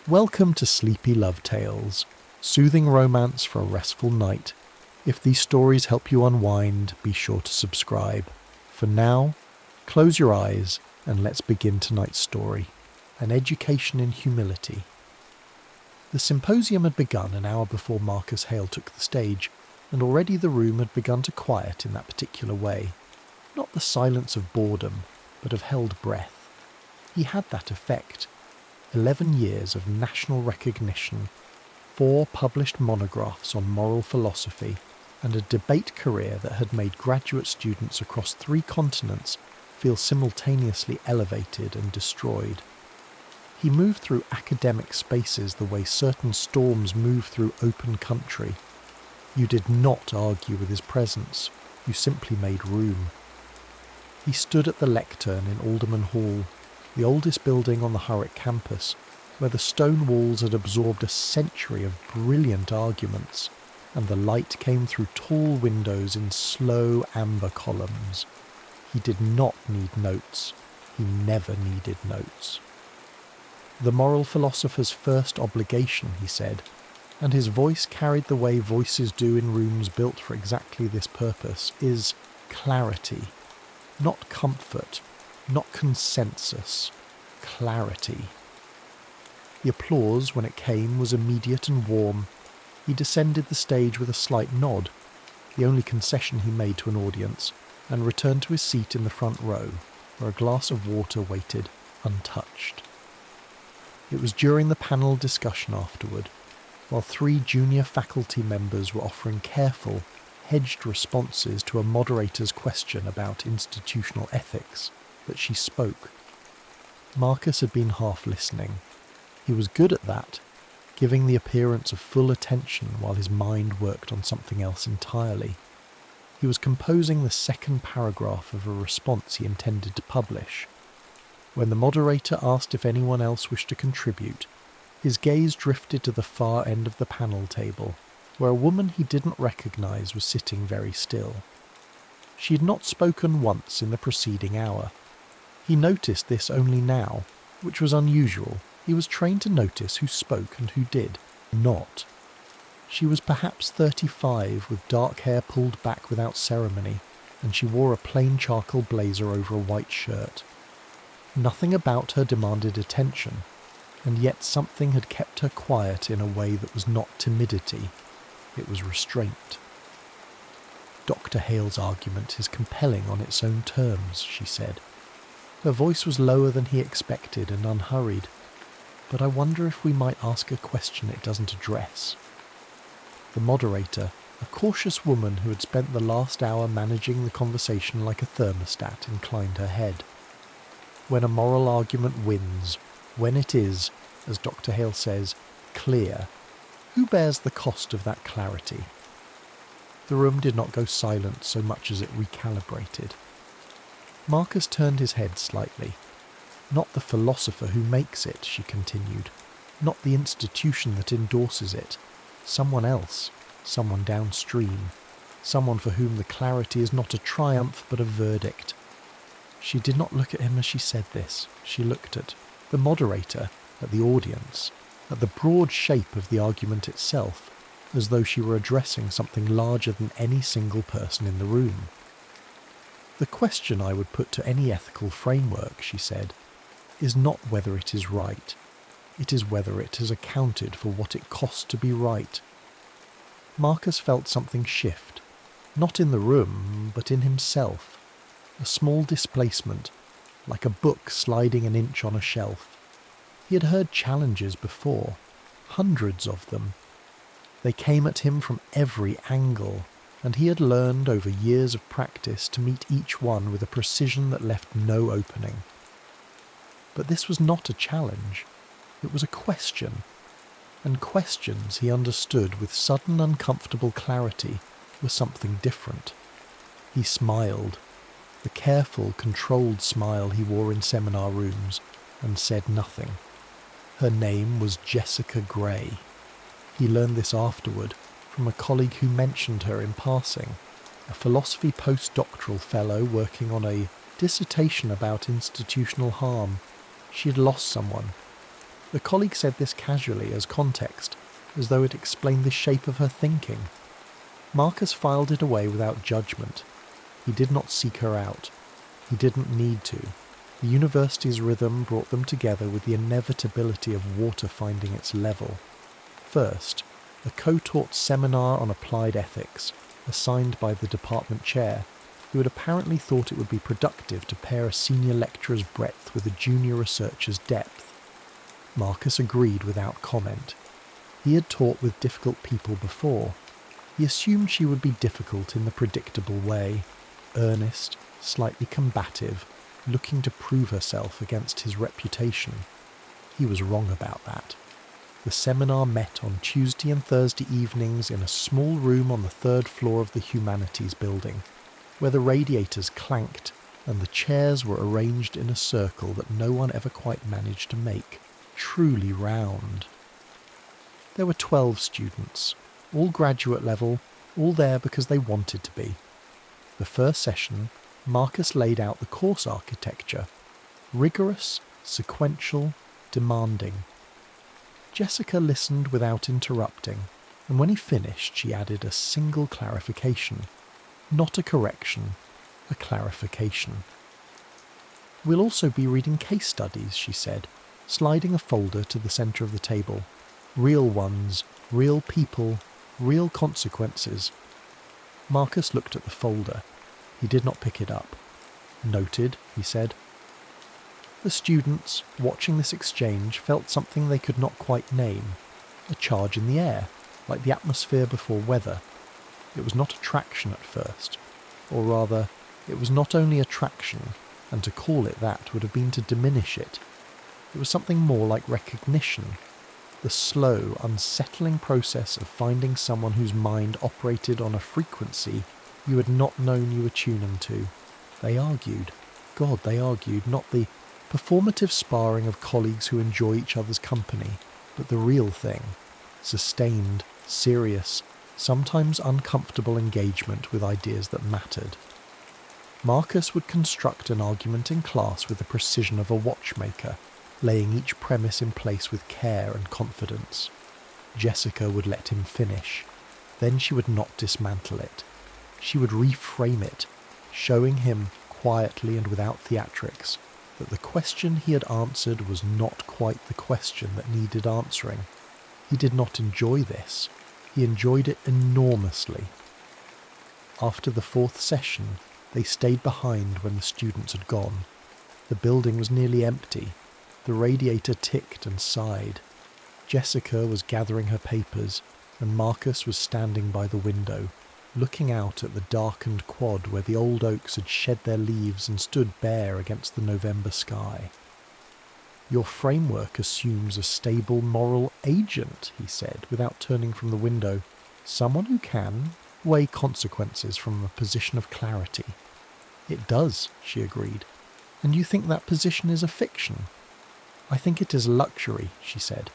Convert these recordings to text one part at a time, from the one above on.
Welcome to Sleepy Love Tales, soothing romance for a restful night. If these stories help you unwind, be sure to subscribe. For now, close your eyes and let's begin tonight's story, An Education in Humility. The symposium had begun an hour before Marcus Hale took the stage, and already the room had begun to quiet in that particular way. Not the silence of boredom, but of held breath. He had that effect. 11 years of national recognition, 4 published monographs on moral philosophy, and a debate career that had made graduate students across 3 continents feel simultaneously elevated and destroyed. He moved through academic spaces the way certain storms move through open country. You did not argue with his presence, you simply made room. He stood at the lectern in Alderman Hall, the oldest building on the Hurwick campus, where the stone walls had absorbed a century of brilliant arguments, and the light came through tall windows in slow amber columns. He did not need notes. He never needed notes. The moral philosopher's first obligation, he said, and his voice carried the way voices do in rooms built for exactly this purpose, is clarity. Not comfort, not consensus, clarity. The applause, when it came, was immediate and warm. He descended the stage with a slight nod, the only concession he made to an audience, and returned to his seat in the front row, where a glass of water waited, untouched. It was during the panel discussion afterward, while 3 junior faculty members were offering careful, hedged responses to a moderator's question about institutional ethics, that she spoke. Marcus had been half listening. He was good at that, giving the appearance of full attention while his mind worked on something else entirely. He was composing the second paragraph of a response he intended to publish. When the moderator asked if anyone else wished to contribute, his gaze drifted to the far end of the panel table, where a woman he didn't recognise was sitting very still. She had not spoken once in the preceding hour. He noticed this only now, which was unusual. He was trained to notice who spoke and who did not. She was perhaps 35, with dark hair pulled back without ceremony, and she wore a plain charcoal blazer over a white shirt. Nothing about her demanded attention, and yet something had kept her quiet in a way that was not timidity. It was restraint. Dr. Hale's argument is compelling on its own terms, she said. Her voice was lower than he expected and unhurried, but I wonder if we might ask a question it doesn't address. The moderator, a cautious woman who had spent the last hour managing the conversation like a thermostat, inclined her head. When a moral argument wins, when it is, as Dr. Hale says, clear, who bears the cost of that clarity? The room did not go silent so much as it recalibrated. Marcus turned his head slightly. Not the philosopher who makes it, she continued. Not the institution that endorses it. Someone else, someone downstream. Someone for whom the clarity is not a triumph but a verdict. She did not look at him as she said this. She looked at the moderator, at the audience, at the broad shape of the argument itself, as though she were addressing something larger than any single person in the room. The question I would put to any ethical framework, she said, is not whether it is right. It is whether it has accounted for what it costs to be right. Marcus felt something shift, not in the room, but in himself. A small displacement, like a book sliding an inch on a shelf. He had heard challenges before, hundreds of them. They came at him from every angle, and he had learned over years of practice to meet each one with a precision that left no opening. But this was not a challenge. It was a question, and questions, he understood with sudden uncomfortable clarity, were something different. He smiled, the careful, controlled smile he wore in seminar rooms, and said nothing. Her name was Jessica Gray. He learned this afterward from a colleague who mentioned her in passing, a philosophy postdoctoral fellow working on a dissertation about institutional harm. She had lost someone. The colleague said this casually as context, as though it explained the shape of her thinking. Marcus filed it away without judgment. He did not seek her out. He didn't need to. The university's rhythm brought them together with the inevitability of water finding its level. First, a co-taught seminar on applied ethics, assigned by the department chair, who had apparently thought it would be productive to pair a senior lecturer's breadth with a junior researcher's depth. Marcus agreed without comment. He had taught with difficult people before. He assumed she would be difficult in the predictable way, earnest, slightly combative, looking to prove herself against his reputation. He was wrong about that. The seminar met on Tuesday and Thursday evenings in a small room on the 3rd floor of the Humanities building, where the radiators clanked and the chairs were arranged in a circle that no one ever quite managed to make, truly round. There were 12 students, all graduate level, all there because they wanted to be. The first session, Marcus laid out the course architecture, rigorous, sequential, demanding. Jessica listened without interrupting, and when he finished she added a single clarification. Not a correction, a clarification. "We'll also be reading case studies," she said, sliding a folder to the centre of the table. "Real ones, real people, real consequences." Marcus looked at the folder. He did not pick it up. "Noted," he said. The students, watching this exchange, felt something they could not quite name. A charge in the air, like the atmosphere before weather. It was not attraction at first. Or rather, it was not only attraction, and to call it that would have been to diminish it. It was something more like recognition. The slow, unsettling process of finding someone whose mind operated on a frequency you had not known you were tuning to. They argued. God, they argued, not the performative sparring of colleagues who enjoy each other's company, but the real thing. Sustained, serious, sometimes uncomfortable engagement with ideas that mattered. Marcus would construct an argument in class with the precision of a watchmaker, laying each premise in place with care and confidence. Jessica would let him finish. Then she would not dismantle it. She would reframe it, showing him, quietly and without theatrics, that the question he had answered was not quite the question that needed answering. He did not enjoy this. He enjoyed it enormously. After the 4th session, they stayed behind when the students had gone. The building was nearly empty. The radiator ticked and sighed. Jessica was gathering her papers, and Marcus was standing by the window, looking out at the darkened quad where the old oaks had shed their leaves and stood bare against the November sky. "Your framework assumes a stable moral agent," he said, without turning from the window. "Someone who can weigh consequences from a position of clarity." "It does," she agreed. "And you think that position is a fiction?" "I think it is a luxury," she said.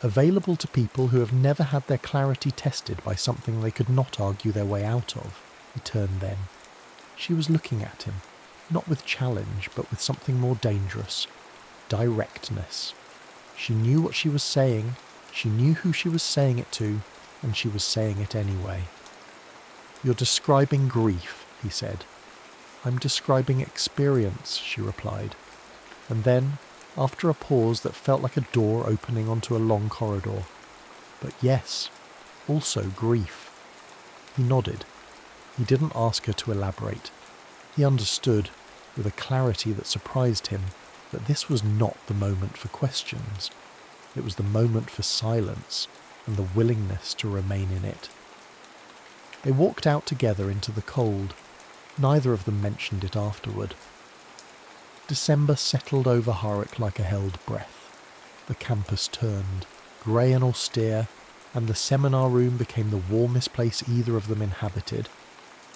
"Available to people who have never had their clarity tested by something they could not argue their way out of." He turned then. She was looking at him, not with challenge, but with something more dangerous. Directness. She knew what she was saying, she knew who she was saying it to, and she was saying it anyway. "You're describing grief," he said. "I'm describing experience," she replied. And then, after a pause that felt like a door opening onto a long corridor. "But yes, also grief." He nodded. He didn't ask her to elaborate. He understood, with a clarity that surprised him, that this was not the moment for questions. It was the moment for silence and the willingness to remain in it. They walked out together into the cold. Neither of them mentioned it afterward. December settled over Hawick like a held breath. The campus turned, grey and austere, and the seminar room became the warmest place either of them inhabited.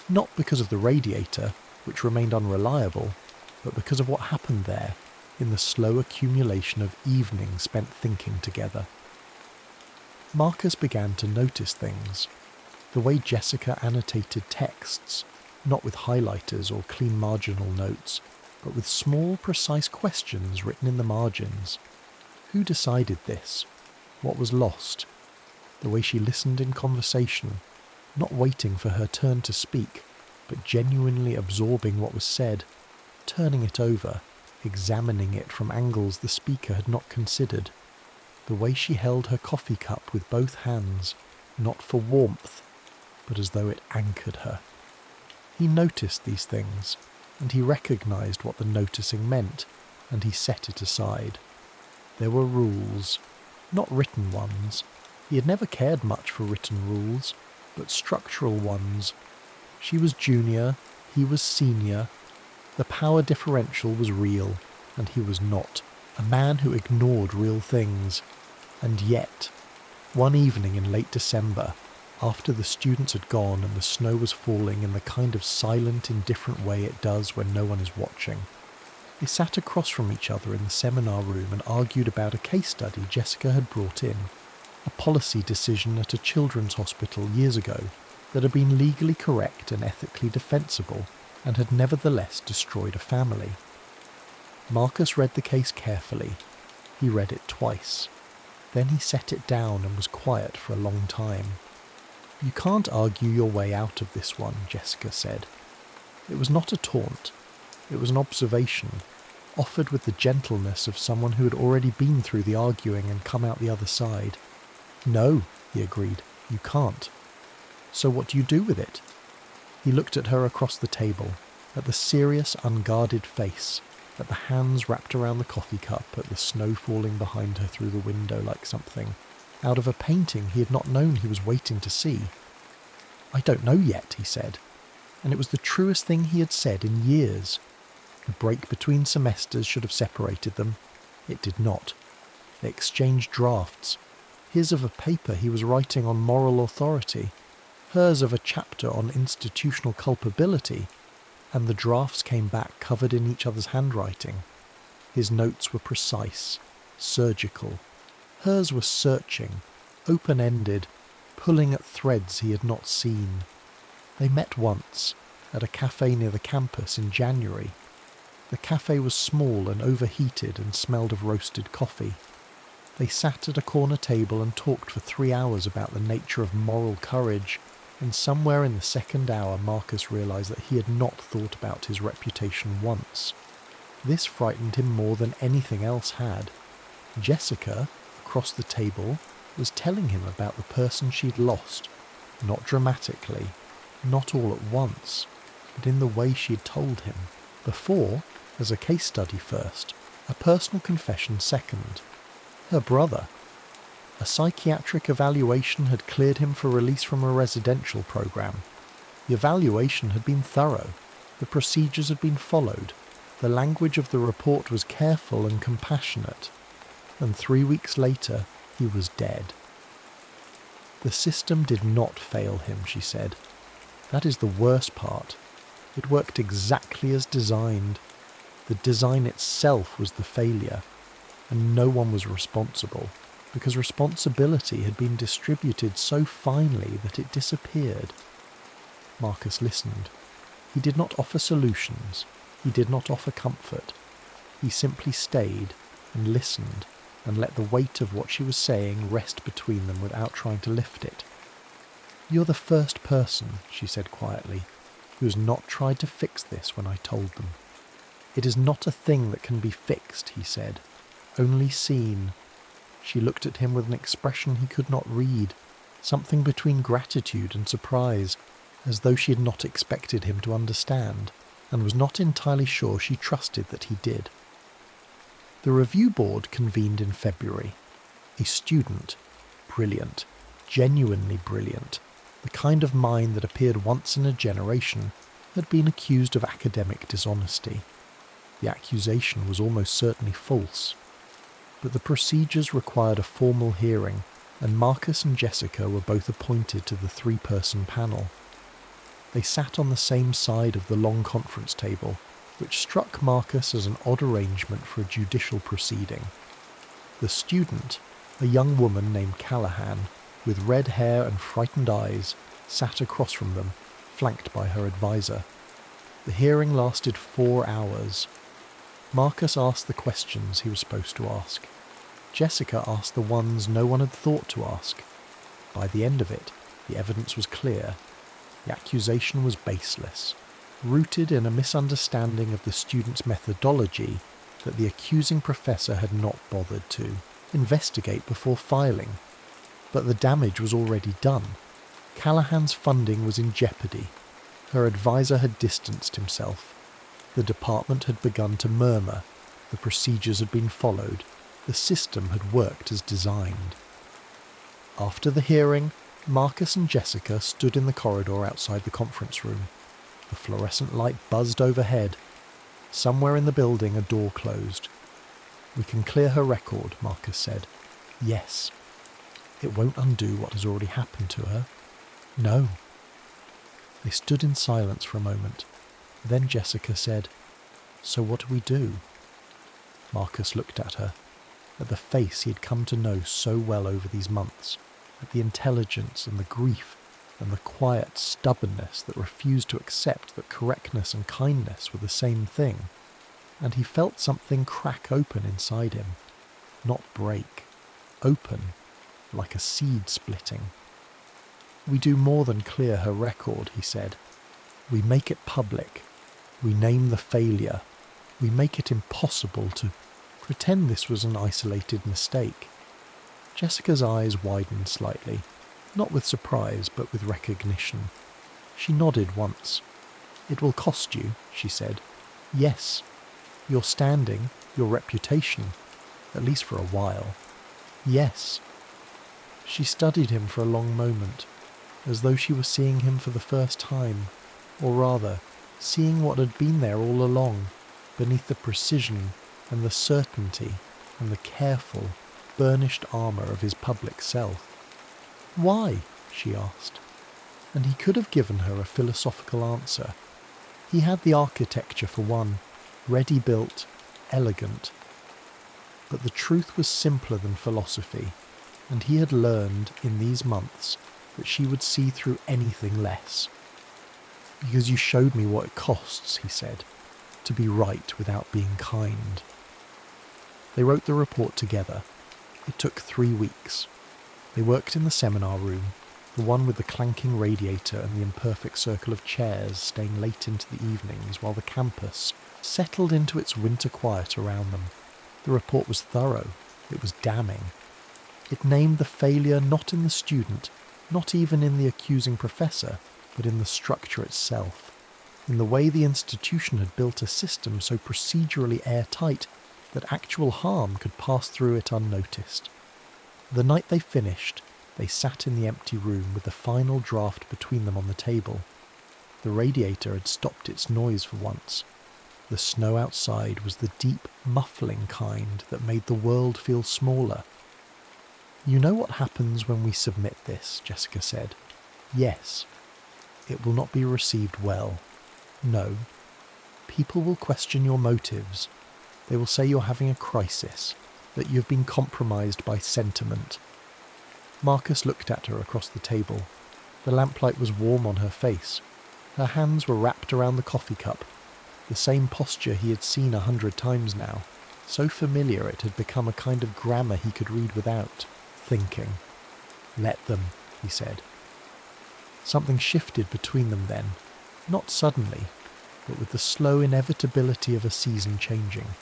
Not because of the radiator, which remained unreliable, but because of what happened there, in the slow accumulation of evenings spent thinking together. Marcus began to notice things. The way Jessica annotated texts, not with highlighters or clean marginal notes, but with small, precise questions written in the margins. Who decided this? What was lost? The way she listened in conversation, not waiting for her turn to speak, but genuinely absorbing what was said, turning it over, examining it from angles the speaker had not considered. The way she held her coffee cup with both hands, not for warmth, but as though it anchored her. He noticed these things, and he recognized what the noticing meant, and he set it aside. There were rules, not written ones. He had never cared much for written rules, but structural ones. She was junior, he was senior. The power differential was real, and he was not. A man who ignored real things. And yet, one evening in late December, after the students had gone and the snow was falling in the kind of silent, indifferent way it does when no one is watching, they sat across from each other in the seminar room and argued about a case study Jessica had brought in, a policy decision at a children's hospital years ago that had been legally correct and ethically defensible and had nevertheless destroyed a family. Marcus read the case carefully. He read it twice. Then he set it down and was quiet for a long time. "You can't argue your way out of this one," Jessica said. It was not a taunt. It was an observation, offered with the gentleness of someone who had already been through the arguing and come out the other side. "No," he agreed, "you can't. So what do you do with it?" He looked at her across the table, at the serious, unguarded face, at the hands wrapped around the coffee cup, at the snow falling behind her through the window like something out of a painting he had not known he was waiting to see. "I don't know yet," he said, and it was the truest thing he had said in years. The break between semesters should have separated them. It did not. They exchanged drafts, his of a paper he was writing on moral authority, hers of a chapter on institutional culpability, and the drafts came back covered in each other's handwriting. His notes were precise, surgical. Hers was searching, open-ended, pulling at threads he had not seen. They met once, at a cafe near the campus in January. The cafe was small and overheated and smelled of roasted coffee. They sat at a corner table and talked for 3 hours about the nature of moral courage, and somewhere in the second hour Marcus realized that he had not thought about his reputation once. This frightened him more than anything else had. Jessica, across the table, was telling him about the person she'd lost, not dramatically, not all at once, but in the way she'd told him. Before, as a case study first, a personal confession second. Her brother. A psychiatric evaluation had cleared him for release from a residential program. The evaluation had been thorough. The procedures had been followed. The language of the report was careful and compassionate. And 3 weeks later, he was dead. The system did not fail him, she said. That is the worst part. It worked exactly as designed. The design itself was the failure, and no one was responsible, because responsibility had been distributed so finely that it disappeared. Marcus listened. He did not offer solutions. He did not offer comfort. He simply stayed and listened and let the weight of what she was saying rest between them without trying to lift it. "You're the first person," she said quietly, "who has not tried to fix this when I told them. It is not a thing that can be fixed," he said, "only seen." She looked at him with an expression he could not read, something between gratitude and surprise, as though she had not expected him to understand, and was not entirely sure she trusted that he did. The review board convened in February. A student, brilliant, genuinely brilliant, the kind of mind that appeared once in a generation, had been accused of academic dishonesty. The accusation was almost certainly false. But the procedures required a formal hearing, and Marcus and Jessica were both appointed to the 3-person panel. They sat on the same side of the long conference table, which struck Marcus as an odd arrangement for a judicial proceeding. The student, a young woman named Callahan, with red hair and frightened eyes, sat across from them, flanked by her advisor. The hearing lasted 4 hours. Marcus asked the questions he was supposed to ask. Jessica asked the ones no one had thought to ask. By the end of it, the evidence was clear. The accusation was baseless, rooted in a misunderstanding of the student's methodology that the accusing professor had not bothered to investigate before filing. But the damage was already done. Callahan's funding was in jeopardy. Her advisor had distanced himself. The department had begun to murmur. The procedures had been followed. The system had worked as designed. After the hearing, Marcus and Jessica stood in the corridor outside the conference room. The fluorescent light buzzed overhead. Somewhere in the building a door closed. "We can clear her record," Marcus said. "Yes." "It won't undo what has already happened to her." "No." They stood in silence for a moment. Then Jessica said, "So what do we do?" Marcus looked at her, at the face he had come to know so well over these months, at the intelligence and the grief and the quiet stubbornness that refused to accept that correctness and kindness were the same thing, and he felt something crack open inside him, not break, open, like a seed splitting. "We do more than clear her record," he said. "We make it public. We name the failure. We make it impossible to pretend this was an isolated mistake." Jessica's eyes widened slightly, not with surprise but with recognition. She nodded once. "It will cost you," she said. "Yes. Your standing, your reputation, at least for a while. Yes." She studied him for a long moment, as though she were seeing him for the first time, or rather, seeing what had been there all along, beneath the precision and the certainty and the careful, burnished armour of his public self. "Why?" she asked. And he could have given her a philosophical answer. He had the architecture for one, ready-built, elegant. But the truth was simpler than philosophy, and he had learned in these months that she would see through anything less. "Because you showed me what it costs," he said, "to be right without being kind." They wrote the report together. It took 3 weeks. They worked in the seminar room, the one with the clanking radiator and the imperfect circle of chairs, staying late into the evenings while the campus settled into its winter quiet around them. The report was thorough. It was damning. It named the failure not in the student, not even in the accusing professor, but in the structure itself, in the way the institution had built a system so procedurally airtight that actual harm could pass through it unnoticed. The night they finished, they sat in the empty room with the final draft between them on the table. The radiator had stopped its noise for once. The snow outside was the deep, muffling kind that made the world feel smaller. "You know what happens when we submit this," Jessica said. "Yes. It will not be received well. No. People will question your motives. They will say you're having a crisis, that you've been compromised by sentiment." Marcus looked at her across the table. The lamplight was warm on her face. Her hands were wrapped around the coffee cup, the same posture he had seen 100 times now, so familiar it had become a kind of grammar he could read without, thinking. "Let them," he said. Something shifted between them then, not suddenly, but with the slow inevitability of a season changing.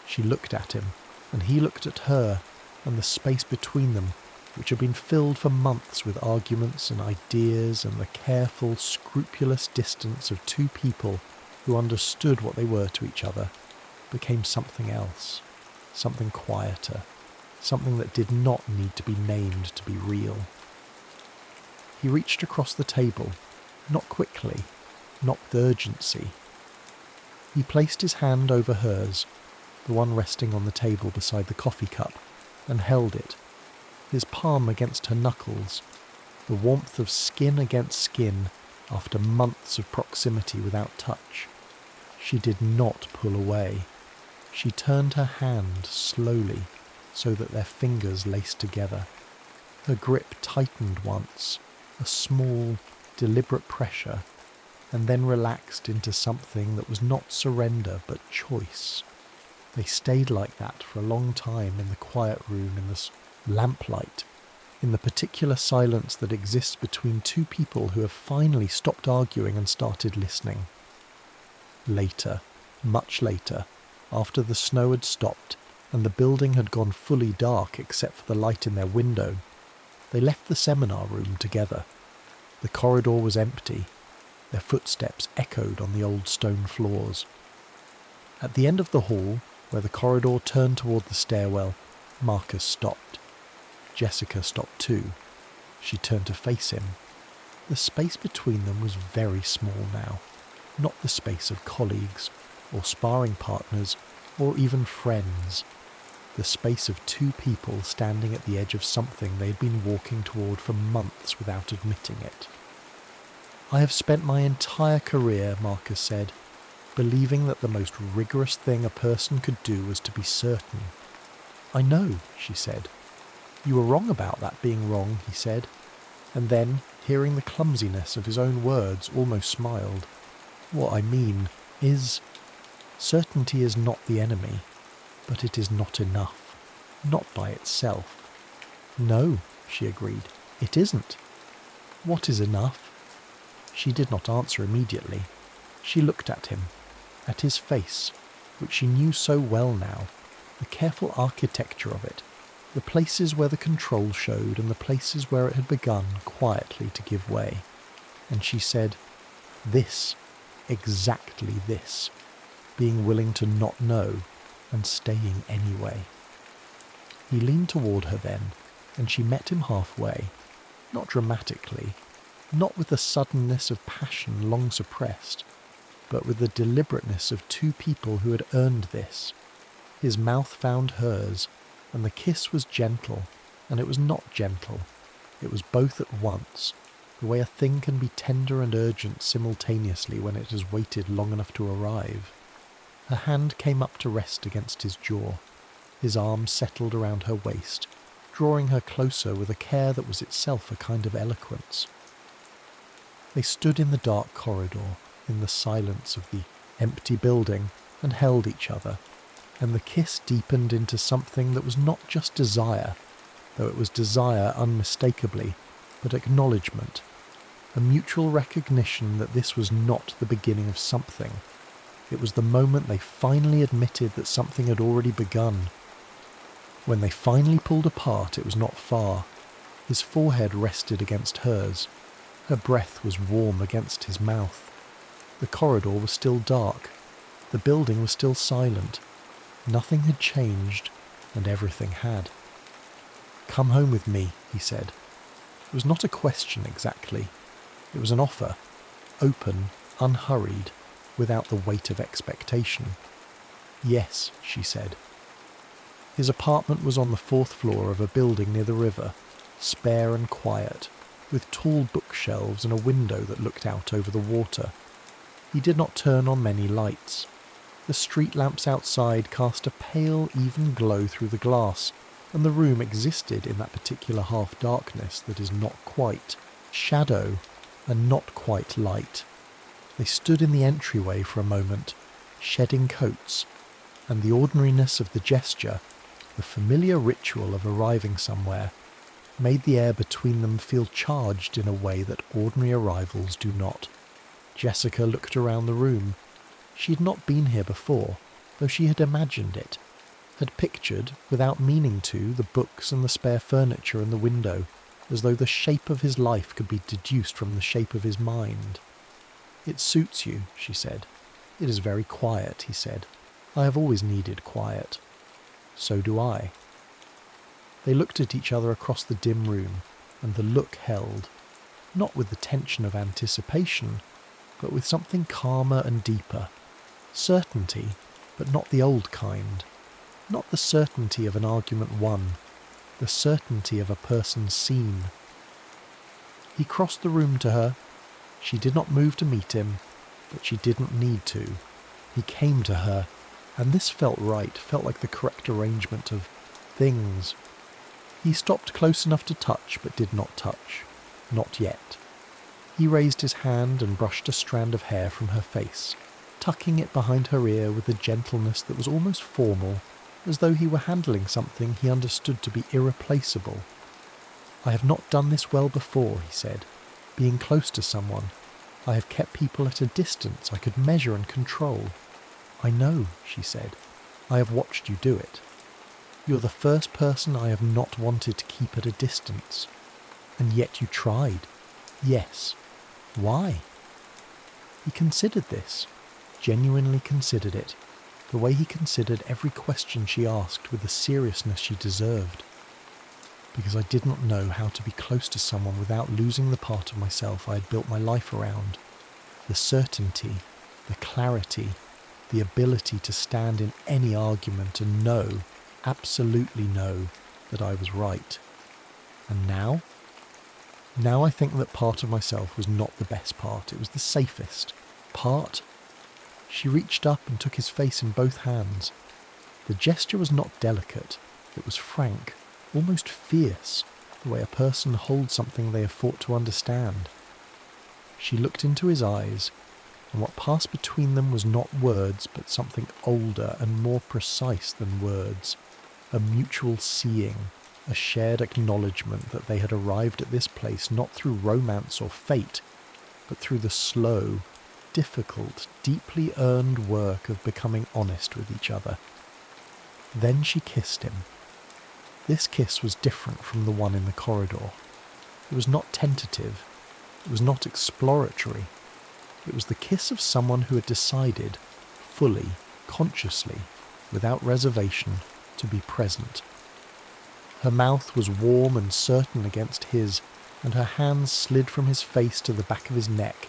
She looked at him, and he looked at her, and the space between them, which had been filled for months with arguments and ideas and the careful, scrupulous distance of two people who understood what they were to each other, became something else, something quieter, something that did not need to be named to be real. He reached across the table, not quickly, not with urgency. He placed his hand over hers, the one resting on the table beside the coffee cup, and held it, his palm against her knuckles, the warmth of skin against skin after months of proximity without touch. She did not pull away. She turned her hand slowly so that their fingers laced together. Her grip tightened once, a small, deliberate pressure, and then relaxed into something that was not surrender but choice. They stayed like that for a long time in the quiet room in this lamplight, in the particular silence that exists between two people who have finally stopped arguing and started listening. Later, much later, after the snow had stopped and the building had gone fully dark except for the light in their window, they left the seminar room together. The corridor was empty. Their footsteps echoed on the old stone floors. At the end of the hall, where the corridor turned toward the stairwell, Marcus stopped. Jessica stopped too. She turned to face him. The space between them was very small now, not the space of colleagues, or sparring partners, or even friends. The space of two people standing at the edge of something they had been walking toward for months without admitting it. "I have spent my entire career," Marcus said, "believing that the most rigorous thing a person could do was to be certain." "I know," she said. "You were wrong about that being wrong," he said, and then, hearing the clumsiness of his own words, almost smiled. "What I mean is, certainty is not the enemy, but it is not enough, not by itself." "No," she agreed, "it isn't. What is enough?" She did not answer immediately. She looked at him, at his face, which she knew so well now, the careful architecture of it, the places where the control showed and the places where it had begun quietly to give way. And she said, "This, exactly this, being willing to not know and staying anyway." He leaned toward her then, and she met him halfway, not dramatically, not with the suddenness of passion long suppressed, but with the deliberateness of two people who had earned this. His mouth found hers, and the kiss was gentle, and it was not gentle. It was both at once, the way a thing can be tender and urgent simultaneously when it has waited long enough to arrive. Her hand came up to rest against his jaw. His arm settled around her waist, drawing her closer with a care that was itself a kind of eloquence. They stood in the dark corridor, in the silence of the empty building, and held each other, and the kiss deepened into something that was not just desire, though it was desire unmistakably, but acknowledgement, a mutual recognition that this was not the beginning of something. It was the moment they finally admitted that something had already begun. When they finally pulled apart, it was not far. His forehead rested against hers. Her breath was warm against his mouth. The corridor was still dark. The building was still silent. Nothing had changed, and everything had. "Come home with me," he said. It was not a question exactly. It was an offer, open, unhurried, without the weight of expectation. "Yes," she said. His apartment was on the 4th floor of a building near the river, spare and quiet, with tall bookshelves and a window that looked out over the water. He did not turn on many lights. The street lamps outside cast a pale, even glow through the glass, and the room existed in that particular half-darkness that is not quite shadow and not quite light. They stood in the entryway for a moment, shedding coats, and the ordinariness of the gesture, the familiar ritual of arriving somewhere, made the air between them feel charged in a way that ordinary arrivals do not. Jessica looked around the room. She had not been here before, though she had imagined it, had pictured, without meaning to, the books and the spare furniture and the window, as though the shape of his life could be deduced from the shape of his mind. "It suits you," she said. "It is very quiet," he said. "I have always needed quiet." "So do I." They looked at each other across the dim room, and the look held, not with the tension of anticipation, but with something calmer and deeper. Certainty, but not the old kind. Not the certainty of an argument won, the certainty of a person seen. He crossed the room to her. She did not move to meet him, but she didn't need to. He came to her, and this felt right, felt like the correct arrangement of things. He stopped close enough to touch, but did not touch. Not yet. He raised his hand and brushed a strand of hair from her face. tucking it behind her ear with a gentleness that was almost formal, as though he were handling something he understood to be irreplaceable. "I have not done this well before," he said, "being close to someone. I have kept people at a distance I could measure and control." "I know," she said. "I have watched you do it. You're the first person I have not wanted to keep at a distance. And yet you tried. Yes. Why?" He considered this, genuinely considered it, the way he considered every question she asked with the seriousness she deserved. "Because I did not know how to be close to someone without losing the part of myself I had built my life around. The certainty, the clarity, the ability to stand in any argument and know, absolutely know, that I was right. And now? Now I think that part of myself was not the best part, it was the safest. Part?" She reached up and took his face in both hands. The gesture was not delicate, it was frank, almost fierce, the way a person holds something they have fought to understand. She looked into his eyes, and what passed between them was not words, but something older and more precise than words, a mutual seeing, a shared acknowledgement that they had arrived at this place not through romance or fate, but through the slow, difficult, deeply earned work of becoming honest with each other. Then she kissed him. This kiss was different from the one in the corridor. It was not tentative. It was not exploratory. It was the kiss of someone who had decided, fully, consciously, without reservation, to be present. Her mouth was warm and certain against his, and her hands slid from his face to the back of his neck,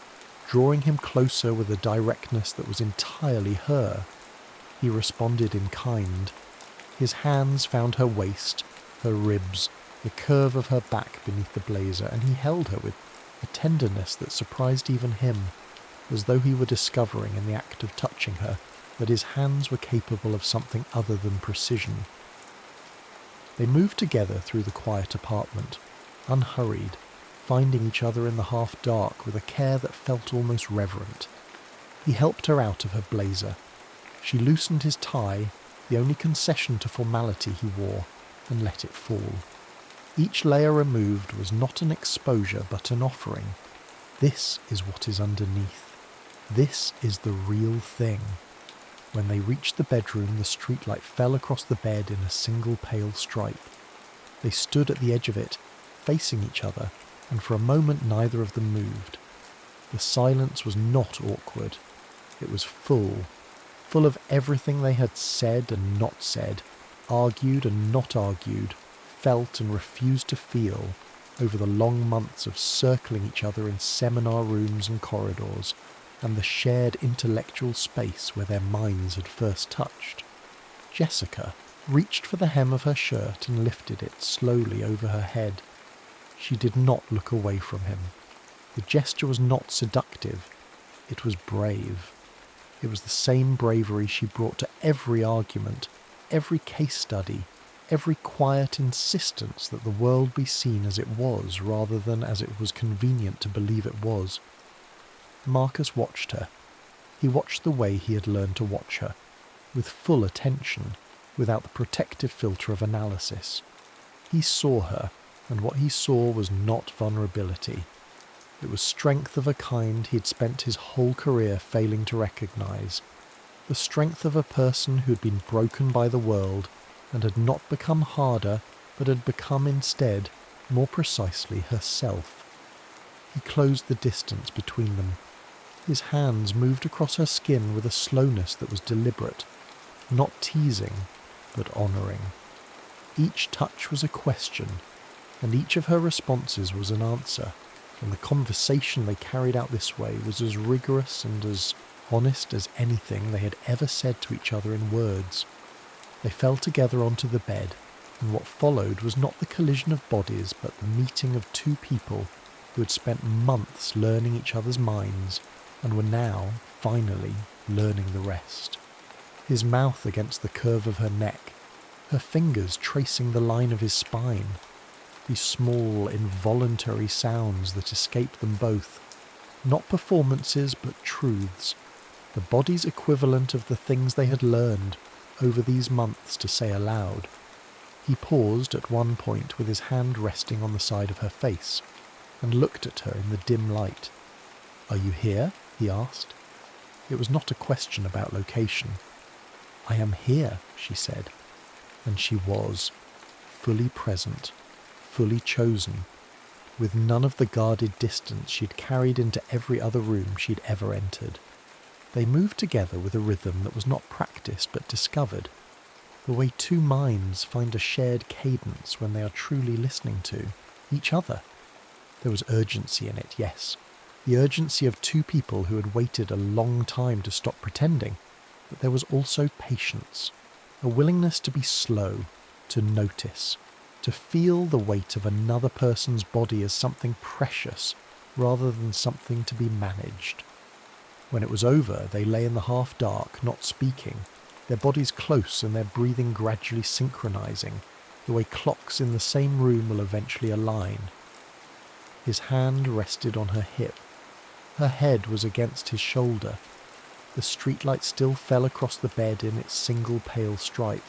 drawing him closer with a directness that was entirely her. He responded in kind. His hands found her waist, her ribs, the curve of her back beneath the blazer, and he held her with a tenderness that surprised even him, as though he were discovering in the act of touching her that his hands were capable of something other than precision. They moved together through the quiet apartment, unhurried, finding each other in the half-dark with a care that felt almost reverent. He helped her out of her blazer. She loosened his tie, the only concession to formality he wore, and let it fall. Each layer removed was not an exposure but an offering. This is what is underneath. This is the real thing. When they reached the bedroom, the streetlight fell across the bed in a single pale stripe. They stood at the edge of it, facing each other, and for a moment neither of them moved. The silence was not awkward. It was full of everything they had said and not said, argued and not argued, felt and refused to feel, over the long months of circling each other in seminar rooms and corridors, and the shared intellectual space where their minds had first touched. Jessica reached for the hem of her shirt and lifted it slowly over her head. She did not look away from him. The gesture was not seductive. It was brave. It was the same bravery she brought to every argument, every case study, every quiet insistence that the world be seen as it was rather than as it was convenient to believe it was. Marcus watched her. He watched the way he had learned to watch her, with full attention, without the protective filter of analysis. He saw her, and what he saw was not vulnerability. It was strength of a kind he had spent his whole career failing to recognize. The strength of a person who had been broken by the world and had not become harder, but had become instead, more precisely, herself. He closed the distance between them. His hands moved across her skin with a slowness that was deliberate, not teasing, but honouring. Each touch was a question, and each of her responses was an answer, and the conversation they carried out this way was as rigorous and as honest as anything they had ever said to each other in words. They fell together onto the bed, and what followed was not the collision of bodies, but the meeting of two people who had spent months learning each other's minds, and were now, finally, learning the rest. His mouth against the curve of her neck, her fingers tracing the line of his spine, these small, involuntary sounds that escaped them both, not performances but truths, the body's equivalent of the things they had learned over these months to say aloud. He paused at one point with his hand resting on the side of her face, and looked at her in the dim light. "Are you here?" he asked. It was not a question about location. "I am here," she said. And she was, fully present, fully chosen, with none of the guarded distance she'd carried into every other room she'd ever entered. They moved together with a rhythm that was not practiced but discovered, the way two minds find a shared cadence when they are truly listening to each other. There was urgency in it, yes, the urgency of two people who had waited a long time to stop pretending, but there was also patience, a willingness to be slow, to notice, to feel the weight of another person's body as something precious rather than something to be managed. When it was over, they lay in the half-dark, not speaking, their bodies close and their breathing gradually synchronizing, the way clocks in the same room will eventually align. His hand rested on her hip. Her head was against his shoulder. The streetlight still fell across the bed in its single pale stripe,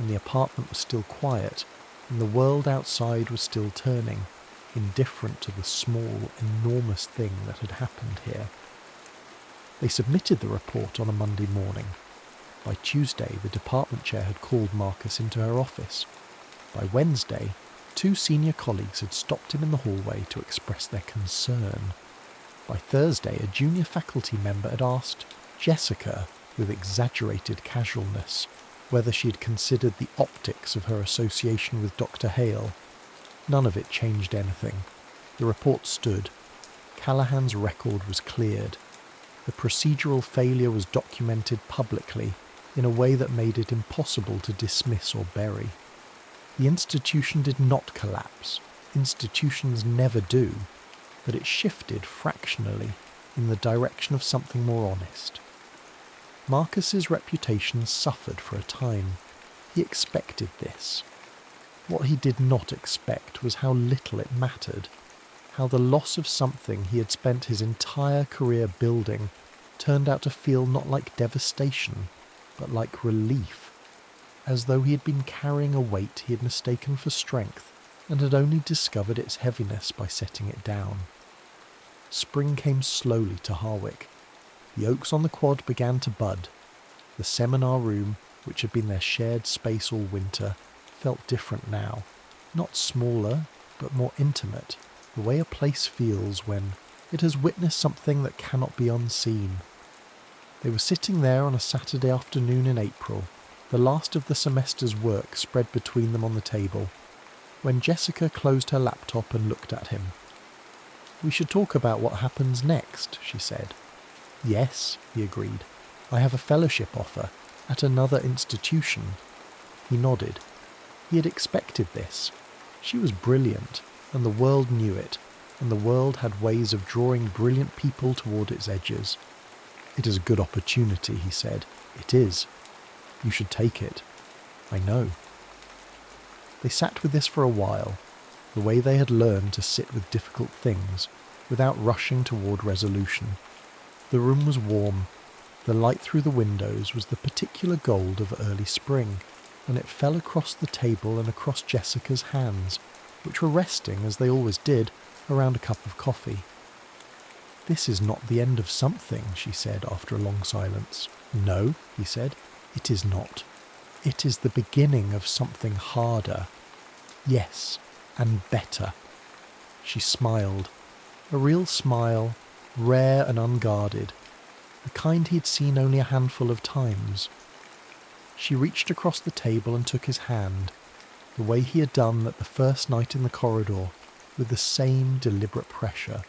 and the apartment was still quiet, and the world outside was still turning, indifferent to the small, enormous thing that had happened here. They submitted the report on a Monday morning. By Tuesday, the department chair had called Marcus into her office. By Wednesday, two senior colleagues had stopped him in the hallway to express their concern. By Thursday, a junior faculty member had asked Jessica, with exaggerated casualness, whether she had considered the optics of her association with Dr. Hale. None of it changed anything. The report stood. Callahan's record was cleared. The procedural failure was documented publicly in a way that made it impossible to dismiss or bury. The institution did not collapse. Institutions never do. But it shifted fractionally in the direction of something more honest. Marcus's reputation suffered for a time. He expected this. What he did not expect was how little it mattered, how the loss of something he had spent his entire career building turned out to feel not like devastation, but like relief, as though he had been carrying a weight he had mistaken for strength and had only discovered its heaviness by setting it down. Spring came slowly to Harwick. The oaks on the quad began to bud. The seminar room, which had been their shared space all winter, felt different now. Not smaller, but more intimate, the way a place feels when it has witnessed something that cannot be unseen. They were sitting there on a Saturday afternoon in April, the last of the semester's work spread between them on the table, when Jessica closed her laptop and looked at him. "We should talk about what happens next," she said. "Yes," he agreed. "I have a fellowship offer at another institution." He nodded. He had expected this. She was brilliant, and the world knew it, and the world had ways of drawing brilliant people toward its edges. "It is a good opportunity," he said. "It is. You should take it." "I know." They sat with this for a while, the way they had learned to sit with difficult things, without rushing toward resolution. The room was warm. The light through the windows was the particular gold of early spring, and it fell across the table and across Jessica's hands, which were resting, as they always did, around a cup of coffee. "This is not the end of something," she said after a long silence. "No," he said, "it is not. It is the beginning of something harder. Yes, and better." She smiled. A real smile, rare and unguarded, the kind he'd seen only a handful of times. She reached across the table and took his hand, the way he had done that the first night in the corridor, with the same deliberate pressure.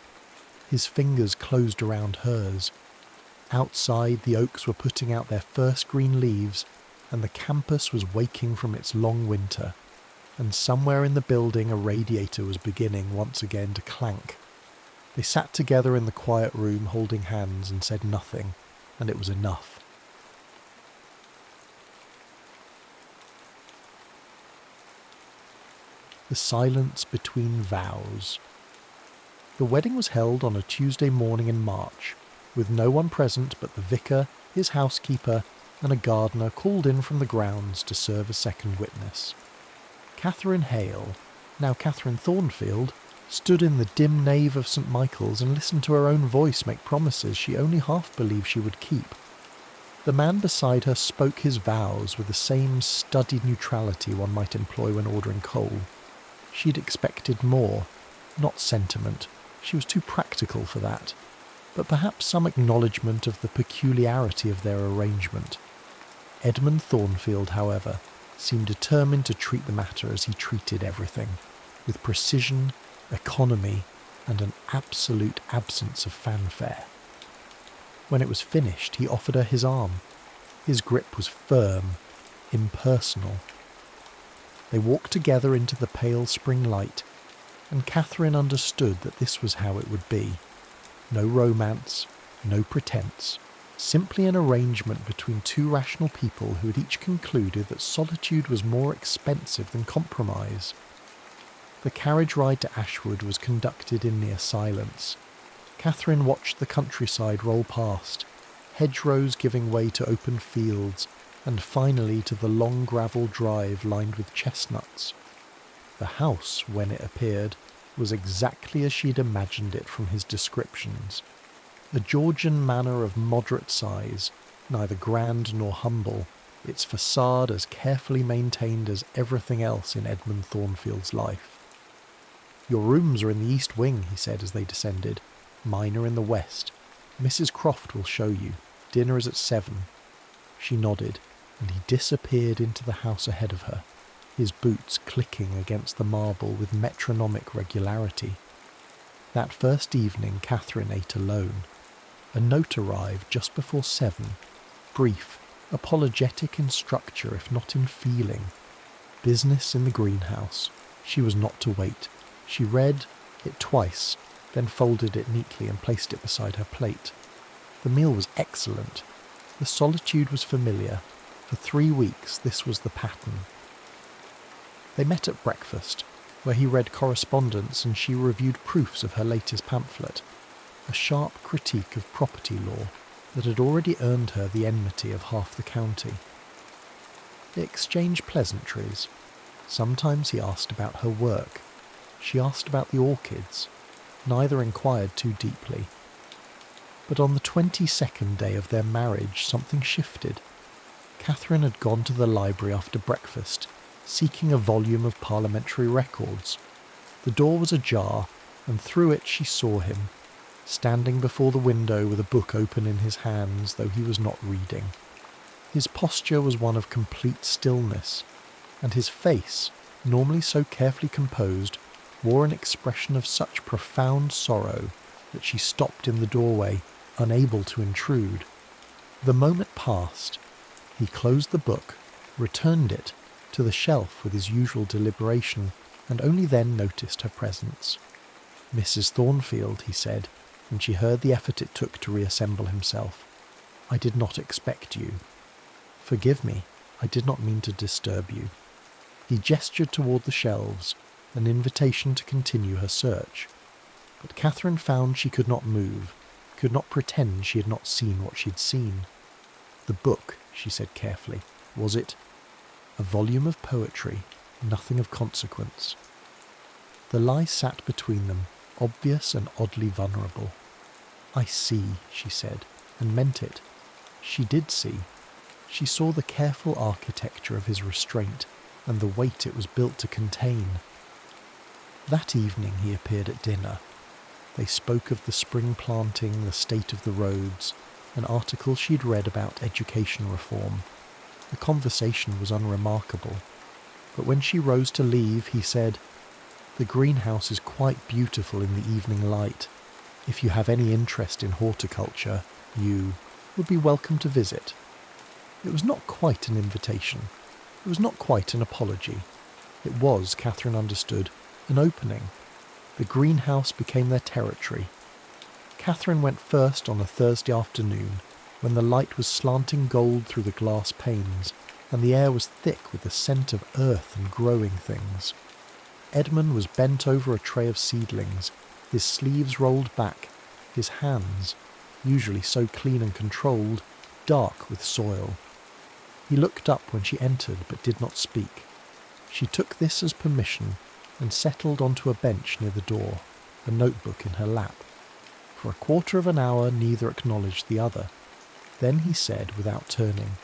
His fingers closed around hers. Outside, the oaks were putting out their first green leaves, and the campus was waking from its long winter, and somewhere in the building a radiator was beginning once again to clank. They sat together in the quiet room holding hands and said nothing, and it was enough. The silence between vows. The wedding was held on a Tuesday morning in March, with no one present but the vicar, his housekeeper, and a gardener called in from the grounds to serve as second witness. Catherine Hale, now Catherine Thornfield, stood in the dim nave of St. Michael's and listened to her own voice make promises she only half believed she would keep. The man beside her spoke his vows with the same studied neutrality one might employ when ordering coal. She'd expected more, not sentiment, she was too practical for that, but perhaps some acknowledgement of the peculiarity of their arrangement. Edmund Thornfield, however, seemed determined to treat the matter as he treated everything, with precision, economy, and an absolute absence of fanfare. When it was finished, he offered her his arm. His grip was firm, impersonal. They walked together into the pale spring light, and Catherine understood that this was how it would be. No romance, no pretense, simply an arrangement between two rational people who had each concluded that solitude was more expensive than compromise. The carriage ride to Ashwood was conducted in near silence. Catherine watched the countryside roll past, hedgerows giving way to open fields, and finally to the long gravel drive lined with chestnuts. The house, when it appeared, was exactly as she'd imagined it from his descriptions. A Georgian manor of moderate size, neither grand nor humble, its facade as carefully maintained as everything else in Edmund Thornfield's life. "Your rooms are in the east wing," he said as they descended. "Mine are in the west. Mrs. Croft will show you. Dinner is at 7. She nodded, and he disappeared into the house ahead of her, his boots clicking against the marble with metronomic regularity. That first evening Catherine ate alone. A note arrived just before 7, brief, apologetic in structure if not in feeling. Business in the greenhouse. She was not to wait. She read it twice, then folded it neatly and placed it beside her plate. The meal was excellent. The solitude was familiar. For 3 weeks this was the pattern. They met at breakfast, where he read correspondence and she reviewed proofs of her latest pamphlet, a sharp critique of property law that had already earned her the enmity of half the county. They exchanged pleasantries. Sometimes he asked about her work. She asked about the orchids. Neither inquired too deeply. But on the 22nd day of their marriage something shifted. Catherine had gone to the library after breakfast, seeking a volume of parliamentary records. The door was ajar, and through it she saw him, standing before the window with a book open in his hands, though he was not reading. His posture was one of complete stillness, and his face, normally so carefully composed, wore an expression of such profound sorrow that she stopped in the doorway, unable to intrude. The moment passed. He closed the book, returned it to the shelf with his usual deliberation, and only then noticed her presence. "Mrs. Thornfield," he said, and she heard the effort it took to reassemble himself. "I did not expect you. Forgive me, I did not mean to disturb you." He gestured toward the shelves, an invitation to continue her search. But Catherine found she could not move, could not pretend she had not seen what she had seen. "The book," she said carefully. "Was it?" "A volume of poetry, nothing of consequence." The lie sat between them, obvious and oddly vulnerable. "I see," she said, and meant it. She did see. She saw the careful architecture of his restraint and the weight it was built to contain. That evening he appeared at dinner. They spoke of the spring planting, the state of the roads, an article she'd read about education reform. The conversation was unremarkable, but when she rose to leave, he said, "The greenhouse is quite beautiful in the evening light. If you have any interest in horticulture, you would be welcome to visit." It was not quite an invitation. It was not quite an apology. It was, Catherine understood, an opening. The greenhouse became their territory. Catherine went first on a Thursday afternoon, when the light was slanting gold through the glass panes, and the air was thick with the scent of earth and growing things. Edmund was bent over a tray of seedlings, his sleeves rolled back, his hands, usually so clean and controlled, dark with soil. He looked up when she entered but did not speak. She took this as permission and settled onto a bench near the door, a notebook in her lap. For a quarter of an hour neither acknowledged the other. Then he said without turning,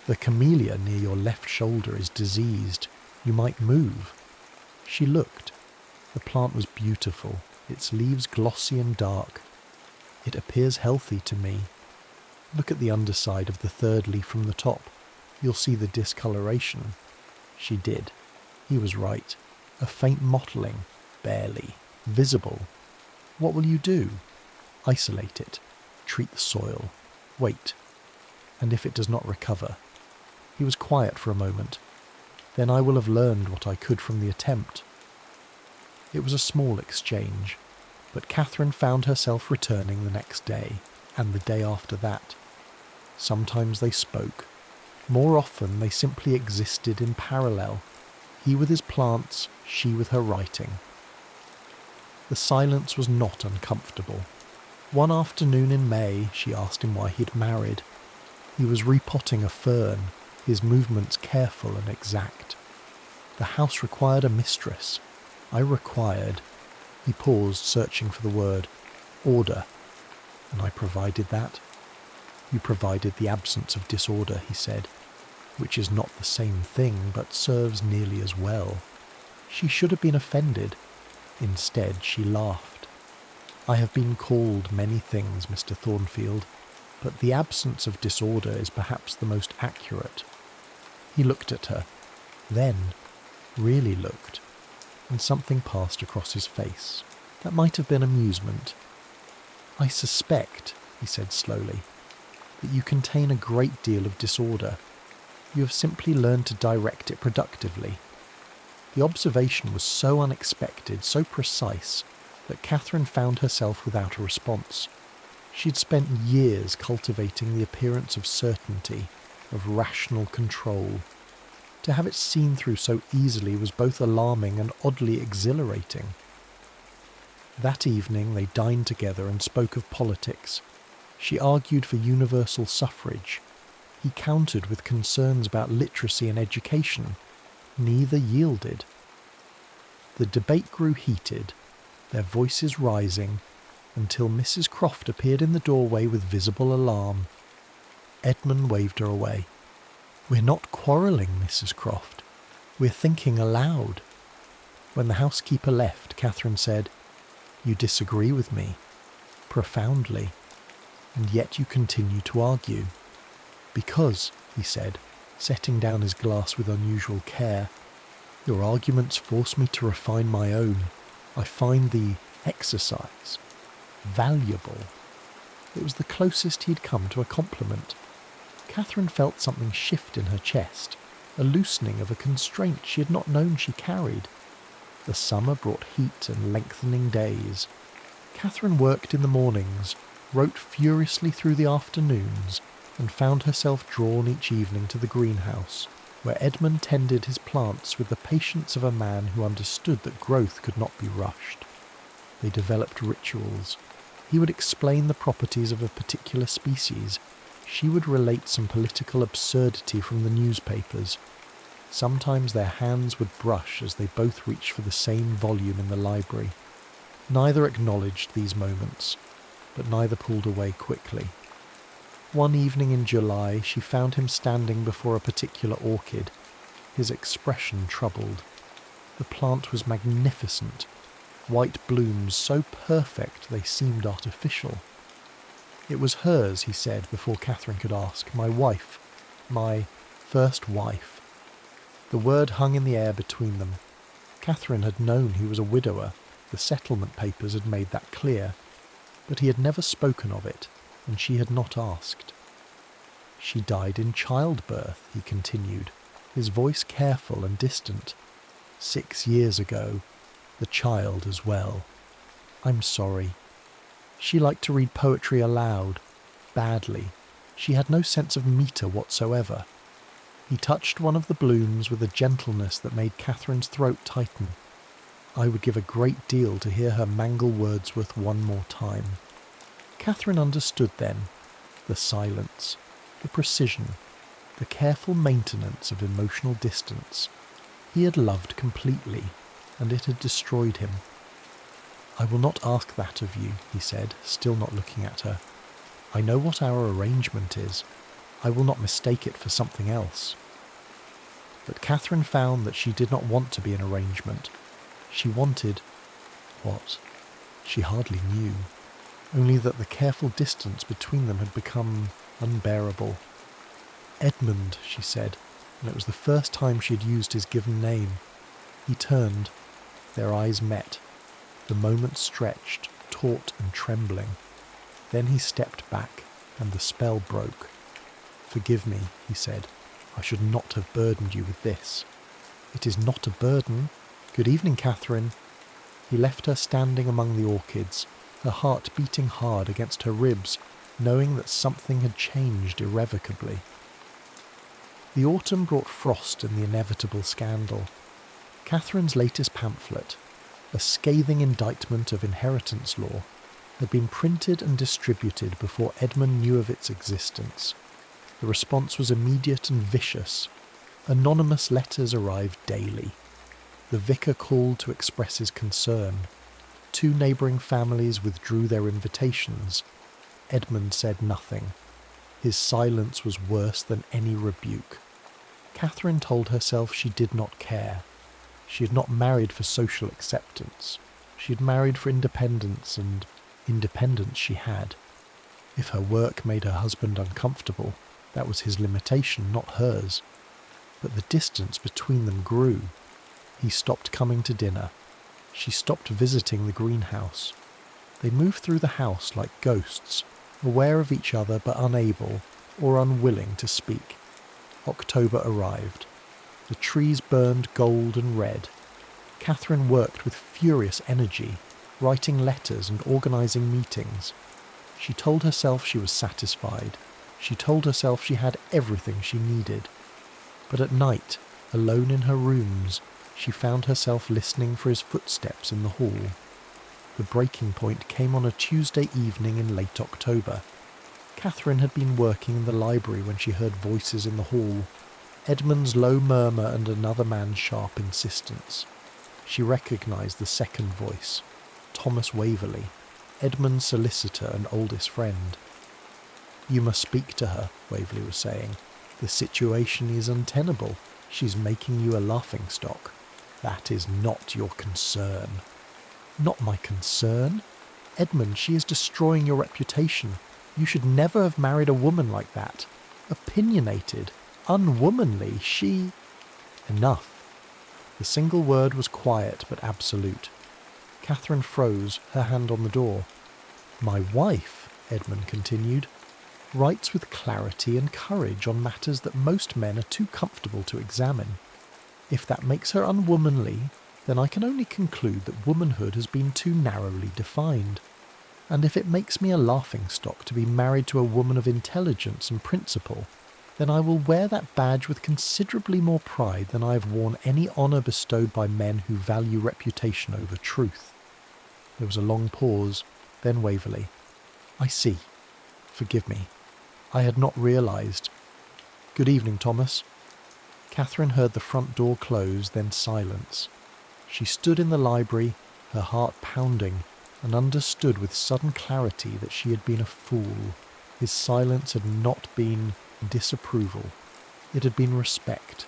"The camellia near your left shoulder is diseased. You might move." She looked. The plant was beautiful, its leaves glossy and dark. "It appears healthy to me. Look at the underside of the third leaf from the top. You'll see the discoloration." She did. He was right. A faint mottling, barely, visible. "What will you do?" "Isolate it. Treat the soil. Wait. And if it does not recover?" He was quiet for a moment. "Then I will have learned what I could from the attempt." It was a small exchange, but Catherine found herself returning the next day, and the day after that. Sometimes they spoke. More often they simply existed in parallel, he with his plants, she with her writing. The silence was not uncomfortable. One afternoon in May, she asked him why he'd married. He was repotting a fern, his movements careful and exact. "The house required a mistress. I required," he paused, searching for the word, "order. And I provided that." "You provided the absence of disorder," he said, "which is not the same thing, but serves nearly as well." She should have been offended. Instead, she laughed. "I have been called many things, Mr. Thornfield, but the absence of disorder is perhaps the most accurate." He looked at her, then really looked, and something passed across his face. That might have been amusement. "I suspect," he said slowly, "that you contain a great deal of disorder. You have simply learned to direct it productively." The observation was so unexpected, so precise, that Catherine found herself without a response. She'd spent years cultivating the appearance of certainty, of rational control. To have it seen through so easily was both alarming and oddly exhilarating. That evening they dined together and spoke of politics. She argued for universal suffrage. He countered with concerns about literacy and education. Neither yielded. The debate grew heated, their voices rising, until Mrs. Croft appeared in the doorway with visible alarm. Edmund waved her away. "We're not quarrelling, Mrs. Croft. We're thinking aloud." When the housekeeper left, Catherine said, "You disagree with me, profoundly, and yet you continue to argue." "Because," he said, setting down his glass with unusual care, "your arguments force me to refine my own. I find the exercise valuable." It was the closest he'd come to a compliment. Catherine felt something shift in her chest, a loosening of a constraint she had not known she carried. The summer brought heat and lengthening days. Catherine worked in the mornings, wrote furiously through the afternoons, and found herself drawn each evening to the greenhouse, where Edmund tended his plants with the patience of a man who understood that growth could not be rushed. They developed rituals. He would explain the properties of a particular species. She would relate some political absurdity from the newspapers. Sometimes their hands would brush as they both reached for the same volume in the library. Neither acknowledged these moments, but neither pulled away quickly. One evening in July, she found him standing before a particular orchid, his expression troubled. The plant was magnificent, white blooms so perfect they seemed artificial. "It was hers," he said before Catherine could ask. "My wife. My first wife." The word hung in the air between them. Catherine had known he was a widower. The settlement papers had made that clear. But he had never spoken of it, and she had not asked. "She died in childbirth," he continued, his voice careful and distant. 6 years ago. The child as well. I'm sorry." She liked to read poetry aloud, badly. She had no sense of metre whatsoever. He touched one of the blooms with a gentleness that made Catherine's throat tighten. I would give a great deal to hear her mangle Wordsworth one more time. Catherine understood then the silence, the precision, the careful maintenance of emotional distance. He had loved completely, and it had destroyed him. "I will not ask that of you," he said, still not looking at her. "I know what our arrangement is. I will not mistake it for something else." But Catherine found that she did not want to be an arrangement. She wanted... what? She hardly knew. Only that the careful distance between them had become unbearable. "Edmund," she said, and it was the first time she had used his given name. He turned. Their eyes met. The moment stretched, taut and trembling. Then he stepped back, and the spell broke. "Forgive me," he said. "I should not have burdened you with this." "It is not a burden. Good evening, Catherine." He left her standing among the orchids, her heart beating hard against her ribs, knowing that something had changed irrevocably. The autumn brought frost and the inevitable scandal. Catherine's latest pamphlet, a scathing indictment of inheritance law, had been printed and distributed before Edmund knew of its existence. The response was immediate and vicious. Anonymous letters arrived daily. The vicar called to express his concern. 2 neighbouring families withdrew their invitations. Edmund said nothing. His silence was worse than any rebuke. Catherine told herself she did not care. She had not married for social acceptance. She had married for independence, and independence she had. If her work made her husband uncomfortable, that was his limitation, not hers. But the distance between them grew. He stopped coming to dinner. She stopped visiting the greenhouse. They moved through the house like ghosts, aware of each other but unable or unwilling to speak. October arrived. The trees burned gold and red. Catherine worked with furious energy, writing letters and organising meetings. She told herself she was satisfied. She told herself she had everything she needed. But at night, alone in her rooms, she found herself listening for his footsteps in the hall. The breaking point came on a Tuesday evening in late October. Catherine had been working in the library when she heard voices in the hall, Edmund's low murmur and another man's sharp insistence. She recognised the second voice, Thomas Waverley, Edmund's solicitor and oldest friend. "You must speak to her," Waverley was saying. "The situation is untenable. She's making you a laughingstock. That is not your concern." "Not my concern? Edmund, she is destroying your reputation. You should never have married a woman like that. Opinionated, unwomanly, she..." Enough. The single word was quiet but absolute. Catherine froze, her hand on the door. "My wife," Edmund continued, "writes with clarity and courage on matters that most men are too comfortable to examine. If that makes her unwomanly, then I can only conclude that womanhood has been too narrowly defined. And if it makes me a laughingstock to be married to a woman of intelligence and principle, then I will wear that badge with considerably more pride than I have worn any honour bestowed by men who value reputation over truth." There was a long pause, then Waverley. "I see. Forgive me. I had not realised. Good evening, Thomas." Catherine heard the front door close, then silence. She stood in the library, her heart pounding, and understood with sudden clarity that she had been a fool. His silence had not been disapproval. It had been respect.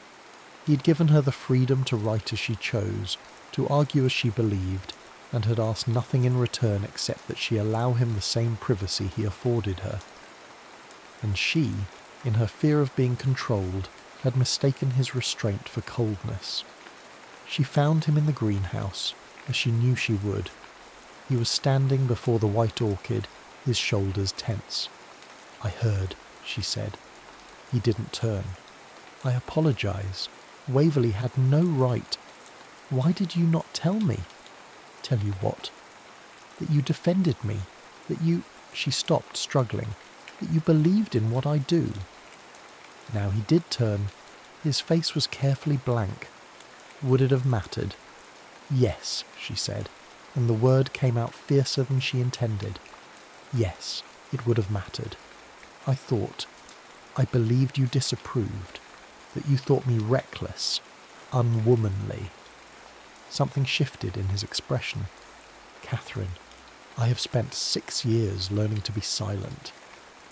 He had given her the freedom to write as she chose, to argue as she believed, and had asked nothing in return except that she allow him the same privacy he afforded her. And she, in her fear of being controlled, had mistaken his restraint for coldness. She found him in the greenhouse, as she knew she would. He was standing before the white orchid, his shoulders tense. "I heard," she said. He didn't turn. "I apologise. Waverley had no right. Why did you not tell me?" "Tell you what?" "That you defended me. That you..." She stopped, struggling. "That you believed in what I do." Now he did turn. His face was carefully blank. Would it have mattered? "Yes," she said, and the word came out fiercer than she intended. Yes, it would have mattered. I believed you disapproved, that you thought me reckless, unwomanly. Something shifted in his expression. Catherine, I have spent 6 years learning to be silent,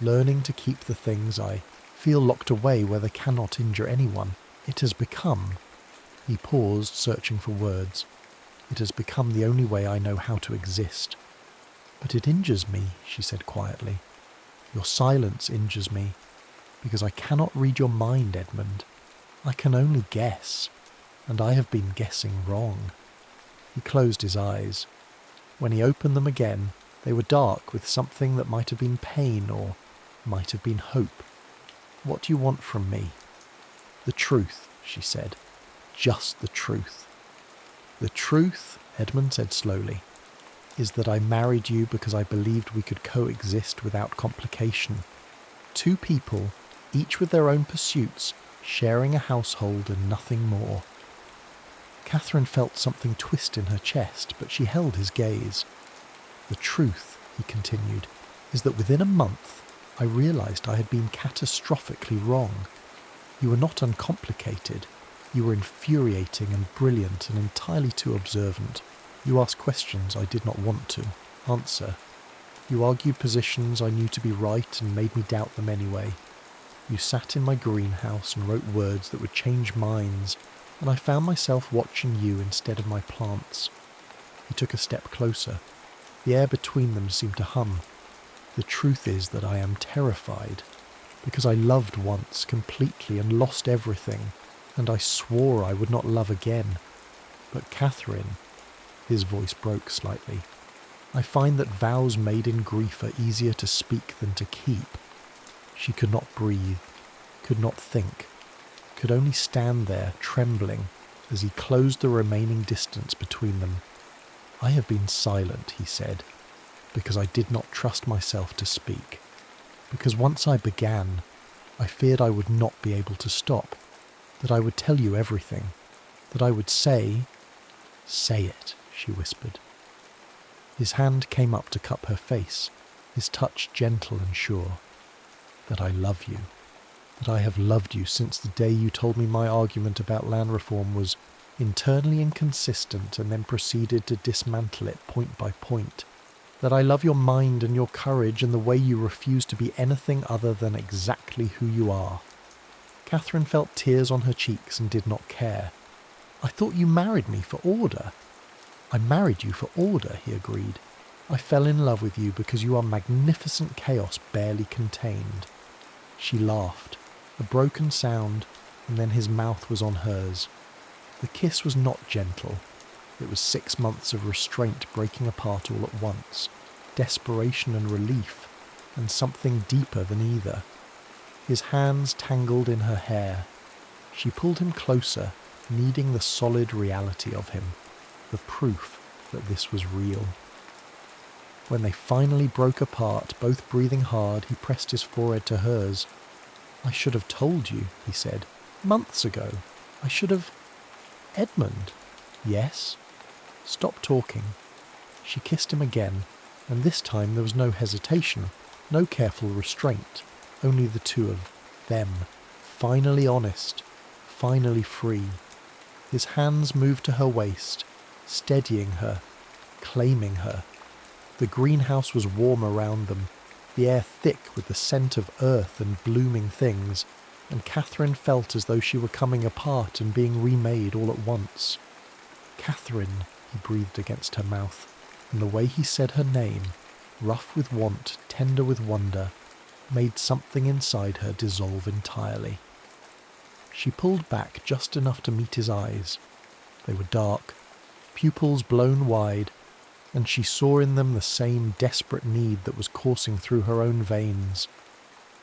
learning to keep the things I feel locked away where they cannot injure anyone. It has become, he paused, searching for words, it has become the only way I know how to exist. But it injures me, she said quietly. Your silence injures me, because I cannot read your mind, Edmund. I can only guess, and I have been guessing wrong. He closed his eyes. When he opened them again, they were dark with something that might have been pain or might have been hope. What do you want from me? The truth, she said. Just the truth. The truth, Edmund said slowly, is that I married you because I believed we could coexist without complication. 2 people, each with their own pursuits, sharing a household and nothing more. Catherine felt something twist in her chest, but she held his gaze. The truth, he continued, is that within a month I realised I had been catastrophically wrong. You were not uncomplicated. You were infuriating and brilliant and entirely too observant. You asked questions I did not want to answer. You argued positions I knew to be right and made me doubt them anyway. You sat in my greenhouse and wrote words that would change minds, and I found myself watching you instead of my plants. He took a step closer. The air between them seemed to hum. The truth is that I am terrified, because I loved once completely and lost everything, and I swore I would not love again. But Catherine, his voice broke slightly, I find that vows made in grief are easier to speak than to keep. She could not breathe, could not think, could only stand there, trembling, as he closed the remaining distance between them. I have been silent, he said, because I did not trust myself to speak. Because once I began, I feared I would not be able to stop, that I would tell you everything, that I would say it, she whispered. His hand came up to cup her face, his touch gentle and sure. That I love you, that I have loved you since the day you told me my argument about land reform was internally inconsistent and then proceeded to dismantle it point by point. That I love your mind and your courage and the way you refuse to be anything other than exactly who you are. Catherine felt tears on her cheeks and did not care. I thought you married me for order. I married you for order, he agreed. I fell in love with you because you are magnificent chaos barely contained. She laughed, a broken sound, and then his mouth was on hers. The kiss was not gentle. It was 6 months of restraint breaking apart all at once, desperation and relief, and something deeper than either. His hands tangled in her hair. She pulled him closer, needing the solid reality of him, the proof that this was real. When they finally broke apart, both breathing hard, he pressed his forehead to hers. I should have told you, he said, months ago. I should have... Edmund. Yes? Stop talking. She kissed him again, and this time there was no hesitation, no careful restraint, only the two of them, finally honest, finally free. His hands moved to her waist, steadying her, claiming her. The greenhouse was warm around them, the air thick with the scent of earth and blooming things, and Catherine felt as though she were coming apart and being remade all at once. Catherine, he breathed against her mouth, and the way he said her name, rough with want, tender with wonder, made something inside her dissolve entirely. She pulled back just enough to meet his eyes. They were dark, pupils blown wide, and she saw in them the same desperate need that was coursing through her own veins.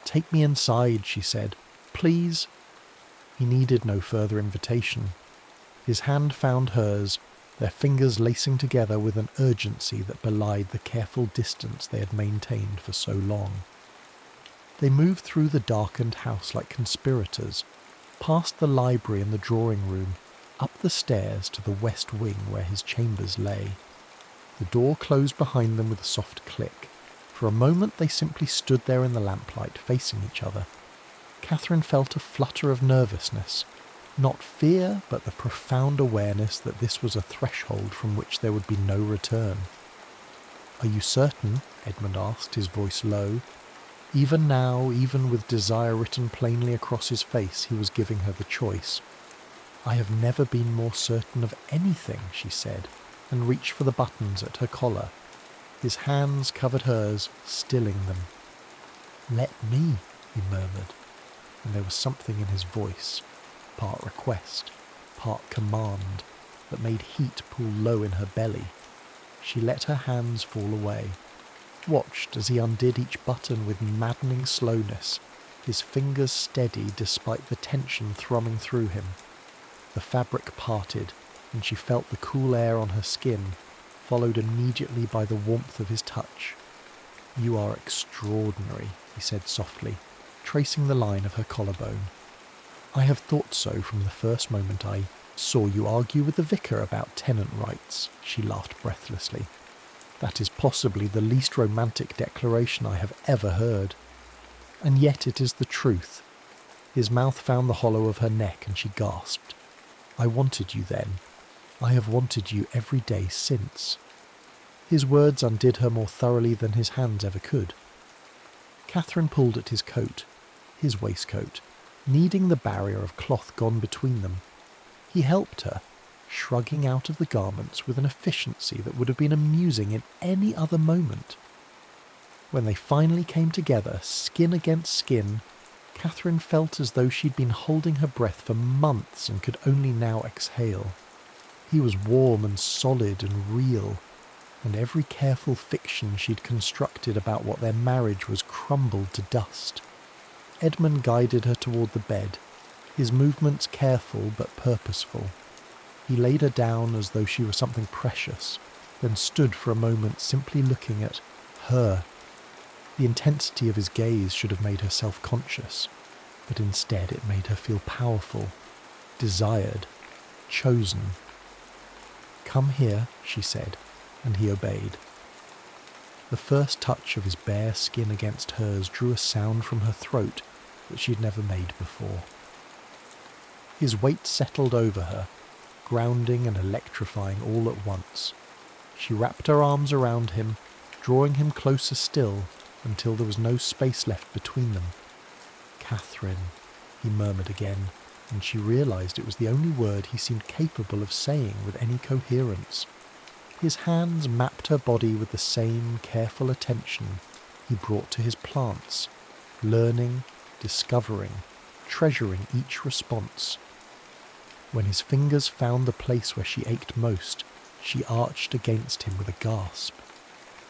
Take me inside, she said. Please. He needed no further invitation. His hand found hers, their fingers lacing together with an urgency that belied the careful distance they had maintained for so long. They moved through the darkened house like conspirators, past the library and the drawing room, up the stairs to the west wing where his chambers lay. The door closed behind them with a soft click. For a moment they simply stood there in the lamplight, facing each other. Catherine felt a flutter of nervousness. Not fear, but the profound awareness that this was a threshold from which there would be no return. "Are you certain?" Edmund asked, his voice low. Even now, even with desire written plainly across his face, he was giving her the choice. "I have never been more certain of anything," she said, and reached for the buttons at her collar. His hands covered hers, stilling them. "Let me," he murmured, and there was something in his voice, part request, part command, that made heat pool low in her belly. She let her hands fall away, watched as he undid each button with maddening slowness, his fingers steady despite the tension thrumming through him. The fabric parted, and she felt the cool air on her skin, followed immediately by the warmth of his touch. "You are extraordinary," he said softly, tracing the line of her collarbone. "I have thought so from the first moment I saw you argue with the vicar about tenant rights," she laughed breathlessly. "That is possibly the least romantic declaration I have ever heard. And yet it is the truth." His mouth found the hollow of her neck and she gasped. "I wanted you then. I have wanted you every day since." His words undid her more thoroughly than his hands ever could. Catherine pulled at his coat, his waistcoat, kneading the barrier of cloth gone between them. He helped her, shrugging out of the garments with an efficiency that would have been amusing in any other moment. When they finally came together, skin against skin, Catherine felt as though she'd been holding her breath for months and could only now exhale. He was warm and solid and real, and every careful fiction she'd constructed about what their marriage was crumbled to dust. Edmund guided her toward the bed, his movements careful but purposeful. He laid her down as though she were something precious, then stood for a moment simply looking at her. The intensity of his gaze should have made her self-conscious, but instead it made her feel powerful, desired, chosen. "Come here," she said, and he obeyed. The first touch of his bare skin against hers drew a sound from her throat that she'd never made before. His weight settled over her, grounding and electrifying all at once. She wrapped her arms around him, drawing him closer still until there was no space left between them. "Catherine," he murmured again, and she realized it was the only word he seemed capable of saying with any coherence. His hands mapped her body with the same careful attention he brought to his plants, learning, discovering, treasuring each response. When his fingers found the place where she ached most, she arched against him with a gasp.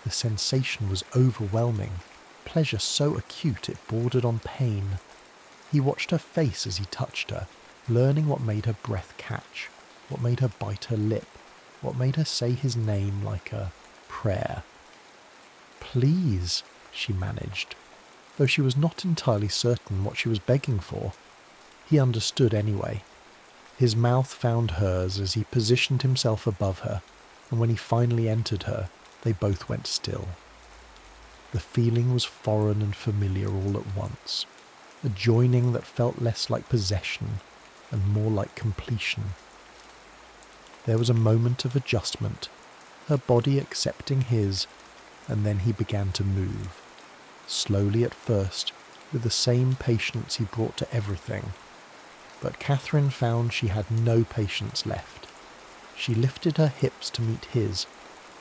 The sensation was overwhelming, pleasure so acute it bordered on pain. He watched her face as he touched her, learning what made her breath catch, what made her bite her lip, what made her say his name like a prayer. "Please," she managed, though she was not entirely certain what she was begging for. He understood anyway. His mouth found hers as he positioned himself above her, and when he finally entered her, they both went still. The feeling was foreign and familiar all at once, a joining that felt less like possession and more like completion. There was a moment of adjustment, her body accepting his, and then he began to move, slowly at first, with the same patience he brought to everything. But Catherine found she had no patience left. She lifted her hips to meet his,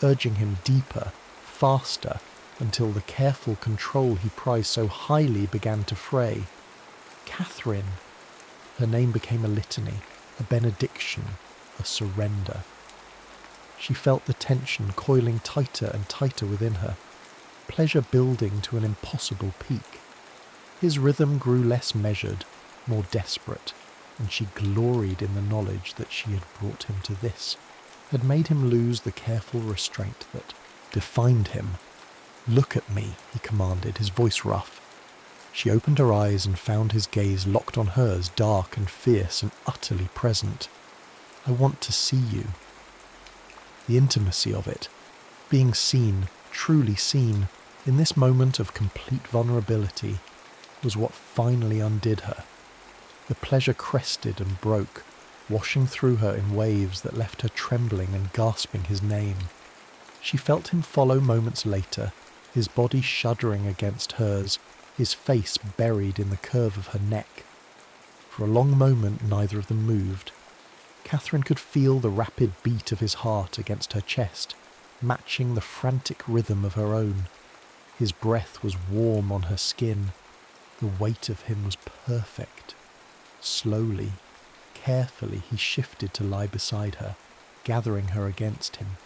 urging him deeper, faster, until the careful control he prized so highly began to fray. "Catherine!" Her name became a litany, a benediction, a surrender. She felt the tension coiling tighter and tighter within her, pleasure building to an impossible peak. His rhythm grew less measured, more desperate, and she gloried in the knowledge that she had brought him to this, had made him lose the careful restraint that defined him. "Look at me," he commanded, his voice rough. She opened her eyes and found his gaze locked on hers, dark and fierce and utterly present. "I want to see you." The intimacy of it, being seen, truly seen, in this moment of complete vulnerability, was what finally undid her. The pleasure crested and broke, washing through her in waves that left her trembling and gasping his name. She felt him follow moments later, his body shuddering against hers, his face buried in the curve of her neck. For a long moment neither of them moved. Catherine could feel the rapid beat of his heart against her chest, matching the frantic rhythm of her own. His breath was warm on her skin. The weight of him was perfect. Slowly, carefully, he shifted to lie beside her, gathering her against him.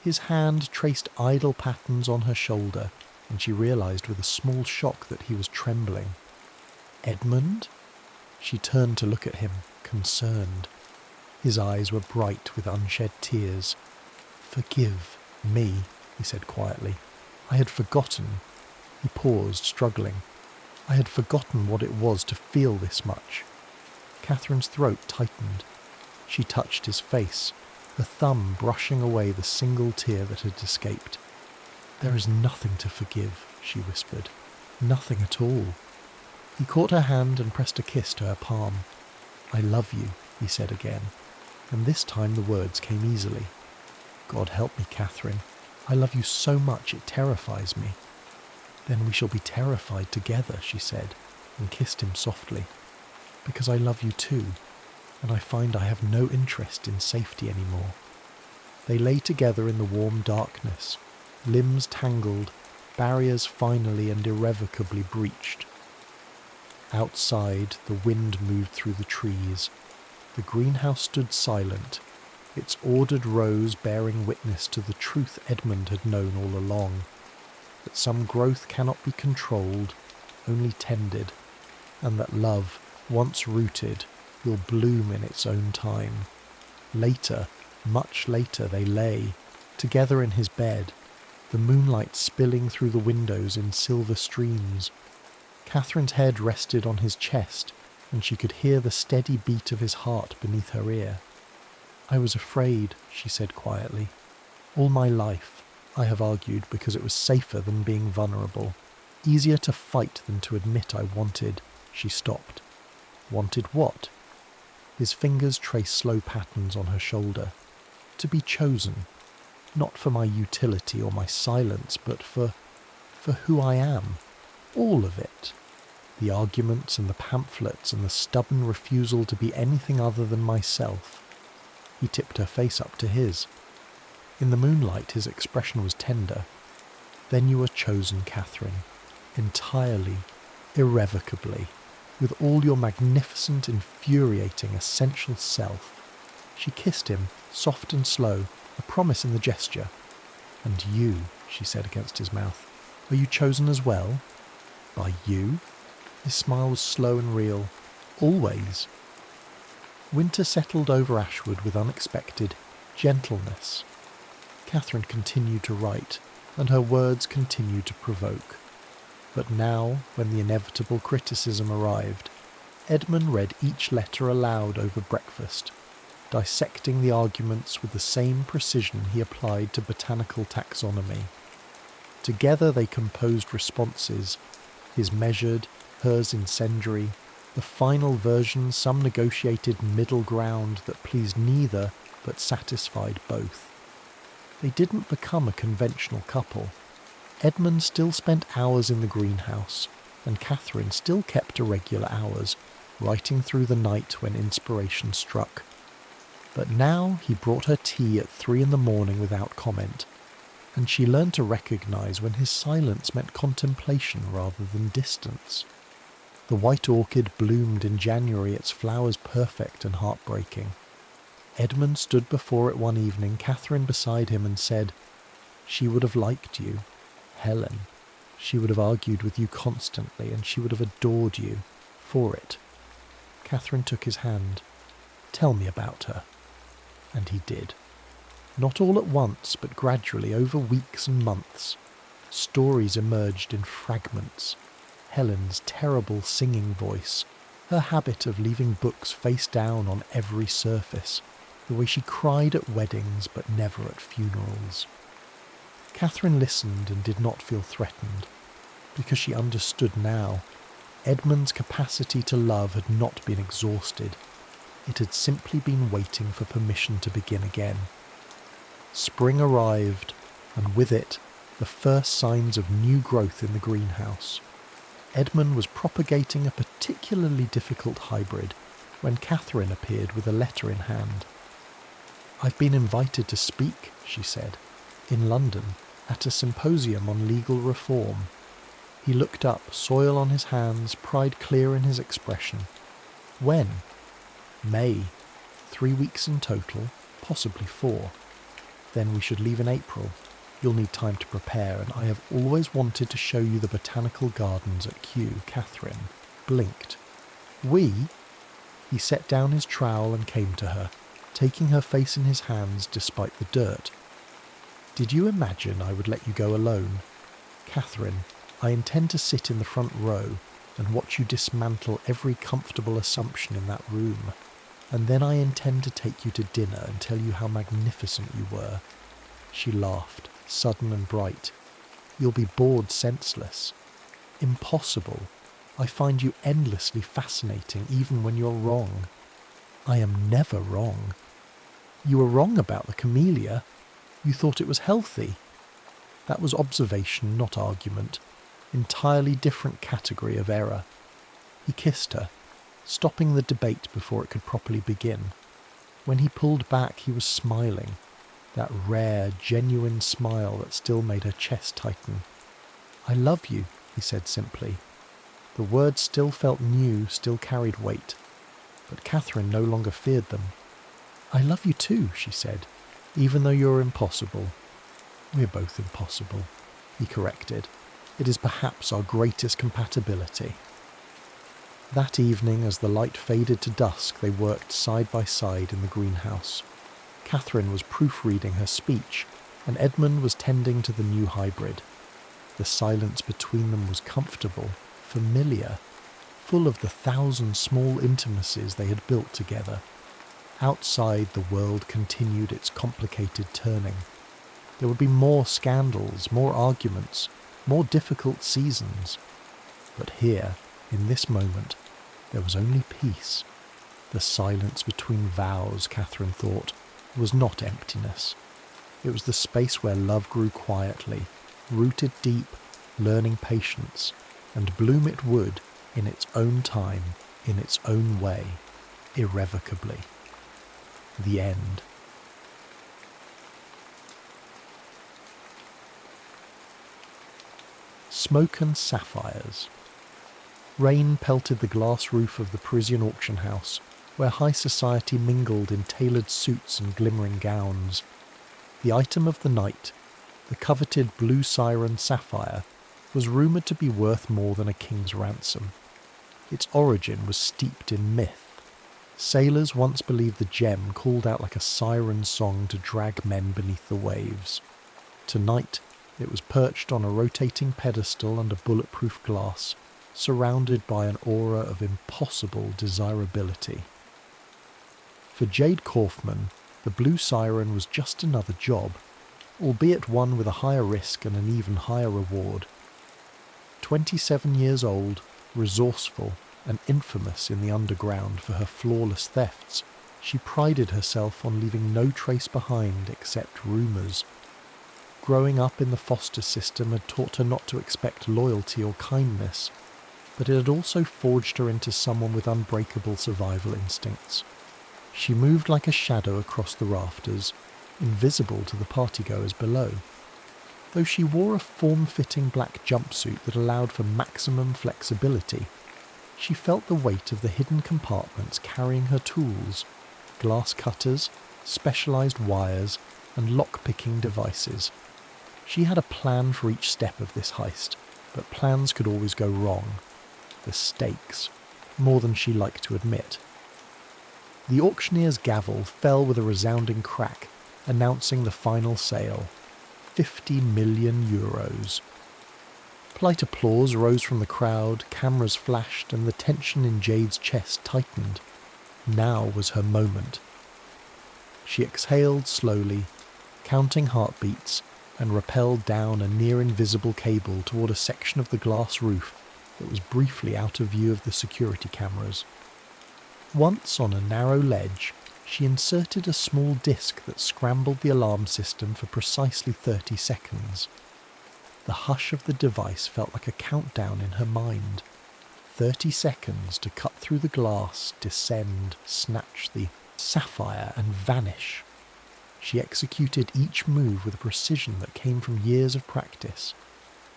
His hand traced idle patterns on her shoulder, and she realized with a small shock that he was trembling. "Edmund?" She turned to look at him, concerned. His eyes were bright with unshed tears. "Forgive me," he said quietly. "I had forgotten." He paused, struggling. "I had forgotten what it was to feel this much." Catherine's throat tightened. She touched his face, her thumb brushing away the single tear that had escaped. "There is nothing to forgive," she whispered. "Nothing at all." He caught her hand and pressed a kiss to her palm. "I love you," he said again, and this time the words came easily. "God help me, Catherine. I love you so much it terrifies me." "Then we shall be terrified together," she said, and kissed him softly. "Because I love you too, and I find I have no interest in safety anymore." They lay together in the warm darkness, limbs tangled, barriers finally and irrevocably breached. Outside, the wind moved through the trees. The greenhouse stood silent, its ordered rows bearing witness to the truth Edmund had known all along, that some growth cannot be controlled, only tended, and that love, once rooted, will bloom in its own time. Later, much later, they lay, together in his bed, the moonlight spilling through the windows in silver streams. Catherine's head rested on his chest, and she could hear the steady beat of his heart beneath her ear. "I was afraid," she said quietly. "All my life I have argued because it was safer than being vulnerable, easier to fight than to admit I wanted." She stopped. "Wanted what?" His fingers traced slow patterns on her shoulder. "To be chosen. Not for my utility or my silence, but for who I am. All of it. The arguments and the pamphlets and the stubborn refusal to be anything other than myself." He tipped her face up to his. In the moonlight his expression was tender. "Then you were chosen, Catherine. Entirely, irrevocably, with all your magnificent, infuriating, essential self." She kissed him, soft and slow, a promise in the gesture. "And you," she said against his mouth, "are you chosen as well?" "By you?" His smile was slow and real. "Always." Winter settled over Ashwood with unexpected gentleness. Catherine continued to write, and her words continued to provoke. But now, when the inevitable criticism arrived, Edmund read each letter aloud over breakfast, dissecting the arguments with the same precision he applied to botanical taxonomy. Together they composed responses, his measured, hers incendiary, the final version some negotiated middle ground that pleased neither but satisfied both. They didn't become a conventional couple. Edmund still spent hours in the greenhouse, and Catherine still kept irregular hours, writing through the night when inspiration struck. But now he brought her tea at 3 a.m. without comment, and she learned to recognize when his silence meant contemplation rather than distance. The white orchid bloomed in January, its flowers perfect and heartbreaking. Edmund stood before it one evening, Catherine beside him, and said, "She would have liked you, Helen. She would have argued with you constantly, and she would have adored you for it." Catherine took his hand. "Tell me about her." And he did. Not all at once, but gradually, over weeks and months. Stories emerged in fragments. Helen's terrible singing voice, her habit of leaving books face down on every surface, the way she cried at weddings but never at funerals. Catherine listened and did not feel threatened, because she understood now. Edmund's capacity to love had not been exhausted. It had simply been waiting for permission to begin again. Spring arrived, and with it, the first signs of new growth in the greenhouse. Edmund was propagating a particularly difficult hybrid when Catherine appeared with a letter in hand. "I've been invited to speak," she said, "in London, at a symposium on legal reform." He looked up, soil on his hands, pride clear in his expression. "When?" "May. 3 weeks in total, possibly 4. Then we should leave in April. You'll need time to prepare, and I have always wanted to show you the botanical gardens at Kew." Catherine blinked. "We?" He set down his trowel and came to her, taking her face in his hands despite the dirt. "Did you imagine I would let you go alone? Catherine, I intend to sit in the front row and watch you dismantle every comfortable assumption in that room. And then I intend to take you to dinner and tell you how magnificent you were." She laughed, sudden and bright. "You'll be bored senseless." "Impossible. I find you endlessly fascinating even when you're wrong." "I am never wrong." "You were wrong about the camellia. You thought it was healthy." That was observation, not argument. Entirely different category of error. He kissed her, stopping the debate before it could properly begin. When he pulled back, he was smiling, that rare, genuine smile that still made her chest tighten. "I love you," he said simply. The words still felt new, still carried weight, but Catherine no longer feared them. "I love you too," she said, "even though you're impossible." "We're both impossible," he corrected. "It is perhaps our greatest compatibility." That evening, as the light faded to dusk, they worked side by side in the greenhouse. Catherine was proofreading her speech, and Edmund was tending to the new hybrid. The silence between them was comfortable, familiar, full of the 1,000 small intimacies they had built together. Outside, the world continued its complicated turning. There would be more scandals, more arguments, more difficult seasons. But here, in this moment, there was only peace. The silence between vows, Catherine thought, was not emptiness. It was the space where love grew quietly, rooted deep, learning patience, and bloom it would, in its own time, in its own way, irrevocably. The end. Smoke and Sapphires. Rain pelted the glass roof of the Parisian auction house, where high society mingled in tailored suits and glimmering gowns. The item of the night, the coveted blue siren sapphire, was rumoured to be worth more than a king's ransom. Its origin was steeped in myth. Sailors once believed the gem called out like a siren song to drag men beneath the waves. Tonight, it was perched on a rotating pedestal under bulletproof glass, surrounded by an aura of impossible desirability. For Jade Kaufman, the blue siren was just another job, albeit one with a higher risk and an even higher reward. 27 years old, resourceful, and infamous in the underground for her flawless thefts, she prided herself on leaving no trace behind except rumours. Growing up in the foster system had taught her not to expect loyalty or kindness, but it had also forged her into someone with unbreakable survival instincts. She moved like a shadow across the rafters, invisible to the partygoers below. Though she wore a form-fitting black jumpsuit that allowed for maximum flexibility, she felt the weight of the hidden compartments carrying her tools, glass cutters, specialised wires, and lock-picking devices. She had a plan for each step of this heist, but plans could always go wrong. The stakes, more than she liked to admit. The auctioneer's gavel fell with a resounding crack, announcing the final sale. 50 million euros. Polite applause rose from the crowd, cameras flashed, and the tension in Jade's chest tightened. Now was her moment. She exhaled slowly, counting heartbeats, and rappelled down a near-invisible cable toward a section of the glass roof that was briefly out of view of the security cameras. Once on a narrow ledge, she inserted a small disc that scrambled the alarm system for precisely 30 seconds. The hush of the device felt like a countdown in her mind. 30 seconds to cut through the glass, descend, snatch the sapphire and vanish. She executed each move with a precision that came from years of practice.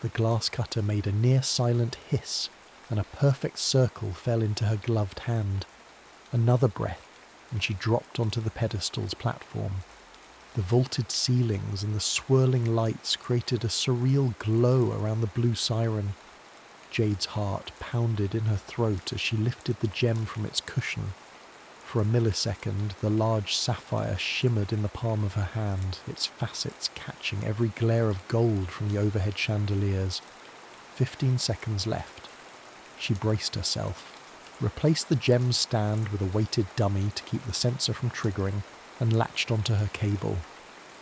The glass cutter made a near-silent hiss, and a perfect circle fell into her gloved hand. Another breath, and she dropped onto the pedestal's platform. The vaulted ceilings and the swirling lights created a surreal glow around the blue siren. Jade's heart pounded in her throat as she lifted the gem from its cushion. For a millisecond, the large sapphire shimmered in the palm of her hand, its facets catching every glare of gold from the overhead chandeliers. 15 seconds left. She braced herself, replaced the gem's stand with a weighted dummy to keep the sensor from triggering, and latched onto her cable.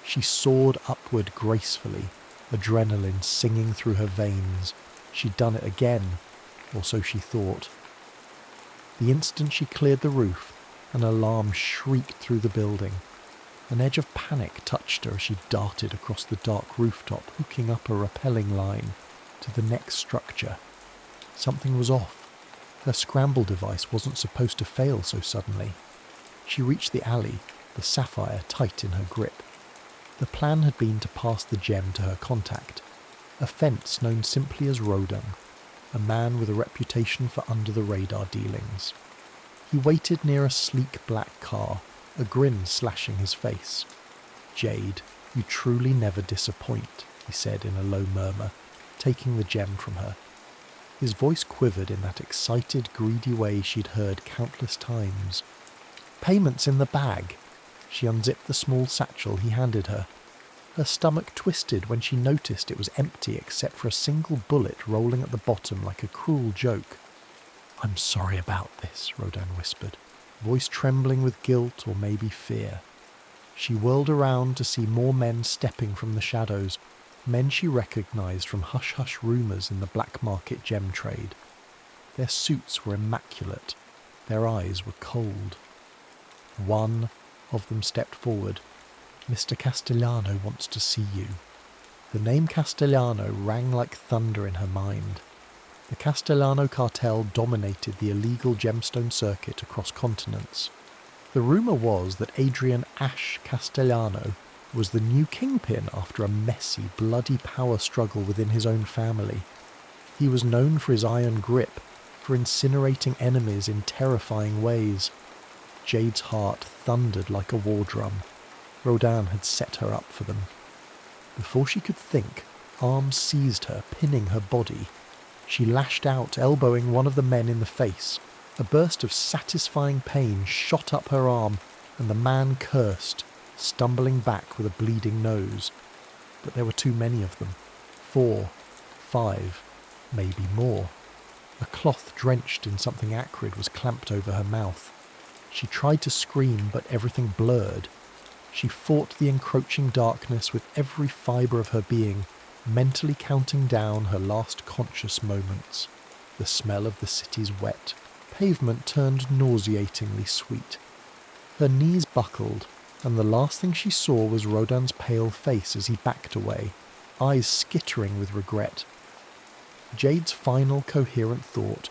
She soared upward gracefully, adrenaline singing through her veins. She'd done it again, or so she thought. The instant she cleared the roof, an alarm shrieked through the building. An edge of panic touched her as she darted across the dark rooftop, hooking up a rappelling line to the next structure. Something was off. Her scramble device wasn't supposed to fail so suddenly. She reached the alley, the sapphire tight in her grip. The plan had been to pass the gem to her contact, a fence known simply as Rodin, a man with a reputation for under-the-radar dealings. He waited near a sleek black car, a grin slashing his face. "Jade, you truly never disappoint," he said in a low murmur, taking the gem from her. His voice quivered in that excited, greedy way she'd heard countless times. "Payment's in the bag." She unzipped the small satchel he handed her. Her stomach twisted when she noticed it was empty except for a single bullet rolling at the bottom like a cruel joke. "I'm sorry about this," Rodin whispered, voice trembling with guilt or maybe fear. She whirled around to see more men stepping from the shadows, men she recognized from hush-hush rumours in the black market gem trade. Their suits were immaculate. Their eyes were cold. One of them stepped forward. "Mr. Castellano wants to see you." The name Castellano rang like thunder in her mind. The Castellano cartel dominated the illegal gemstone circuit across continents. The rumour was that Adrian Ash Castellano was the new kingpin after a messy, bloody power struggle within his own family. He was known for his iron grip, for incinerating enemies in terrifying ways. Jade's heart thundered like a war drum. Rodin had set her up for them. Before she could think, arms seized her, pinning her body. She lashed out, elbowing one of the men in the face. A burst of satisfying pain shot up her arm, and the man cursed, stumbling back with a bleeding nose. But there were too many of them. 4, 5, maybe more. A cloth drenched in something acrid was clamped over her mouth. She tried to scream, but everything blurred. She fought the encroaching darkness with every fibre of her being, mentally counting down her last conscious moments. The smell of the city's wet pavement turned nauseatingly sweet. Her knees buckled, and the last thing she saw was Rodin's pale face as he backed away, eyes skittering with regret. Jade's final coherent thought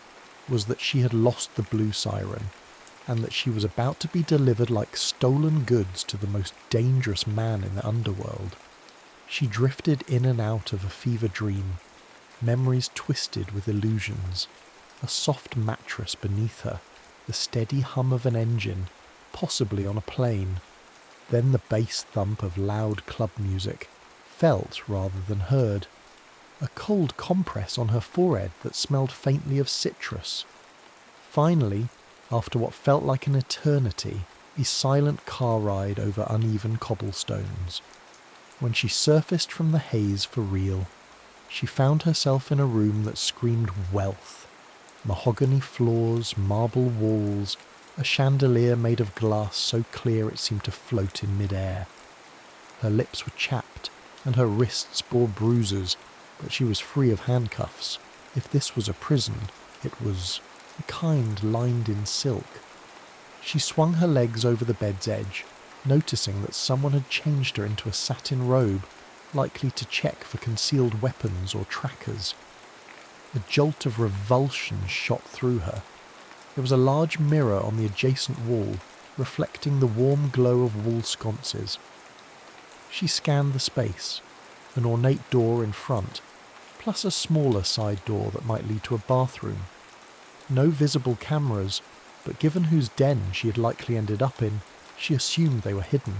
was that she had lost the blue siren, and that she was about to be delivered like stolen goods to the most dangerous man in the underworld. She drifted in and out of a fever dream, memories twisted with illusions, a soft mattress beneath her, the steady hum of an engine, possibly on a plane, then the bass thump of loud club music, felt rather than heard, a cold compress on her forehead that smelled faintly of citrus. Finally, after what felt like an eternity, a silent car ride over uneven cobblestones. When she surfaced from the haze for real, she found herself in a room that screamed wealth. Mahogany floors, marble walls, a chandelier made of glass so clear it seemed to float in mid-air. Her lips were chapped, and her wrists bore bruises, but she was free of handcuffs. If this was a prison, it was a kind lined in silk. She swung her legs over the bed's edge, noticing that someone had changed her into a satin robe, likely to check for concealed weapons or trackers. A jolt of revulsion shot through her. There was a large mirror on the adjacent wall, reflecting the warm glow of wall sconces. She scanned the space, an ornate door in front, plus a smaller side door that might lead to a bathroom. No visible cameras, but given whose den she had likely ended up in, she assumed they were hidden.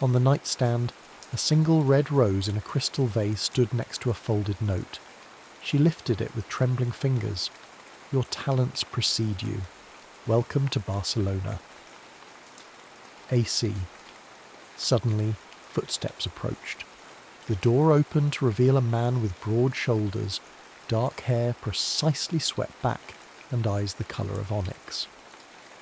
On the nightstand, a single red rose in a crystal vase stood next to a folded note. She lifted it with trembling fingers. "Your talents precede you. Welcome to Barcelona." AC. Suddenly, footsteps approached. The door opened to reveal a man with broad shoulders, dark hair precisely swept back, and eyes the colour of onyx.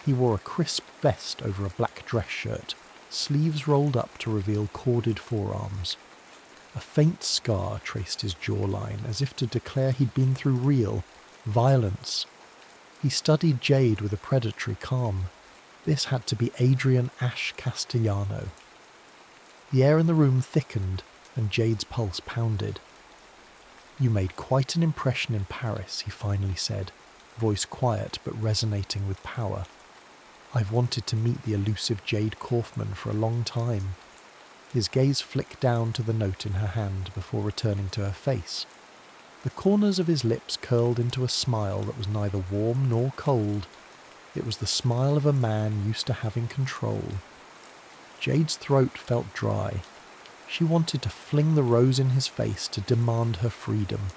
He wore a crisp vest over a black dress shirt, sleeves rolled up to reveal corded forearms. A faint scar traced his jawline, as if to declare he'd been through real violence. He studied Jade with a predatory calm. This had to be Adrian Ash Castellano. The air in the room thickened, and Jade's pulse pounded. "You made quite an impression in Paris," he finally said, voice quiet but resonating with power. "I've wanted to meet the elusive Jade Kaufman for a long time." His gaze flicked down to the note in her hand before returning to her face. The corners of his lips curled into a smile that was neither warm nor cold. It was the smile of a man used to having control. Jade's throat felt dry. She wanted to fling the rose in his face to demand her freedom.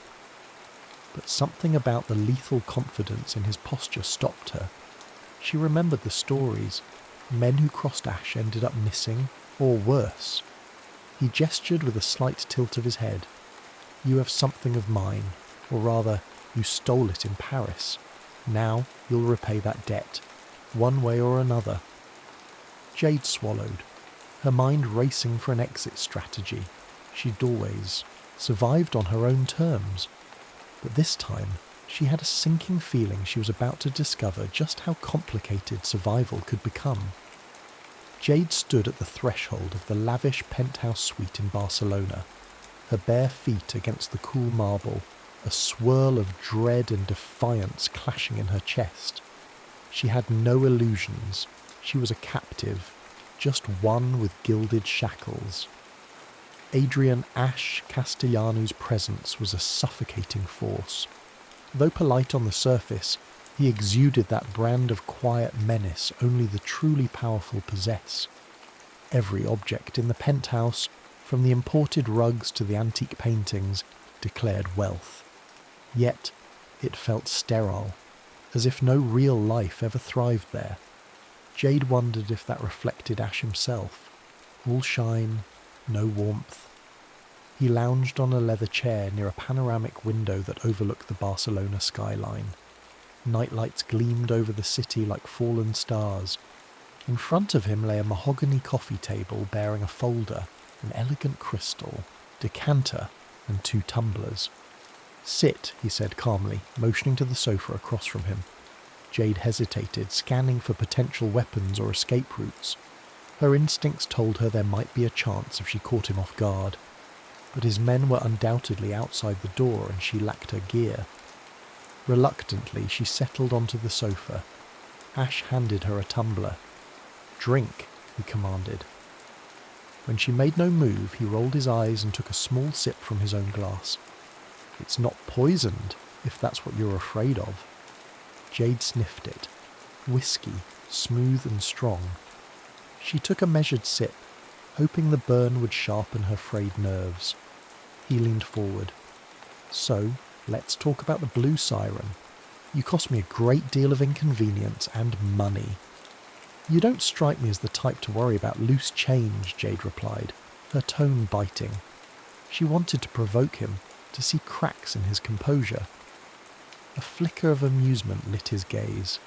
But something about the lethal confidence in his posture stopped her. She remembered the stories. Men who crossed Ash ended up missing, or worse. He gestured with a slight tilt of his head. "You have something of mine, or rather, you stole it in Paris. Now you'll repay that debt, one way or another." Jade swallowed, her mind racing for an exit strategy. She'd always survived on her own terms. But this time, she had a sinking feeling she was about to discover just how complicated survival could become. Jade stood at the threshold of the lavish penthouse suite in Barcelona, her bare feet against the cool marble, a swirl of dread and defiance clashing in her chest. She had no illusions. She was a captive, just one with gilded shackles. Adrian Ash Castellano's presence was a suffocating force. Though polite on the surface, he exuded that brand of quiet menace only the truly powerful possess. Every object in the penthouse, from the imported rugs to the antique paintings, declared wealth. Yet it felt sterile, as if no real life ever thrived there. Jade wondered if that reflected Ash himself. All shine, no warmth. He lounged on a leather chair near a panoramic window that overlooked the Barcelona skyline. Nightlights gleamed over the city like fallen stars. In front of him lay a mahogany coffee table bearing a folder, an elegant crystal, decanter, and 2 tumblers. "Sit," he said calmly, motioning to the sofa across from him. Jade hesitated, scanning for potential weapons or escape routes. Her instincts told her there might be a chance if she caught him off guard. But his men were undoubtedly outside the door and she lacked her gear. Reluctantly, she settled onto the sofa. Ash handed her a tumbler. "Drink," he commanded. When she made no move, he rolled his eyes and took a small sip from his own glass. "It's not poisoned, if that's what you're afraid of." Jade sniffed it. Whiskey, smooth and strong. She took a measured sip, hoping the burn would sharpen her frayed nerves. He leaned forward. "So, let's talk about the blue siren. You cost me a great deal of inconvenience and money." "You don't strike me as the type to worry about loose change," Jade replied, her tone biting. She wanted to provoke him, to see cracks in his composure. A flicker of amusement lit his gaze.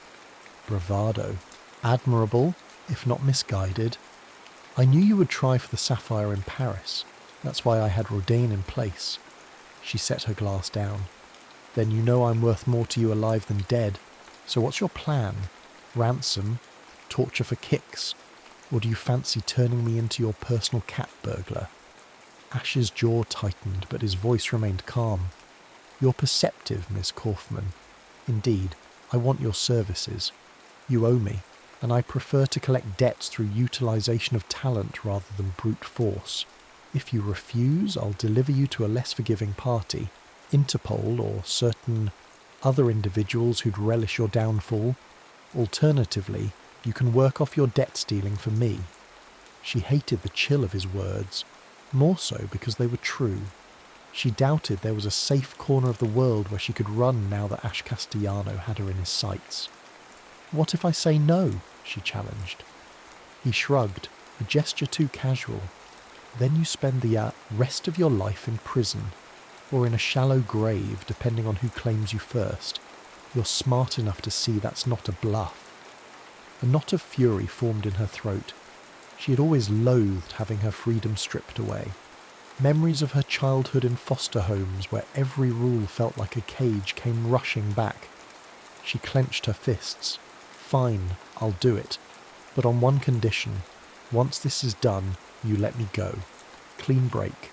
Bravado. Admirable, if not misguided. "I knew you would try for the sapphire in Paris. That's why I had Rodain in place. She set her glass down. Then you know I'm worth more to you alive than dead. So what's your plan? Ransom? Torture for kicks? Or do you fancy turning me into your personal cat burglar? Ash's jaw tightened, but his voice remained calm. You're perceptive, Miss Kaufman. Indeed, I want your services. You owe me, and I prefer to collect debts through utilization of talent rather than brute force. If you refuse, I'll deliver you to a less forgiving party, Interpol or certain other individuals who'd relish your downfall. Alternatively, you can work off your debt stealing for me. She hated the chill of his words, more so because they were true. She doubted there was a safe corner of the world where she could run now that Ash Castellano had her in his sights. What if I say no? She challenged. He shrugged, a gesture too casual. Then you spend the rest of your life in prison, or in a shallow grave, depending on who claims you first. You're smart enough to see that's not a bluff. A knot of fury formed in her throat. She had always loathed having her freedom stripped away. Memories of her childhood in foster homes where every rule felt like a cage came rushing back. She clenched her fists. Fine, I'll do it. But on one condition. Once this is done, you let me go. Clean break.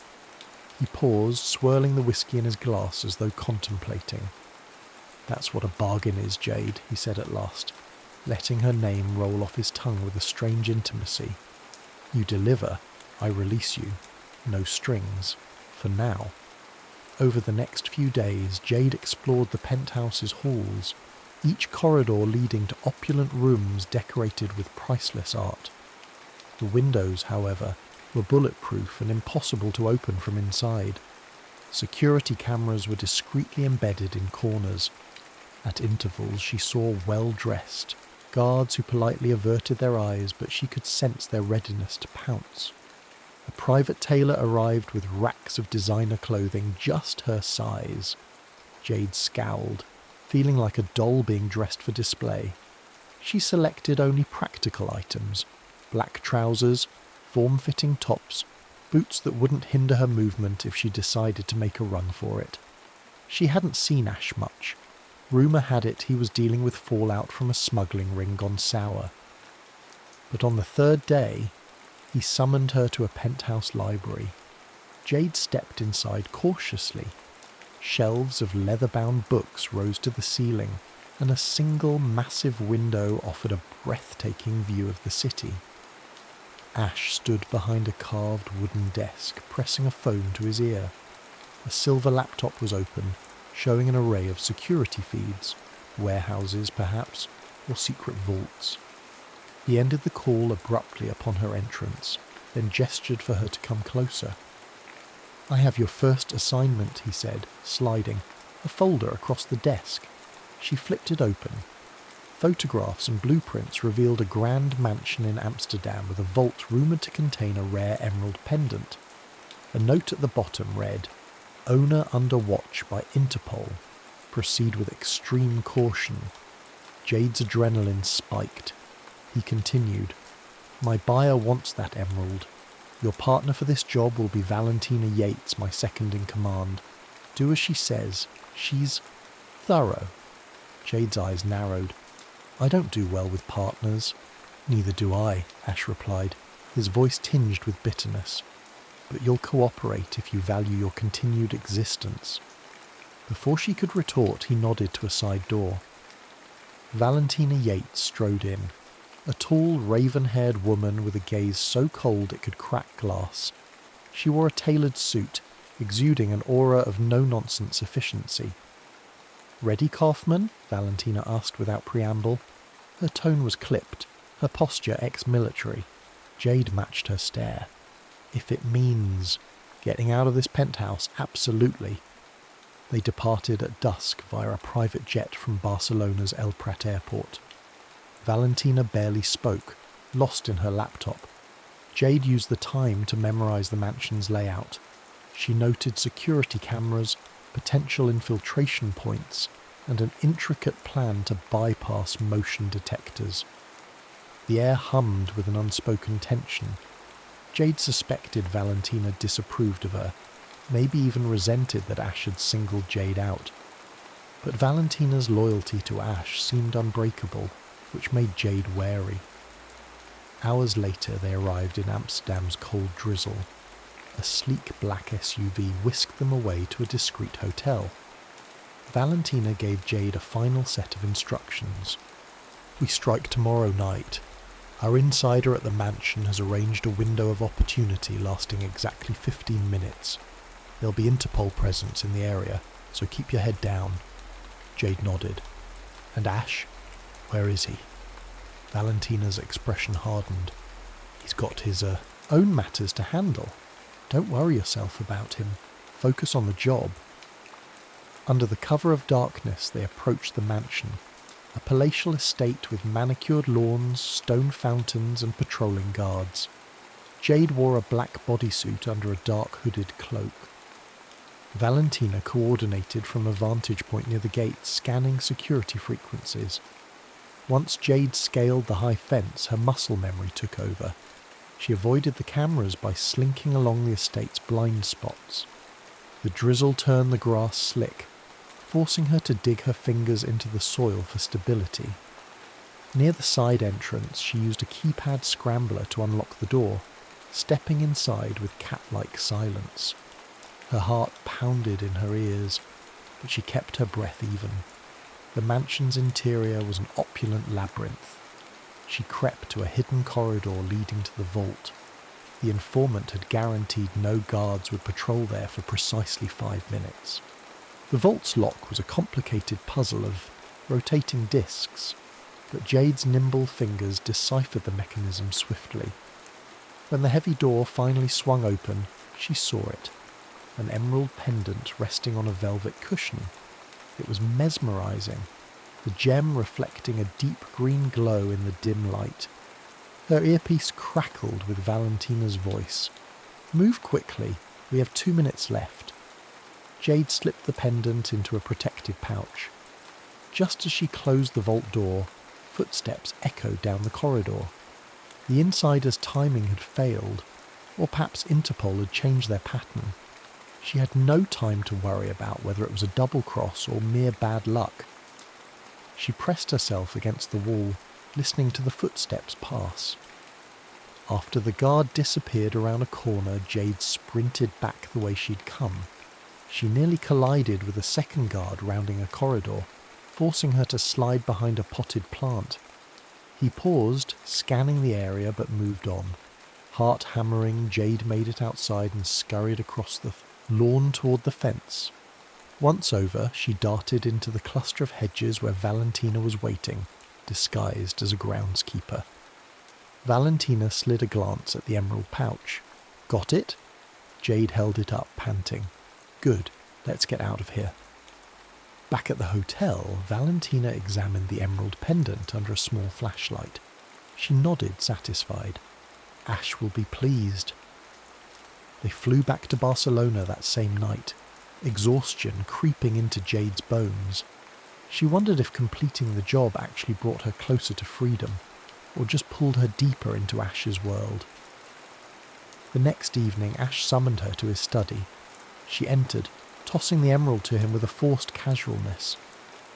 He paused, swirling the whiskey in his glass as though contemplating. That's what a bargain is, Jade, he said at last, letting her name roll off his tongue with a strange intimacy. You deliver, I release you. No strings. For now. Over the next few days, Jade explored the penthouse's halls, each corridor leading to opulent rooms decorated with priceless art. The windows, however, were bulletproof and impossible to open from inside. Security cameras were discreetly embedded in corners. At intervals she saw well-dressed guards who politely averted their eyes, but she could sense their readiness to pounce. A private tailor arrived with racks of designer clothing just her size. Jade scowled, feeling like a doll being dressed for display. She selected only practical items: black trousers, form-fitting tops, boots that wouldn't hinder her movement if she decided to make a run for it. She hadn't seen Ash much. Rumour had it he was dealing with fallout from a smuggling ring gone sour. But on the third day, he summoned her to a penthouse library. Jade stepped inside cautiously. Shelves of leather-bound books rose to the ceiling, and a single massive window offered a breathtaking view of the city. Ash stood behind a carved wooden desk, pressing a phone to his ear. A silver laptop was open, showing an array of security feeds, warehouses perhaps, or secret vaults. He ended the call abruptly upon her entrance, then gestured for her to come closer. I have your first assignment, he said, sliding, a folder across the desk. She flipped it open. Photographs and blueprints revealed a grand mansion in Amsterdam with a vault rumoured to contain a rare emerald pendant. A note at the bottom read, Owner under watch by Interpol. Proceed with extreme caution. Jade's adrenaline spiked. He continued, My buyer wants that emerald. Your partner for this job will be Valentina Yates, my second in command. Do as she says. She's thorough. Jade's eyes narrowed. I don't do well with partners. Neither do I, Ash replied, his voice tinged with bitterness. But you'll cooperate if you value your continued existence. Before she could retort, he nodded to a side door. Valentina Yates strode in, a tall, raven-haired woman with a gaze so cold it could crack glass. She wore a tailored suit, exuding an aura of no-nonsense efficiency. Ready, Kaufman? Valentina asked without preamble. Her tone was clipped, her posture ex-military. Jade matched her stare. If it means getting out of this penthouse, absolutely. They departed at dusk via a private jet from Barcelona's El Prat airport. Valentina barely spoke, lost in her laptop. Jade used the time to memorize the mansion's layout. She noted security cameras, potential infiltration points, and an intricate plan to bypass motion detectors. The air hummed with an unspoken tension. Jade suspected Valentina disapproved of her, maybe even resented that Ash had singled Jade out. But Valentina's loyalty to Ash seemed unbreakable, which made Jade wary. Hours later they arrived in Amsterdam's cold drizzle. A sleek black SUV whisked them away to a discreet hotel. Valentina gave Jade a final set of instructions. "We strike tomorrow night. Our insider at the mansion has arranged a window of opportunity lasting exactly 15 minutes. There'll be Interpol presence in the area, so keep your head down." Jade nodded. "And Ash? Where is he?" Valentina's expression hardened. "He's got his own matters to handle. Don't worry yourself about him. Focus on the job." Under the cover of darkness they approached the mansion, a palatial estate with manicured lawns, stone fountains and patrolling guards. Jade wore a black bodysuit under a dark hooded cloak. Valentina coordinated from a vantage point near the gate, scanning security frequencies. Once Jade scaled the high fence, her muscle memory took over. She avoided the cameras by slinking along the estate's blind spots. The drizzle turned the grass slick, forcing her to dig her fingers into the soil for stability. Near the side entrance, she used a keypad scrambler to unlock the door, stepping inside with cat-like silence. Her heart pounded in her ears, but she kept her breath even. The mansion's interior was an opulent labyrinth. She crept to a hidden corridor leading to the vault. The informant had guaranteed no guards would patrol there for precisely 5 minutes. The vault's lock was a complicated puzzle of rotating discs, but Jade's nimble fingers deciphered the mechanism swiftly. When the heavy door finally swung open, she saw it. An emerald pendant resting on a velvet cushion. It was mesmerizing, the gem reflecting a deep green glow in the dim light. Her earpiece crackled with Valentina's voice. "Move quickly, we have 2 minutes left." Jade slipped the pendant into a protective pouch. Just as she closed the vault door, footsteps echoed down the corridor. The insider's timing had failed, or perhaps Interpol had changed their pattern. She had no time to worry about whether it was a double cross or mere bad luck. She pressed herself against the wall, listening to the footsteps pass. After the guard disappeared around a corner, Jade sprinted back the way she'd come. She nearly collided with a second guard rounding a corridor, forcing her to slide behind a potted plant. He paused, scanning the area, but moved on. Heart hammering, Jade made it outside and scurried across the lawn toward the fence. Once over, she darted into the cluster of hedges where Valentina was waiting, disguised as a groundskeeper. Valentina slid a glance at the emerald pouch. "Got it?" Jade held it up, panting. "Good, let's get out of here." Back at the hotel, Valentina examined the emerald pendant under a small flashlight. She nodded, satisfied. Ash will be pleased. They flew back to Barcelona that same night, exhaustion creeping into Jade's bones. She wondered if completing the job actually brought her closer to freedom, or just pulled her deeper into Ash's world. The next evening, Ash summoned her to his study. She entered, tossing the emerald to him with a forced casualness.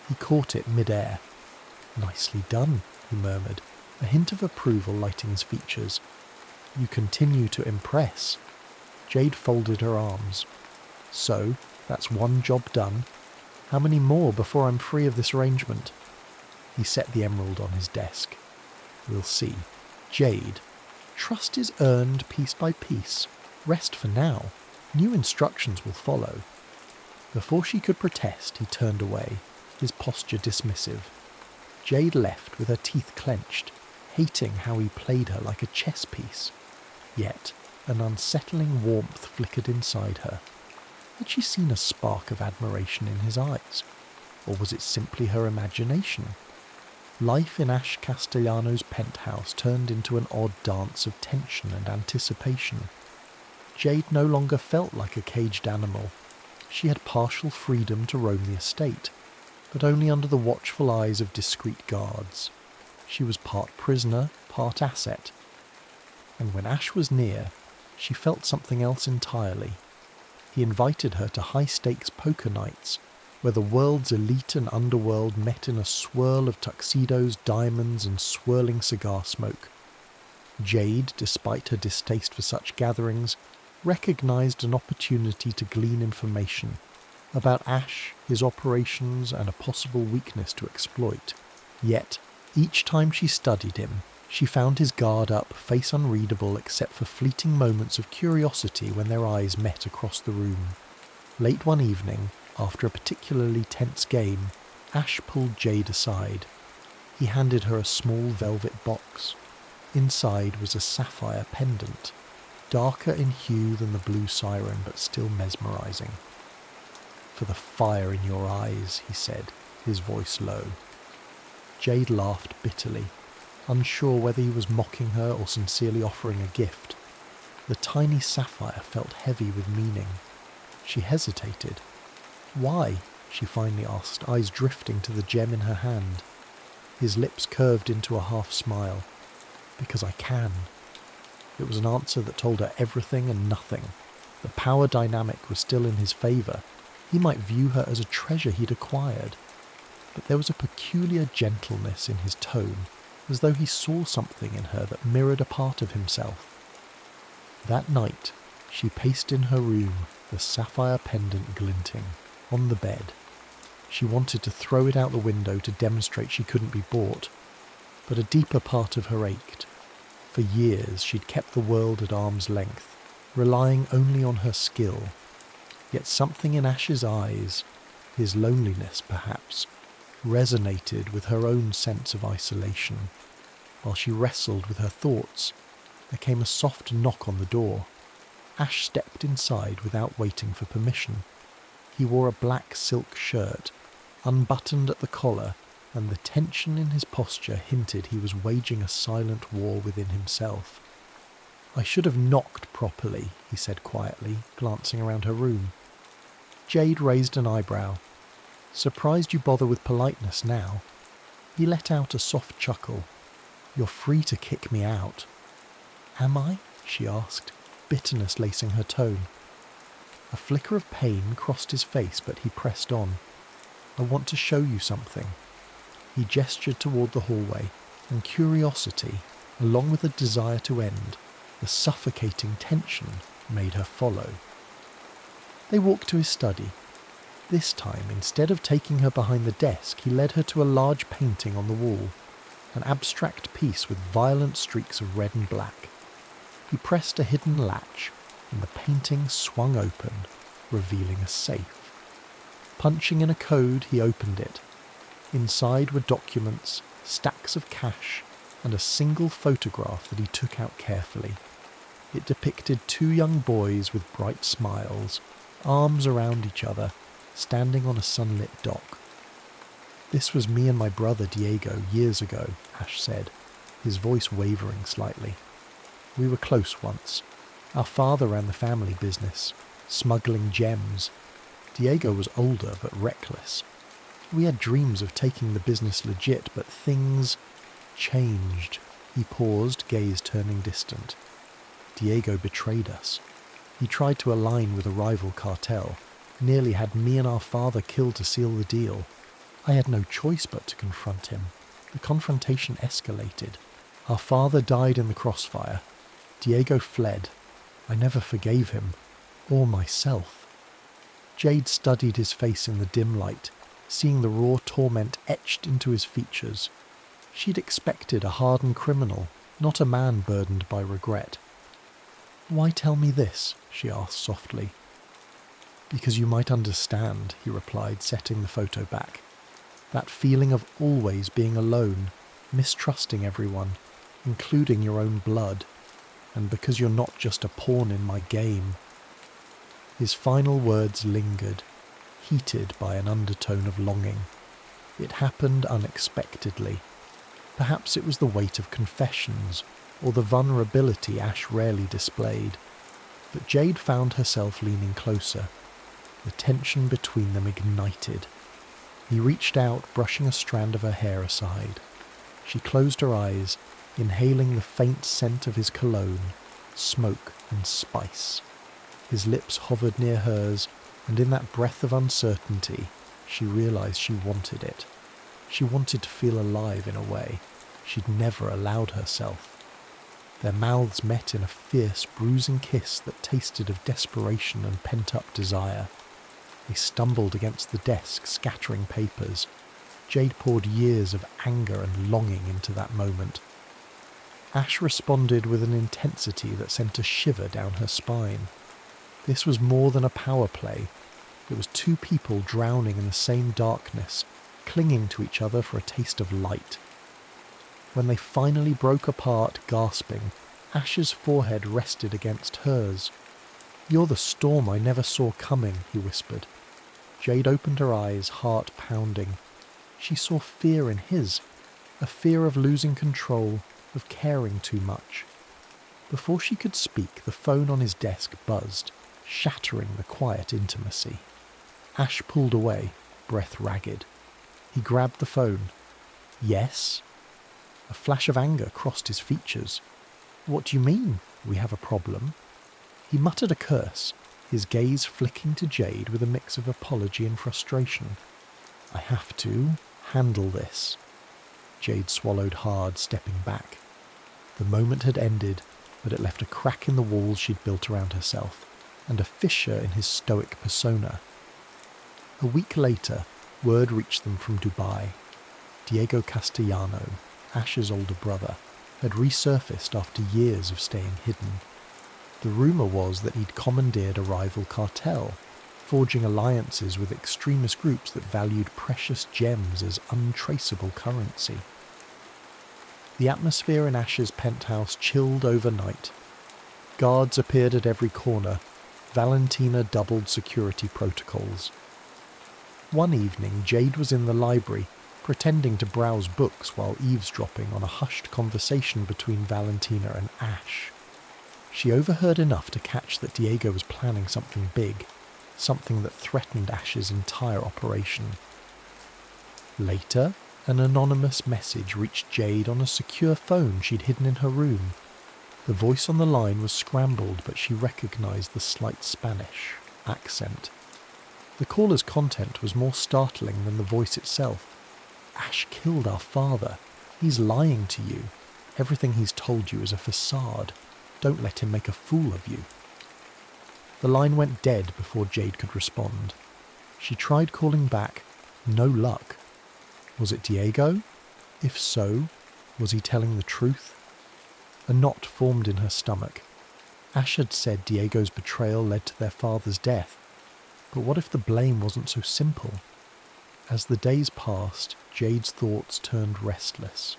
He caught it mid-air. "Nicely done," he murmured, a hint of approval lighting his features. "You continue to impress." Jade folded her arms. "So, that's one job done. How many more before I'm free of this arrangement?" He set the emerald on his desk. "We'll see. Jade, trust is earned piece by piece. Rest for now. New instructions will follow." Before she could protest, he turned away, his posture dismissive. Jade left with her teeth clenched, hating how he played her like a chess piece. Yet an unsettling warmth flickered inside her. Had she seen a spark of admiration in his eyes? Or was it simply her imagination? Life in Ash Castellano's penthouse turned into an odd dance of tension and anticipation. Jade no longer felt like a caged animal. She had partial freedom to roam the estate, but only under the watchful eyes of discreet guards. She was part prisoner, part asset. And when Ash was near, she felt something else entirely. He invited her to high-stakes poker nights, where the world's elite and underworld met in a swirl of tuxedos, diamonds, and swirling cigar smoke. Jade, despite her distaste for such gatherings, recognized an opportunity to glean information about Ash, his operations, and a possible weakness to exploit. Yet, each time she studied him, she found his guard up, face unreadable except for fleeting moments of curiosity when their eyes met across the room. Late one evening, after a particularly tense game, Ash pulled Jade aside. He handed her a small velvet box. Inside was a sapphire pendant, darker in hue than the blue siren, but still mesmerizing. "For the fire in your eyes," he said, his voice low. Jade laughed bitterly, unsure whether he was mocking her or sincerely offering a gift. The tiny sapphire felt heavy with meaning. She hesitated. "Why?" she finally asked, eyes drifting to the gem in her hand. His lips curved into a half-smile. "Because I can." It was an answer that told her everything and nothing. The power dynamic was still in his favour. He might view her as a treasure he'd acquired. But there was a peculiar gentleness in his tone, as though he saw something in her that mirrored a part of himself. That night, she paced in her room, the sapphire pendant glinting, on the bed. She wanted to throw it out the window to demonstrate she couldn't be bought, but a deeper part of her ached. For years she'd kept the world at arm's length, relying only on her skill. Yet something in Ash's eyes, his loneliness perhaps, resonated with her own sense of isolation. While she wrestled with her thoughts, there came a soft knock on the door. Ash stepped inside without waiting for permission. He wore a black silk shirt, unbuttoned at the collar, and the tension in his posture hinted he was waging a silent war within himself. "I should have knocked properly," he said quietly, glancing around her room. Jade raised an eyebrow. "Surprised you bother with politeness now." He let out a soft chuckle. "You're free to kick me out." "Am I?" she asked, bitterness lacing her tone. A flicker of pain crossed his face, but he pressed on. "I want to show you something." He gestured toward the hallway, and curiosity, along with a desire to end, the suffocating tension, made her follow. They walked to his study. This time, instead of taking her behind the desk, he led her to a large painting on the wall, an abstract piece with violent streaks of red and black. He pressed a hidden latch, and the painting swung open, revealing a safe. Punching in a code, he opened it. Inside were documents, stacks of cash, and a single photograph that he took out carefully. It depicted two young boys with bright smiles, arms around each other, standing on a sunlit dock. "This was me and my brother Diego years ago," Ash said, his voice wavering slightly. "We were close once. Our father ran the family business, smuggling gems. Diego was older but reckless. We had dreams of taking the business legit, but things changed." He paused, gaze turning distant. "Diego betrayed us. He tried to align with a rival cartel, nearly had me and our father killed to seal the deal. I had no choice but to confront him. The confrontation escalated. Our father died in the crossfire. Diego fled. I never forgave him, or myself." Jade studied his face in the dim light, seeing the raw torment etched into his features. She'd expected a hardened criminal, not a man burdened by regret. "Why tell me this?" she asked softly. "Because you might understand," he replied, setting the photo back. "That feeling of always being alone, mistrusting everyone, including your own blood, and because you're not just a pawn in my game." His final words lingered, heated by an undertone of longing. It happened unexpectedly. Perhaps it was the weight of confessions, or the vulnerability Ash rarely displayed. But Jade found herself leaning closer. The tension between them ignited. He reached out, brushing a strand of her hair aside. She closed her eyes, inhaling the faint scent of his cologne, smoke and spice. His lips hovered near hers, and in that breath of uncertainty, she realized she wanted it. She wanted to feel alive in a way she'd never allowed herself. Their mouths met in a fierce, bruising kiss that tasted of desperation and pent-up desire. They stumbled against the desk, scattering papers. Jade poured years of anger and longing into that moment. Ash responded with an intensity that sent a shiver down her spine. This was more than a power play. It was two people drowning in the same darkness, clinging to each other for a taste of light. When they finally broke apart, gasping, Ash's forehead rested against hers. "You're the storm I never saw coming," he whispered. Jade opened her eyes, heart pounding. She saw fear in his, a fear of losing control, of caring too much. Before she could speak, the phone on his desk buzzed, shattering the quiet intimacy. Ash pulled away, breath ragged. He grabbed the phone. "Yes?" A flash of anger crossed his features. "What do you mean, we have a problem?" He muttered a curse, his gaze flicking to Jade with a mix of apology and frustration. "I have to handle this." Jade swallowed hard, stepping back. The moment had ended, but it left a crack in the walls she'd built around herself, and a fissure in his stoic persona. A week later, word reached them from Dubai. Diego Castellano, Ash's older brother, had resurfaced after years of staying hidden. The rumour was that he'd commandeered a rival cartel, forging alliances with extremist groups that valued precious gems as untraceable currency. The atmosphere in Ash's penthouse chilled overnight. Guards appeared at every corner. Valentina doubled security protocols. One evening, Jade was in the library, pretending to browse books while eavesdropping on a hushed conversation between Valentina and Ash. She overheard enough to catch that Diego was planning something big, something that threatened Ash's entire operation. Later, an anonymous message reached Jade on a secure phone she'd hidden in her room. The voice on the line was scrambled, but she recognized the slight Spanish accent. The caller's content was more startling than the voice itself. "Ash killed our father. He's lying to you. Everything he's told you is a facade. Don't let him make a fool of you." The line went dead before Jade could respond. She tried calling back. No luck. Was it Diego? If so, was he telling the truth? A knot formed in her stomach. Ash had said Diego's betrayal led to their father's death. But what if the blame wasn't so simple? As the days passed, Jade's thoughts turned restless.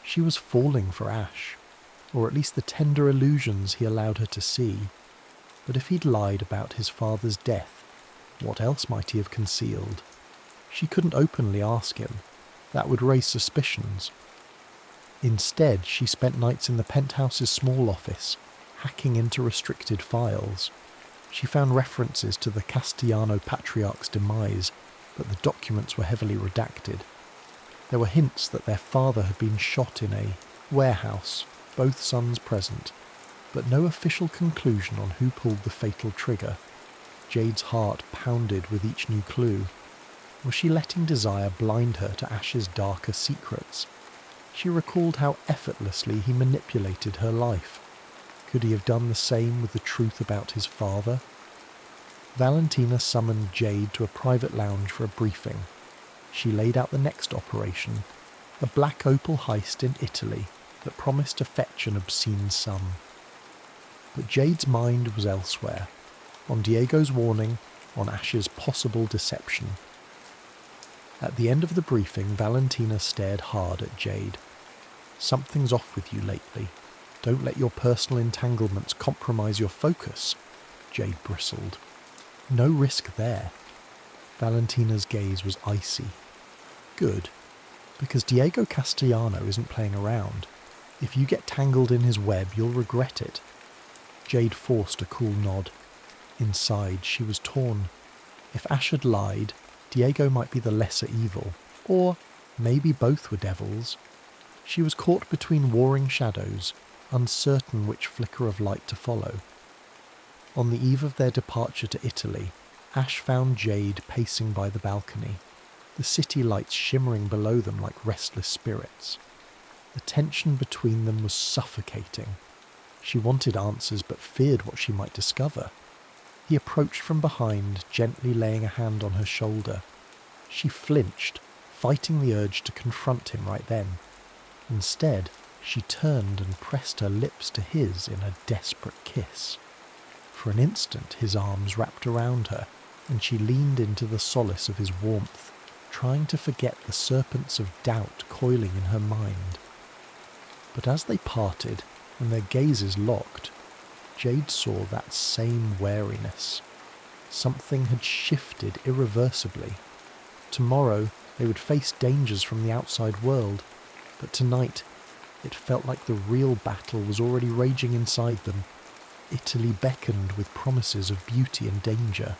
She was falling for Ash, or at least the tender illusions he allowed her to see. But if he'd lied about his father's death, what else might he have concealed? She couldn't openly ask him. That would raise suspicions. Instead, she spent nights in the penthouse's small office, hacking into restricted files. She found references to the Castellano patriarch's demise, but the documents were heavily redacted. There were hints that their father had been shot in a warehouse, both sons present, but no official conclusion on who pulled the fatal trigger. Jade's heart pounded with each new clue. Was she letting desire blind her to Ash's darker secrets? She recalled how effortlessly he manipulated her life. Could he have done the same with the truth about his father? Valentina summoned Jade to a private lounge for a briefing. She laid out the next operation, a black opal heist in Italy that promised to fetch an obscene sum. But Jade's mind was elsewhere, on Diego's warning, on Ash's possible deception. At the end of the briefing, Valentina stared hard at Jade. "Something's off with you lately. Don't let your personal entanglements compromise your focus," Jade bristled. "No risk there." Valentina's gaze was icy. "Good, because Diego Castellano isn't playing around. If you get tangled in his web, you'll regret it." Jade forced a cool nod. Inside, she was torn. If Ash had lied, Diego might be the lesser evil, or maybe both were devils. She was caught between warring shadows, uncertain which flicker of light to follow. On the eve of their departure to Italy, Ash found Jade pacing by the balcony, the city lights shimmering below them like restless spirits. The tension between them was suffocating. She wanted answers but feared what she might discover. He approached from behind, gently laying a hand on her shoulder. She flinched, fighting the urge to confront him right then. Instead, she turned and pressed her lips to his in a desperate kiss. For an instant his arms wrapped around her, and she leaned into the solace of his warmth, trying to forget the serpents of doubt coiling in her mind. But as they parted, and their gazes locked, Jade saw that same wariness. Something had shifted irreversibly. Tomorrow they would face dangers from the outside world, but tonight it felt like the real battle was already raging inside them. Italy beckoned with promises of beauty and danger.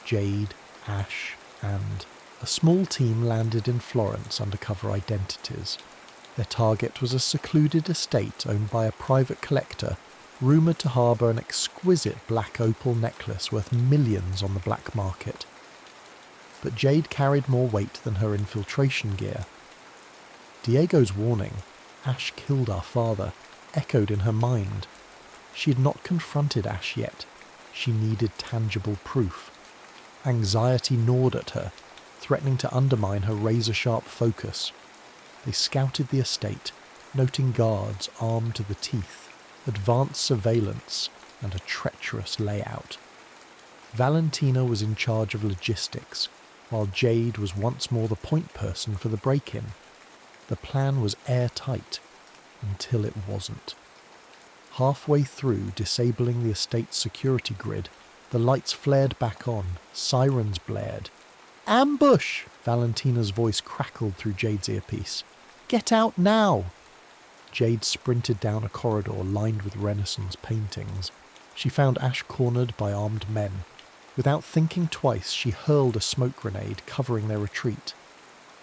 Jade, Ash, and a small team landed in Florence under cover identities. Their target was a secluded estate owned by a private collector, rumoured to harbour an exquisite black opal necklace worth millions on the black market. But Jade carried more weight than her infiltration gear. Diego's warning, "Ash killed our father," echoed in her mind. She had not confronted Ash yet. She needed tangible proof. Anxiety gnawed at her, threatening to undermine her razor-sharp focus. They scouted the estate, noting guards armed to the teeth, advanced surveillance, and a treacherous layout. Valentina was in charge of logistics, while Jade was once more the point person for the break-in. The plan was airtight, until it wasn't. Halfway through disabling the estate's security grid, the lights flared back on, sirens blared. "Ambush!" Valentina's voice crackled through Jade's earpiece. "Get out now!" Jade sprinted down a corridor lined with Renaissance paintings. She found Ash cornered by armed men. Without thinking twice, she hurled a smoke grenade covering their retreat.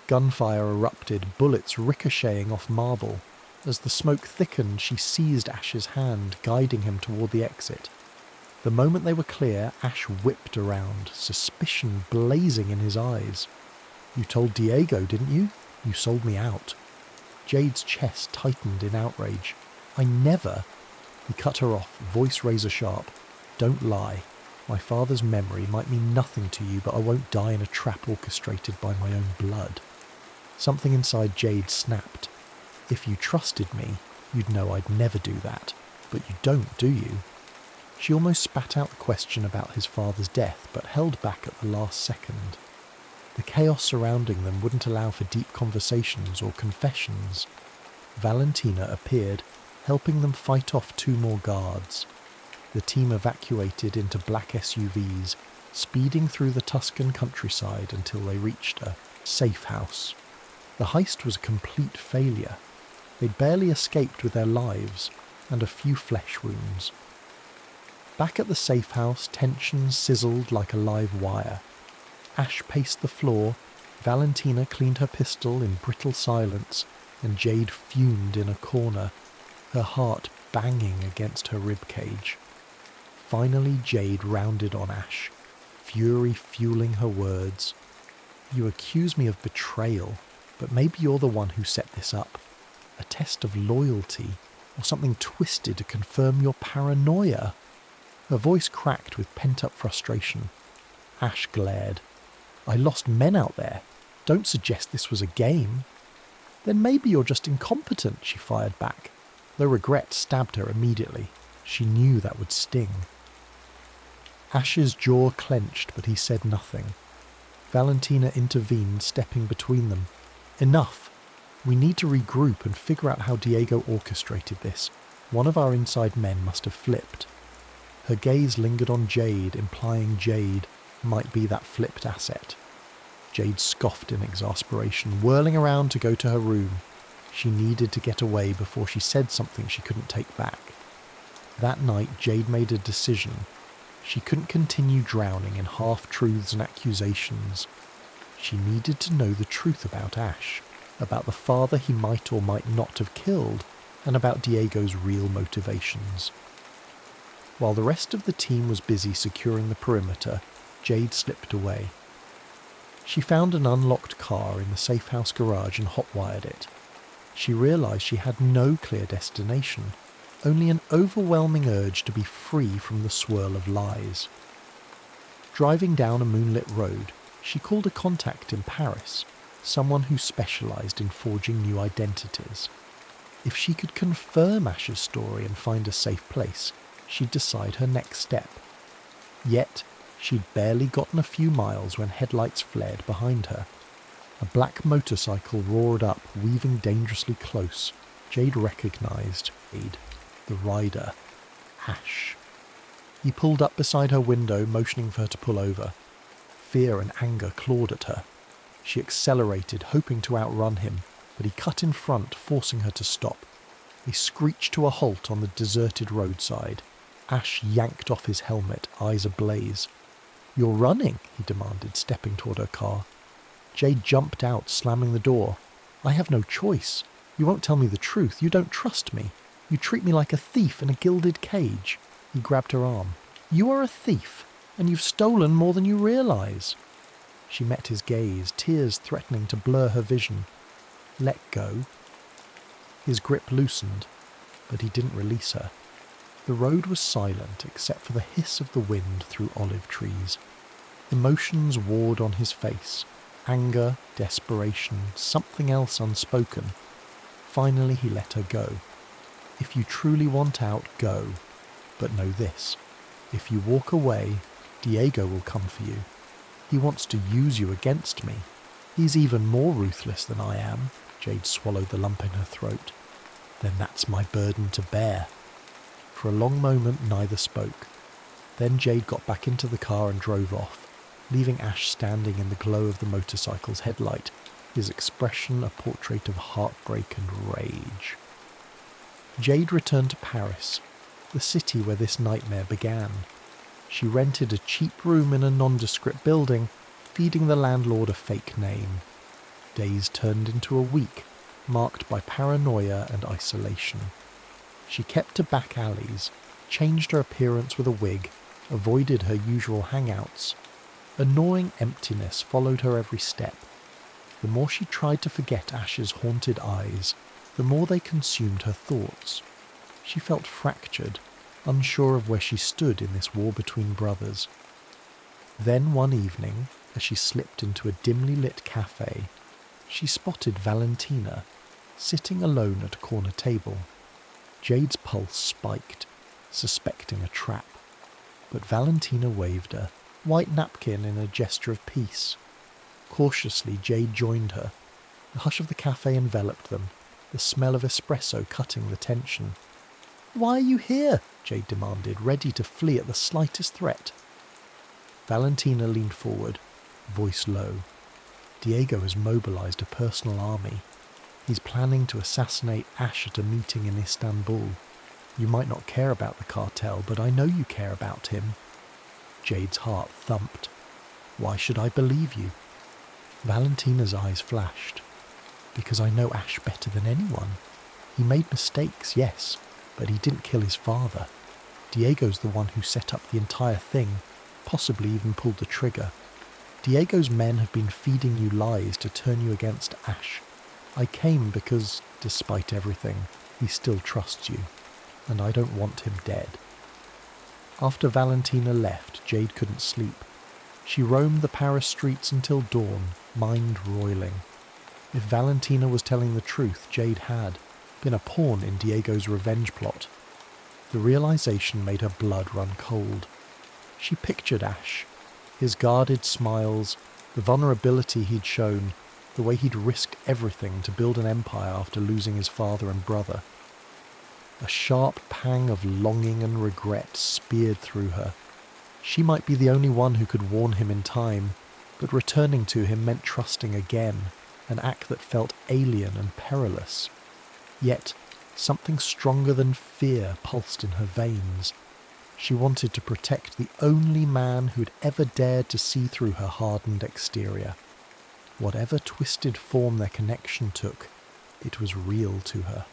Gunfire erupted, bullets ricocheting off marble. As the smoke thickened, she seized Ash's hand, guiding him toward the exit. The moment they were clear, Ash whipped around, suspicion blazing in his eyes. "You told Diego, didn't you? You sold me out." Jade's chest tightened in outrage. "I never..." He cut her off, voice razor sharp. "Don't lie. My father's memory might mean nothing to you, but I won't die in a trap orchestrated by my own blood." Something inside Jade snapped. "If you trusted me, you'd know I'd never do that. But you don't, do you?" She almost spat out the question about his father's death, but held back at the last second. The chaos surrounding them wouldn't allow for deep conversations or confessions. Valentina appeared, helping them fight off 2 more guards. The team evacuated into black SUVs, speeding through the Tuscan countryside until they reached a safe house. The heist was a complete failure. They'd barely escaped with their lives, and a few flesh wounds. Back at the safe house, tension sizzled like a live wire. Ash paced the floor, Valentina cleaned her pistol in brittle silence, and Jade fumed in a corner, her heart banging against her ribcage. Finally Jade rounded on Ash, fury fueling her words. "You accuse me of betrayal, but maybe you're the one who set this up. A test of loyalty, or something twisted to confirm your paranoia." Her voice cracked with pent-up frustration. Ash glared. "I lost men out there. Don't suggest this was a game." "Then maybe you're just incompetent," she fired back. Though regret stabbed her immediately. She knew that would sting. Ash's jaw clenched, but he said nothing. Valentina intervened, stepping between them. "Enough. We need to regroup and figure out how Diego orchestrated this. One of our inside men must have flipped." Her gaze lingered on Jade, implying Jade might be that flipped asset. Jade scoffed in exasperation, whirling around to go to her room. She needed to get away before she said something she couldn't take back. That night, Jade made a decision. She couldn't continue drowning in half-truths and accusations. She needed to know the truth about Ash, about the father he might or might not have killed, and about Diego's real motivations. While the rest of the team was busy securing the perimeter, Jade slipped away. She found an unlocked car in the safe house garage and hotwired it. She realised she had no clear destination, only an overwhelming urge to be free from the swirl of lies. Driving down a moonlit road, she called a contact in Paris, someone who specialised in forging new identities. If she could confirm Ash's story and find a safe place, she'd decide her next step. Yet, she'd barely gotten a few miles when headlights flared behind her. A black motorcycle roared up, weaving dangerously close. Jade recognised the rider, Ash. He pulled up beside her window, motioning for her to pull over. Fear and anger clawed at her. She accelerated, hoping to outrun him, but he cut in front, forcing her to stop. He screeched to a halt on the deserted roadside. Ash yanked off his helmet, eyes ablaze. "You're running," he demanded, stepping toward her car. Jade jumped out, slamming the door. "I have no choice. You won't tell me the truth. You don't trust me. You treat me like a thief in a gilded cage." He grabbed her arm. "You are a thief, and you've stolen more than you realise." She met his gaze, tears threatening to blur her vision. "Let go." His grip loosened, but he didn't release her. The road was silent except for the hiss of the wind through olive trees. Emotions warred on his face. Anger, desperation, something else unspoken. Finally he let her go. "If you truly want out, go. But know this. If you walk away, Diego will come for you. He wants to use you against me. He's even more ruthless than I am." Jade swallowed the lump in her throat. "Then that's my burden to bear." For a long moment neither spoke. Then Jade got back into the car and drove off, leaving Ash standing in the glow of the motorcycle's headlight, his expression a portrait of heartbreak and rage. Jade returned to Paris, the city where this nightmare began. She rented a cheap room in a nondescript building, feeding the landlord a fake name. Days turned into a week, marked by paranoia and isolation. She kept to back alleys, changed her appearance with a wig, avoided her usual hangouts. A gnawing emptiness followed her every step. The more she tried to forget Ash's haunted eyes, the more they consumed her thoughts. She felt fractured, unsure of where she stood in this war between brothers. Then one evening, as she slipped into a dimly lit cafe, she spotted Valentina, sitting alone at a corner table. Jade's pulse spiked, suspecting a trap. But Valentina waved her, white napkin in a gesture of peace. Cautiously, Jade joined her. The hush of the cafe enveloped them, the smell of espresso cutting the tension. "Why are you here?" Jade demanded, ready to flee at the slightest threat. Valentina leaned forward, voice low. "Diego has mobilized a personal army. He's planning to assassinate Ash at a meeting in Istanbul. You might not care about the cartel, but I know you care about him." Jade's heart thumped. "Why should I believe you?" Valentina's eyes flashed. "Because I know Ash better than anyone. He made mistakes, yes, but he didn't kill his father. Diego's the one who set up the entire thing, possibly even pulled the trigger. Diego's men have been feeding you lies to turn you against Ash. I came because, despite everything, he still trusts you, and I don't want him dead." After Valentina left, Jade couldn't sleep. She roamed the Paris streets until dawn, mind roiling. If Valentina was telling the truth, Jade had been a pawn in Diego's revenge plot. The realization made her blood run cold. She pictured Ash, his guarded smiles, the vulnerability he'd shown, the way he'd risked everything to build an empire after losing his father and brother. A sharp pang of longing and regret speared through her. She might be the only one who could warn him in time, but returning to him meant trusting again, an act that felt alien and perilous. Yet, something stronger than fear pulsed in her veins. She wanted to protect the only man who'd ever dared to see through her hardened exterior. Whatever twisted form their connection took, it was real to her.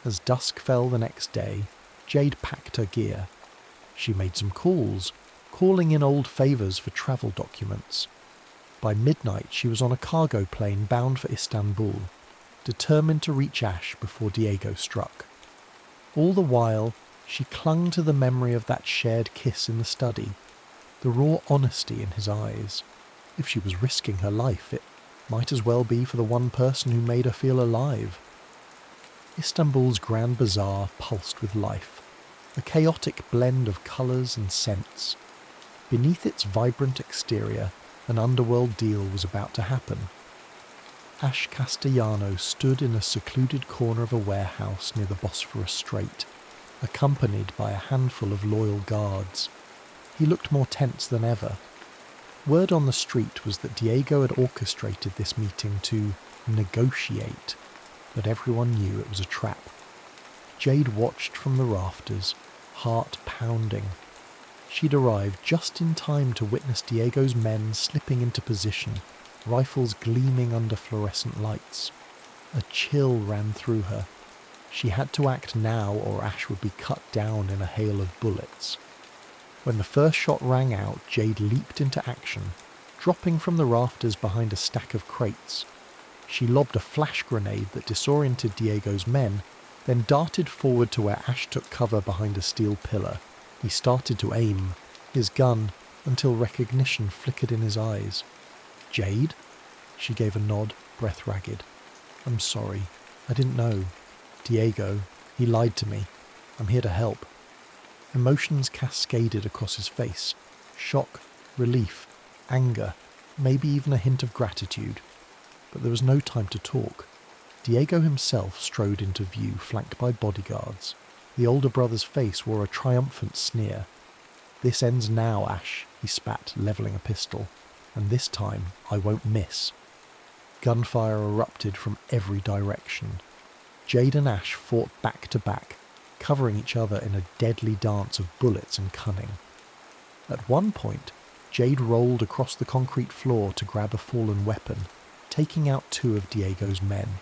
As dusk fell the next day, Jade packed her gear. She made some calls, calling in old favours for travel documents. By midnight she was on a cargo plane bound for Istanbul, determined to reach Ash before Diego struck. All the while, she clung to the memory of that shared kiss in the study, the raw honesty in his eyes. If she was risking her life, it might as well be for the one person who made her feel alive. Istanbul's Grand Bazaar pulsed with life, a chaotic blend of colours and scents. Beneath its vibrant exterior, an underworld deal was about to happen. Ash Castellano stood in a secluded corner of a warehouse near the Bosphorus Strait, accompanied by a handful of loyal guards. He looked more tense than ever. Word on the street was that Diego had orchestrated this meeting to negotiate, but everyone knew it was a trap. Jade watched from the rafters, heart pounding. She'd arrived just in time to witness Diego's men slipping into position, rifles gleaming under fluorescent lights. A chill ran through her. She had to act now or Ash would be cut down in a hail of bullets. When the first shot rang out, Jade leaped into action, dropping from the rafters behind a stack of crates. She lobbed a flash grenade that disoriented Diego's men, then darted forward to where Ash took cover behind a steel pillar. He started to aim, his gun, until recognition flickered in his eyes. "Jade?" She gave a nod, breath ragged. "I'm sorry. I didn't know. Diego, he lied to me. I'm here to help." Emotions cascaded across his face. Shock, relief, anger, maybe even a hint of gratitude. But there was no time to talk. Diego himself strode into view, flanked by bodyguards. The older brother's face wore a triumphant sneer. "This ends now, Ash," he spat, levelling a pistol. "And this time, I won't miss." Gunfire erupted from every direction. Jade and Ash fought back to back, covering each other in a deadly dance of bullets and cunning. At one point, Jade rolled across the concrete floor to grab a fallen weapon, taking out 2 of Diego's men.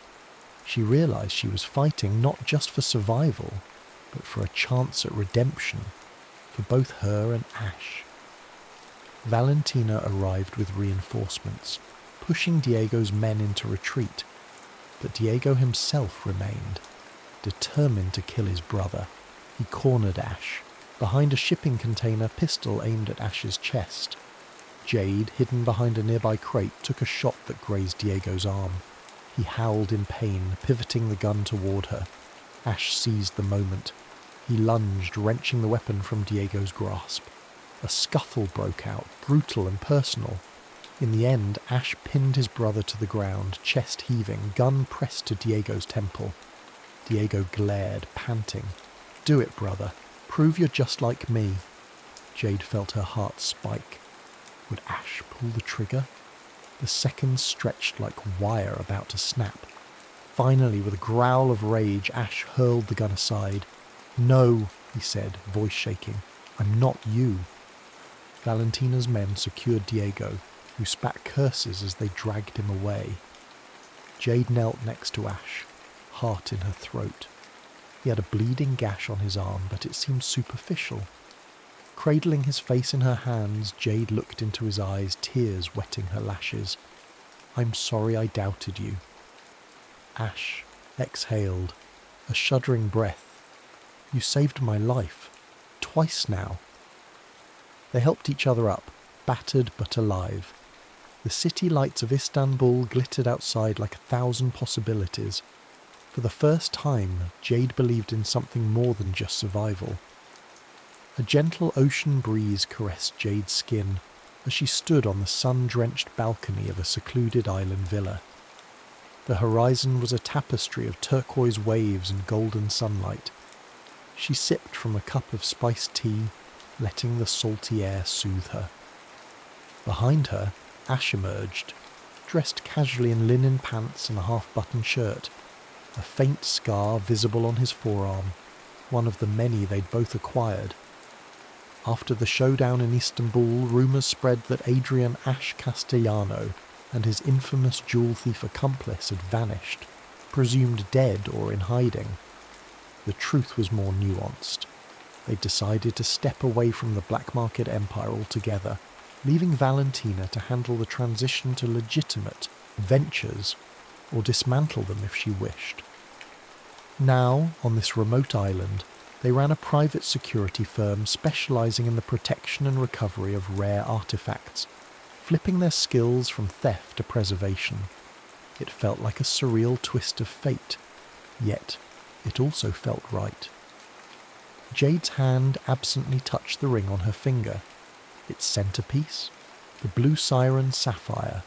She realised she was fighting not just for survival, but for a chance at redemption, for both her and Ash. Valentina arrived with reinforcements, pushing Diego's men into retreat, but Diego himself remained, determined to kill his brother. He cornered Ash. Behind a shipping container, pistol aimed at Ash's chest. Jade, hidden behind a nearby crate, took a shot that grazed Diego's arm. He howled in pain, pivoting the gun toward her. Ash seized the moment. He lunged, wrenching the weapon from Diego's grasp. A scuffle broke out, brutal and personal. In the end, Ash pinned his brother to the ground, chest heaving, gun pressed to Diego's temple. Diego glared, panting. "Do it, brother. Prove you're just like me." Jade felt her heart spike. Would Ash pull the trigger? The seconds stretched like wire about to snap. Finally, with a growl of rage, Ash hurled the gun aside. "No," he said, voice shaking. "I'm not you." Valentina's men secured Diego, who spat curses as they dragged him away. Jade knelt next to Ash, heart in her throat. He had a bleeding gash on his arm, but it seemed superficial. Cradling his face in her hands, Jade looked into his eyes, tears wetting her lashes. "I'm sorry I doubted you." Ash exhaled, a shuddering breath. "You saved my life. Twice now." They helped each other up, battered but alive. The city lights of Istanbul glittered outside like 1,000 possibilities. For the first time, Jade believed in something more than just survival. A gentle ocean breeze caressed Jade's skin as she stood on the sun-drenched balcony of a secluded island villa. The horizon was a tapestry of turquoise waves and golden sunlight. She sipped from a cup of spiced tea, letting the salty air soothe her. Behind her, Ash emerged, dressed casually in linen pants and a half-button shirt, a faint scar visible on his forearm, one of the many they'd both acquired. After the showdown in Istanbul, rumours spread that Adrian Ash Castellano and his infamous jewel thief accomplice had vanished, presumed dead or in hiding. the truth was more nuanced. They decided to step away from the black market empire altogether, leaving Valentina to handle the transition to legitimate ventures, or dismantle them if she wished. Now, on this remote island, they ran a private security firm specialising in the protection and recovery of rare artefacts, flipping their skills from theft to preservation. It felt like a surreal twist of fate, yet it also felt right. Jade's hand absently touched the ring on her finger. Its centrepiece, the blue siren sapphire,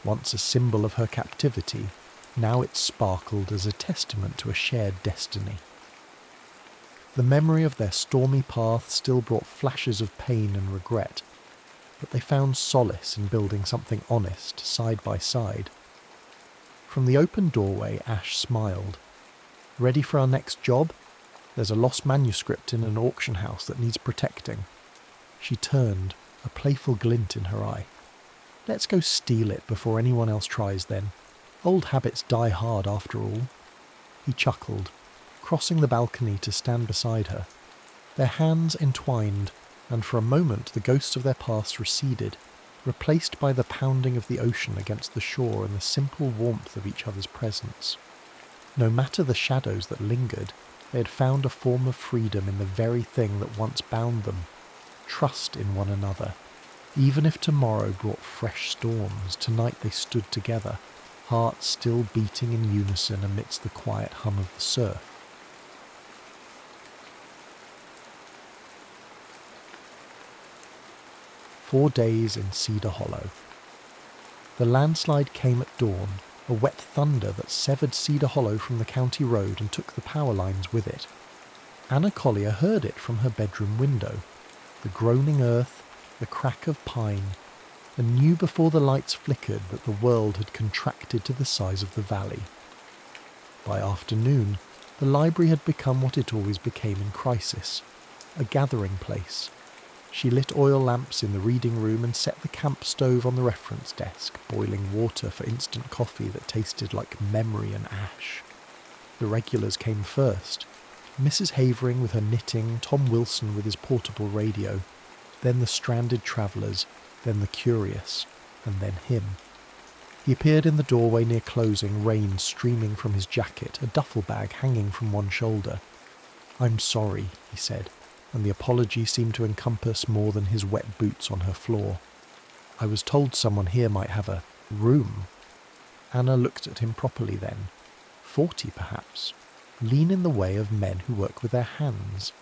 once a symbol of her captivity, now it sparkled as a testament to a shared destiny. The memory of their stormy path still brought flashes of pain and regret, but they found solace in building something honest side by side. From the open doorway, Ash smiled. "Ready for our next job? There's a lost manuscript in an auction house that needs protecting." She turned, a playful glint in her eye. "Let's go steal it before anyone else tries then. Old habits die hard after all." He chuckled, crossing the balcony to stand beside her. Their hands entwined, and for a moment the ghosts of their past receded, replaced by the pounding of the ocean against the shore and the simple warmth of each other's presence. No matter the shadows that lingered, they had found a form of freedom in the very thing that once bound them, trust in one another. Even if tomorrow brought fresh storms, tonight they stood together, hearts still beating in unison amidst the quiet hum of the surf. "4 days in Cedar Hollow." The landslide came at dawn, a wet thunder that severed Cedar Hollow from the county road and took the power lines with it. Anna Collier heard it from her bedroom window. The groaning earth, the crack of pine, and knew before the lights flickered that the world had contracted to the size of the valley. By afternoon, the library had become what it always became in crisis, a gathering place. She lit oil lamps in the reading room and set the camp stove on the reference desk, boiling water for instant coffee that tasted like memory and ash. The regulars came first. Mrs. Havering with her knitting, Tom Wilson with his portable radio, then the stranded travellers, then the curious, and then him. He appeared in the doorway near closing, rain streaming from his jacket, a duffel bag hanging from one shoulder. "I'm sorry," he said, and the apology seemed to encompass more than his wet boots on her floor. "I was told someone here might have a room." Anna looked at him properly then. 40 perhaps. Lean in the way of men who work with their hands.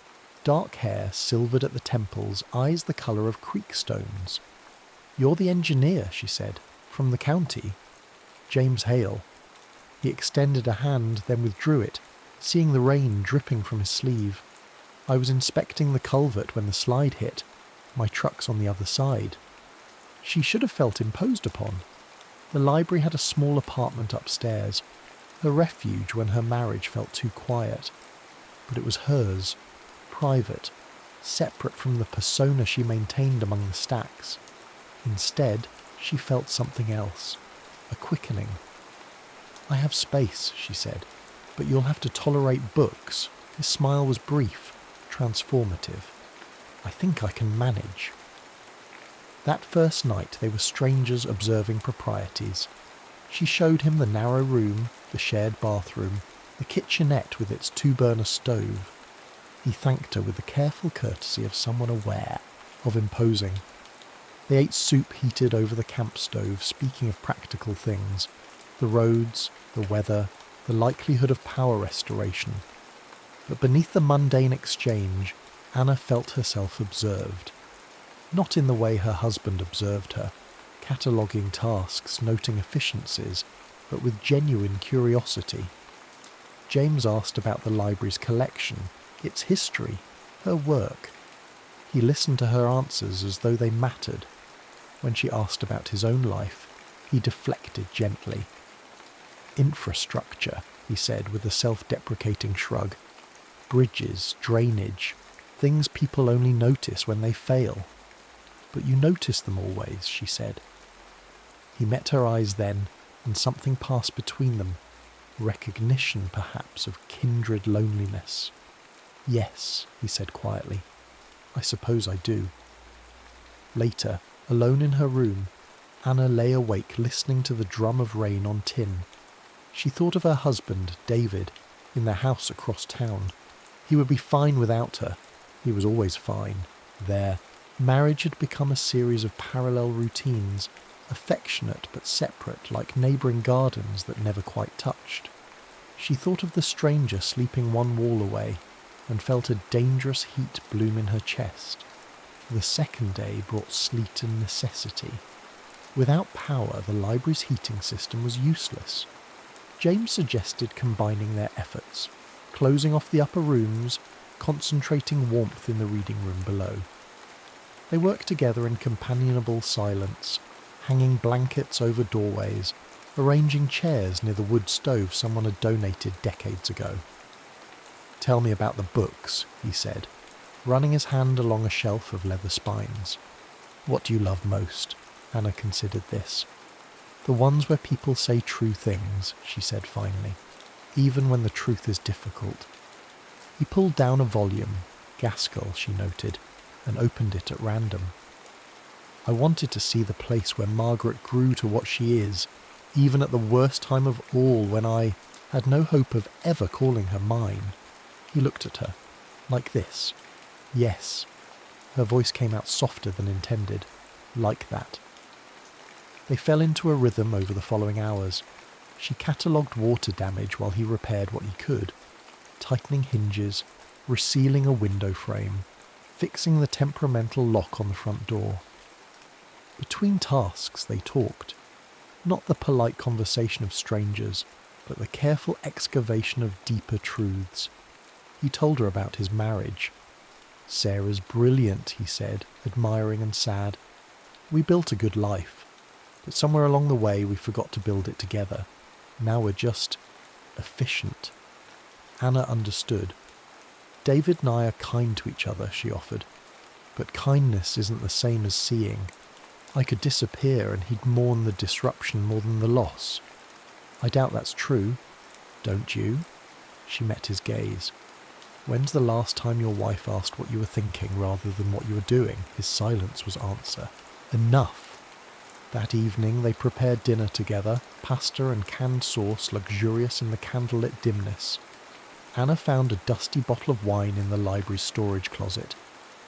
Dark hair silvered at the temples, eyes the colour of creek stones. "You're the engineer," she said. "From the county?" "James Hale." He extended a hand, then withdrew it, seeing the rain dripping from his sleeve. "I was inspecting the culvert when the slide hit. My truck's on the other side." She should have felt imposed upon. The library had a small apartment upstairs, her refuge when her marriage felt too quiet. But it was hers, private, separate from the persona she maintained among the stacks. Instead, she felt something else, a quickening. "I have space," she said, "but you'll have to tolerate books." His smile was brief, transformative. "I think I can manage." That first night they were strangers observing proprieties. She showed him the narrow room, the shared bathroom, the kitchenette with its 2-burner stove. He thanked her with the careful courtesy of someone aware, of imposing. They ate soup heated over the camp stove, speaking of practical things, the roads, the weather, the likelihood of power restoration. But beneath the mundane exchange, Anna felt herself observed. Not in the way her husband observed her, cataloguing tasks, noting efficiencies, but with genuine curiosity. James asked about the library's collection, its history, her work. He listened to her answers as though they mattered. When she asked about his own life, he deflected gently. "Infrastructure," he said with a self-deprecating shrug. "Bridges, drainage, things people only notice when they fail." "But you notice them always," she said. He met her eyes then, and something passed between them. recognition perhaps of kindred loneliness. "Yes," he said quietly, "I suppose I do." Later, alone in her room, Anna lay awake listening to the drum of rain on tin. She thought of her husband, David, in their house across town. He would be fine without her. He was always fine. There, marriage had become a series of parallel routines, affectionate but separate, like neighbouring gardens that never quite touched. She thought of the stranger sleeping one wall away, and felt a dangerous heat bloom in her chest. The second day brought sleet and necessity. Without power, the library's heating system was useless. James suggested combining their efforts, closing off the upper rooms, concentrating warmth in the reading room below. They worked together in companionable silence, hanging blankets over doorways, arranging chairs near the wood stove someone had donated decades ago. "Tell me about the books," he said, running his hand along a shelf of leather spines. "What do you love most?" Anna considered this. "The ones where people say true things," she said finally, "even when the truth is difficult." He pulled down a volume, Gaskell, she noted, and opened it at random. "I wanted to see the place where Margaret grew to what she is, even at the worst time of all, when I had no hope of ever calling her mine." He looked at her, like this. "Yes." Her voice came out softer than intended, "like that." They fell into a rhythm over the following hours. She catalogued water damage while he repaired what he could, tightening hinges, resealing a window frame, fixing the temperamental lock on the front door. Between tasks they talked, not the polite conversation of strangers, but the careful excavation of deeper truths. He told her about his marriage. "Sarah's brilliant," he said, admiring and sad. "We built a good life. But somewhere along the way we forgot to build it together. Now we're just efficient." Anna understood. "David and I are kind to each other," she offered. "But kindness isn't the same as seeing. I could disappear and he'd mourn the disruption more than the loss." "I doubt that's true." "Don't you?" She met his gaze. "When's the last time your wife asked what you were thinking rather than what you were doing?" His silence was answer. "Enough." That evening they prepared dinner together, pasta and canned sauce luxurious in the candlelit dimness. Anna found a dusty bottle of wine in the library's storage closet,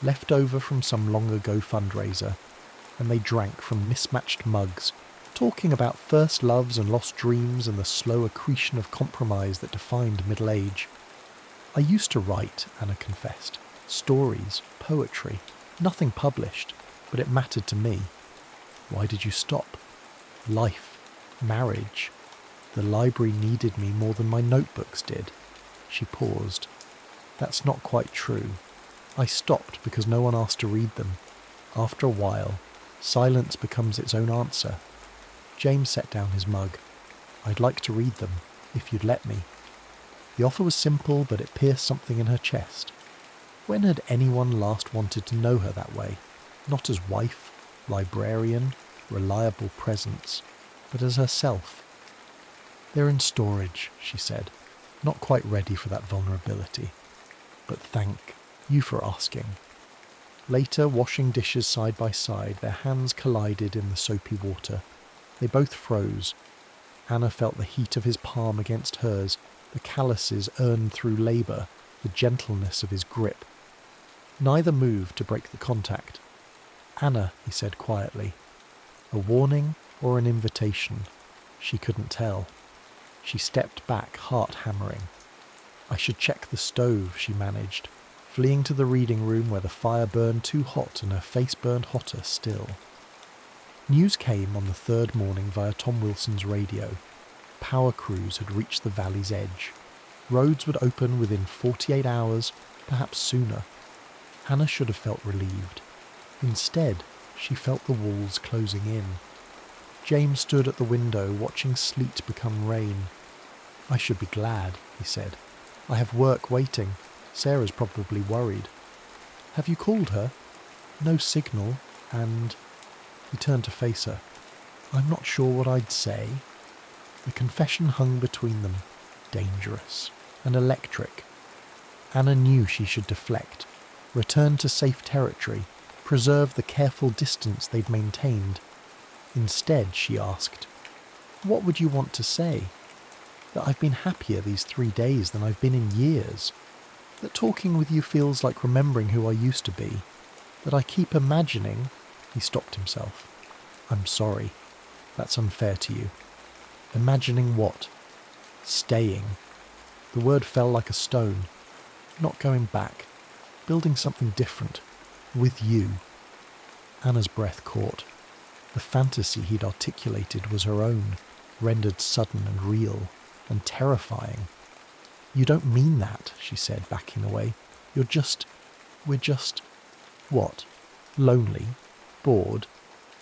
left over from some long-ago fundraiser, and they drank from mismatched mugs, talking about first loves and lost dreams and the slow accretion of compromise that defined middle age. "I used to write," Anna confessed. "Stories, poetry, nothing published, but it mattered to me." "Why did you stop?" "Life. Marriage. The library needed me more than my notebooks did." She paused. "That's not quite true. I stopped because no one asked to read them. After a while, silence becomes its own answer." James set down his mug. "I'd like to read them, if you'd let me." The offer was simple, but it pierced something in her chest. When had anyone last wanted to know her that way? Not as wife, librarian, reliable presence, but as herself. "They're in storage," she said, not quite ready for that vulnerability. "But thank you for asking." Later, washing dishes side by side, their hands collided in the soapy water. They both froze. Anna felt the heat of his palm against hers, the calluses earned through labour, the gentleness of his grip. Neither moved to break the contact. "Anna," he said quietly. A warning or an invitation? She couldn't tell. She stepped back, heart hammering. "I should check the stove," she managed, fleeing to the reading room where the fire burned too hot and her face burned hotter still. News came on the third morning via Tom Wilson's radio. Power crews had reached the valley's edge. Roads would open within 48 hours, perhaps sooner. Anna should have felt relieved. Instead, she felt the walls closing in. James stood at the window, watching sleet become rain. "I should be glad," he said. "I have work waiting. Sarah's probably worried." "Have you called her?" "No signal, and—" He turned to face her. "I'm not sure what I'd say." The confession hung between them, dangerous, and electric. Anna knew she should deflect, return to safe territory, preserve the careful distance they'd maintained. Instead, she asked, "What would you want to say? That I've been happier these 3 days than I've been in years? That talking with you feels like remembering who I used to be? That I keep imagining—" He stopped himself. "I'm sorry. That's unfair to you." "Imagining what?" "Staying." The word fell like a stone. "Not going back. Building something different. With you." Anna's breath caught. The fantasy he'd articulated was her own, rendered sudden and real, and terrifying. "You don't mean that," she said, backing away. We're just... What? Lonely? Bored?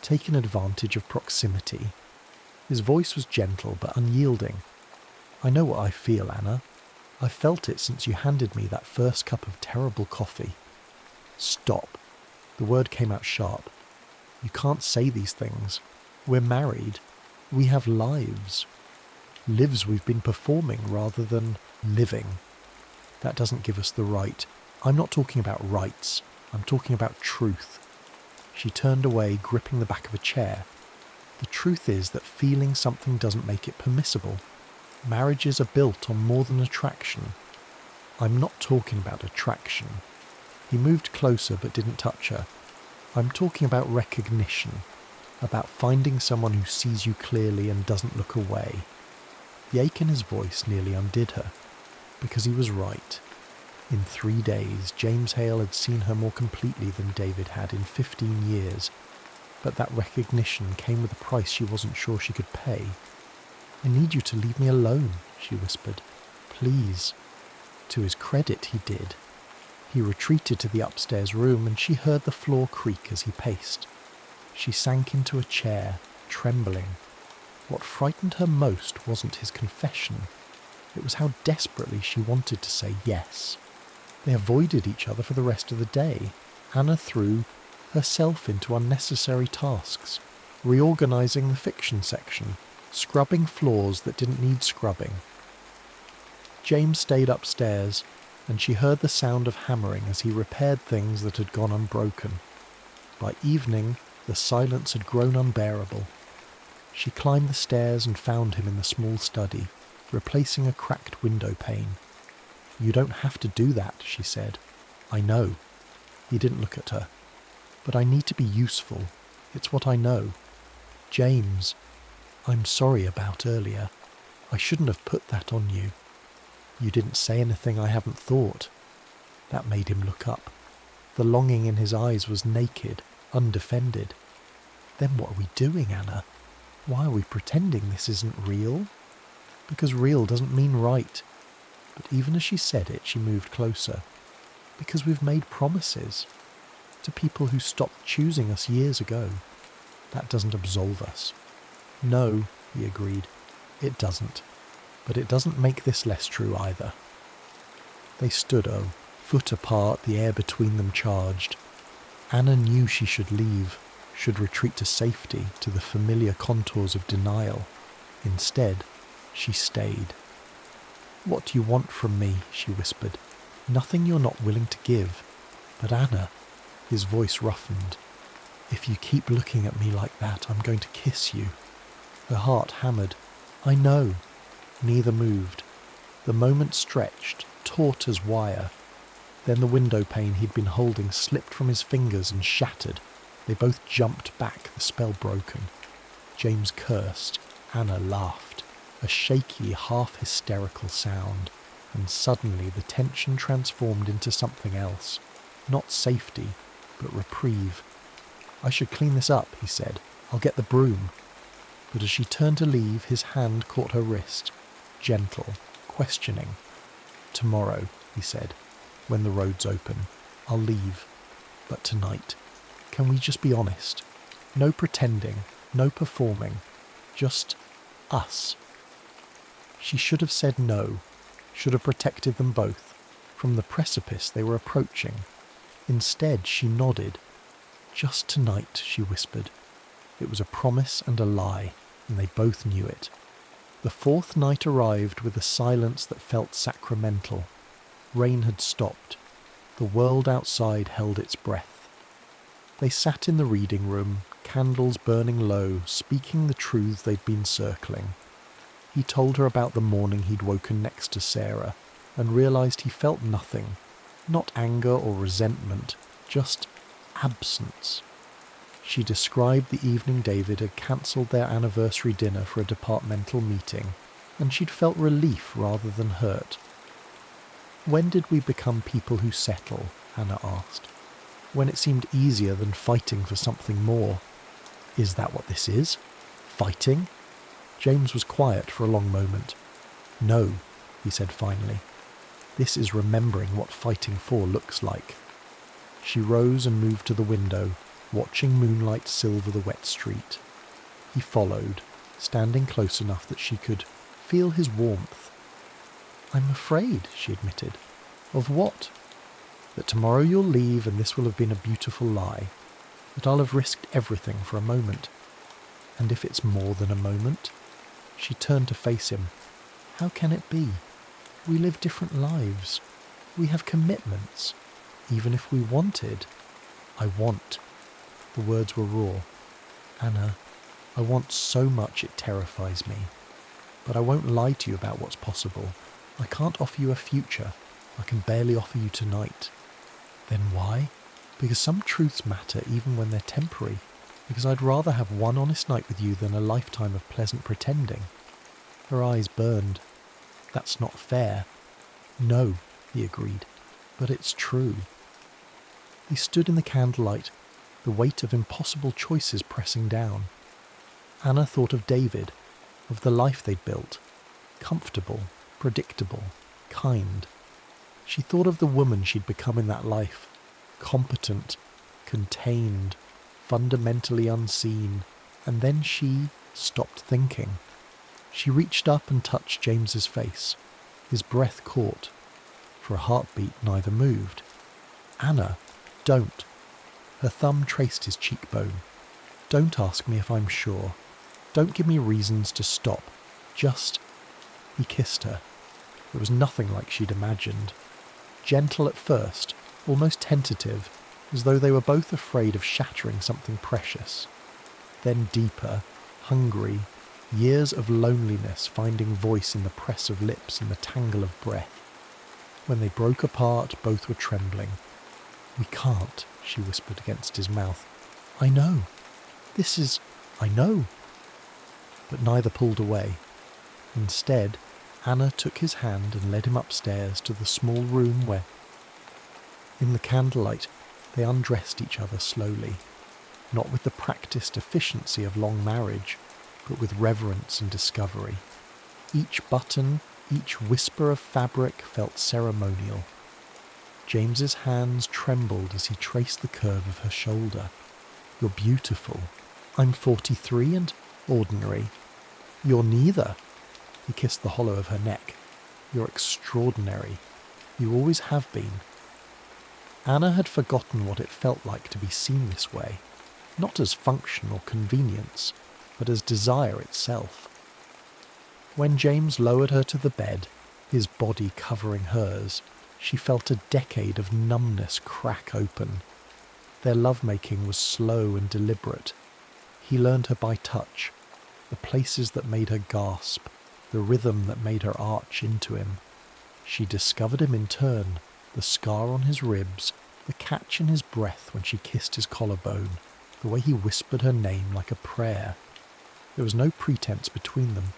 Taking advantage of proximity?" His voice was gentle but unyielding. "I know what I feel, Anna. I've felt it since you handed me that first cup of terrible coffee." "Stop." The word came out sharp. "You can't say these things. We're married. We have lives. Lives we've been performing rather than living. That doesn't give us the right. I'm not talking about rights. I'm talking about truth." She turned away, gripping the back of a chair. "The truth is that feeling something doesn't make it permissible. Marriages are built on more than attraction." "I'm not talking about attraction." He moved closer but didn't touch her. "I'm talking about recognition, about finding someone who sees you clearly and doesn't look away." The ache in his voice nearly undid her, because he was right. In 3 days, James Hale had seen her more completely than David had in 15 years, but that recognition came with a price she wasn't sure she could pay. "I need you to leave me alone," she whispered. "Please." To his credit, he did. He retreated to the upstairs room, and she heard the floor creak as he paced. She sank into a chair, trembling. What frightened her most wasn't his confession. It was how desperately she wanted to say yes. They avoided each other for the rest of the day. Anna threw herself into unnecessary tasks, reorganizing the fiction section, scrubbing floors that didn't need scrubbing. James stayed upstairs, and she heard the sound of hammering as he repaired things that had gone unbroken. By evening, the silence had grown unbearable. She climbed the stairs and found him in the small study, replacing a cracked window pane. "You don't have to do that," she said. "I know." He didn't look at her. "But I need to be useful. It's what I know." "James, I'm sorry about earlier. I shouldn't have put that on you." "You didn't say anything I haven't thought." That made him look up. The longing in his eyes was naked, undefended. "Then what are we doing, Anna? Why are we pretending this isn't real?" "Because real doesn't mean right." But even as she said it, she moved closer. "Because we've made promises to people who stopped choosing us years ago. That doesn't absolve us." "No," he agreed, "it doesn't. But it doesn't make this less true either." They stood, foot apart, the air between them charged. Anna knew she should leave, should retreat to safety, to the familiar contours of denial. Instead, she stayed. "What do you want from me?" she whispered. "Nothing you're not willing to give." "But Anna," his voice roughened, "if you keep looking at me like that, I'm going to kiss you." Her heart hammered. "I know." Neither moved. The moment stretched, taut as wire. Then the window pane he'd been holding slipped from his fingers and shattered. They both jumped back, the spell broken. James cursed. Anna laughed. A shaky, half-hysterical sound, and suddenly the tension transformed into something else. Not safety, but reprieve. "I should clean this up," he said. "I'll get the broom." But as she turned to leave, his hand caught her wrist, gentle, questioning. "Tomorrow," he said, "when the road's open, I'll leave. But tonight, can we just be honest? No pretending, no performing, just us." She should have said no, should have protected them both, from the precipice they were approaching. Instead, she nodded. "Just tonight," she whispered. It was a promise and a lie, and they both knew it. The fourth night arrived with a silence that felt sacramental. Rain had stopped. The world outside held its breath. They sat in the reading room, candles burning low, speaking the truths they'd been circling. He told her about the morning he'd woken next to Sarah, and realised he felt nothing, not anger or resentment, just absence. She described the evening David had cancelled their anniversary dinner for a departmental meeting, and she'd felt relief rather than hurt. "When did we become people who settle?" Anna asked. "When it seemed easier than fighting for something more." "Is that what this is? Fighting?" James was quiet for a long moment. "No," he said finally. "This is remembering what fighting for looks like." She rose and moved to the window, watching moonlight silver the wet street. He followed, standing close enough that she could feel his warmth. "I'm afraid," she admitted. "Of what?" "That tomorrow you'll leave and this will have been a beautiful lie. That I'll have risked everything for a moment. And if it's more than a moment?" She turned to face him. "How can it be? We live different lives. We have commitments. Even if we wanted." "I want." The words were raw. "Anna, I want so much it terrifies me. But I won't lie to you about what's possible. I can't offer you a future. I can barely offer you tonight." "Then why?" "Because some truths matter even when they're temporary. Because I'd rather have one honest night with you than a lifetime of pleasant pretending." Her eyes burned. "That's not fair." "No," he agreed. "But it's true." He stood in the candlelight, the weight of impossible choices pressing down. Anna thought of David, of the life they'd built. Comfortable, predictable, kind. She thought of the woman she'd become in that life. Competent, contained, fundamentally unseen. And then she stopped thinking. She reached up and touched James's face. His breath caught. For a heartbeat, neither moved. "Anna, don't." Her thumb traced his cheekbone. "Don't ask me if I'm sure. Don't give me reasons to stop. Just..." He kissed her. It was nothing like she'd imagined. Gentle at first, almost tentative, as though they were both afraid of shattering something precious. Then deeper, hungry, years of loneliness finding voice in the press of lips and the tangle of breath. When they broke apart, both were trembling. "We can't," she whispered against his mouth. "I know. I know." But neither pulled away. Instead, Anna took his hand and led him upstairs to the small room where, in the candlelight, they undressed each other slowly, not with the practiced efficiency of long marriage, but with reverence and discovery. Each button, each whisper of fabric felt ceremonial. James's hands trembled as he traced the curve of her shoulder. "You're beautiful. I'm 43 and ordinary." "You're neither." He kissed the hollow of her neck. "You're extraordinary. You always have been." Anna had forgotten what it felt like to be seen this way, not as function or convenience, but as desire itself. When James lowered her to the bed, his body covering hers, she felt a decade of numbness crack open. Their lovemaking was slow and deliberate. He learned her by touch, the places that made her gasp, the rhythm that made her arch into him. She discovered him in turn, the scar on his ribs, the catch in his breath when she kissed his collarbone, the way he whispered her name like a prayer. There was no pretense between them.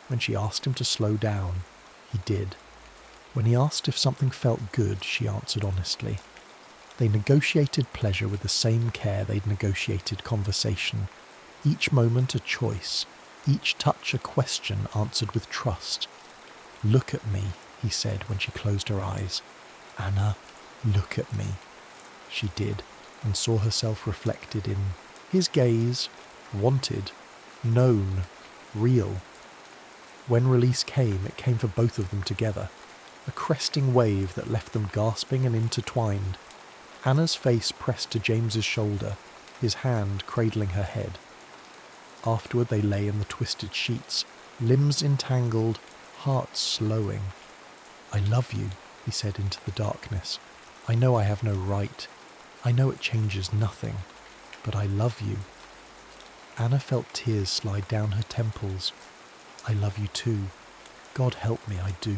When she asked him to slow down, he did. When he asked if something felt good, she answered honestly. They negotiated pleasure with the same care they'd negotiated conversation. Each moment a choice, each touch a question answered with trust. "Look at me," he said when she closed her eyes. "Anna, look at me." She did, and saw herself reflected in his gaze, wanted, known, real. When release came, it came for both of them together, a cresting wave that left them gasping and intertwined. Anna's face pressed to James's shoulder, his hand cradling her head. Afterward they lay in the twisted sheets, limbs entangled, heart slowing. "I love you," he said into the darkness. "I know I have no right. I know it changes nothing. But I love you." Anna felt tears slide down her temples. "I love you too. God help me, I do."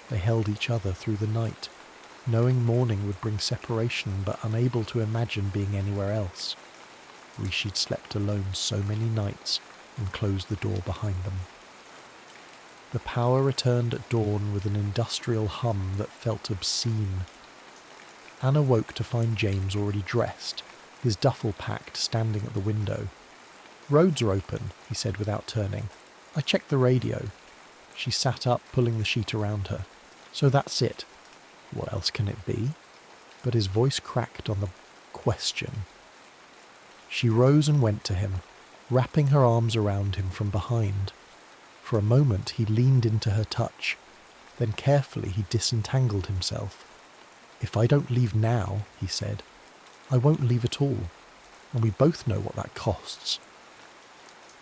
They held each other through the night, knowing morning would bring separation but unable to imagine being anywhere else. She'd slept alone so many nights and closed the door behind them. The power returned at dawn with an industrial hum that felt obscene. Anna woke to find James already dressed, his duffel packed, standing at the window. "Roads are open," he said without turning. "I checked the radio." She sat up, pulling the sheet around her. "So that's it. What else can it be?" But his voice cracked on the question. She rose and went to him, wrapping her arms around him from behind. For a moment he leaned into her touch. Then carefully he disentangled himself. "If I don't leave now," he said, "I won't leave at all. And we both know what that costs."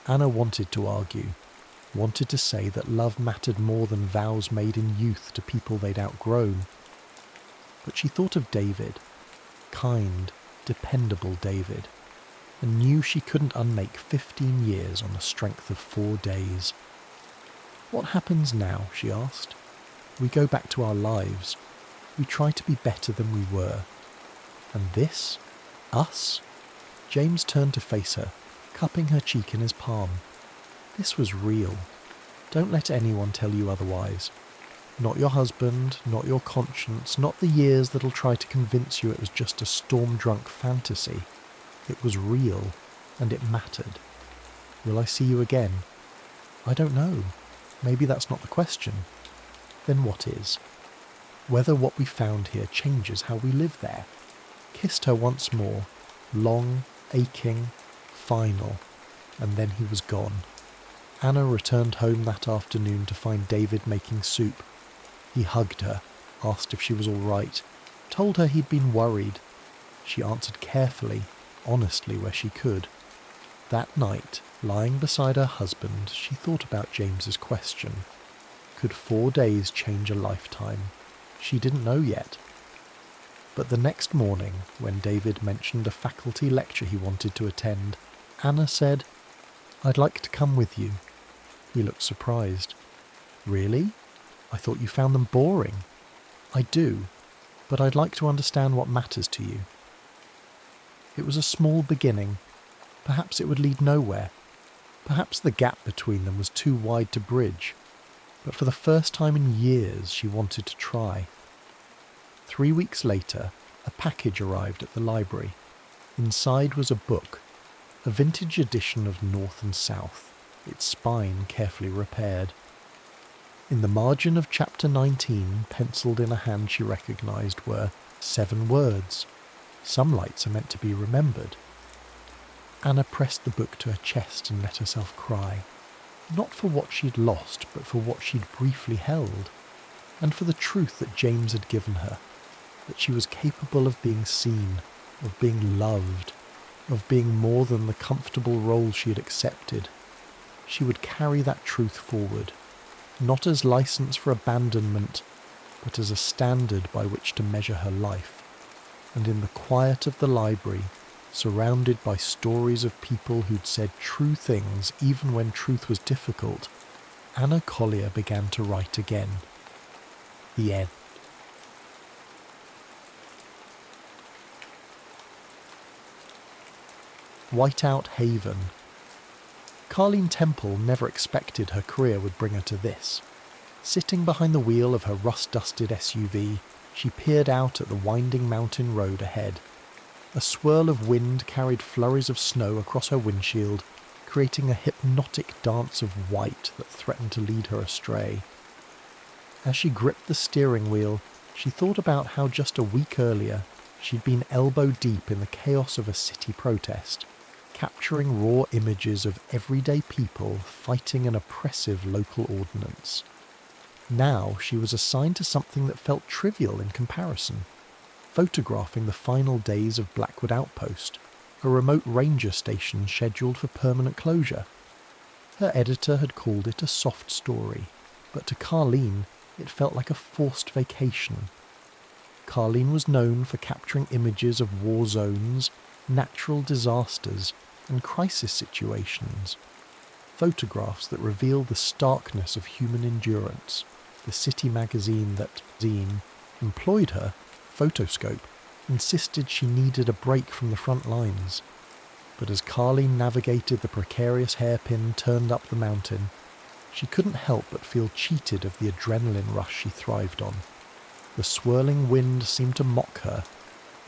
Anna wanted to argue, wanted to say that love mattered more than vows made in youth to people they'd outgrown. But she thought of David, kind, dependable David, and knew she couldn't unmake 15 years on the strength of 4 days. "What happens now?" she asked. "We go back to our lives. We try to be better than we were. And this? Us?" James turned to face her, cupping her cheek in his palm. "This was real. Don't let anyone tell you otherwise. Not your husband, not your conscience, not the years that'll try to convince you it was just a storm-drunk fantasy. It was real, and it mattered. Will I see you again? I don't know. Maybe that's not the question. Then what is? Whether what we found here changes how we live there." Kissed her once more, long, aching, final, and then he was gone. Anna returned home that afternoon to find David making soup. He hugged her, asked if she was all right, told her he'd been worried. She answered carefully, honestly where she could. That night, lying beside her husband, she thought about James's question. Could 4 days change a lifetime? She didn't know yet. But the next morning, when David mentioned a faculty lecture he wanted to attend, Anna said, "I'd like to come with you." He looked surprised. "Really? I thought you found them boring." "I do, but I'd like to understand what matters to you." It was a small beginning. Perhaps it would lead nowhere. Perhaps the gap between them was too wide to bridge. But for the first time in years, she wanted to try. 3 weeks later, a package arrived at the library. Inside was a book, a vintage edition of North and South, its spine carefully repaired. In the margin of chapter 19, penciled in a hand she recognized, were 7 words. Some lights are meant to be remembered. Anna pressed the book to her chest and let herself cry. Not for what she'd lost, but for what she'd briefly held, and for the truth that James had given her, that she was capable of being seen, of being loved, of being more than the comfortable role she had accepted. She would carry that truth forward, not as license for abandonment, but as a standard by which to measure her life. And in the quiet of the library, surrounded by stories of people who'd said true things even when truth was difficult, Anna Collier began to write again. The end. Whiteout Haven. Carleen Temple never expected her career would bring her to this. Sitting behind the wheel of her rust-dusted SUV, she peered out at the winding mountain road ahead. A swirl of wind carried flurries of snow across her windshield, creating a hypnotic dance of white that threatened to lead her astray. As she gripped the steering wheel, she thought about how just a week earlier she'd been elbow-deep in the chaos of a city protest, capturing raw images of everyday people fighting an oppressive local ordinance. Now she was assigned to something that felt trivial in comparison, photographing the final days of Blackwood Outpost, a remote ranger station scheduled for permanent closure. Her editor had called it a soft story, but to Carleen it felt like a forced vacation. Carleen was known for capturing images of war zones, natural disasters, and crisis situations. Photographs that reveal the starkness of human endurance. The city magazine that Zine employed her, Photoscope, insisted she needed a break from the front lines. But as Carleen navigated the precarious hairpin turned up the mountain, she couldn't help but feel cheated of the adrenaline rush she thrived on. The swirling wind seemed to mock her,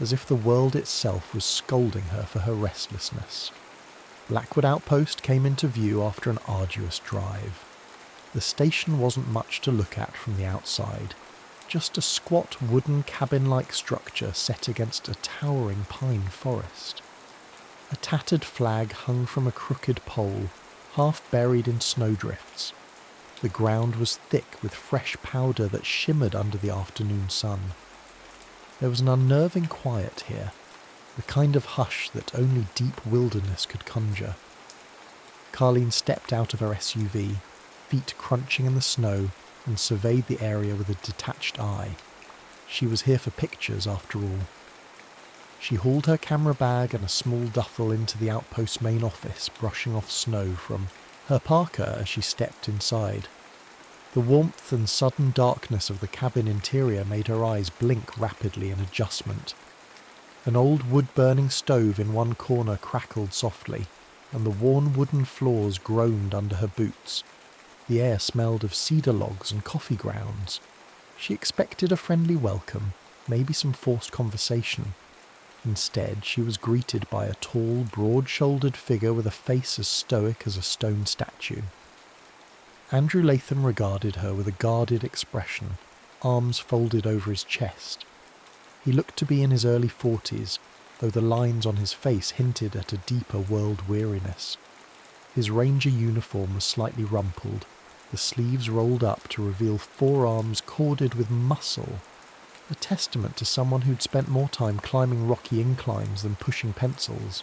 as if the world itself was scolding her for her restlessness. Blackwood Outpost came into view after an arduous drive. The station wasn't much to look at from the outside, just a squat wooden cabin-like structure set against a towering pine forest. A tattered flag hung from a crooked pole, half buried in snowdrifts. The ground was thick with fresh powder that shimmered under the afternoon sun. There was an unnerving quiet here, the kind of hush that only deep wilderness could conjure. Carleen stepped out of her SUV, feet crunching in the snow, and surveyed the area with a detached eye. She was here for pictures, after all. She hauled her camera bag and a small duffel into the outpost's main office, brushing off snow from her parka as she stepped inside. The warmth and sudden darkness of the cabin interior made her eyes blink rapidly in adjustment. An old wood-burning stove in one corner crackled softly, and the worn wooden floors groaned under her boots. The air smelled of cedar logs and coffee grounds. She expected a friendly welcome, maybe some forced conversation. Instead, she was greeted by a tall, broad-shouldered figure with a face as stoic as a stone statue. Andrew Latham regarded her with a guarded expression, arms folded over his chest. He looked to be in his early 40s, though the lines on his face hinted at a deeper world weariness. His ranger uniform was slightly rumpled, the sleeves rolled up to reveal forearms corded with muscle, a testament to someone who'd spent more time climbing rocky inclines than pushing pencils.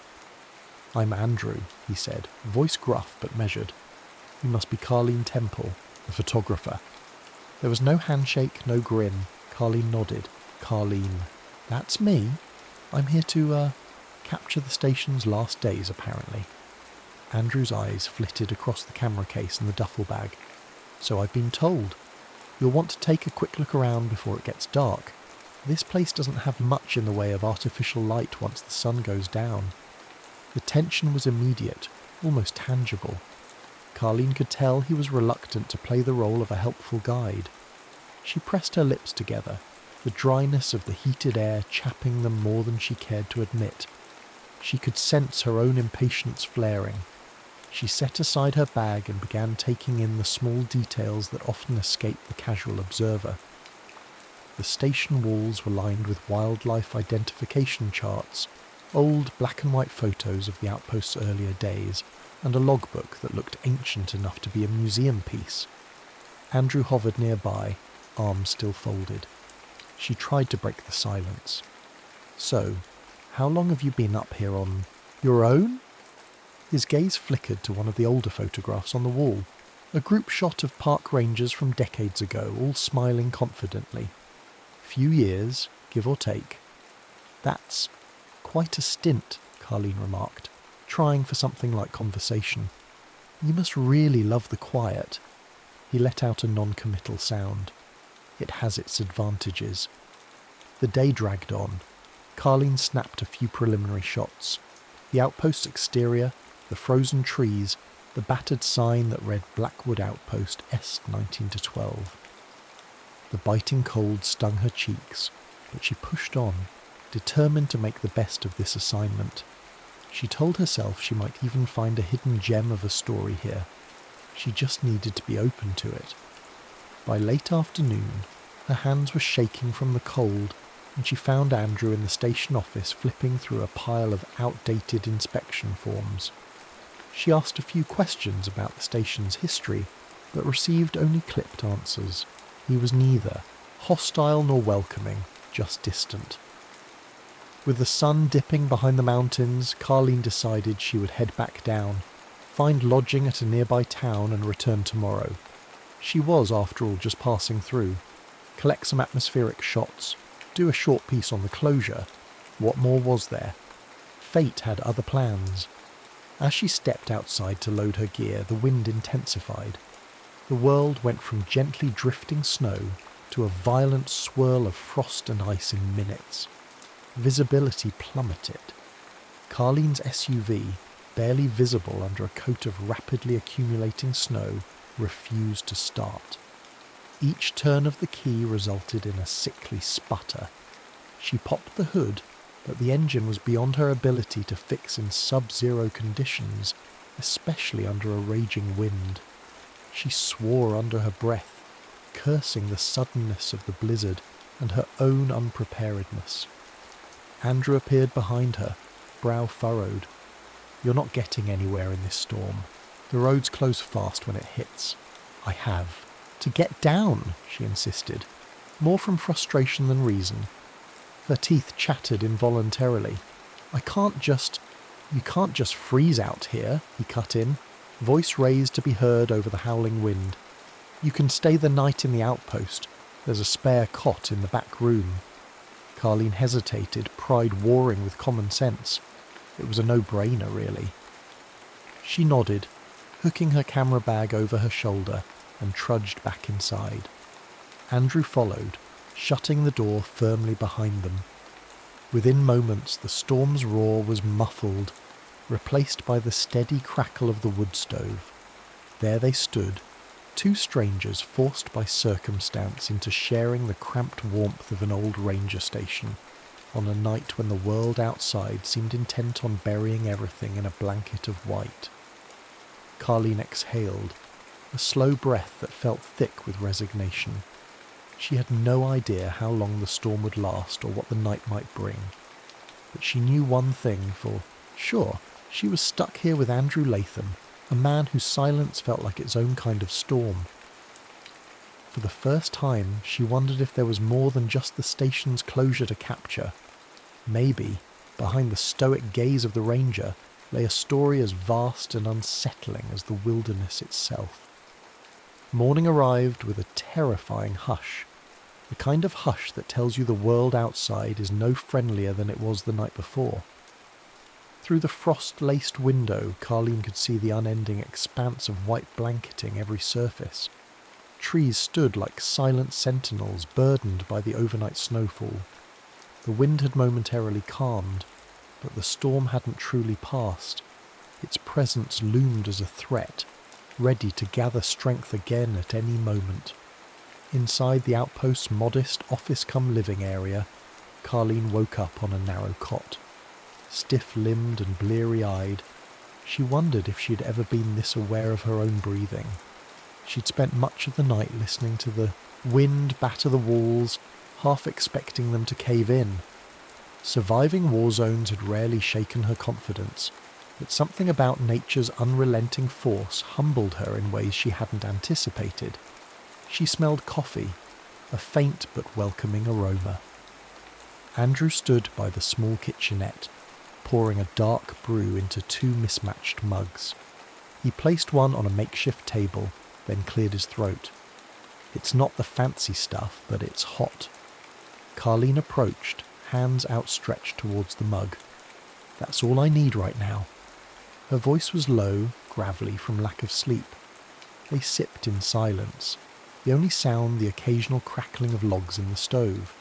"I'm Andrew," he said, voice gruff but measured. "You must be Carleen Temple, the photographer." There was no handshake, no grin. Carleen nodded. "Carleen. That's me. I'm here to, capture the station's last days, apparently." Andrew's eyes flitted across the camera case and the duffel bag. "So I've been told. You'll want to take a quick look around before it gets dark. This place doesn't have much in the way of artificial light once the sun goes down." The tension was immediate, almost tangible. Carleen could tell he was reluctant to play the role of a helpful guide. She pressed her lips together, the dryness of the heated air chapping them more than she cared to admit. She could sense her own impatience flaring. She set aside her bag and began taking in the small details that often escape the casual observer. The station walls were lined with wildlife identification charts, old black and white photos of the outpost's earlier days, and a logbook that looked ancient enough to be a museum piece. Andrew hovered nearby, arms still folded. She tried to break the silence. "So, how long have you been up here on your own?" His gaze flickered to one of the older photographs on the wall, a group shot of park rangers from decades ago, all smiling confidently. "Few years, give or take." "That's quite a stint," Carleen remarked, trying for something like conversation. "You must really love the quiet." He let out a non-committal sound. "It has its advantages." The day dragged on. Carleen snapped a few preliminary shots. The outpost's exterior, the frozen trees, the battered sign that read Blackwood Outpost Est 19-12. The biting cold stung her cheeks, but she pushed on, determined to make the best of this assignment. She told herself she might even find a hidden gem of a story here. She just needed to be open to it. By late afternoon, her hands were shaking from the cold, and she found Andrew in the station office flipping through a pile of outdated inspection forms. She asked a few questions about the station's history, but received only clipped answers. He was neither hostile nor welcoming, just distant. With the sun dipping behind the mountains, Carleen decided she would head back down. Find lodging at a nearby town and return tomorrow. She was, after all, just passing through. Collect some atmospheric shots. Do a short piece on the closure. What more was there? Fate had other plans. As she stepped outside to load her gear, the wind intensified. The world went from gently drifting snow to a violent swirl of frost and ice in minutes. Visibility plummeted. Carlene's SUV, barely visible under a coat of rapidly accumulating snow, refused to start. Each turn of the key resulted in a sickly sputter. She popped the hood, but the engine was beyond her ability to fix in sub-zero conditions, especially under a raging wind. She swore under her breath, cursing the suddenness of the blizzard and her own unpreparedness. Andrew appeared behind her, brow furrowed. "You're not getting anywhere in this storm. The roads close fast when it hits." "I have." "To get down," she insisted, more from frustration than reason. Her teeth chattered involuntarily. You can't just freeze out here," he cut in, voice raised to be heard over the howling wind. "You can stay the night in the outpost. There's a spare cot in the back room." Carlene hesitated, pride warring with common sense. It was a no-brainer, really. She nodded, hooking her camera bag over her shoulder, and trudged back inside. Andrew followed, shutting the door firmly behind them. Within moments, the storm's roar was muffled, replaced by the steady crackle of the wood stove. There they stood, two strangers forced by circumstance into sharing the cramped warmth of an old ranger station, on a night when the world outside seemed intent on burying everything in a blanket of white. Carlene exhaled, a slow breath that felt thick with resignation. She had no idea how long the storm would last or what the night might bring. But she knew one thing, for, sure, she was stuck here with Andrew Latham, a man whose silence felt like its own kind of storm. For the first time, she wondered if there was more than just the station's closure to capture. Maybe, behind the stoic gaze of the ranger, lay a story as vast and unsettling as the wilderness itself. Morning arrived with a terrifying hush, the kind of hush that tells you the world outside is no friendlier than it was the night before. Through the frost-laced window, Carlene could see the unending expanse of white blanketing every surface. Trees stood like silent sentinels burdened by the overnight snowfall. The wind had momentarily calmed, but the storm hadn't truly passed. Its presence loomed as a threat, ready to gather strength again at any moment. Inside the outpost's modest office-cum-living area, Carlene woke up on a narrow cot. Stiff-limbed and bleary-eyed, she wondered if she'd ever been this aware of her own breathing. She'd spent much of the night listening to the wind batter the walls, half expecting them to cave in. Surviving war zones had rarely shaken her confidence, but something about nature's unrelenting force humbled her in ways she hadn't anticipated. She smelled coffee, a faint but welcoming aroma. Andrew stood by the small kitchenette, pouring a dark brew into two mismatched mugs. He placed one on a makeshift table, then cleared his throat. "It's not the fancy stuff, but it's hot." Carlene approached, hands outstretched towards the mug. "That's all I need right now." Her voice was low, gravelly from lack of sleep. They sipped in silence, the only sound the occasional crackling of logs in the stove.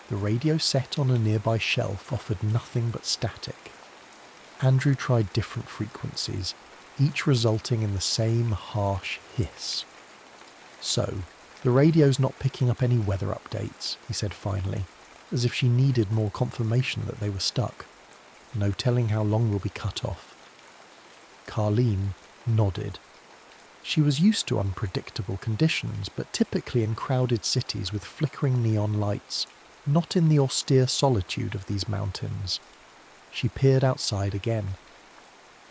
The radio set on a nearby shelf offered nothing but static. Andrew tried different frequencies, each resulting in the same harsh hiss. "So, the radio's not picking up any weather updates," he said finally, as if she needed more confirmation that they were stuck. "No telling how long we'll be cut off." Carlene nodded. She was used to unpredictable conditions, but typically in crowded cities with flickering neon lights, not in the austere solitude of these mountains. She peered outside again.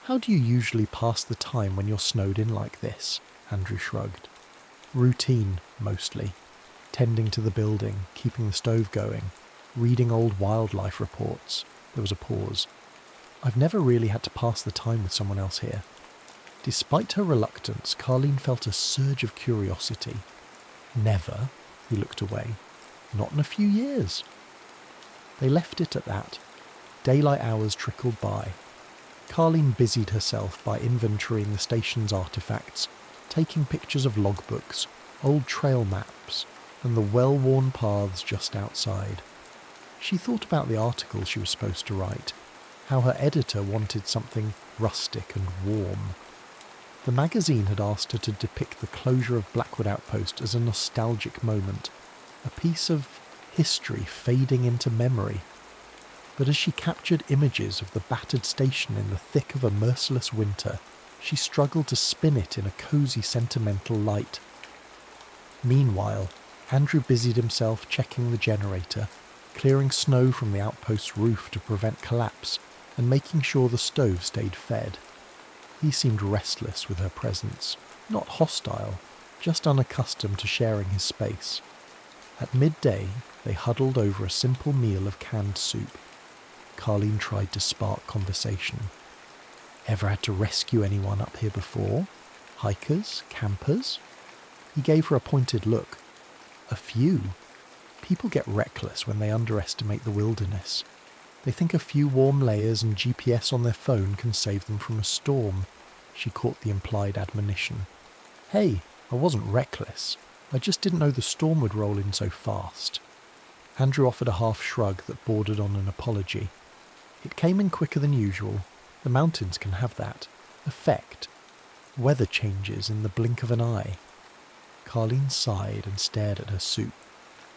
"How do you usually pass the time when you're snowed in like this?" Andrew shrugged. "Routine, mostly. Tending to the building, keeping the stove going, reading old wildlife reports." There was a pause. "I've never really had to pass the time with someone else here." Despite her reluctance, Carleen felt a surge of curiosity. Never, he looked away. Not in a few years. They left it at that. Daylight hours trickled by. Carleen busied herself by inventorying the station's artefacts, taking pictures of logbooks, old trail maps, and the well-worn paths just outside. She thought about the article she was supposed to write, how her editor wanted something rustic and warm. The magazine had asked her to depict the closure of Blackwood Outpost as a nostalgic moment, a piece of history fading into memory. But as she captured images of the battered station in the thick of a merciless winter, she struggled to spin it in a cosy sentimental light. Meanwhile, Andrew busied himself checking the generator, clearing snow from the outpost's roof to prevent collapse, and making sure the stove stayed fed. He seemed restless with her presence, not hostile, just unaccustomed to sharing his space. At midday, they huddled over a simple meal of canned soup. Carleen tried to spark conversation. Ever had to rescue anyone up here before? Hikers? Campers? He gave her a pointed look. A few. People get reckless when they underestimate the wilderness. They think a few warm layers and GPS on their phone can save them from a storm. She caught the implied admonition. Hey, I wasn't reckless. I just didn't know the storm would roll in so fast. Andrew offered a half shrug that bordered on an apology. It came in quicker than usual. The mountains can have that effect. Weather changes in the blink of an eye. Carleen sighed and stared at her soup.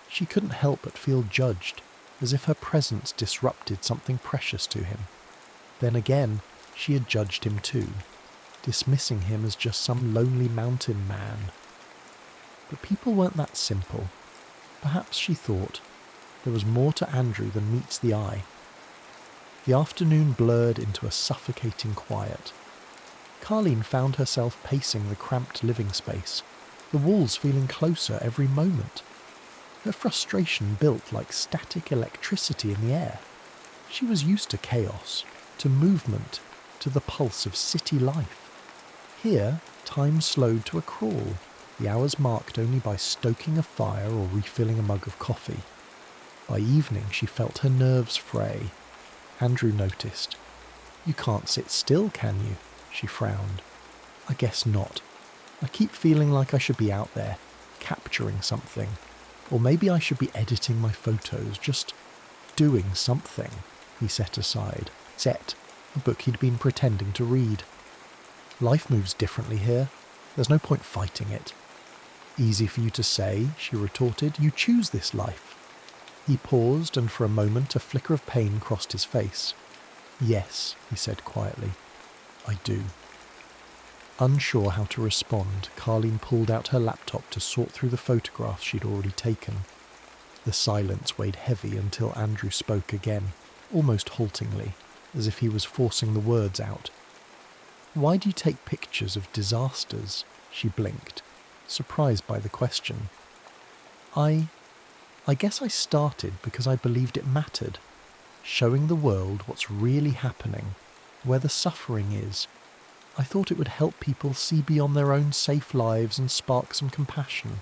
She couldn't help but feel judged, as if her presence disrupted something precious to him. Then again, she had judged him too, dismissing him as just some lonely mountain man. But people weren't that simple. Perhaps, she thought, there was more to Andrew than meets the eye. The afternoon blurred into a suffocating quiet. Carleen found herself pacing the cramped living space, the walls feeling closer every moment. Her frustration built like static electricity in the air. She was used to chaos, to movement, to the pulse of city life. Here, time slowed to a crawl, the hours marked only by stoking a fire or refilling a mug of coffee. By evening, she felt her nerves fray. Andrew noticed. "You can't sit still, can you?" She frowned. "I guess not. I keep feeling like I should be out there, capturing something. Or maybe I should be editing my photos, just doing something," he set aside. Set, a book he'd been pretending to read. "Life moves differently here. There's no point fighting it." "Easy for you to say," she retorted. "You choose this life." He paused, and for a moment a flicker of pain crossed his face. "Yes," he said quietly, "I do." Unsure how to respond, Carleen pulled out her laptop to sort through the photographs she'd already taken. The silence weighed heavy until Andrew spoke again, almost haltingly, as if he was forcing the words out. "Why do you take pictures of disasters?" She blinked, surprised by the question. I guess I started because I believed it mattered, showing the world what's really happening, where the suffering is. I thought it would help people see beyond their own safe lives and spark some compassion.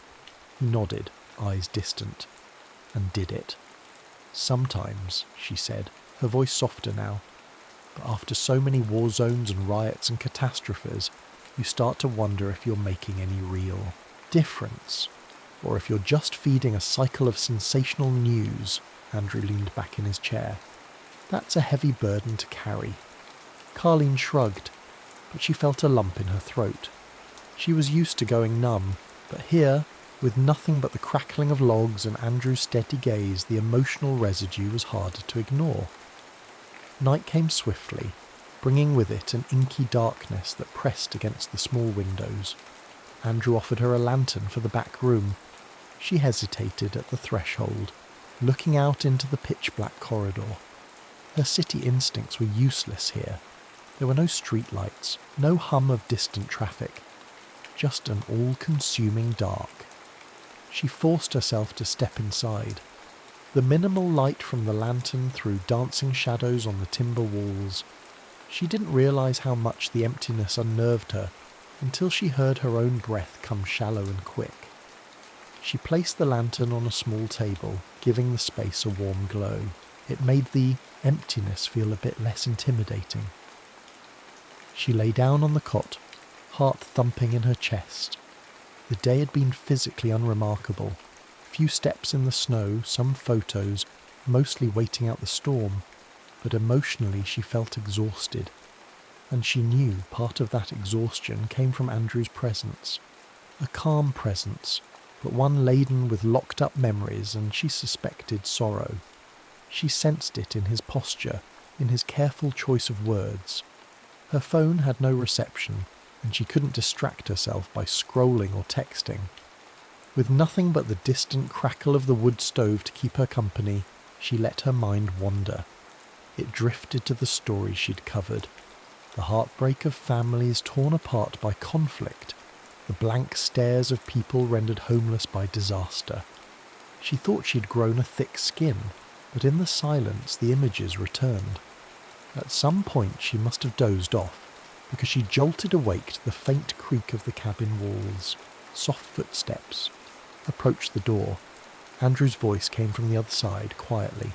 He nodded, eyes distant, and did it. "Sometimes," she said, her voice softer now, "but after so many war zones and riots and catastrophes, you start to wonder if you're making any real difference, or if you're just feeding a cycle of sensational news." Andrew leaned back in his chair. "That's a heavy burden to carry." Carleen shrugged, but she felt a lump in her throat. She was used to going numb, but here, with nothing but the crackling of logs and Andrew's steady gaze, the emotional residue was harder to ignore. Night came swiftly, bringing with it an inky darkness that pressed against the small windows. Andrew offered her a lantern for the back room. She hesitated at the threshold, looking out into the pitch-black corridor. Her city instincts were useless here. There were no streetlights, no hum of distant traffic, just an all-consuming dark. She forced herself to step inside. The minimal light from the lantern threw dancing shadows on the timber walls. She didn't realize how much the emptiness unnerved her until she heard her own breath come shallow and quick. She placed the lantern on a small table, giving the space a warm glow. It made the emptiness feel a bit less intimidating. She lay down on the cot, heart thumping in her chest. The day had been physically unremarkable. A few steps in the snow, some photos, mostly waiting out the storm, but emotionally she felt exhausted. And she knew part of that exhaustion came from Andrew's presence. A calm presence, but one laden with locked-up memories, and she suspected sorrow. She sensed it in his posture, in his careful choice of words. Her phone had no reception, and she couldn't distract herself by scrolling or texting. With nothing but the distant crackle of the wood stove to keep her company, she let her mind wander. It drifted to the stories she'd covered. The heartbreak of families torn apart by conflict, the blank stares of people rendered homeless by disaster. She thought she'd grown a thick skin, but in the silence the images returned. At some point she must have dozed off, because she jolted awake to the faint creak of the cabin walls. Soft footsteps approached the door. Andrew's voice came from the other side, quietly.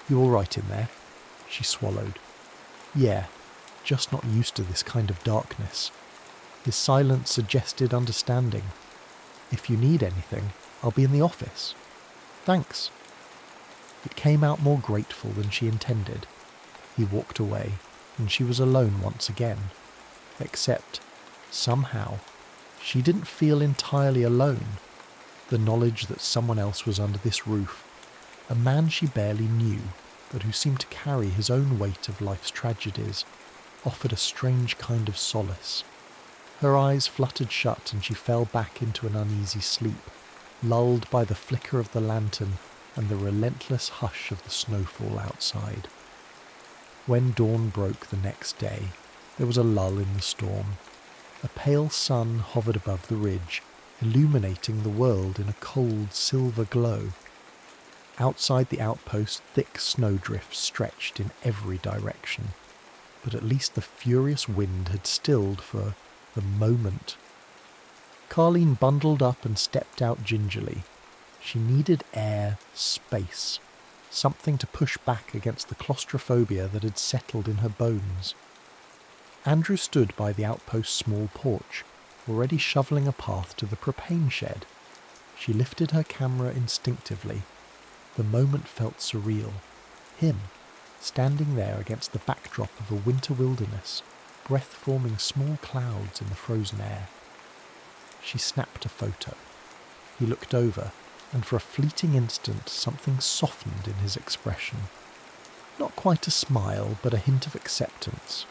"You all right in there?" She swallowed. "Yeah, just not used to this kind of darkness." His silence suggested understanding. "If you need anything, I'll be in the office." "Thanks." It came out more grateful than she intended. He walked away, and she was alone once again. Except, somehow, she didn't feel entirely alone. The knowledge that someone else was under this roof, a man she barely knew, but who seemed to carry his own weight of life's tragedies, offered a strange kind of solace. Her eyes fluttered shut and she fell back into an uneasy sleep, lulled by the flicker of the lantern and the relentless hush of the snowfall outside. When dawn broke the next day, there was a lull in the storm. A pale sun hovered above the ridge, illuminating the world in a cold silver glow. Outside the outpost, thick snowdrifts stretched in every direction, but at least the furious wind had stilled for the moment. Carleen bundled up and stepped out gingerly. She needed air, space, something to push back against the claustrophobia that had settled in her bones. Andrew stood by the outpost's small porch, already shoveling a path to the propane shed. She lifted her camera instinctively. The moment felt surreal. Him, standing there against the backdrop of a winter wilderness, breath-forming small clouds in the frozen air. She snapped a photo. He looked over, and for a fleeting instant something softened in his expression. Not quite a smile, but a hint of acceptance.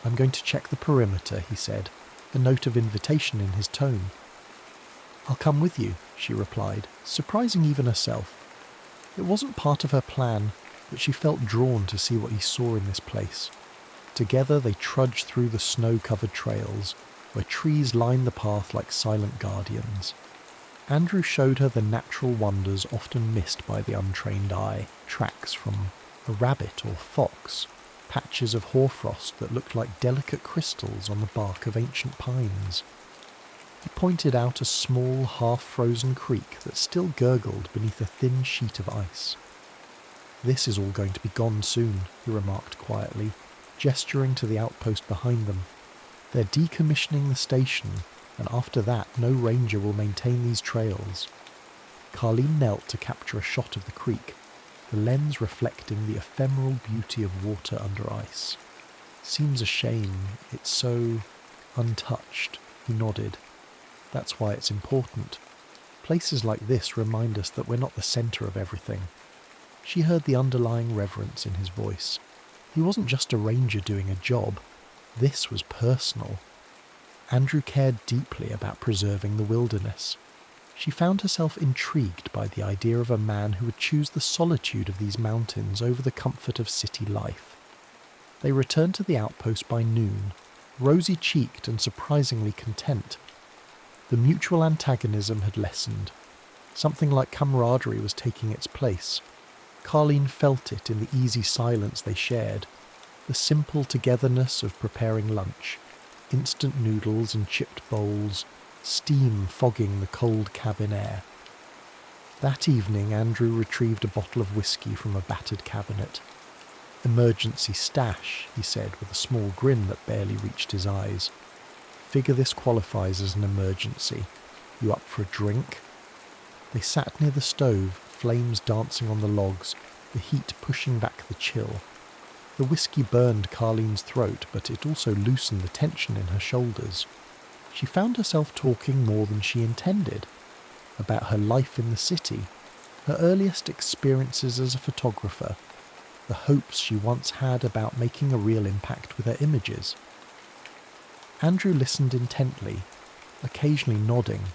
"I'm going to check the perimeter," he said, a note of invitation in his tone. "I'll come with you," she replied, surprising even herself. It wasn't part of her plan, but she felt drawn to see what he saw in this place. Together they trudged through the snow-covered trails, where trees lined the path like silent guardians. Andrew showed her the natural wonders often missed by the untrained eye, tracks from a rabbit or fox, patches of hoarfrost that looked like delicate crystals on the bark of ancient pines. He pointed out a small, half-frozen creek that still gurgled beneath a thin sheet of ice. "This is all going to be gone soon," he remarked quietly, gesturing to the outpost behind them. "They're decommissioning the station, and after that no ranger will maintain these trails." Carleen knelt to capture a shot of the creek, the lens reflecting the ephemeral beauty of water under ice. "Seems a shame, it's so untouched," he nodded. "That's why it's important. Places like this remind us that we're not the centre of everything." She heard the underlying reverence in his voice. He wasn't just a ranger doing a job. This was personal. Andrew cared deeply about preserving the wilderness. She found herself intrigued by the idea of a man who would choose the solitude of these mountains over the comfort of city life. They returned to the outpost by noon, rosy-cheeked and surprisingly content. The mutual antagonism had lessened. Something like camaraderie was taking its place. Carleen felt it in the easy silence they shared. The simple togetherness of preparing lunch, instant noodles in chipped bowls, steam fogging the cold cabin air. That evening Andrew retrieved a bottle of whiskey from a battered cabinet. "Emergency stash," he said with a small grin that barely reached his eyes. "Figure this qualifies as an emergency. You up for a drink?" They sat near the stove, flames dancing on the logs, the heat pushing back the chill. The whiskey burned Carlene's throat, but it also loosened the tension in her shoulders. She found herself talking more than she intended, about her life in the city, her earliest experiences as a photographer, the hopes she once had about making a real impact with her images. Andrew listened intently, occasionally nodding,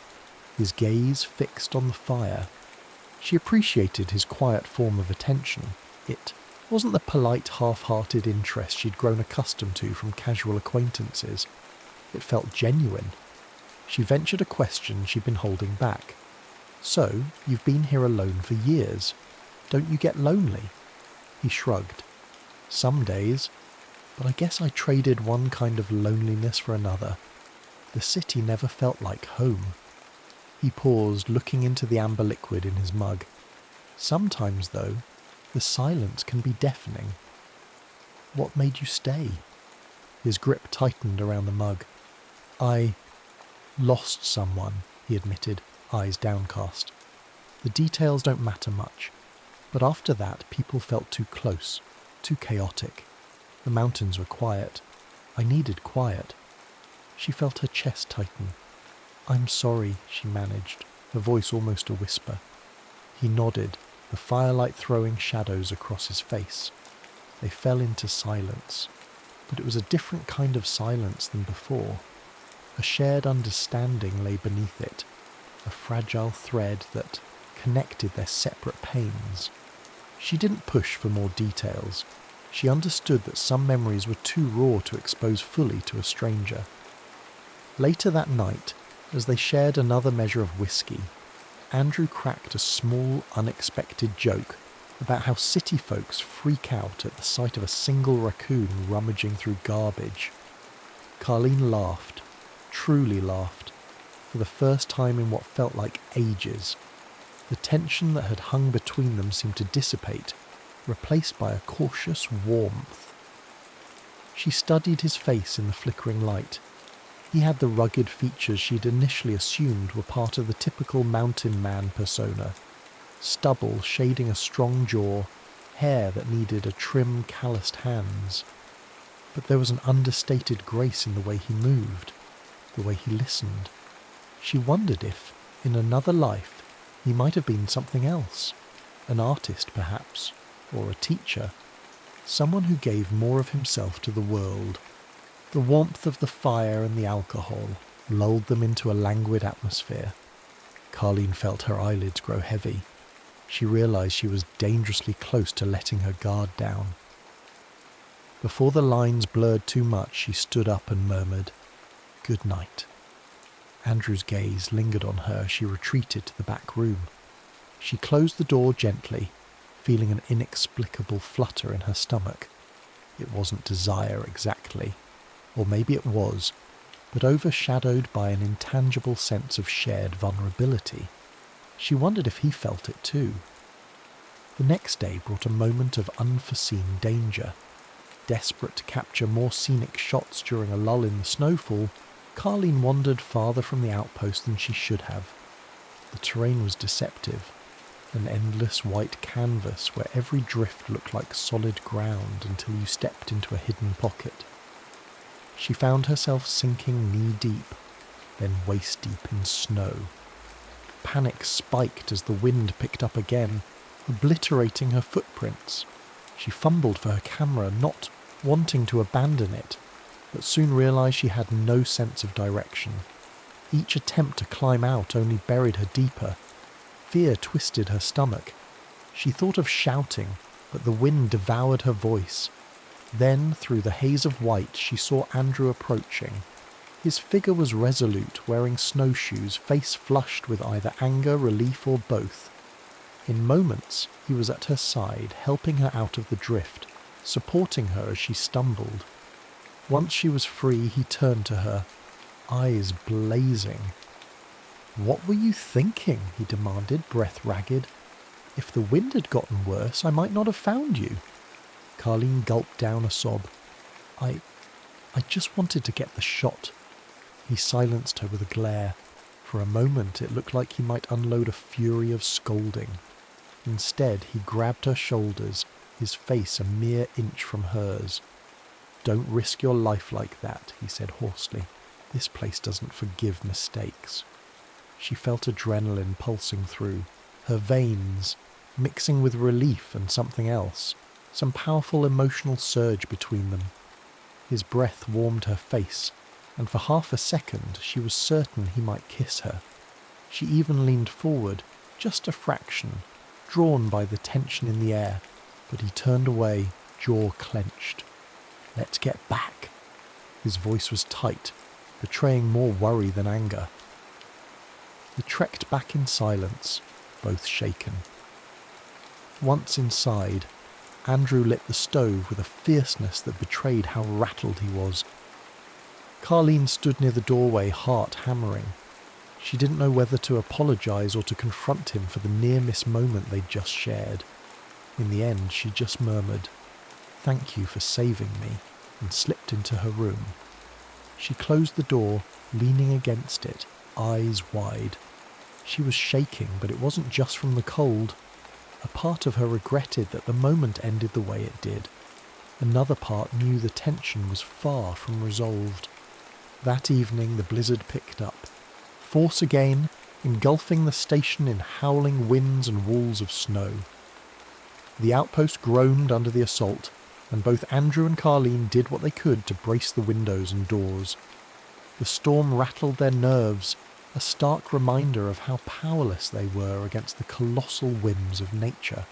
his gaze fixed on the fire. She appreciated his quiet form of attention. It wasn't the polite, half-hearted interest she'd grown accustomed to from casual acquaintances. It felt genuine. She ventured a question she'd been holding back. "So, you've been here alone for years. Don't you get lonely?" He shrugged. "Some days, but I guess I traded one kind of loneliness for another. The city never felt like home." He paused, looking into the amber liquid in his mug. "Sometimes, though, the silence can be deafening." "What made you stay?" His grip tightened around the mug. "I lost someone," he admitted, eyes downcast. "The details don't matter much, but after that people felt too close, too chaotic. The mountains were quiet. I needed quiet." She felt her chest tighten. "I'm sorry," she managed, her voice almost a whisper. He nodded, the firelight throwing shadows across his face. They fell into silence, but it was a different kind of silence than before. A shared understanding lay beneath it, a fragile thread that connected their separate pains. She didn't push for more details. She understood that some memories were too raw to expose fully to a stranger. Later that night, as they shared another measure of whiskey, Andrew cracked a small, unexpected joke about how city folks freak out at the sight of a single raccoon rummaging through garbage. Carlene laughed, truly laughed, for the first time in what felt like ages. The tension that had hung between them seemed to dissipate, replaced by a cautious warmth. She studied his face in the flickering light. He had the rugged features she'd initially assumed were part of the typical mountain man persona. Stubble shading a strong jaw, hair that needed a trim, calloused hands. But there was an understated grace in the way he moved, the way he listened. She wondered if, in another life, he might have been something else. An artist, perhaps, or a teacher. Someone who gave more of himself to the world. The warmth of the fire and the alcohol lulled them into a languid atmosphere. Carlene felt her eyelids grow heavy. She realized she was dangerously close to letting her guard down. Before the lines blurred too much, she stood up and murmured, "Good night." Andrew's gaze lingered on her as she retreated to the back room. She closed the door gently, feeling an inexplicable flutter in her stomach. It wasn't desire exactly, or maybe it was, but overshadowed by an intangible sense of shared vulnerability. She wondered if he felt it too. The next day brought a moment of unforeseen danger. Desperate to capture more scenic shots during a lull in the snowfall, Carlene wandered farther from the outpost than she should have. The terrain was deceptive, an endless white canvas where every drift looked like solid ground until you stepped into a hidden pocket. She found herself sinking knee-deep, then waist-deep in snow. Panic spiked as the wind picked up again, obliterating her footprints. She fumbled for her camera, not wanting to abandon it, but soon realized she had no sense of direction. Each attempt to climb out only buried her deeper. Fear twisted her stomach. She thought of shouting, but the wind devoured her voice. Then, through the haze of white, she saw Andrew approaching. His figure was resolute, wearing snowshoes, face flushed with either anger, relief, or both. In moments, he was at her side, helping her out of the drift, supporting her as she stumbled. Once she was free, he turned to her, eyes blazing. "What were you thinking?" he demanded, breath ragged. "If the wind had gotten worse, I might not have found you." Carleen gulped down a sob. I just wanted to get the shot." He silenced her with a glare. For a moment it looked like he might unload a fury of scolding. Instead, he grabbed her shoulders, his face a mere inch from hers. "Don't risk your life like that," he said hoarsely. "This place doesn't forgive mistakes." She felt adrenaline pulsing through, her veins mixing with relief and something else, some powerful emotional surge between them. His breath warmed her face, and for half a second she was certain he might kiss her. She even leaned forward, just a fraction, drawn by the tension in the air, but he turned away, jaw clenched. "Let's get back." His voice was tight, betraying more worry than anger. They trekked back in silence, both shaken. Once inside, Andrew lit the stove with a fierceness that betrayed how rattled he was. Carleen stood near the doorway, heart hammering. She didn't know whether to apologise or to confront him for the near-miss moment they'd just shared. In the end, she just murmured, "Thank you for saving me," and slipped into her room. She closed the door, leaning against it, eyes wide. She was shaking, but it wasn't just from the cold. A part of her regretted that the moment ended the way it did. Another part knew the tension was far from resolved. That evening the blizzard picked up. Force again, engulfing the station in howling winds and walls of snow. The outpost groaned under the assault, and both Andrew and Carleen did what they could to brace the windows and doors. The storm rattled their nerves, a stark reminder of how powerless they were against the colossal whims of nature.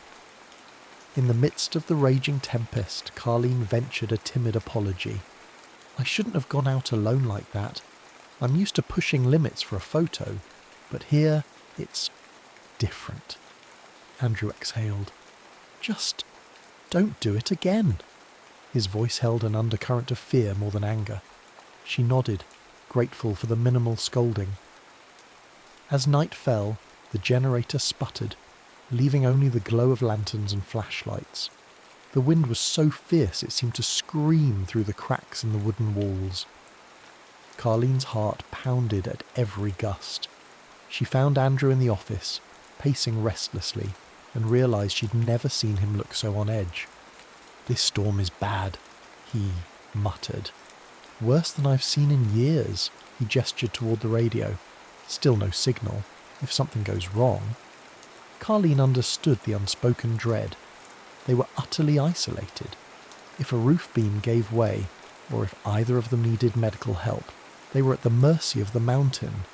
In the midst of the raging tempest, Carleen ventured a timid apology. "I shouldn't have gone out alone like that. I'm used to pushing limits for a photo, but here it's different." Andrew exhaled. "Just don't do it again." His voice held an undercurrent of fear more than anger. She nodded, grateful for the minimal scolding. As night fell, the generator sputtered, leaving only the glow of lanterns and flashlights. The wind was so fierce it seemed to scream through the cracks in the wooden walls. Carleen's heart pounded at every gust. She found Andrew in the office, pacing restlessly, and realised she'd never seen him look so on edge. "This storm is bad," he muttered. "Worse than I've seen in years." He gestured toward the radio. Still no signal. If something goes wrong. Carleen understood the unspoken dread. They were utterly isolated. If a roof beam gave way, or if either of them needed medical help, they were at the mercy of the mountain.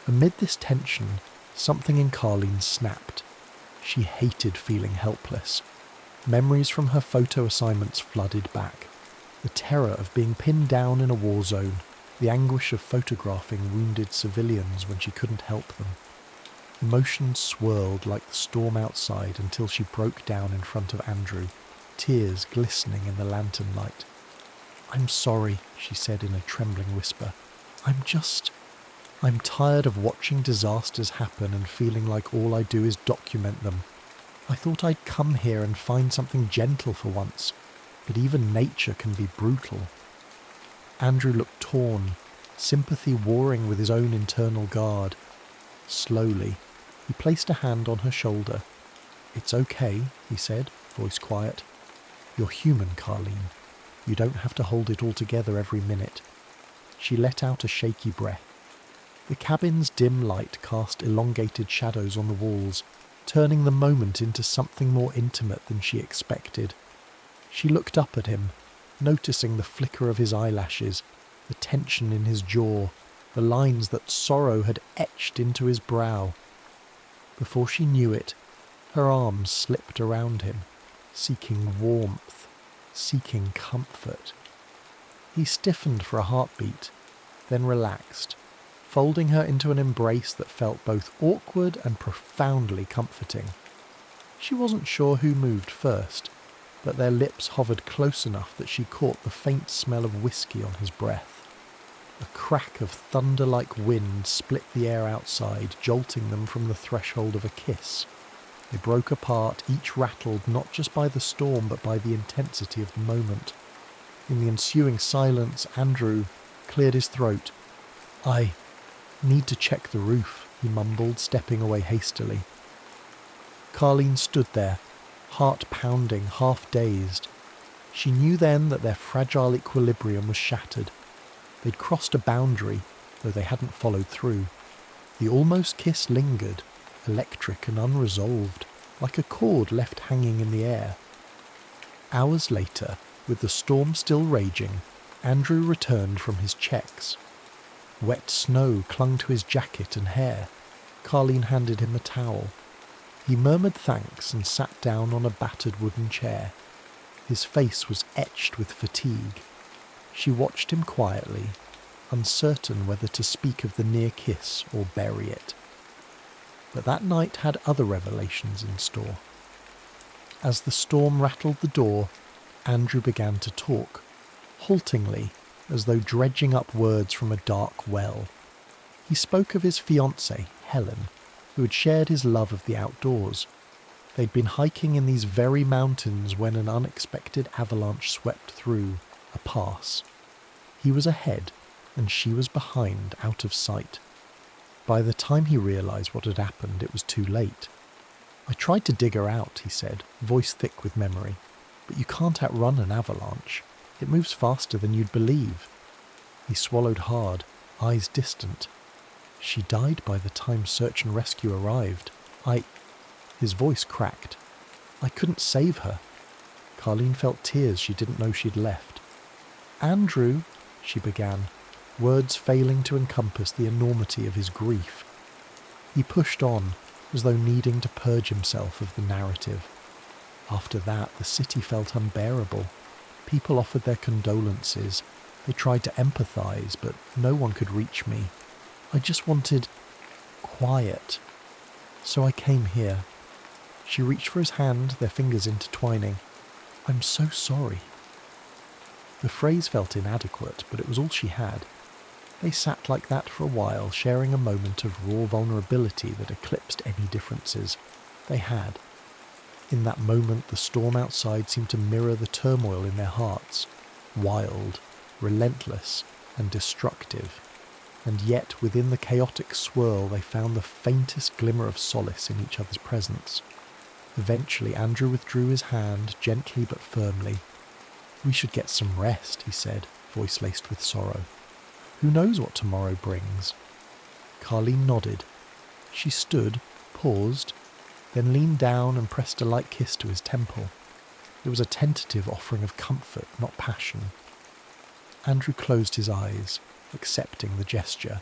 Amid this tension, something in Carleen snapped. She hated feeling helpless. Memories from her photo assignments flooded back. The terror of being pinned down in a war zone, the anguish of photographing wounded civilians when she couldn't help them. Emotions swirled like the storm outside until she broke down in front of Andrew, tears glistening in the lantern light. "I'm sorry," she said in a trembling whisper. I'm tired of watching disasters happen and feeling like all I do is document them. I thought I'd come here and find something gentle for once, but even nature can be brutal." Andrew looked torn, sympathy warring with his own internal guard. Slowly, he placed a hand on her shoulder. "It's okay," he said, voice quiet. "You're human, Carleen. You don't have to hold it all together every minute." She let out a shaky breath. The cabin's dim light cast elongated shadows on the walls, turning the moment into something more intimate than she expected. She looked up at him, noticing the flicker of his eyelashes, the tension in his jaw, the lines that sorrow had etched into his brow. Before she knew it, her arms slipped around him, seeking warmth, seeking comfort. He stiffened for a heartbeat, then relaxed, folding her into an embrace that felt both awkward and profoundly comforting. She wasn't sure who moved first, but their lips hovered close enough that she caught the faint smell of whiskey on his breath. A crack of thunder-like wind split the air outside, jolting them from the threshold of a kiss. They broke apart, each rattled not just by the storm but by the intensity of the moment. In the ensuing silence, Andrew cleared his throat. "I need to check the roof," he mumbled, stepping away hastily. Carleen stood there, heart pounding, half dazed. She knew then that their fragile equilibrium was shattered. They'd crossed a boundary, though they hadn't followed through. The almost kiss lingered, electric and unresolved, like a cord left hanging in the air. Hours later, with the storm still raging, Andrew returned from his checks. Wet snow clung to his jacket and hair. Carleen handed him a towel. He murmured thanks and sat down on a battered wooden chair. His face was etched with fatigue. She watched him quietly, uncertain whether to speak of the near kiss or bury it. But that night had other revelations in store. As the storm rattled the door, Andrew began to talk, haltingly, as though dredging up words from a dark well. He spoke of his fiancée, Helen, who had shared his love of the outdoors. They'd been hiking in these very mountains when an unexpected avalanche swept through, a pass. He was ahead, and she was behind, out of sight. By the time he realised what had happened, it was too late. "I tried to dig her out," he said, voice thick with memory. "But you can't outrun an avalanche. It moves faster than you'd believe." He swallowed hard, eyes distant. "She died by the time search and rescue arrived. His voice cracked. "I couldn't save her." Carleen felt tears she didn't know she'd left. "Andrew," she began, words failing to encompass the enormity of his grief. He pushed on, as though needing to purge himself of the narrative. After that, the city felt unbearable. People offered their condolences. They tried to empathise, but no one could reach me. I just wanted quiet. So I came here. She reached for his hand, their fingers intertwining. "I'm so sorry." The phrase felt inadequate, but it was all she had. They sat like that for a while, sharing a moment of raw vulnerability that eclipsed any differences. They had. In that moment, the storm outside seemed to mirror the turmoil in their hearts, wild, relentless, and destructive. And yet, within the chaotic swirl, they found the faintest glimmer of solace in each other's presence. Eventually, Andrew withdrew his hand, gently but firmly. "We should get some rest," he said, voice laced with sorrow. "Who knows what tomorrow brings?" Carleen nodded. She stood, paused, then leaned down and pressed a light kiss to his temple. It was a tentative offering of comfort, not passion. Andrew closed his eyes, accepting the gesture.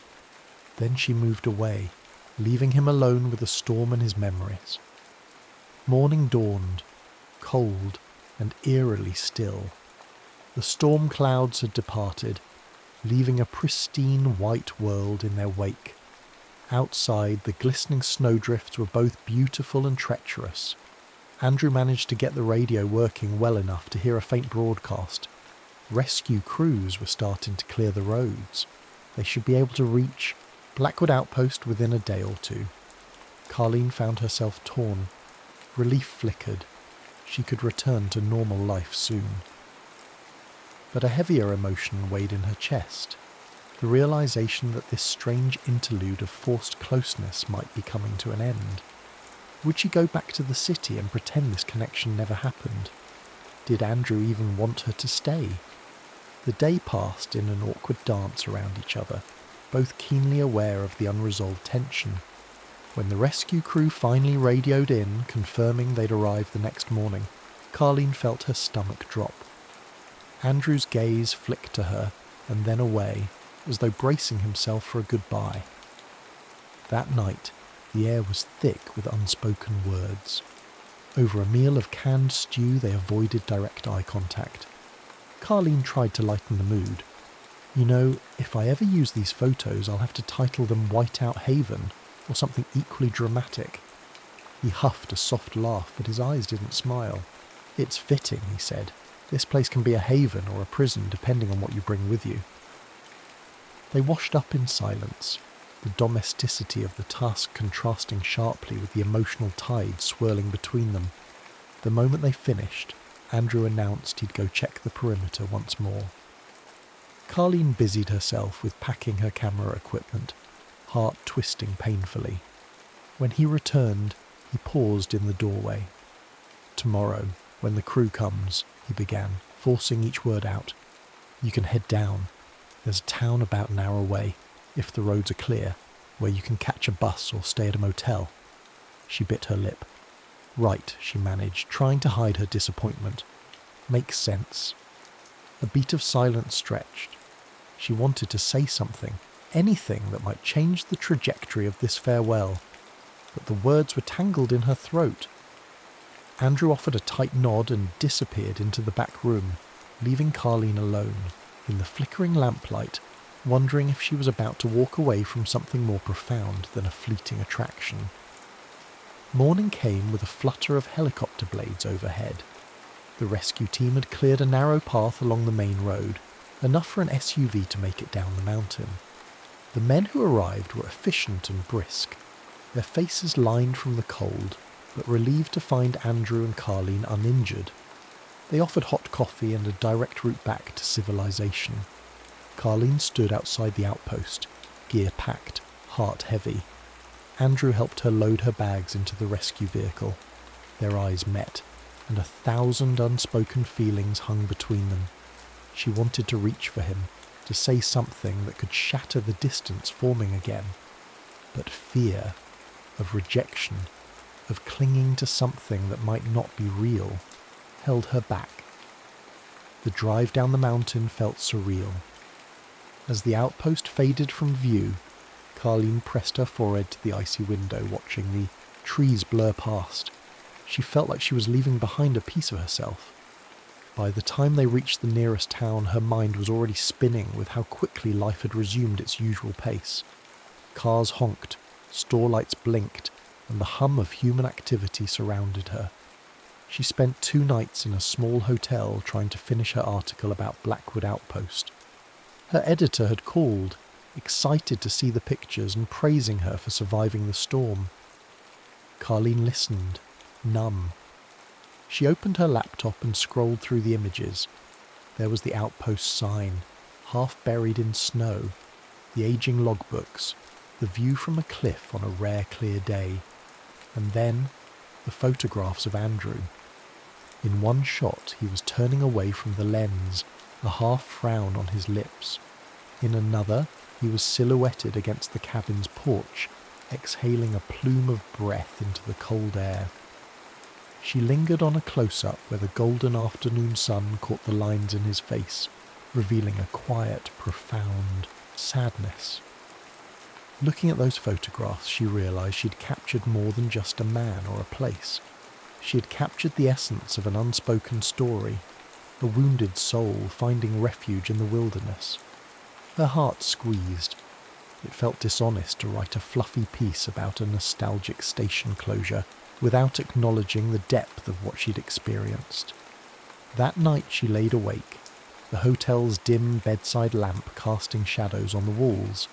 Then she moved away, leaving him alone with the storm and his memories. Morning dawned, cold and eerily still. The storm clouds had departed, leaving a pristine white world in their wake. Outside, the glistening snowdrifts were both beautiful and treacherous. Andrew managed to get the radio working well enough to hear a faint broadcast. Rescue crews were starting to clear the roads. They should be able to reach Blackwood Outpost within a day or two. Carleen found herself torn. Relief flickered. She could return to normal life soon. But a heavier emotion weighed in her chest. The realization that this strange interlude of forced closeness might be coming to an end. Would she go back to the city and pretend this connection never happened? Did Andrew even want her to stay? The day passed in an awkward dance around each other, both keenly aware of the unresolved tension. When the rescue crew finally radioed in, confirming they'd arrive the next morning, Carleen felt her stomach drop. Andrew's gaze flicked to her, and then away, as though bracing himself for a goodbye. That night, the air was thick with unspoken words. Over a meal of canned stew, they avoided direct eye contact. Carleen tried to lighten the mood. "You know, if I ever use these photos, I'll have to title them Whiteout Haven, or something equally dramatic." He huffed a soft laugh, but his eyes didn't smile. "It's fitting," he said. "This place can be a haven or a prison depending on what you bring with you." They washed up in silence, the domesticity of the task contrasting sharply with the emotional tide swirling between them. The moment they finished, Andrew announced he'd go check the perimeter once more. Carleen busied herself with packing her camera equipment, heart twisting painfully. When he returned, he paused in the doorway. "Tomorrow, when the crew comes," he began, forcing each word out. "You can head down. There's a town about an hour away, if the roads are clear, where you can catch a bus or stay at a motel." She bit her lip. "Right," she managed, trying to hide her disappointment. "Makes sense." A beat of silence stretched. She wanted to say something, anything that might change the trajectory of this farewell, but the words were tangled in her throat. Andrew offered a tight nod and disappeared into the back room, leaving Carleen alone, in the flickering lamplight, wondering if she was about to walk away from something more profound than a fleeting attraction. Morning came with a flutter of helicopter blades overhead. The rescue team had cleared a narrow path along the main road, enough for an SUV to make it down the mountain. The men who arrived were efficient and brisk, their faces lined from the cold, but relieved to find Andrew and Carleen uninjured. They offered hot coffee and a direct route back to civilization. Carleen stood outside the outpost, gear packed, heart heavy. Andrew helped her load her bags into the rescue vehicle. Their eyes met, and 1,000 unspoken feelings hung between them. She wanted to reach for him, to say something that could shatter the distance forming again. But fear, of rejection, of clinging to something that might not be real, held her back. The drive down the mountain felt surreal. As the outpost faded from view, Carleen pressed her forehead to the icy window, watching the trees blur past. She felt like she was leaving behind a piece of herself. By the time they reached the nearest town, her mind was already spinning with how quickly life had resumed its usual pace. Cars honked, store lights blinked, and the hum of human activity surrounded her. She spent 2 nights in a small hotel trying to finish her article about Blackwood Outpost. Her editor had called, excited to see the pictures and praising her for surviving the storm. Carleen listened, numb. She opened her laptop and scrolled through the images. There was the outpost sign, half buried in snow, the aging logbooks, the view from a cliff on a rare clear day, and then the photographs of Andrew. In one shot he was turning away from the lens, a half frown on his lips. In another, he was silhouetted against the cabin's porch, exhaling a plume of breath into the cold air. She lingered on a close-up where the golden afternoon sun caught the lines in his face, revealing a quiet, profound sadness. Looking at those photographs, she realized she'd captured more than just a man or a place. She had captured the essence of an unspoken story, a wounded soul finding refuge in the wilderness. Her heart squeezed. It felt dishonest to write a fluffy piece about a nostalgic station closure without acknowledging the depth of what she'd experienced. That night she laid awake, the hotel's dim bedside lamp casting shadows on the walls.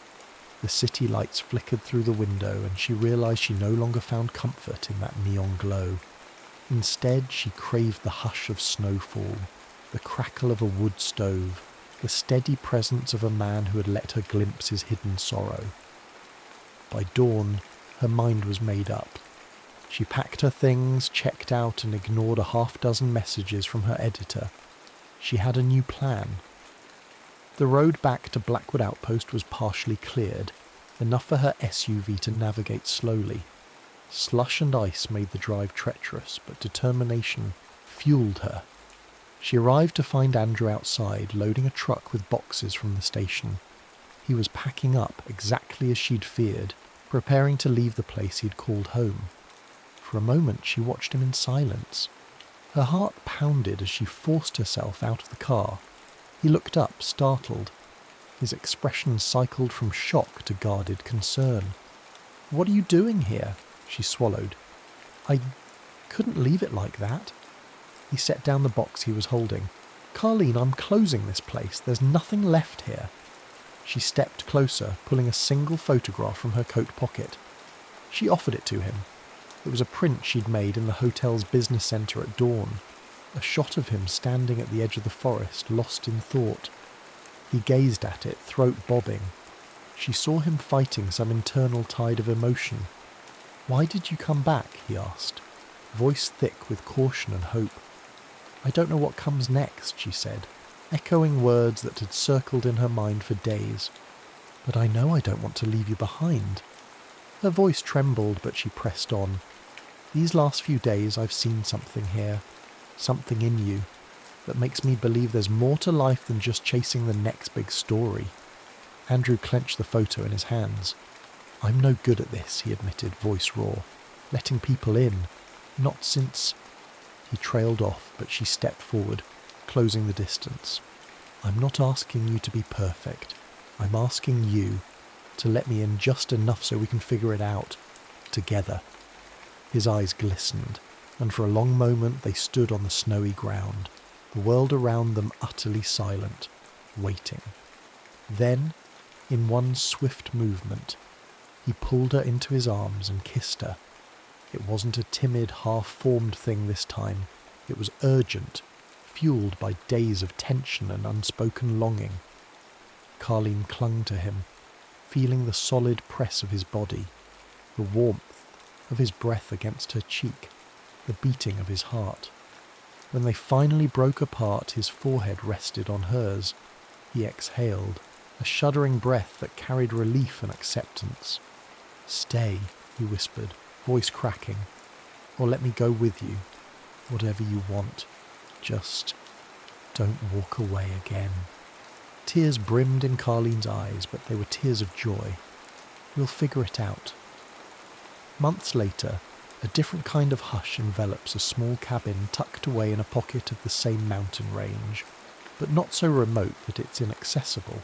The city lights flickered through the window, and she realized she no longer found comfort in that neon glow. Instead, she craved the hush of snowfall, the crackle of a wood stove, the steady presence of a man who had let her glimpse his hidden sorrow. By dawn, her mind was made up. She packed her things, checked out, and ignored a half-dozen messages from her editor. She had a new plan. The road back to Blackwood Outpost was partially cleared, enough for her SUV to navigate slowly. Slush and ice made the drive treacherous, but determination fueled her. She arrived to find Andrew outside, loading a truck with boxes from the station. He was packing up exactly as she'd feared, preparing to leave the place he'd called home. For a moment she watched him in silence. Her heart pounded as she forced herself out of the car. He looked up, startled. His expression cycled from shock to guarded concern. "What are you doing here?" She swallowed. "I couldn't leave it like that." He set down the box he was holding. "Carleen, I'm closing this place. There's nothing left here." She stepped closer, pulling a single photograph from her coat pocket. She offered it to him. It was a print she'd made in the hotel's business centre at dawn. A shot of him standing at the edge of the forest, lost in thought. He gazed at it, throat bobbing. She saw him fighting some internal tide of emotion. "Why did you come back?" he asked, voice thick with caution and hope. "I don't know what comes next," she said, echoing words that had circled in her mind for days. "But I know I don't want to leave you behind." Her voice trembled, but she pressed on. "These last few days I've seen something here, something in you, that makes me believe there's more to life than just chasing the next big story." Andrew clenched the photo in his hands. "I'm no good at this," he admitted, voice raw. "Letting people in. Not since—" He trailed off, but she stepped forward, closing the distance. "I'm not asking you to be perfect. I'm asking you to let me in just enough so we can figure it out. Together." His eyes glistened, and for a long moment they stood on the snowy ground, the world around them utterly silent, waiting. Then, in one swift movement, he pulled her into his arms and kissed her. It wasn't a timid, half-formed thing this time. It was urgent, fueled by days of tension and unspoken longing. Carleen clung to him, feeling the solid press of his body, the warmth of his breath against her cheek, the beating of his heart. When they finally broke apart, his forehead rested on hers. He exhaled, a shuddering breath that carried relief and acceptance. "Stay," he whispered, voice cracking, "or let me go with you. Whatever you want. Just don't walk away again." Tears brimmed in Carleen's eyes, but they were tears of joy. "We'll figure it out." Months later, a different kind of hush envelops a small cabin tucked away in a pocket of the same mountain range, but not so remote that it's inaccessible.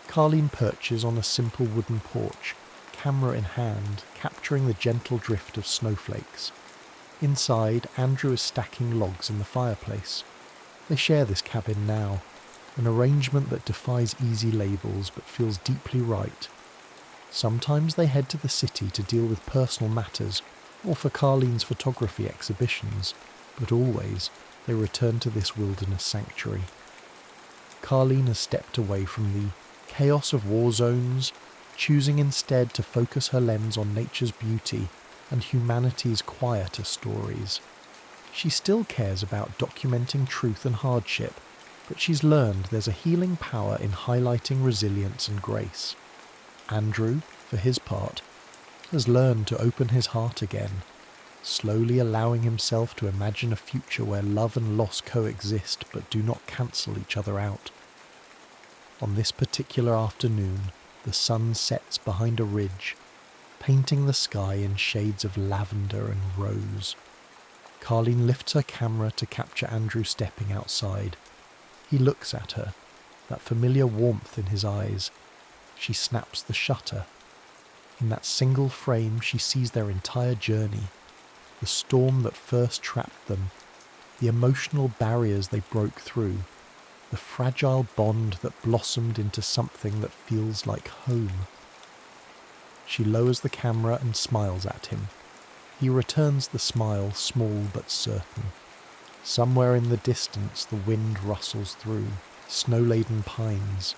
Carleen perches on a simple wooden porch, camera in hand, capturing the gentle drift of snowflakes. Inside, Andrew is stacking logs in the fireplace. They share this cabin now, an arrangement that defies easy labels but feels deeply right. Sometimes they head to the city to deal with personal matters or for Carleen's photography exhibitions, but always they return to this wilderness sanctuary. Carleen has stepped away from the chaos of war zones, choosing instead to focus her lens on nature's beauty and humanity's quieter stories. She still cares about documenting truth and hardship, but she's learned there's a healing power in highlighting resilience and grace. Andrew, for his part, has learned to open his heart again, slowly allowing himself to imagine a future where love and loss coexist but do not cancel each other out. On this particular afternoon, the sun sets behind a ridge, painting the sky in shades of lavender and rose. Carleen lifts her camera to capture Andrew stepping outside. He looks at her, that familiar warmth in his eyes. She snaps the shutter. In that single frame she sees their entire journey, the storm that first trapped them, the emotional barriers they broke through, the fragile bond that blossomed into something that feels like home. She lowers the camera and smiles at him. He returns the smile, small but certain. Somewhere in the distance the wind rustles through, snow-laden pines.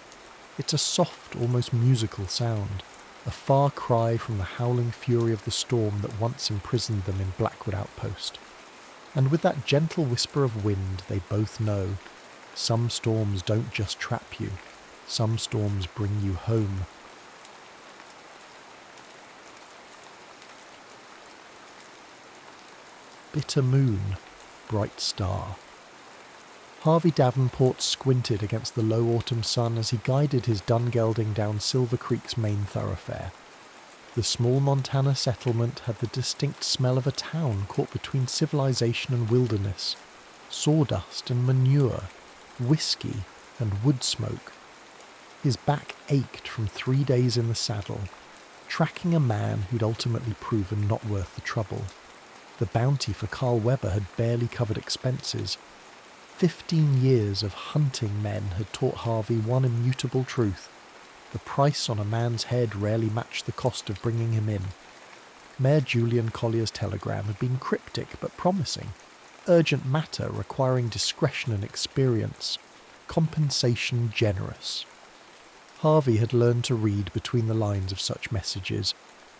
It's a soft, almost musical sound, a far cry from the howling fury of the storm that once imprisoned them in Blackwood Outpost. And with that gentle whisper of wind, they both know, some storms don't just trap you, some storms bring you home. Bitter moon, bright star. Harvey Davenport squinted against the low autumn sun as he guided his dun-gelding down Silver Creek's main thoroughfare. The small Montana settlement had the distinct smell of a town caught between civilization and wilderness, sawdust and manure, whiskey and wood smoke. His back ached from 3 days in the saddle, tracking a man who'd ultimately proven not worth the trouble. The bounty for Carl Weber had barely covered expenses. 15 years of hunting men had taught Harvey one immutable truth. The price on a man's head rarely matched the cost of bringing him in. Mayor Julian Collier's telegram had been cryptic but promising. Urgent matter requiring discretion and experience. Compensation generous. Harvey had learned to read between the lines of such messages,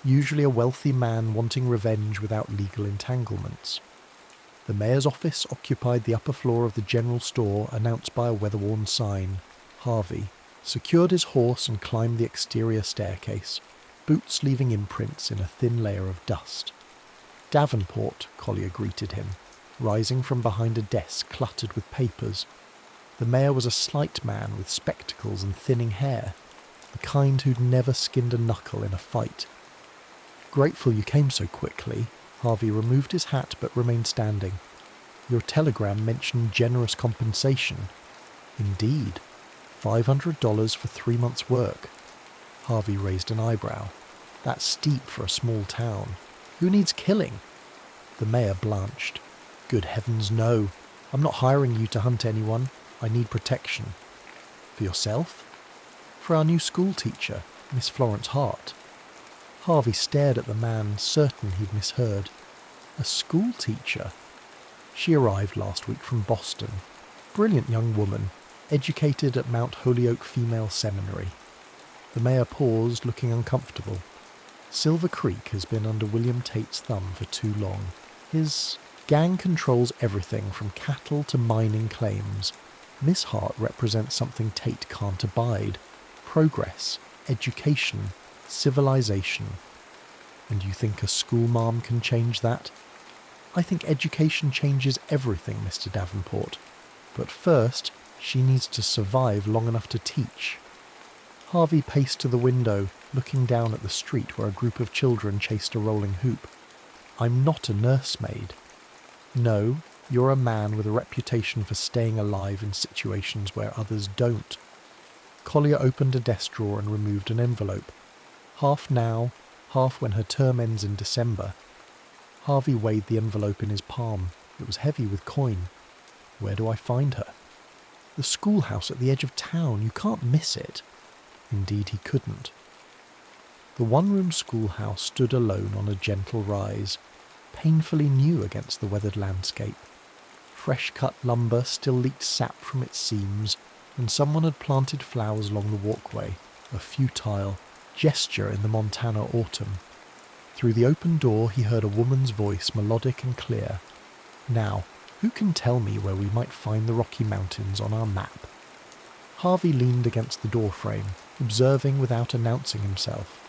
usually a wealthy man wanting revenge without legal entanglements. The mayor's office occupied the upper floor of the general store, announced by a weather-worn sign. Harvey secured his horse and climbed the exterior staircase, boots leaving imprints in a thin layer of dust. Davenport, Collier greeted him, rising from behind a desk cluttered with papers. The mayor was a slight man with spectacles and thinning hair, the kind who'd never skinned a knuckle in a fight. Grateful you came so quickly, Harvey removed his hat but remained standing. Your telegram mentioned generous compensation. Indeed. $500 for 3 months' work. Harvey raised an eyebrow. That's steep for a small town. Who needs killing? The mayor blanched. Good heavens, no. I'm not hiring you to hunt anyone. I need protection. For yourself? For our new school teacher, Miss Florence Hart. Harvey stared at the man, certain he'd misheard. A school teacher? She arrived last week from Boston. Brilliant young woman, educated at Mount Holyoke Female Seminary. The mayor paused, looking uncomfortable. Silver Creek has been under William Tate's thumb for too long. His gang controls everything from cattle to mining claims. Miss Hart represents something Tate can't abide. Progress, education, civilization. And you think a schoolmarm can change that? I think education changes everything, Mr. Davenport. But first, she needs to survive long enough to teach. Harvey paced to the window, looking down at the street where a group of children chased a rolling hoop. I'm not a nursemaid. No, you're a man with a reputation for staying alive in situations where others don't. Collier opened a desk drawer and removed an envelope. Half now, half when her term ends in December. Harvey weighed the envelope in his palm. It was heavy with coin. Where do I find her? The schoolhouse at the edge of town. You can't miss it. Indeed he couldn't. The one-room schoolhouse stood alone on a gentle rise, painfully new against the weathered landscape. Fresh-cut lumber still leaked sap from its seams, and someone had planted flowers along the walkway, a futile gesture in the Montana autumn. Through the open door he heard a woman's voice, melodic and clear. Now, who can tell me where we might find the Rocky Mountains on our map? Harvey leaned against the doorframe, observing without announcing himself.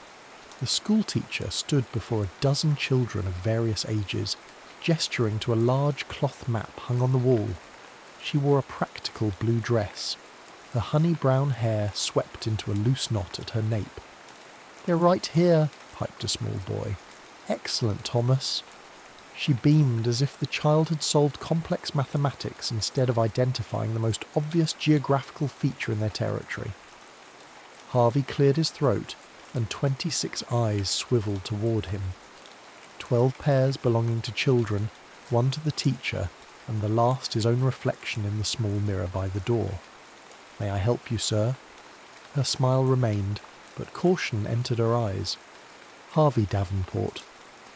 The schoolteacher stood before a dozen children of various ages, gesturing to a large cloth map hung on the wall. She wore a practical blue dress. Her honey-brown hair swept into a loose knot at her nape. "They're right here," piped a small boy. "Excellent, Thomas." She beamed as if the child had solved complex mathematics instead of identifying the most obvious geographical feature in their territory. Harvey cleared his throat, and 26 eyes swiveled toward him. 12 pairs belonging to children, one to the teacher, and the last his own reflection in the small mirror by the door. "May I help you, sir?" Her smile remained, but caution entered her eyes. "Harvey Davenport.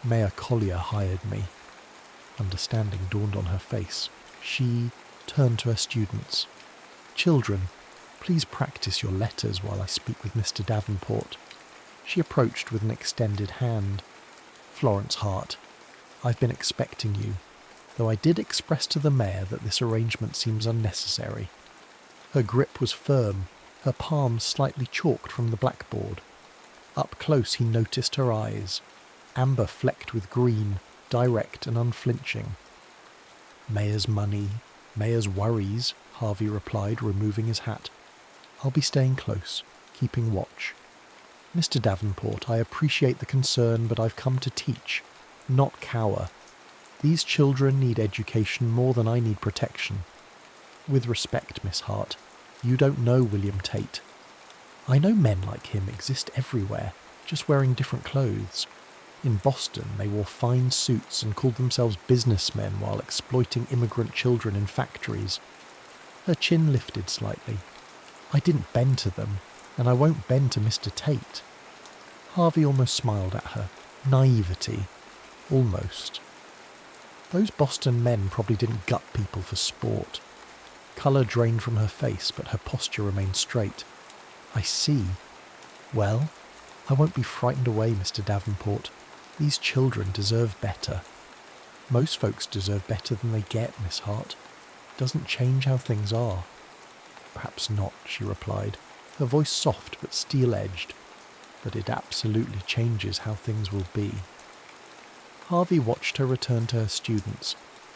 Mayor Collier hired me." Understanding dawned on her face. She turned to her students. "Children, please practice your letters while I speak with Mr. Davenport." She approached with an extended hand. "Florence Hart, I've been expecting you, though I did express to the mayor that this arrangement seems unnecessary." Her grip was firm, her palms slightly chalked from the blackboard. Up close he noticed her eyes, amber flecked with green, direct and unflinching. "Mayor's money, mayor's worries," Harvey replied, removing his hat. "I'll be staying close, keeping watch. Mr. Davenport, I appreciate the concern, but I've come to teach, not cower. These children need education more than I need protection. With respect, Miss Hart, you don't know William Tate. I know men like him exist everywhere, just wearing different clothes. In Boston, they wore fine suits and called themselves businessmen while exploiting immigrant children in factories. Her chin lifted slightly. I didn't bend to them, and I won't bend to Mr. Tate. Harvey almost smiled at her. Naivety. Almost. Those Boston men probably didn't gut people for sport. Colour drained from her face, but her posture remained straight. I see. Well, I won't be frightened away, Mr. Davenport. These children deserve better. Most folks deserve better than they get, Miss Hart. Doesn't change how things are. Perhaps not, she replied, her voice soft but steel-edged. But it absolutely changes how things will be. Harvey watched her return to her students,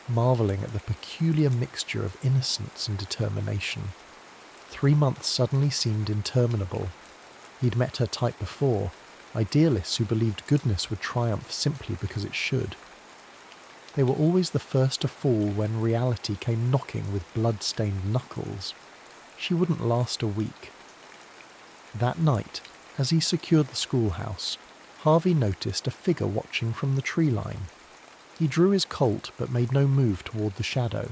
marvelling at the peculiar mixture of innocence and determination. 3 months suddenly seemed interminable. He'd met her type before, idealists who believed goodness would triumph simply because it should. They were always the first to fall when reality came knocking with blood-stained knuckles. She wouldn't last a week. That night, as he secured the schoolhouse, Harvey noticed a figure watching from the tree line. He drew his Colt but made no move toward the shadow.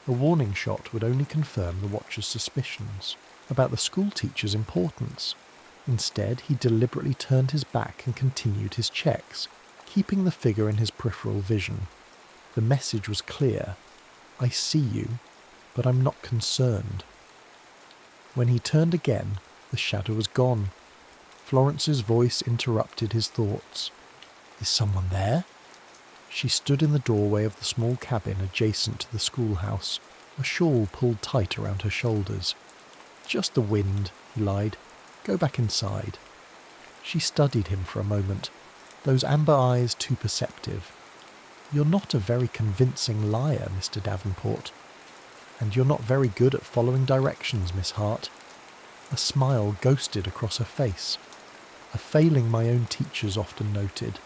A warning shot would only confirm the watcher's suspicions about the schoolteacher's importance. Instead, he deliberately turned his back and continued his checks, keeping the figure in his peripheral vision. The message was clear. I see you, but I'm not concerned. When he turned again, the shadow was gone. Florence's voice interrupted his thoughts. Is someone there? She stood in the doorway of the small cabin adjacent to the schoolhouse, a shawl pulled tight around her shoulders. Just the wind, he lied. Go back inside. She studied him for a moment, those amber eyes too perceptive. You're not a very convincing liar, Mr. Davenport. And you're not very good at following directions, Miss Hart. A smile ghosted across her face. A failing my own teachers often noted.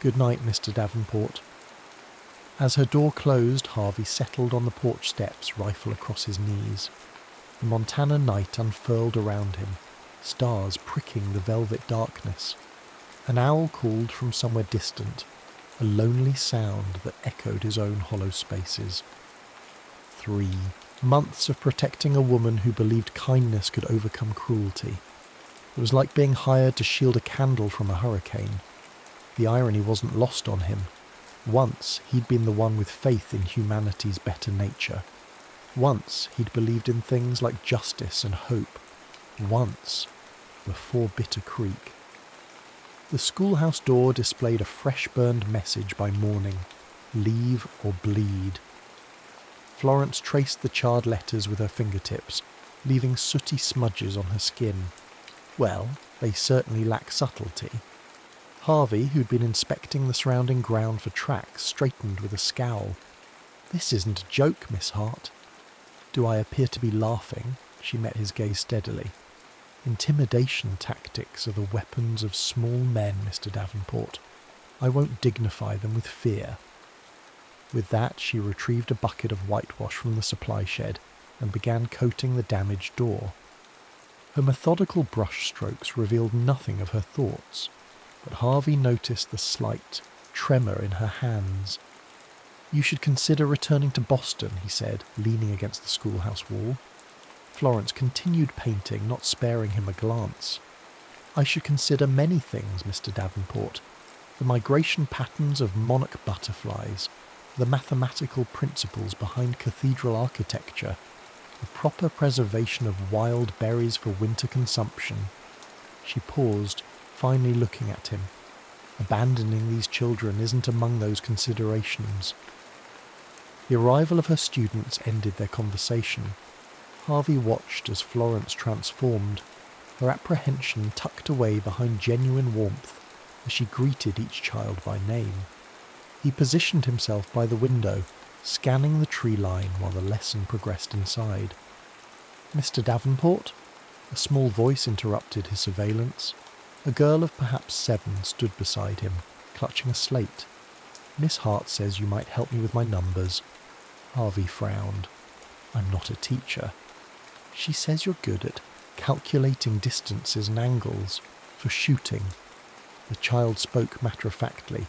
Good night, Mr. Davenport. As her door closed, Harvey settled on the porch steps, rifle across his knees. The Montana night unfurled around him, stars pricking the velvet darkness. An owl called from somewhere distant, a lonely sound that echoed his own hollow spaces. 3 months of protecting a woman who believed kindness could overcome cruelty. It was like being hired to shield a candle from a hurricane. The irony wasn't lost on him. Once he'd been the one with faith in humanity's better nature. Once he'd believed in things like justice and hope. Once, before Bitter Creek. The schoolhouse door displayed a fresh-burned message by morning. Leave or bleed. Florence traced the charred letters with her fingertips, leaving sooty smudges on her skin. Well, they certainly lack subtlety. Harvey, who'd been inspecting the surrounding ground for tracks, straightened with a scowl. This isn't a joke, Miss Hart. Do I appear to be laughing? She met his gaze steadily. Intimidation tactics are the weapons of small men, Mr. Davenport. I won't dignify them with fear. With that, she retrieved a bucket of whitewash from the supply shed and began coating the damaged door. Her methodical brush strokes revealed nothing of her thoughts, but Harvey noticed the slight tremor in her hands. You should consider returning to Boston, he said, leaning against the schoolhouse wall. Florence continued painting, not sparing him a glance. I should consider many things, Mr. Davenport. The migration patterns of monarch butterflies, the mathematical principles behind cathedral architecture, the proper preservation of wild berries for winter consumption. She paused, finally looking at him. Abandoning these children isn't among those considerations. The arrival of her students ended their conversation. Harvey watched as Florence transformed, her apprehension tucked away behind genuine warmth as she greeted each child by name. He positioned himself by the window, scanning the tree line while the lesson progressed inside. Mr. Davenport? A small voice interrupted his surveillance. A girl of perhaps 7 stood beside him, clutching a slate. Miss Hart says you might help me with my numbers. Harvey frowned. I'm not a teacher. She says you're good at calculating distances and angles for shooting. The child spoke matter-of-factly.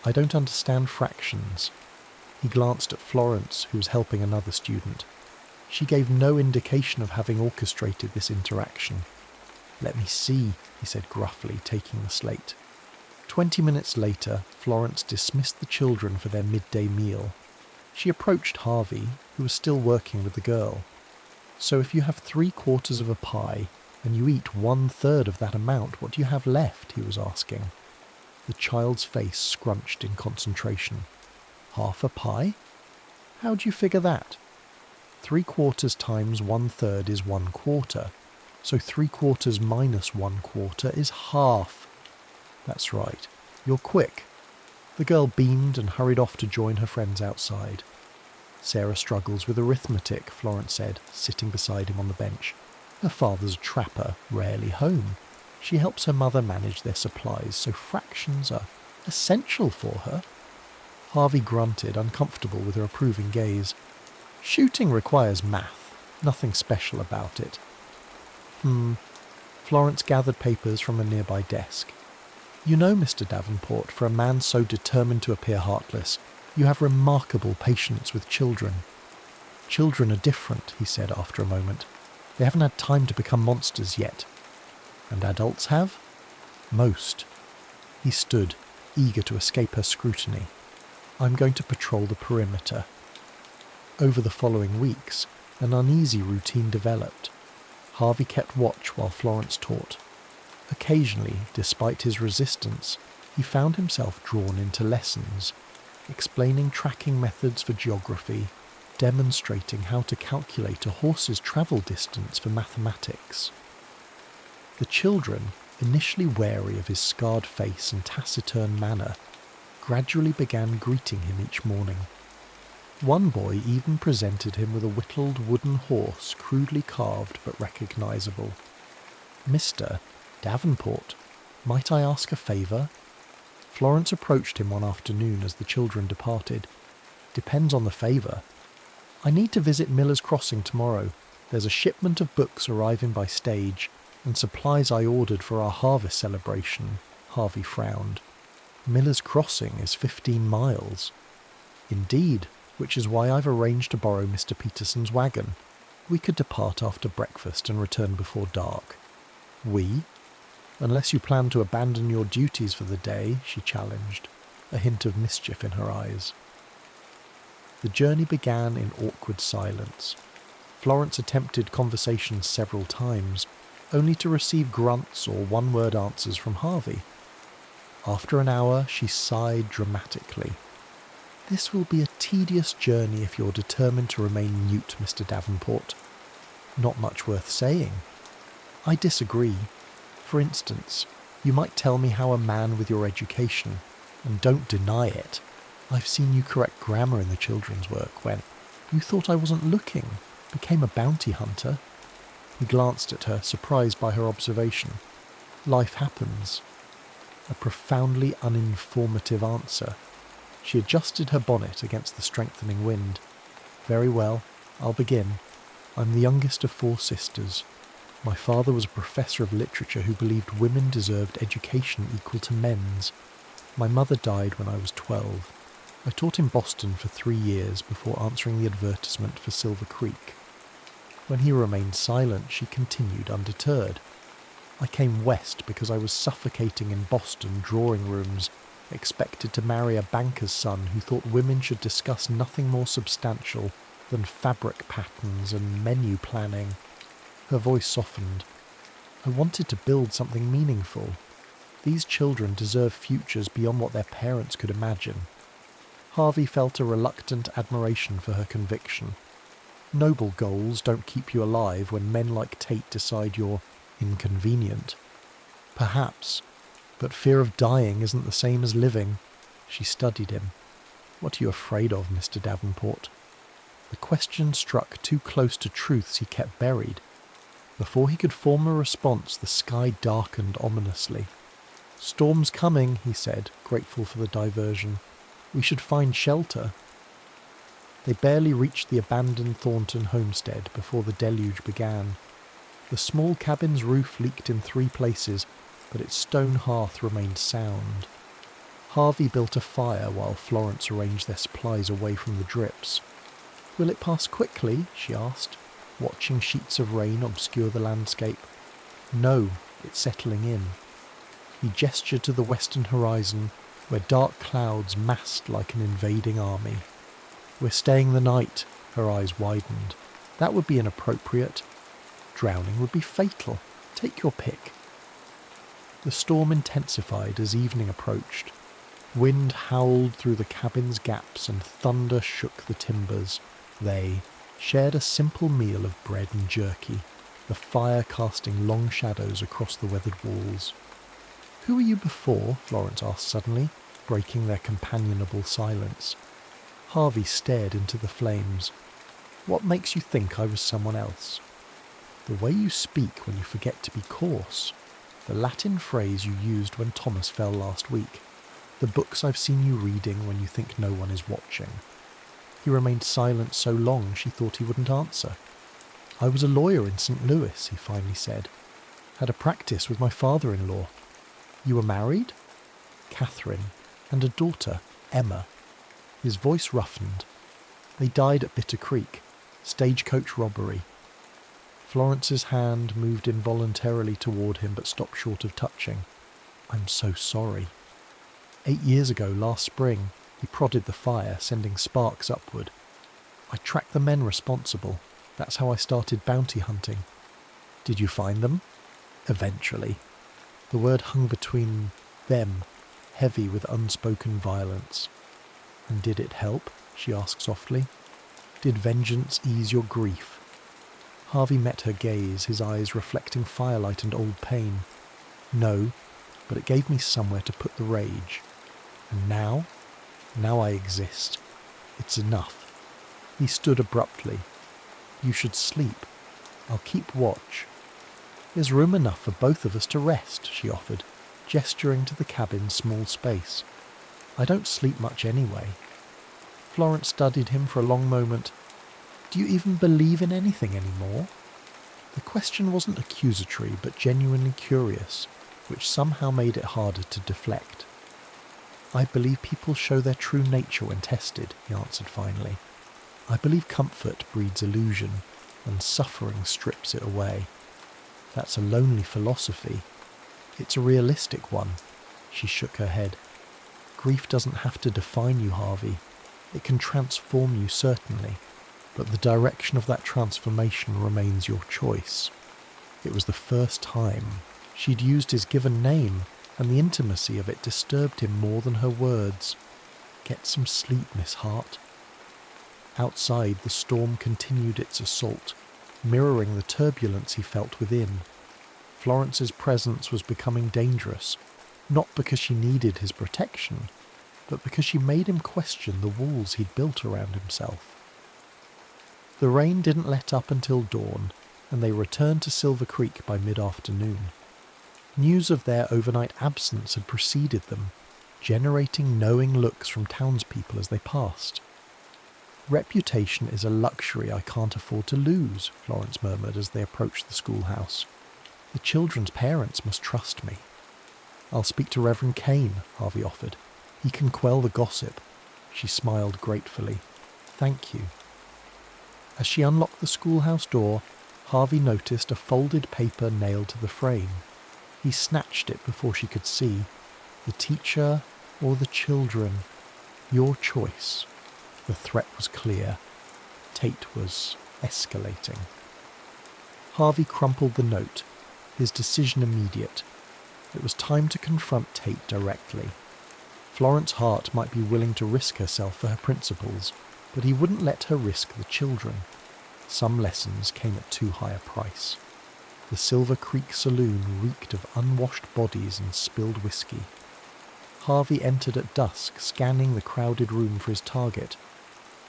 "I don't understand fractions." He glanced at Florence, who was helping another student. She gave no indication of having orchestrated this interaction. "Let me see," he said gruffly, taking the slate. 20 minutes later, Florence dismissed the children for their midday meal. She approached Harvey, who was still working with the girl. "So if you have 3/4 of a pie, and you eat 1/3 of that amount, what do you have left?" he was asking. The child's face scrunched in concentration. "Half a pie? How'd you figure that?" 3/4 times 1/3 is 1/4, so 3/4 minus 1/4 is half. "That's right. You're quick." The girl beamed and hurried off to join her friends outside. "Sarah struggles with arithmetic," Florence said, sitting beside him on the bench. "Her father's a trapper, rarely home. She helps her mother manage their supplies, so fractions are essential for her." Harvey grunted, uncomfortable with her approving gaze. "Shooting requires math. Nothing special about it." Florence gathered papers from a nearby desk. "You know, Mr. Davenport, for a man so determined to appear heartless, you have remarkable patience with children." "Children are different," he said after a moment. "They haven't had time to become monsters yet." "And adults have?" "Most." He stood, eager to escape her scrutiny. "I'm going to patrol the perimeter." Over the following weeks, an uneasy routine developed. Harvey kept watch while Florence taught. Occasionally, despite his resistance, he found himself drawn into lessons, explaining tracking methods for geography, demonstrating how to calculate a horse's travel distance for mathematics. The children, initially wary of his scarred face and taciturn manner, gradually began greeting him each morning. One boy even presented him with a whittled wooden horse, crudely carved but recognisable. "Mr. Davenport, might I ask a favour?" Florence approached him one afternoon as the children departed. "Depends on the favour." "I need to visit Miller's Crossing tomorrow. There's a shipment of books arriving by stage, and supplies I ordered for our harvest celebration." Harvey frowned. "Miller's Crossing is 15 miles. "Indeed, which is why I've arranged to borrow Mr. Peterson's wagon. We could depart after breakfast and return before dark." "We? Unless you plan to abandon your duties for the day," she challenged, a hint of mischief in her eyes. The journey began in awkward silence. Florence attempted conversation several times, only to receive grunts or one-word answers from Harvey. After an hour, she sighed dramatically. "This will be a tedious journey if you're determined to remain mute, Mr. Davenport." "Not much worth saying." "I disagree. For instance, you might tell me how a man with your education, and don't deny it. I've seen you correct grammar in the children's work when you thought I wasn't looking, became a bounty hunter." He glanced at her, surprised by her observation. "Life happens." A profoundly uninformative answer. She adjusted her bonnet against the strengthening wind. "Very well, I'll begin. I'm the youngest of 4 sisters. My father was a professor of literature who believed women deserved education equal to men's. My mother died when I was 12. I taught in Boston for 3 years before answering the advertisement for Silver Creek." When he remained silent, she continued undeterred. "I came west because I was suffocating in Boston drawing rooms, expected to marry a banker's son who thought women should discuss nothing more substantial than fabric patterns and menu planning." Her voice softened. "I wanted to build something meaningful. These children deserve futures beyond what their parents could imagine." Harvey felt a reluctant admiration for her conviction. Noble goals don't keep you alive when men like Tate decide you're inconvenient. "Perhaps, but fear of dying isn't the same as living." She studied him. "What are you afraid of, Mr. Davenport?" The question struck too close to truths he kept buried. Before he could form a response, the sky darkened ominously. "Storm's coming," he said, grateful for the diversion. "We should find shelter." They barely reached the abandoned Thornton homestead before the deluge began. The small cabin's roof leaked in 3 places, but its stone hearth remained sound. Harvey built a fire while Florence arranged their supplies away from the drips. "Will it pass quickly?" she asked, watching sheets of rain obscure the landscape. "No, it's settling in." He gestured to the western horizon, where dark clouds massed like an invading army. "We're staying the night." Her eyes widened. "That would be inappropriate. Drowning would be fatal. Take your pick." The storm intensified as evening approached. Wind howled through the cabin's gaps and thunder shook the timbers. They shared a simple meal of bread and jerky, the fire casting long shadows across the weathered walls. "Who were you before?" Florence asked suddenly, breaking their companionable silence. Harvey stared into the flames. "What makes you think I was someone else?" "The way you speak when you forget to be coarse. The Latin phrase you used when Thomas fell last week. The books I've seen you reading when you think no one is watching." He remained silent so long she thought he wouldn't answer. "I was a lawyer in St. Louis," he finally said. "Had a practice with my father-in-law." "You were married?" "Catherine, and a daughter, Emma." His voice roughened. "They died at Bitter Creek. Stagecoach robbery." Florence's hand moved involuntarily toward him but stopped short of touching. "I'm so sorry." 8 years ago, last spring, he prodded the fire, sending sparks upward. "I tracked the men responsible. That's how I started bounty hunting." "Did you find them?" "Eventually." The word hung between them, heavy with unspoken violence. "And did it help?" she asked softly. "Did vengeance ease your grief?" Harvey met her gaze, his eyes reflecting firelight and old pain. "No, but it gave me somewhere to put the rage. And now I exist. It's enough." He stood abruptly. "You should sleep. I'll keep watch." "There's room enough for both of us to rest," she offered, gesturing to the cabin's small space. "I don't sleep much anyway." Florence studied him for a long moment. "Do you even believe in anything anymore?" The question wasn't accusatory, but genuinely curious, which somehow made it harder to deflect. "I believe people show their true nature when tested," he answered finally. "I believe comfort breeds illusion, and suffering strips it away. That's a lonely philosophy. It's a realistic one." She shook her head. "Grief doesn't have to define you, Harvey. It can transform you, certainly, but the direction of that transformation remains your choice." It was the first time she'd used his given name, and the intimacy of it disturbed him more than her words. "Get some sleep, Miss Hart." Outside, the storm continued its assault, mirroring the turbulence he felt within. Florence's presence was becoming dangerous, not because she needed his protection, but because she made him question the walls he'd built around himself. The rain didn't let up until dawn, and they returned to Silver Creek by mid-afternoon. News of their overnight absence had preceded them, generating knowing looks from townspeople as they passed. "Reputation is a luxury I can't afford to lose," Florence murmured as they approached the schoolhouse. "The children's parents must trust me." "I'll speak to Reverend Kane," Harvey offered. "He can quell the gossip." She smiled gratefully. "Thank you." As she unlocked the schoolhouse door, Harvey noticed a folded paper nailed to the frame. He snatched it before she could see. "The teacher or the children? Your choice." The threat was clear. Tate was escalating. Harvey crumpled the note, his decision immediate. It was time to confront Tate directly. Florence Hart might be willing to risk herself for her principles, but he wouldn't let her risk the children. Some lessons came at too high a price. The Silver Creek saloon reeked of unwashed bodies and spilled whiskey. Harvey entered at dusk, scanning the crowded room for his target.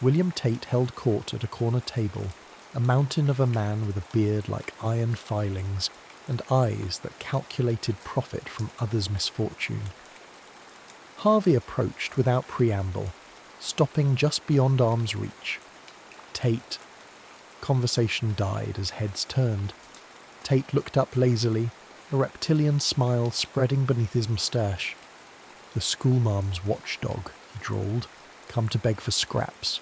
William Tate held court at a corner table, a mountain of a man with a beard like iron filings and eyes that calculated profit from others' misfortune. Harvey approached without preamble, stopping just beyond arm's reach. "Tate." Conversation died as heads turned. Tate looked up lazily, a reptilian smile spreading beneath his moustache. "The schoolmarm's watchdog," he drawled. "Come to beg for scraps.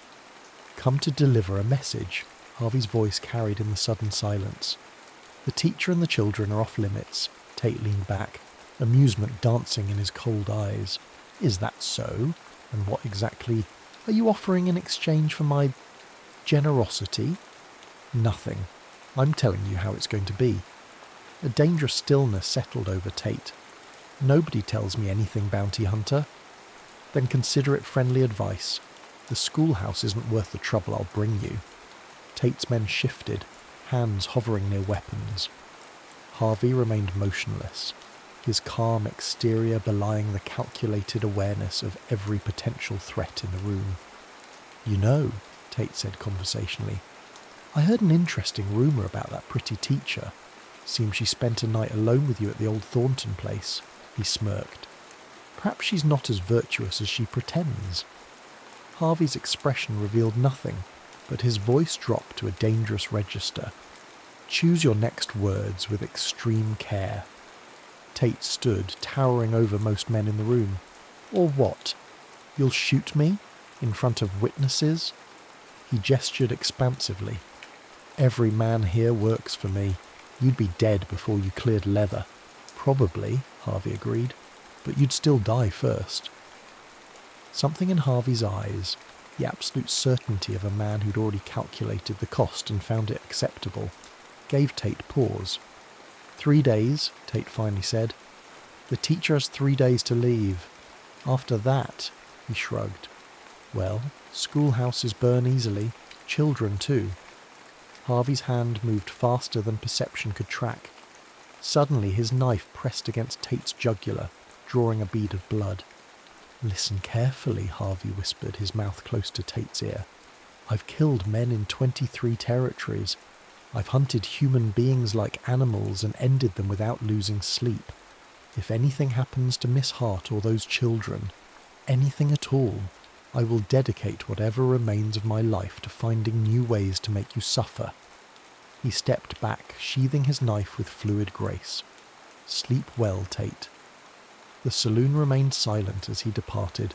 Come to deliver a message," Harvey's voice carried in the sudden silence. "The teacher and the children are off limits." Tate leaned back, amusement dancing in his cold eyes. "Is that so? And what exactly are you offering in exchange for my generosity?" "Nothing. I'm telling you how it's going to be." A dangerous stillness settled over Tate. "Nobody tells me anything, bounty hunter." "Then consider it friendly advice. The schoolhouse isn't worth the trouble I'll bring you." Tate's men shifted, hands hovering near weapons. Harvey remained motionless, his calm exterior belying the calculated awareness of every potential threat in the room. "You know," Tate said conversationally, "I heard an interesting rumour about that pretty teacher. Seems she spent a night alone with you at the old Thornton place." He smirked. "Perhaps she's not as virtuous as she pretends." Harvey's expression revealed nothing, but his voice dropped to a dangerous register. "Choose your next words with extreme care." Tate stood, towering over most men in the room. "Or what? You'll shoot me? In front of witnesses?" He gestured expansively. "Every man here works for me. You'd be dead before you cleared leather." "Probably," Harvey agreed, "but you'd still die first." Something in Harvey's eyes, the absolute certainty of a man who'd already calculated the cost and found it acceptable, gave Tate pause. 3 days, Tate finally said. "The teacher has 3 days to leave. After that," he shrugged. "Well, schoolhouses burn easily, children too." Harvey's hand moved faster than perception could track. Suddenly his knife pressed against Tate's jugular, drawing a bead of blood. "Listen carefully," Harvey whispered, his mouth close to Tate's ear. "I've killed men in 23 territories. I've hunted human beings like animals and ended them without losing sleep. If anything happens to Miss Hart or those children, anything at all, I will dedicate whatever remains of my life to finding new ways to make you suffer." He stepped back, sheathing his knife with fluid grace. "Sleep well, Tate." The saloon remained silent as he departed,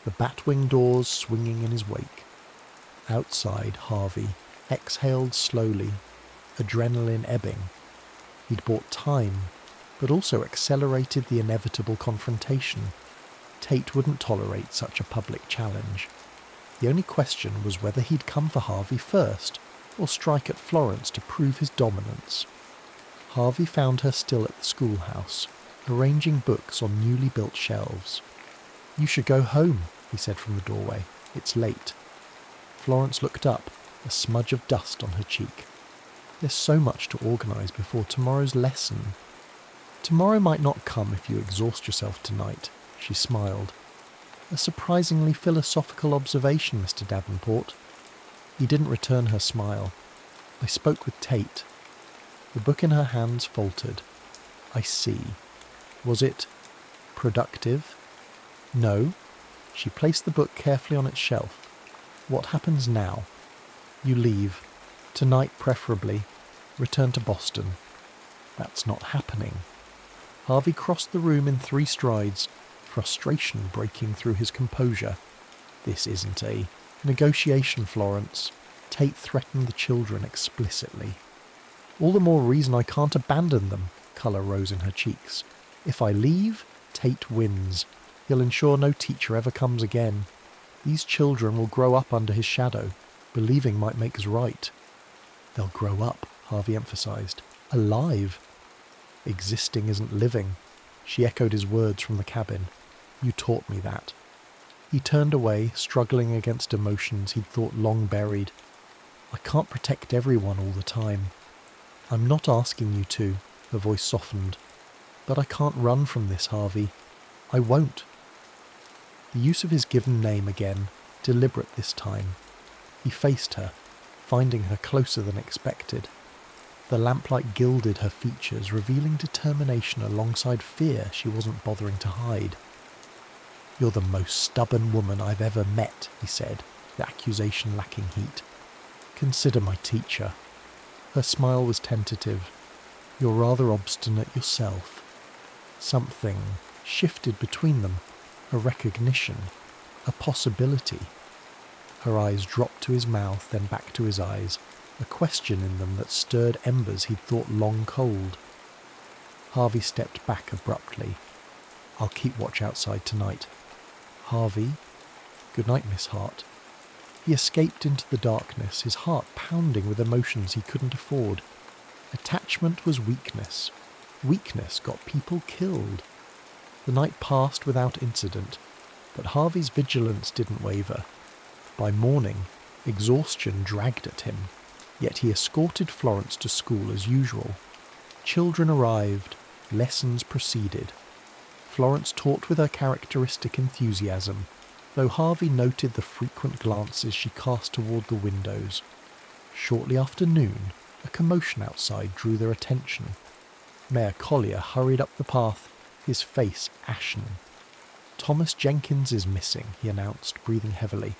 the batwing doors swinging in his wake. Outside, Harvey exhaled slowly, adrenaline ebbing. He'd bought time, but also accelerated the inevitable confrontation. Tate wouldn't tolerate such a public challenge. The only question was whether he'd come for Harvey first, or strike at Florence to prove his dominance. Harvey found her still at the schoolhouse, arranging books on newly built shelves. "You should go home," he said from the doorway. "It's late." Florence looked up, a smudge of dust on her cheek. "There's so much to organise before tomorrow's lesson." "Tomorrow might not come if you exhaust yourself tonight," she smiled. "A surprisingly philosophical observation, Mr. Davenport." He didn't return her smile. "I spoke with Tate." The book in her hands faltered. "I see. Was it productive?" "No." She placed the book carefully on its shelf. "What happens now?" "You leave. Tonight, preferably. Return to Boston." "That's not happening." Harvey crossed the room in 3 strides, frustration breaking through his composure. "This isn't a negotiation, Florence." Tate threatened the children explicitly. "All the more reason I can't abandon them." Colour rose in her cheeks. "If I leave, Tate wins. He'll ensure no teacher ever comes again. These children will grow up under his shadow. Believing might make us right." "They'll grow up," Harvey emphasised. "Alive." "Existing isn't living." She echoed his words from the cabin. "You taught me that." He turned away, struggling against emotions he'd thought long buried. "I can't protect everyone all the time." "I'm not asking you to," her voice softened. "But I can't run from this, Harvey. I won't." The use of his given name again, deliberate this time. He faced her, finding her closer than expected. The lamplight gilded her features, revealing determination alongside fear she wasn't bothering to hide. "You're the most stubborn woman I've ever met," he said, the accusation lacking heat. "Consider my teacher." Her smile was tentative. You're rather obstinate yourself. Something shifted between them, a recognition, a possibility. Her eyes dropped to his mouth, then back to his eyes, a question in them that stirred embers he'd thought long cold. Harvey stepped back abruptly. I'll keep watch outside tonight. Harvey? Good night, Miss Hart. He escaped into the darkness, his heart pounding with emotions he couldn't afford. Attachment was weakness. Weakness got people killed. The night passed without incident, but Harvey's vigilance didn't waver. By morning, exhaustion dragged at him, yet he escorted Florence to school as usual. Children arrived, lessons proceeded. Florence taught with her characteristic enthusiasm, though Harvey noted the frequent glances she cast toward the windows. Shortly after noon, a commotion outside drew their attention. Mayor Collier hurried up the path, his face ashen. Thomas Jenkins is missing, he announced, breathing heavily.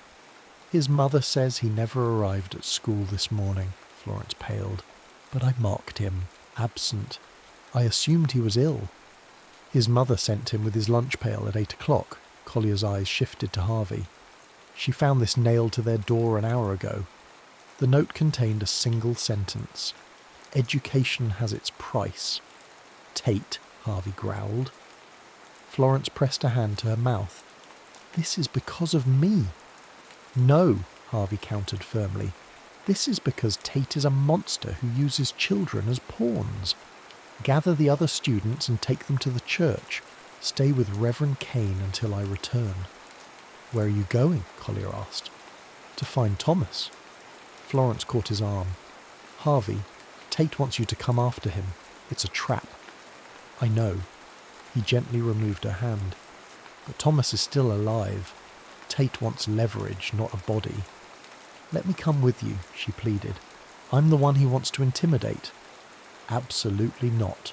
His mother says he never arrived at school this morning, Florence paled. But I marked him, absent. I assumed he was ill. His mother sent him with his lunch pail at 8 o'clock. Collier's eyes shifted to Harvey. She found this nailed to their door an hour ago. The note contained a single sentence. Education has its price. Tate, Harvey growled. Florence pressed a hand to her mouth. This is because of me. No, Harvey countered firmly. This is because Tate is a monster who uses children as pawns. Gather the other students and take them to the church. Stay with Reverend Kane until I return. Where are you going? Collier asked. To find Thomas. Florence caught his arm. Harvey, Tate wants you to come after him. It's a trap. I know. He gently removed her hand. But Thomas is still alive. Tate wants leverage, not a body. Let me come with you, she pleaded. I'm the one he wants to intimidate. Absolutely not.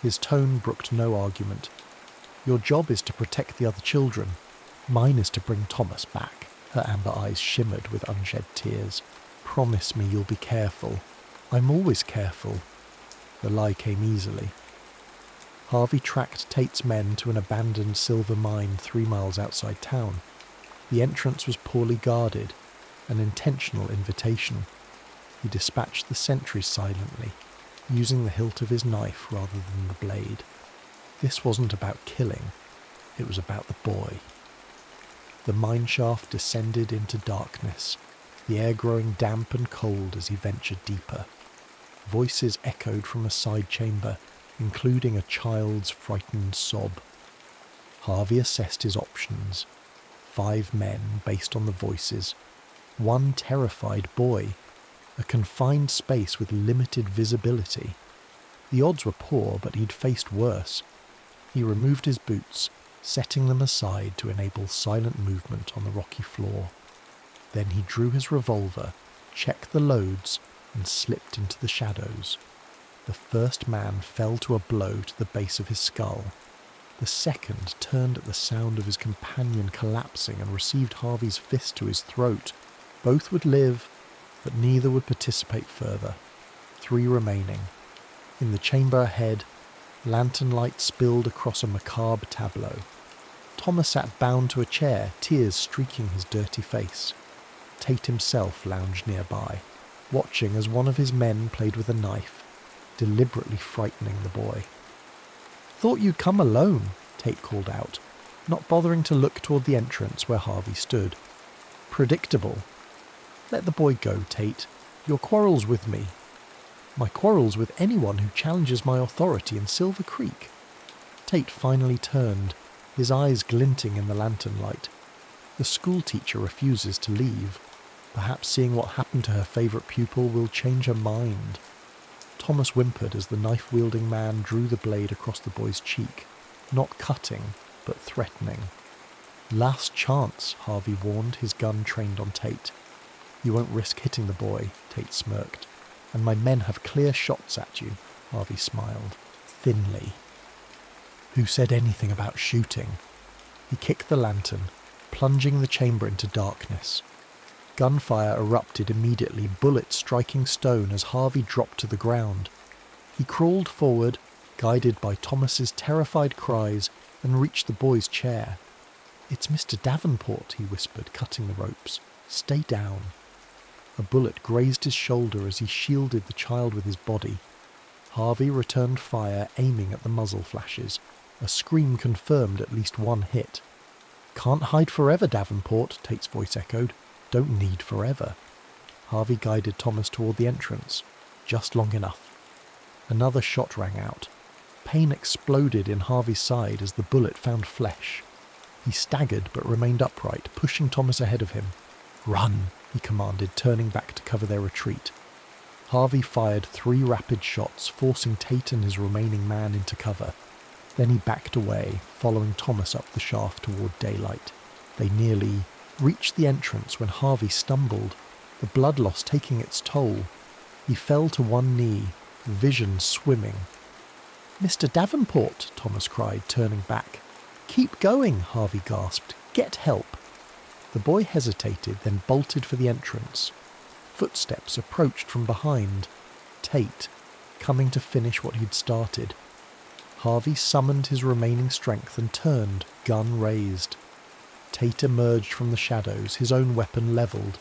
His tone brooked no argument. Your job is to protect the other children. Mine is to bring Thomas back. Her amber eyes shimmered with unshed tears. Promise me you'll be careful. I'm always careful. The lie came easily. Harvey tracked Tate's men to an abandoned silver mine 3 miles outside town. The entrance was poorly guarded, an intentional invitation. He dispatched the sentries silently, using the hilt of his knife rather than the blade. This wasn't about killing, it was about the boy. The mineshaft descended into darkness, the air growing damp and cold as he ventured deeper. Voices echoed from a side chamber, including a child's frightened sob. Harvey assessed his options. 5 men based on the voices. 1 terrified boy. A confined space with limited visibility. The odds were poor, but he'd faced worse. He removed his boots, setting them aside to enable silent movement on the rocky floor. Then he drew his revolver, checked the loads, and slipped into the shadows. The first man fell to a blow to the base of his skull. The second turned at the sound of his companion collapsing and received Harvey's fist to his throat. Both would live, but neither would participate further. 3 remaining. In the chamber ahead, lantern light spilled across a macabre tableau. Thomas sat bound to a chair, tears streaking his dirty face. Tate himself lounged nearby, watching as one of his men played with a knife, deliberately frightening the boy. Thought you'd come alone, Tate called out, not bothering to look toward the entrance where Harvey stood. Predictable. Let the boy go, Tate. Your quarrel's with me. My quarrel's with anyone who challenges my authority in Silver Creek. Tate finally turned, his eyes glinting in the lantern light. The schoolteacher refuses to leave. Perhaps seeing what happened to her favourite pupil will change her mind. Thomas whimpered as the knife-wielding man drew the blade across the boy's cheek, not cutting, but threatening. Last chance, Harvey warned, his gun trained on Tate. You won't risk hitting the boy, Tate smirked. And my men have clear shots at you, Harvey smiled, thinly. Who said anything about shooting? He kicked the lantern, plunging the chamber into darkness. Gunfire erupted immediately, bullets striking stone as Harvey dropped to the ground. He crawled forward, guided by Thomas's terrified cries, and reached the boy's chair. "It's Mr. Davenport," he whispered, cutting the ropes. "Stay down." A bullet grazed his shoulder as he shielded the child with his body. Harvey returned fire, aiming at the muzzle flashes. A scream confirmed at least one hit. "Can't hide forever, Davenport," Tate's voice echoed. "Don't need forever." Harvey guided Thomas toward the entrance. Just long enough. Another shot rang out. Pain exploded in Harvey's side as the bullet found flesh. He staggered but remained upright, pushing Thomas ahead of him. "Run," he commanded, turning back to cover their retreat. Harvey fired 3 rapid shots, forcing Tate and his remaining man into cover. Then he backed away, following Thomas up the shaft toward daylight. They nearly reached the entrance when Harvey stumbled, the blood loss taking its toll. He fell to one knee, vision swimming. "Mr. Davenport," Thomas cried, turning back. "Keep going," Harvey gasped. "Get help." The boy hesitated, then bolted for the entrance. Footsteps approached from behind. Tate, coming to finish what he'd started. Harvey summoned his remaining strength and turned, gun raised. Tate emerged from the shadows, his own weapon levelled.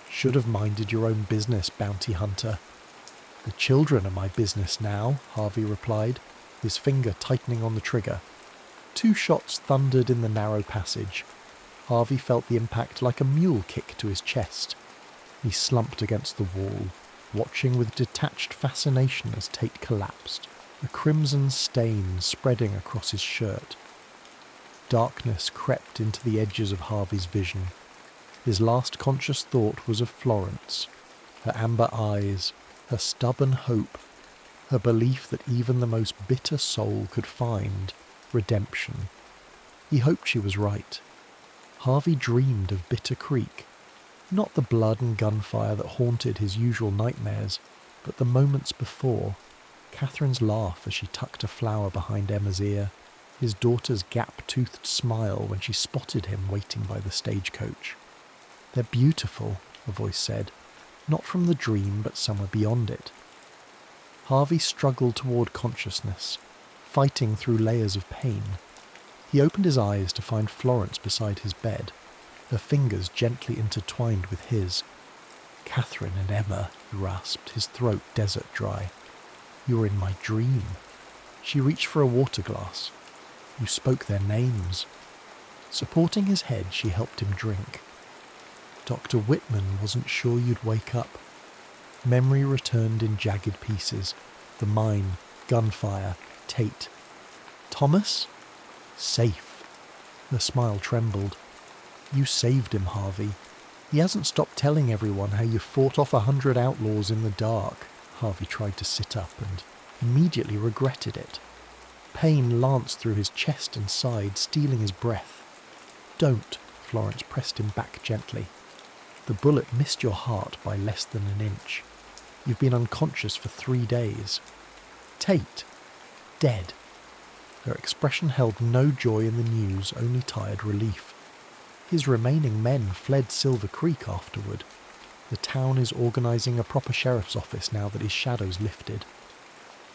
"Should have minded your own business, bounty hunter." "The children are my business now," Harvey replied, his finger tightening on the trigger. 2 shots thundered in the narrow passage. Harvey felt the impact like a mule kick to his chest. He slumped against the wall, watching with detached fascination as Tate collapsed, a crimson stain spreading across his shirt. Darkness crept into the edges of Harvey's vision. His last conscious thought was of Florence, her amber eyes, her stubborn hope, her belief that even the most bitter soul could find redemption. He hoped she was right. Harvey dreamed of Bitter Creek, not the blood and gunfire that haunted his usual nightmares, but the moments before, Catherine's laugh as she tucked a flower behind Emma's ear, his daughter's gap-toothed smile when she spotted him waiting by the stagecoach. "They're beautiful," a voice said, not from the dream but somewhere beyond it. Harvey struggled toward consciousness, fighting through layers of pain. He opened his eyes to find Florence beside his bed, her fingers gently intertwined with his. "Catherine and Emma," he rasped, his throat desert dry. "You were in my dream." She reached for a water glass. "You spoke their names." Supporting his head, she helped him drink. "Dr. Whitman wasn't sure you'd wake up." Memory returned in jagged pieces. The mine, gunfire, Tate. "Thomas?" "Safe." Her smile trembled. "You saved him, Harvey. He hasn't stopped telling everyone how you fought off 100 outlaws in the dark." Harvey tried to sit up and immediately regretted it. Pain lanced through his chest and side, stealing his breath. "Don't," Florence pressed him back gently. "The bullet missed your heart by less than an inch. You've been unconscious for 3 days. Tate, dead." Her expression held no joy in the news, only tired relief. His remaining men fled Silver Creek afterward. The town is organising a proper sheriff's office now that his shadow's lifted.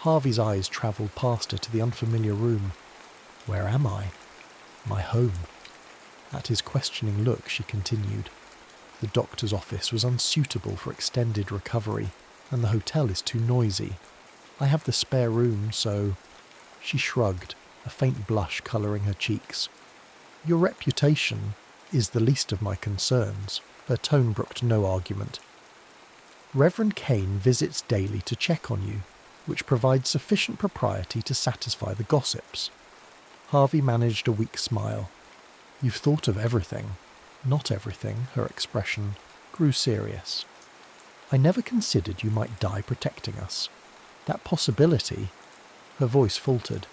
Harvey's eyes travelled past her to the unfamiliar room. "Where am I?" "My home." At his questioning look, she continued. "The doctor's office was unsuitable for extended recovery, and the hotel is too noisy. I have the spare room, so—" She shrugged, a faint blush colouring her cheeks. "Your reputation is the least of my concerns." Her tone brooked no argument. "Reverend Kane visits daily to check on you, which provides sufficient propriety to satisfy the gossips." Harvey managed a weak smile. "You've thought of everything." "Not everything," her expression grew serious. "I never considered you might die protecting us. That possibility—" Her voice faltered.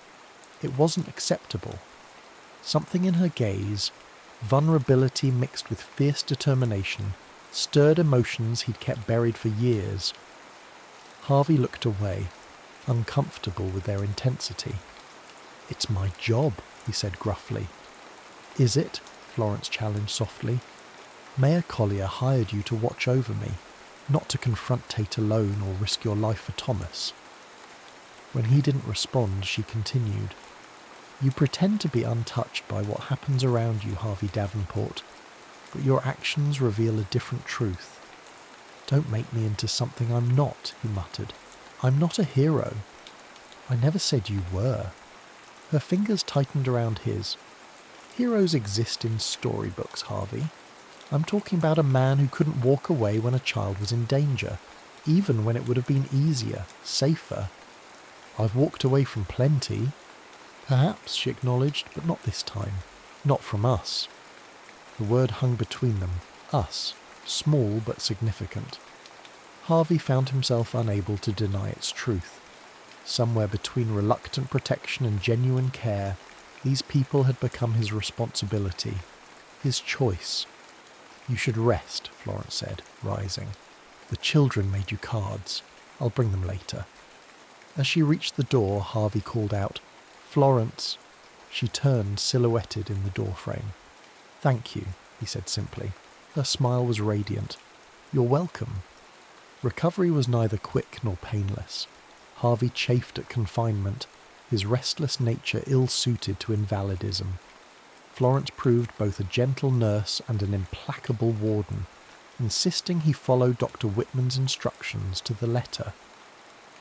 It wasn't acceptable. Something in her gaze, vulnerability mixed with fierce determination, stirred emotions he'd kept buried for years. Harvey looked away, uncomfortable with their intensity. "It's my job," he said gruffly. "Is it?" Florence challenged softly. "Mayor Collier hired you to watch over me, not to confront Tate alone or risk your life for Thomas." When he didn't respond, she continued. You pretend to be untouched by what happens around you, Harvey Davenport, but your actions reveal a different truth. Don't make me into something I'm not, he muttered. I'm not a hero. I never said you were. Her fingers tightened around his. Heroes exist in storybooks, Harvey. I'm talking about a man who couldn't walk away when a child was in danger, even when it would have been easier, safer. I've walked away from plenty. Perhaps, she acknowledged, but not this time. Not from us. The word hung between them. Us. Small but significant. Harvey found himself unable to deny its truth. Somewhere between reluctant protection and genuine care, these people had become his responsibility, his choice. You should rest, Florence said, rising. The children made you cards. I'll bring them later. As she reached the door, Harvey called out, Florence. She turned, silhouetted in the doorframe. Thank you, he said simply. Her smile was radiant. You're welcome. Recovery was neither quick nor painless. Harvey chafed at confinement, his restless nature ill-suited to invalidism. Florence proved both a gentle nurse and an implacable warden, insisting he follow Dr. Whitman's instructions to the letter.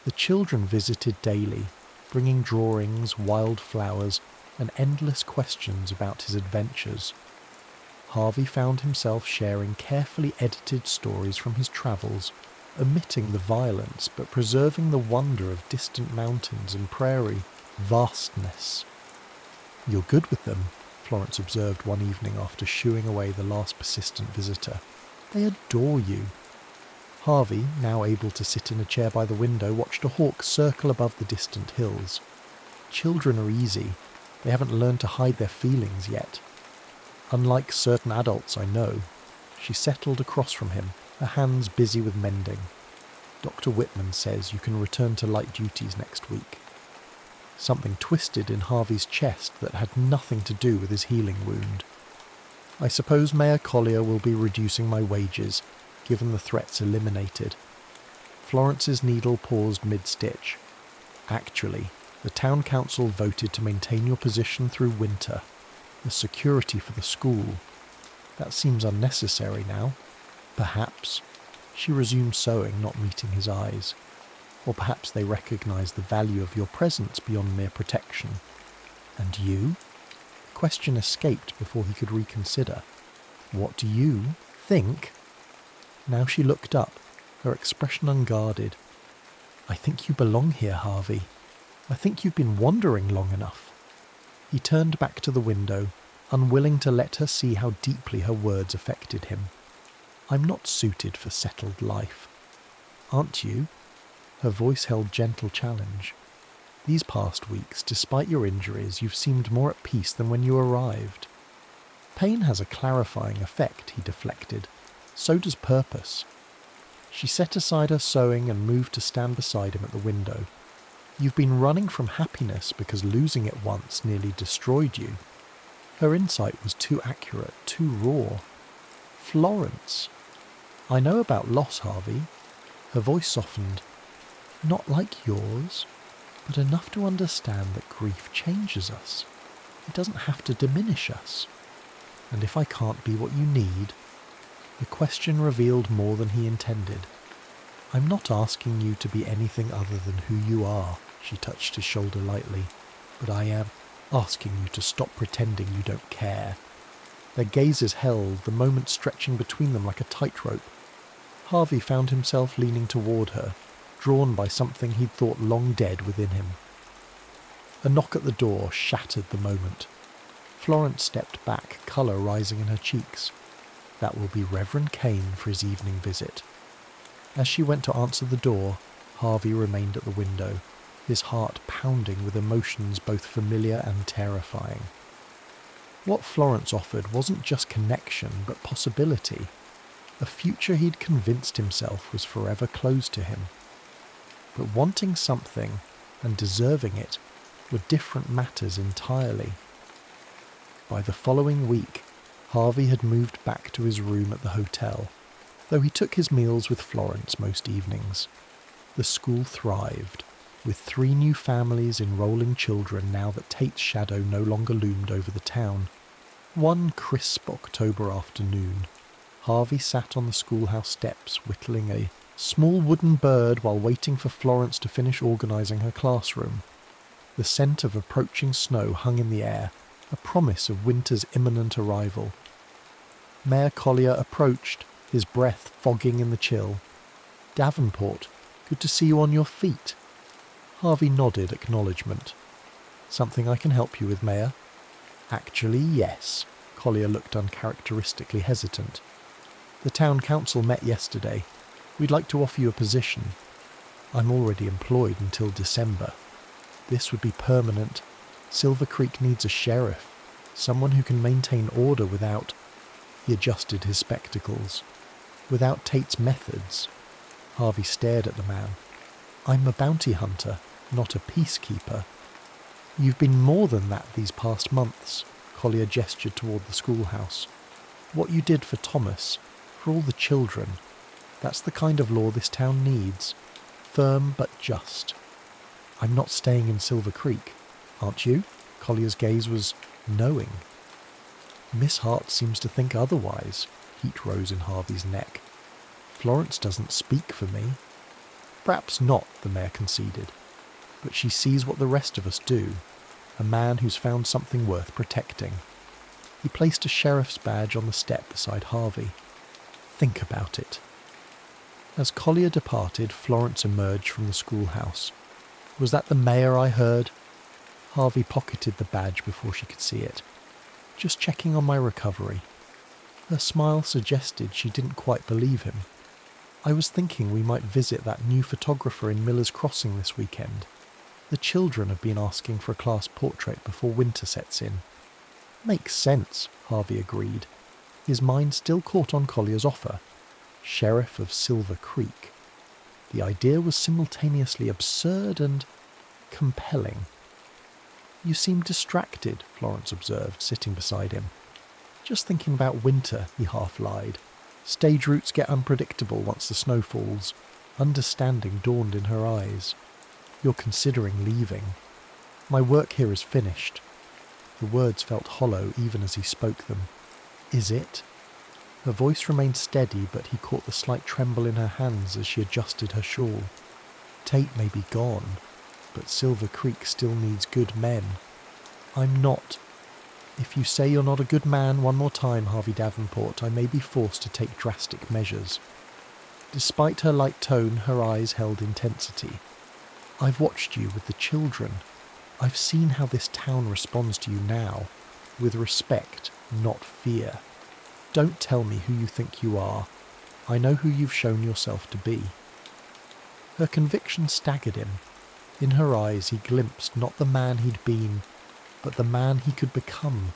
The children visited daily, bringing drawings, wild flowers, and endless questions about his adventures. Harvey found himself sharing carefully edited stories from his travels, omitting the violence but preserving the wonder of distant mountains and prairie, vastness. You're good with them, Florence observed one evening after shooing away the last persistent visitor. They adore you. Harvey, now able to sit in a chair by the window, watched a hawk circle above the distant hills. Children are easy. They haven't learned to hide their feelings yet. Unlike certain adults I know. She settled across from him, her hands busy with mending. Dr. Whitman says you can return to light duties next week. Something twisted in Harvey's chest that had nothing to do with his healing wound. I suppose Mayor Collier will be reducing my wages, given the threats eliminated. Florence's needle paused mid-stitch. Actually, the town council voted to maintain your position through winter. The security for the school. That seems unnecessary now. Perhaps. She resumed sewing, not meeting his eyes. Or perhaps they recognise the value of your presence beyond mere protection. And you? The question escaped before he could reconsider. What do you think? Now she looked up, her expression unguarded. I think you belong here, Harvey. I think you've been wandering long enough. He turned back to the window, unwilling to let her see how deeply her words affected him. I'm not suited for settled life. Aren't you? Her voice held gentle challenge. These past weeks, despite your injuries, you've seemed more at peace than when you arrived. Pain has a clarifying effect, he deflected. So does purpose. She set aside her sewing and moved to stand beside him at the window. You've been running from happiness because losing it once nearly destroyed you. Her insight was too accurate, too raw. Florence. I know about loss, Harvey. Her voice softened. Not like yours, but enough to understand that grief changes us. It doesn't have to diminish us. And if I can't be what you need... The question revealed more than he intended. I'm not asking you to be anything other than who you are, she touched his shoulder lightly, but I am asking you to stop pretending you don't care. Their gazes held, the moment stretching between them like a tightrope. Harvey found himself leaning toward her, drawn by something he'd thought long dead within him. A knock at the door shattered the moment. Florence stepped back, colour rising in her cheeks. That will be Reverend Kane for his evening visit. As she went to answer the door, Harvey remained at the window, his heart pounding with emotions both familiar and terrifying. What Florence offered wasn't just connection, but possibility. A future he'd convinced himself was forever closed to him. But wanting something and deserving it were different matters entirely. By the following week, Harvey had moved back to his room at the hotel, though he took his meals with Florence most evenings. The school thrived, with 3 new families enrolling children now that Tate's shadow no longer loomed over the town. One crisp October afternoon, Harvey sat on the schoolhouse steps whittling a small wooden bird while waiting for Florence to finish organising her classroom. The scent of approaching snow hung in the air, a promise of winter's imminent arrival. Mayor Collier approached, his breath fogging in the chill. "Davenport, good to see you on your feet." Harvey nodded acknowledgement. "Something I can help you with, Mayor?" "Actually, yes." Collier looked uncharacteristically hesitant. "The town council met yesterday. We'd like to offer you a position. I'm already employed until December. This would be permanent. Silver Creek needs a sheriff, someone who can maintain order without—" He adjusted his spectacles. "Without Tate's methods." Harvey stared at the man. "I'm a bounty hunter, not a peacekeeper." "You've been more than that these past months." Collier gestured toward the schoolhouse. "What you did for Thomas, for all the children, that's the kind of law this town needs. Firm but just." "I'm not staying in Silver Creek, aren't you?" Collier's gaze was knowing. "Miss Hart seems to think otherwise." Heat rose in Harvey's neck. "Florence doesn't speak for me." "Perhaps not," the mayor conceded. "But she sees what the rest of us do. A man who's found something worth protecting." He placed a sheriff's badge on the step beside Harvey. "Think about it." As Collier departed, Florence emerged from the schoolhouse. "Was that the mayor I heard?" Harvey pocketed the badge before she could see it. "Just checking on my recovery." Her smile suggested she didn't quite believe him. "I was thinking we might visit that new photographer in Miller's Crossing this weekend. The children have been asking for a class portrait before winter sets in." "Makes sense," Harvey agreed. His mind still caught on Collier's offer. Sheriff of Silver Creek. The idea was simultaneously absurd and compelling. "You seem distracted," Florence observed, sitting beside him. "Just thinking about winter," he half lied. "Stage routes get unpredictable once the snow falls." Understanding dawned in her eyes. "You're considering leaving." "My work here is finished." The words felt hollow even as he spoke them. "Is it?" Her voice remained steady, but he caught the slight tremble in her hands as she adjusted her shawl. "Tate may be gone, but Silver Creek still needs good men." "I'm not." "If you say you're not a good man one more time, Harvey Davenport, I may be forced to take drastic measures." Despite her light tone, her eyes held intensity. "I've watched you with the children. I've seen how this town responds to you now, with respect, not fear. Don't tell me who you think you are. I know who you've shown yourself to be." Her conviction staggered him. In her eyes he glimpsed not the man he'd been, but the man he could become,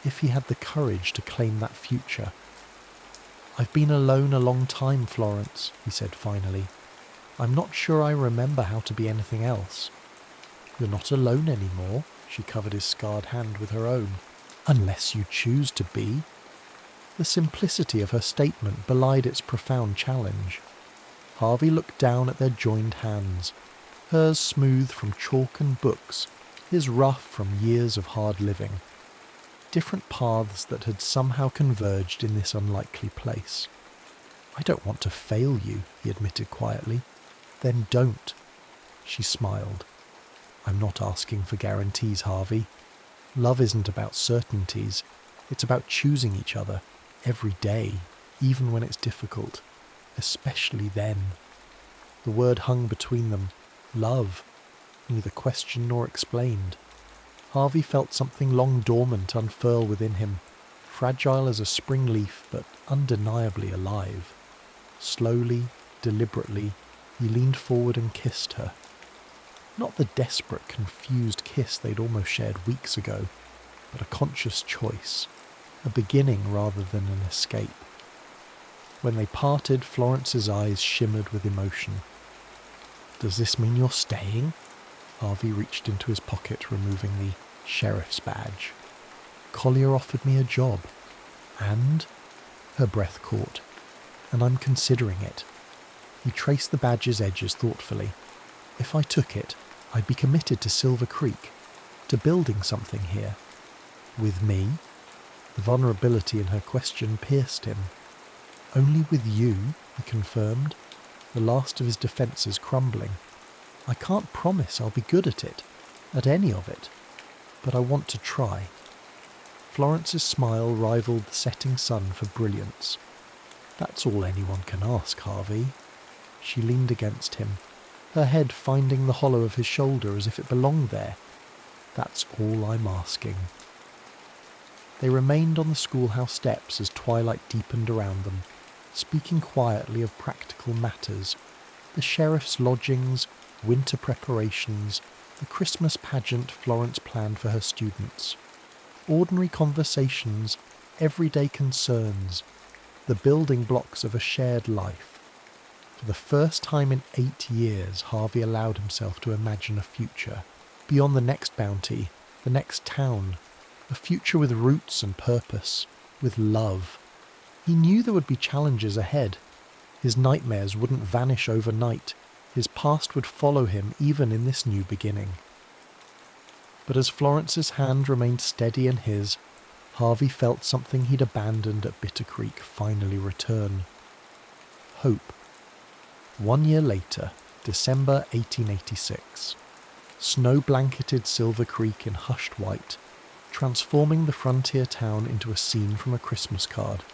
if he had the courage to claim that future. "I've been alone a long time, Florence," he said finally. "I'm not sure I remember how to be anything else." "You're not alone anymore," she covered his scarred hand with her own. "Unless you choose to be." The simplicity of her statement belied its profound challenge. Harvey looked down at their joined hands, hers smooth from chalk and books, his rough from years of hard living. Different paths that had somehow converged in this unlikely place. "I don't want to fail you," he admitted quietly. "Then don't." She smiled. "I'm not asking for guarantees, Harvey. Love isn't about certainties. It's about choosing each other, every day, even when it's difficult. Especially then." The word hung between them. Love. Neither questioned nor explained. Harvey felt something long dormant unfurl within him, fragile as a spring leaf, but undeniably alive. Slowly, deliberately, he leaned forward and kissed her. Not the desperate, confused kiss they'd almost shared weeks ago, but a conscious choice, a beginning rather than an escape. When they parted, Florence's eyes shimmered with emotion. "Does this mean you're staying?" Harvey reached into his pocket, removing the sheriff's badge. "Collier offered me a job. And?" Her breath caught. "And I'm considering it." He traced the badge's edges thoughtfully. "If I took it, I'd be committed to Silver Creek, to building something here. With me? The vulnerability in her question pierced him. Only with you, he confirmed, the last of his defences crumbling. I can't promise I'll be good at it, at any of it, but I want to try. Florence's smile rivaled the setting sun for brilliance. That's all anyone can ask, Harvey. She leaned against him, her head finding the hollow of his shoulder as if it belonged there. That's all I'm asking. They remained on the schoolhouse steps as twilight deepened around them, speaking quietly of practical matters, the sheriff's lodgings, winter preparations, the Christmas pageant Florence planned for her students. Ordinary conversations, everyday concerns, the building blocks of a shared life. For the first time in 8 years, Harvey allowed himself to imagine a future, beyond the next bounty, the next town, a future with roots and purpose, with love. He knew there would be challenges ahead. His nightmares wouldn't vanish overnight. His past would follow him even in this new beginning. But as Florence's hand remained steady in his, Harvey felt something he'd abandoned at Bitter Creek finally return. Hope. 1 year later, December 1886. Snow-blanketed Silver Creek in hushed white, transforming the frontier town into a scene from a Christmas card.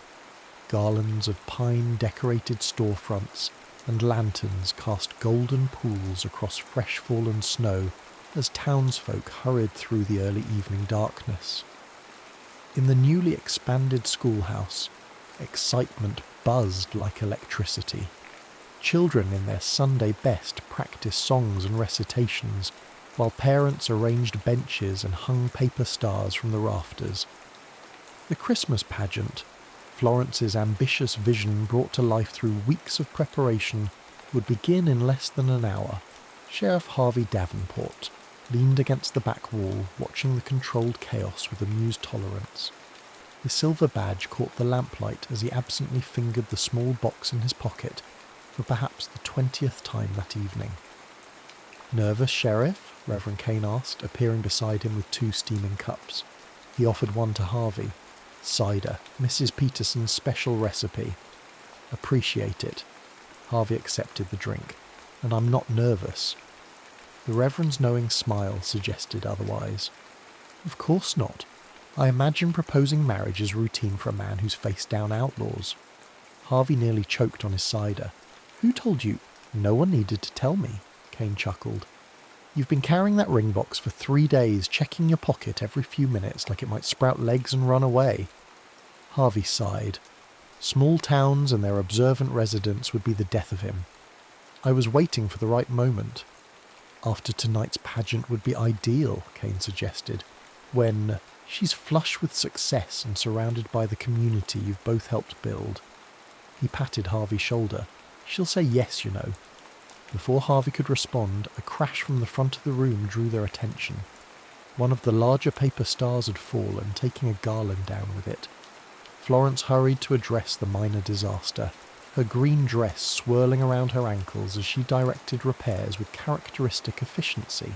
Garlands of pine-decorated storefronts and lanterns cast golden pools across fresh-fallen snow as townsfolk hurried through the early evening darkness. In the newly expanded schoolhouse, excitement buzzed like electricity. Children in their Sunday best practiced songs and recitations, while parents arranged benches and hung paper stars from the rafters. The Christmas pageant, Florence's ambitious vision brought to life through weeks of preparation, would begin in less than an hour. Sheriff Harvey Davenport leaned against the back wall, watching the controlled chaos with amused tolerance. His silver badge caught the lamplight as he absently fingered the small box in his pocket for perhaps the 20th time that evening. "Nervous, Sheriff?" Reverend Kane asked, appearing beside him with 2 steaming cups. He offered one to Harvey. "Cider, Mrs. Peterson's special recipe." "Appreciate it." Harvey accepted the drink. "And I'm not nervous." The Reverend's knowing smile suggested otherwise. "Of course not. I imagine proposing marriage is routine for a man who's faced down outlaws." Harvey nearly choked on his cider. "Who told you?" "No one needed to tell me," Kane chuckled. "You've been carrying that ring box for 3 days, checking your pocket every few minutes like it might sprout legs and run away." Harvey sighed. Small towns and their observant residents would be the death of him. "I was waiting for the right moment." "After tonight's pageant would be ideal," Kane suggested, "when she's flush with success and surrounded by the community you've both helped build." He patted Harvey's shoulder. "She'll say yes, you know." Before Harvey could respond, a crash from the front of the room drew their attention. One of the larger paper stars had fallen, taking a garland down with it. Florence hurried to address the minor disaster, her green dress swirling around her ankles as she directed repairs with characteristic efficiency.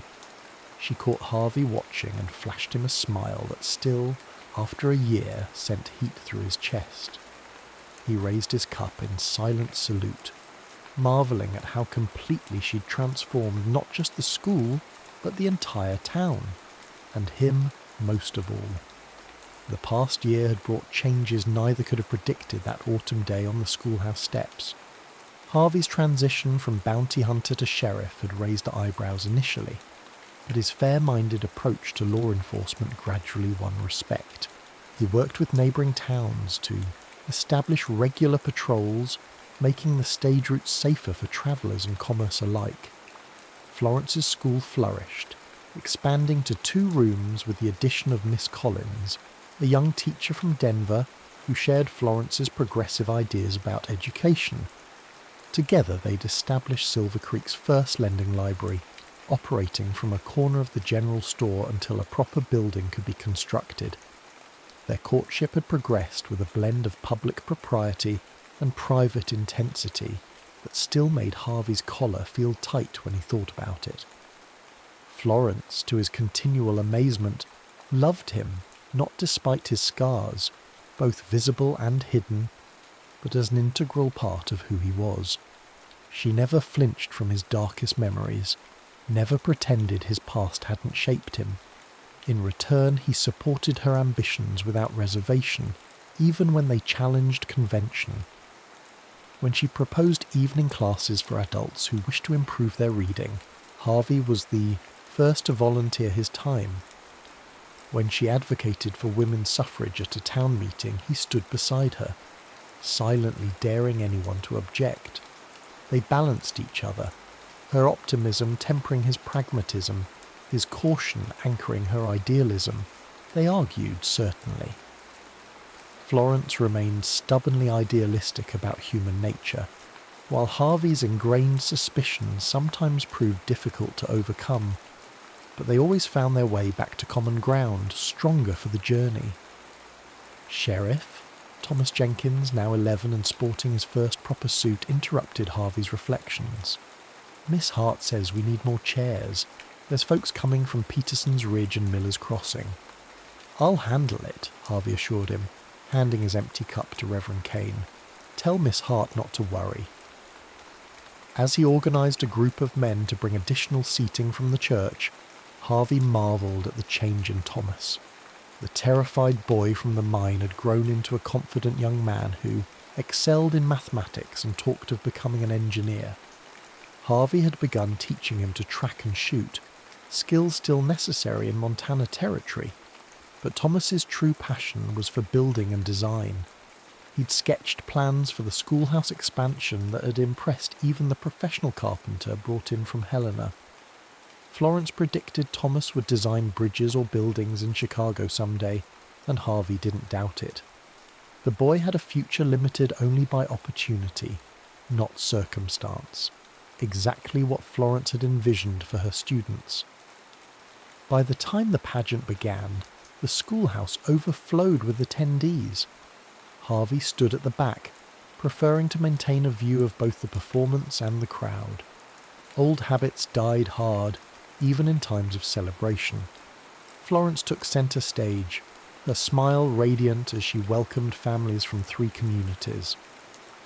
She caught Harvey watching and flashed him a smile that still, after a year, sent heat through his chest. He raised his cup in silent salute, marvelling at how completely she'd transformed not just the school, but the entire town, and him most of all. The past year had brought changes neither could have predicted that autumn day on the schoolhouse steps. Harvey's transition from bounty hunter to sheriff had raised eyebrows initially, but his fair-minded approach to law enforcement gradually won respect. He worked with neighbouring towns to establish regular patrols, making the stage routes safer for travellers and commerce alike. Florence's school flourished, expanding to 2 rooms with the addition of Miss Collins, a young teacher from Denver who shared Florence's progressive ideas about education. Together they'd established Silver Creek's first lending library, operating from a corner of the general store until a proper building could be constructed. Their courtship had progressed with a blend of public propriety and private intensity that still made Harvey's collar feel tight when he thought about it. Florence, to his continual amazement, loved him, not despite his scars, both visible and hidden, but as an integral part of who he was. She never flinched from his darkest memories, never pretended his past hadn't shaped him. In return, he supported her ambitions without reservation, even when they challenged convention. When she proposed evening classes for adults who wished to improve their reading, Harvey was the first to volunteer his time. When she advocated for women's suffrage at a town meeting, he stood beside her, silently daring anyone to object. They balanced each other, her optimism tempering his pragmatism, his caution anchoring her idealism. They argued, certainly. Florence remained stubbornly idealistic about human nature, while Harvey's ingrained suspicions sometimes proved difficult to overcome, but they always found their way back to common ground, stronger for the journey. Sheriff? Thomas Jenkins, now 11 and sporting his first proper suit, interrupted Harvey's reflections. Miss Hart says we need more chairs. There's folks coming from Peterson's Ridge and Miller's Crossing. I'll handle it, Harvey assured him, handing his empty cup to Reverend Kane. Tell Miss Hart not to worry. As he organised a group of men to bring additional seating from the church, Harvey marvelled at the change in Thomas. The terrified boy from the mine had grown into a confident young man who excelled in mathematics and talked of becoming an engineer. Harvey had begun teaching him to track and shoot, skills still necessary in Montana Territory, but Thomas's true passion was for building and design. He'd sketched plans for the schoolhouse expansion that had impressed even the professional carpenter brought in from Helena. Florence predicted Thomas would design bridges or buildings in Chicago someday, and Harvey didn't doubt it. The boy had a future limited only by opportunity, not circumstance. Exactly what Florence had envisioned for her students. By the time the pageant began, the schoolhouse overflowed with attendees. Harvey stood at the back, preferring to maintain a view of both the performance and the crowd. Old habits died hard, even in times of celebration. Florence took centre stage, her smile radiant as she welcomed families from 3 communities.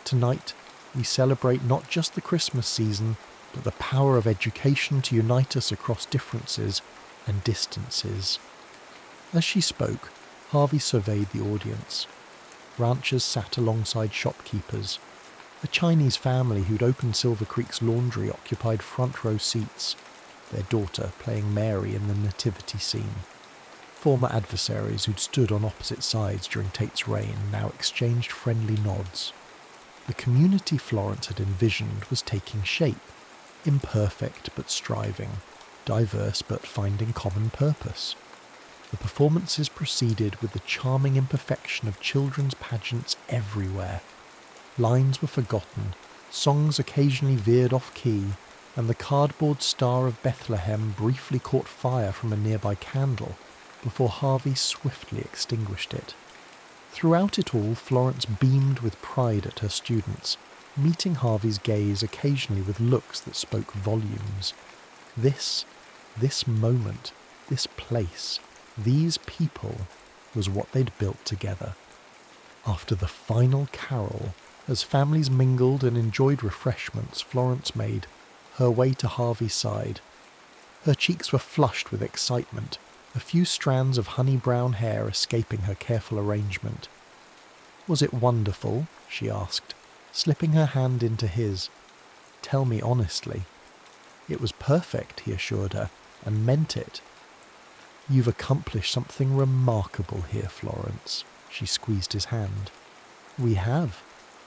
Tonight, we celebrate not just the Christmas season, but the power of education to unite us across differences and distances. As she spoke, Harvey surveyed the audience. Ranchers sat alongside shopkeepers. A Chinese family who'd opened Silver Creek's laundry occupied front row seats, their daughter playing Mary in the nativity scene. Former adversaries who'd stood on opposite sides during Tate's reign now exchanged friendly nods. The community Florence had envisioned was taking shape, imperfect but striving, diverse but finding common purpose. The performances proceeded with the charming imperfection of children's pageants everywhere. Lines were forgotten, songs occasionally veered off key, and the cardboard Star of Bethlehem briefly caught fire from a nearby candle before Harvey swiftly extinguished it. Throughout it all, Florence beamed with pride at her students, meeting Harvey's gaze occasionally with looks that spoke volumes. This moment, this place, these people was what they'd built together. After the final carol, as families mingled and enjoyed refreshments, Florence made her way to Harvey's side. Her cheeks were flushed with excitement, a few strands of honey-brown hair escaping her careful arrangement. Was it wonderful? She asked, slipping her hand into his. Tell me honestly. It was perfect, he assured her, and meant it. You've accomplished something remarkable here, Florence. She squeezed his hand. We have.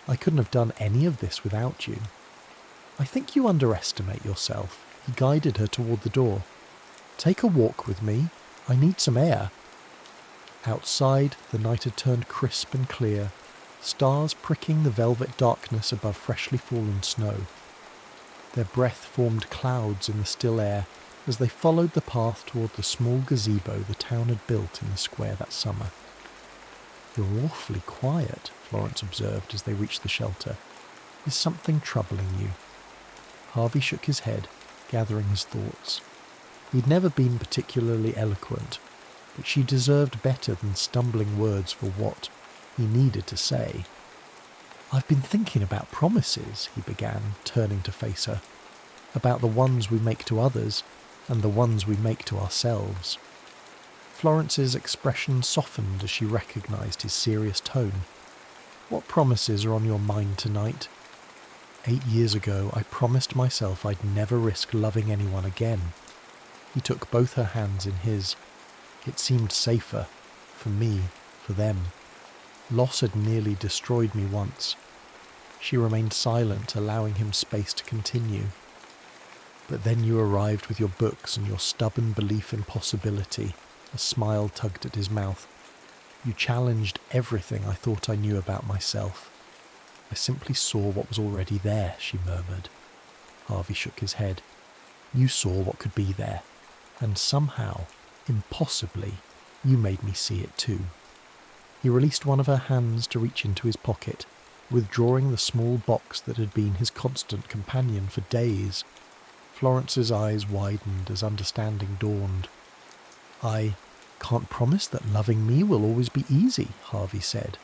I couldn't have done any of this without you. I think you underestimate yourself. He guided her toward the door. Take a walk with me. I need some air. Outside, the night had turned crisp and clear, stars pricking the velvet darkness above freshly fallen snow. Their breath formed clouds in the still air as they followed the path toward the small gazebo the town had built in the square that summer. You're awfully quiet, Florence observed as they reached the shelter. Is something troubling you? Harvey shook his head, gathering his thoughts. He'd never been particularly eloquent, but she deserved better than stumbling words for what he needed to say. "I've been thinking about promises," he began, turning to face her, "about the ones we make to others and the ones we make to ourselves." Florence's expression softened as she recognised his serious tone. "What promises are on your mind tonight?" 8 years ago, I promised myself I'd never risk loving anyone again." He took both her hands in his. It seemed safer. For me, for them. Loss had nearly destroyed me once. She remained silent, allowing him space to continue. "But then you arrived with your books and your stubborn belief in possibility." A smile tugged at his mouth. "You challenged everything I thought I knew about myself." "I simply saw what was already there," she murmured. Harvey shook his head. "You saw what could be there. And somehow, impossibly, you made me see it too." He released one of her hands to reach into his pocket, withdrawing the small box that had been his constant companion for days. Florence's eyes widened as understanding dawned. "I can't promise that loving me will always be easy," Harvey said,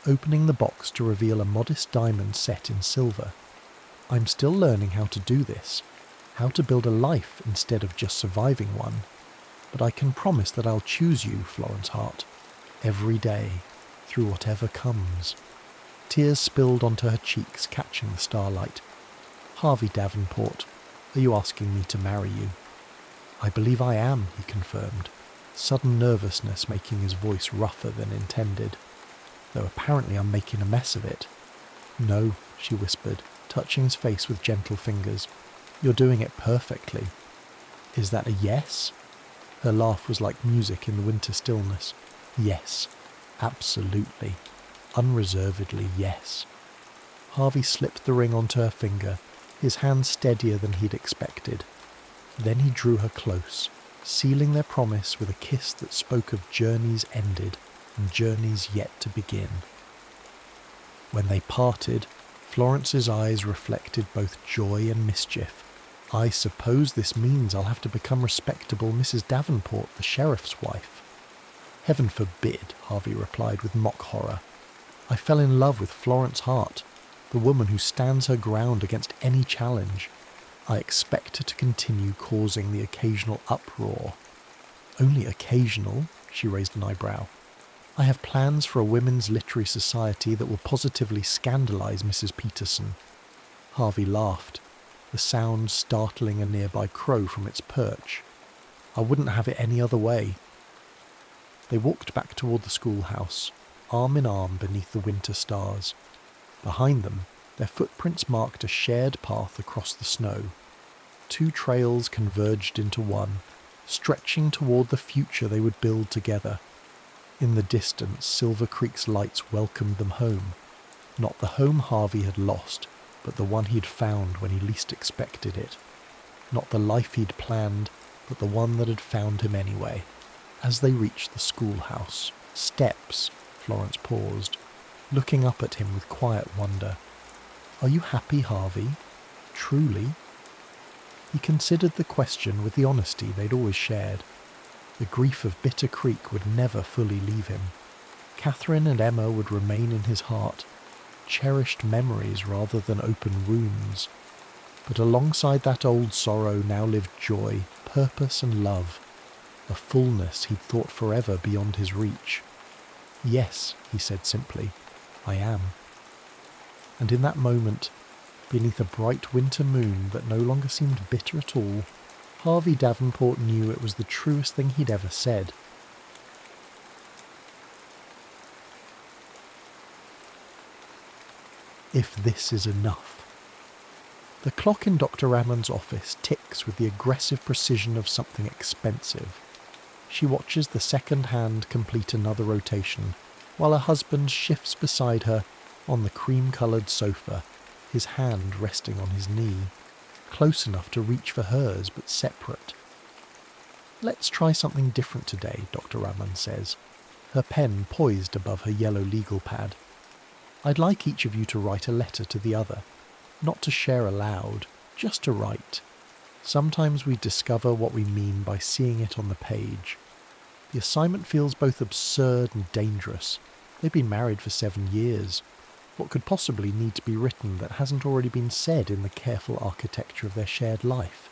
opening the box to reveal a modest diamond set in silver. "I'm still learning how to do this, how to build a life instead of just surviving one. But I can promise that I'll choose you, Florence Hart, every day, through whatever comes." Tears spilled onto her cheeks, catching the starlight. "Harvey Davenport, are you asking me to marry you?" "I believe I am," he confirmed, sudden nervousness making his voice rougher than intended, though apparently I'm making a mess of it. "No," she whispered, touching his face with gentle fingers. "You're doing it perfectly." "Is that a yes?" Her laugh was like music in the winter stillness. "Yes, absolutely, unreservedly yes." Harvey slipped the ring onto her finger, his hand steadier than he'd expected. Then he drew her close, sealing their promise with a kiss that spoke of journeys ended and journeys yet to begin. When they parted, Florence's eyes reflected both joy and mischief. "I suppose this means I'll have to become respectable Mrs. Davenport, the sheriff's wife." "Heaven forbid," Harvey replied with mock horror. "I fell in love with Florence Hart, the woman who stands her ground against any challenge. I expect her to continue causing the occasional uproar." "Only occasional?" She raised an eyebrow. "I have plans for a women's literary society that will positively scandalise Mrs. Peterson." Harvey laughed, the sound startling a nearby crow from its perch. "I wouldn't have it any other way." They walked back toward the schoolhouse, arm in arm beneath the winter stars. Behind them, their footprints marked a shared path across the snow. 2 trails converged into one, stretching toward the future they would build together. In the distance, Silver Creek's lights welcomed them home. Not the home Harvey had lost, but the one he'd found when he least expected it. Not the life he'd planned, but the one that had found him anyway. As they reached the schoolhouse, "Steps," Florence paused, looking up at him with quiet wonder. "Are you happy, Harvey? Truly?" He considered the question with the honesty they'd always shared. The grief of Bitter Creek would never fully leave him. Catherine and Emma would remain in his heart, cherished memories rather than open wounds. But alongside that old sorrow now lived joy, purpose and love, a fullness he'd thought forever beyond his reach. "Yes," he said simply, "I am." And in that moment, beneath a bright winter moon that no longer seemed bitter at all, Harvey Davenport knew it was the truest thing he'd ever said. If this is enough. The clock in Dr. Rammond's office ticks with the aggressive precision of something expensive. She watches the second hand complete another rotation, while her husband shifts beside her on the cream-coloured sofa, his hand resting on his knee, close enough to reach for hers but separate. "Let's try something different today," Dr. Rammond says, her pen poised above her yellow legal pad. "I'd like each of you to write a letter to the other, not to share aloud, just to write. Sometimes we discover what we mean by seeing it on the page. The assignment feels both absurd and dangerous. They've been married for 7 years. What could possibly need to be written that hasn't already been said in the careful architecture of their shared life?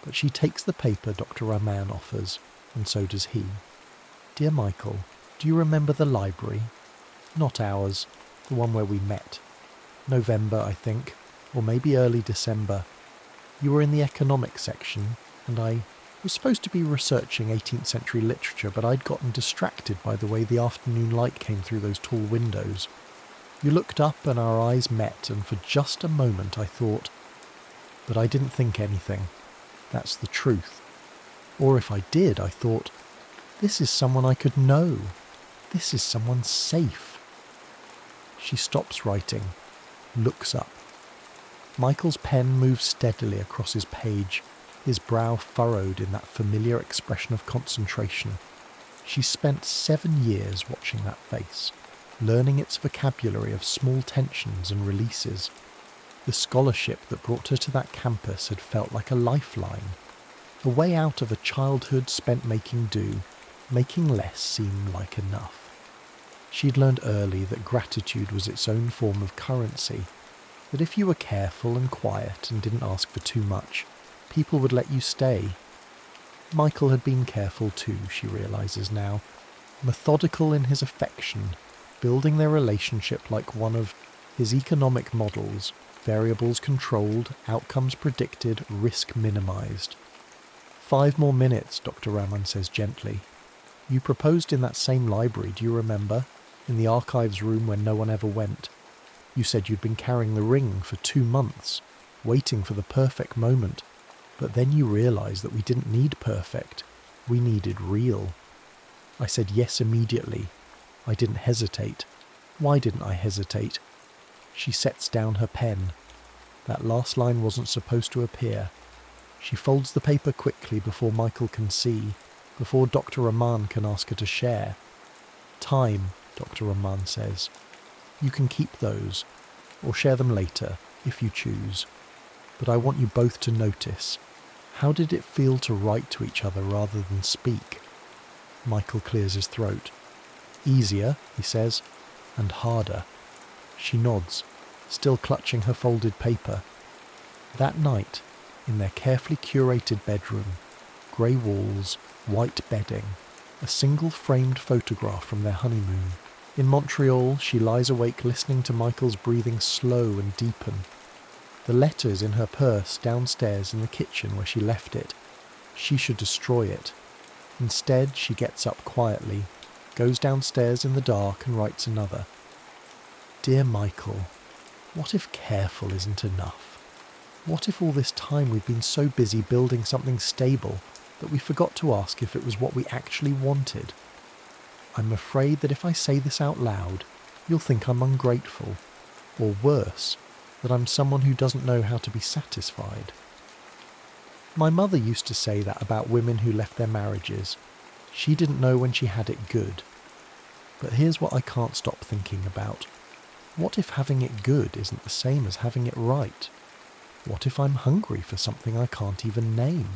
But she takes the paper Dr. Rahman offers, and so does he. Dear Michael, do you remember the library? Not ours, the one where we met. November, I think, or maybe early December. You were in the economics section, and I was supposed to be researching 18th century literature, but I'd gotten distracted by the way the afternoon light came through those tall windows. You looked up and our eyes met, and for just a moment I thought, but I didn't think anything. That's the truth. Or if I did, I thought, this is someone I could know. This is someone safe. She stops writing, looks up. Michael's pen moves steadily across his page, his brow furrowed in that familiar expression of concentration. She spent 7 years watching that face, learning its vocabulary of small tensions and releases. The scholarship that brought her to that campus had felt like a lifeline, a way out of a childhood spent making do, making less seem like enough. She'd learned early that gratitude was its own form of currency, that if you were careful and quiet and didn't ask for too much, people would let you stay. Michael had been careful too, she realises now, methodical in his affection, building their relationship like one of his economic models, variables controlled, outcomes predicted, risk minimised. 5 more minutes, Dr. Rahman says gently. You proposed in that same library, do you remember? In the archives room where no one ever went. You said you'd been carrying the ring for 2 months, waiting for the perfect moment. But then you realised that we didn't need perfect. We needed real. I said yes immediately. I didn't hesitate. Why didn't I hesitate? She sets down her pen. That last line wasn't supposed to appear. She folds the paper quickly before Michael can see, before Dr. Rahman can ask her to share. Time, Dr. Rahman says. You can keep those, or share them later, if you choose. But I want you both to notice. How did it feel to write to each other rather than speak? Michael clears his throat. Easier, he says, and harder. She nods, still clutching her folded paper. That night, in their carefully curated bedroom, grey walls, white bedding, a single framed photograph from their honeymoon. In Montreal, she lies awake listening to Michael's breathing slow and deepen. The letter's in her purse downstairs in the kitchen where she left it. She should destroy it. Instead, she gets up quietly, goes downstairs in the dark and writes another. Dear Michael, what if careful isn't enough? What if all this time we've been so busy building something stable that we forgot to ask if it was what we actually wanted? I'm afraid that if I say this out loud, you'll think I'm ungrateful, or worse, that I'm someone who doesn't know how to be satisfied. My mother used to say that about women who left their marriages. She didn't know when she had it good. But here's what I can't stop thinking about. What if having it good isn't the same as having it right? What if I'm hungry for something I can't even name?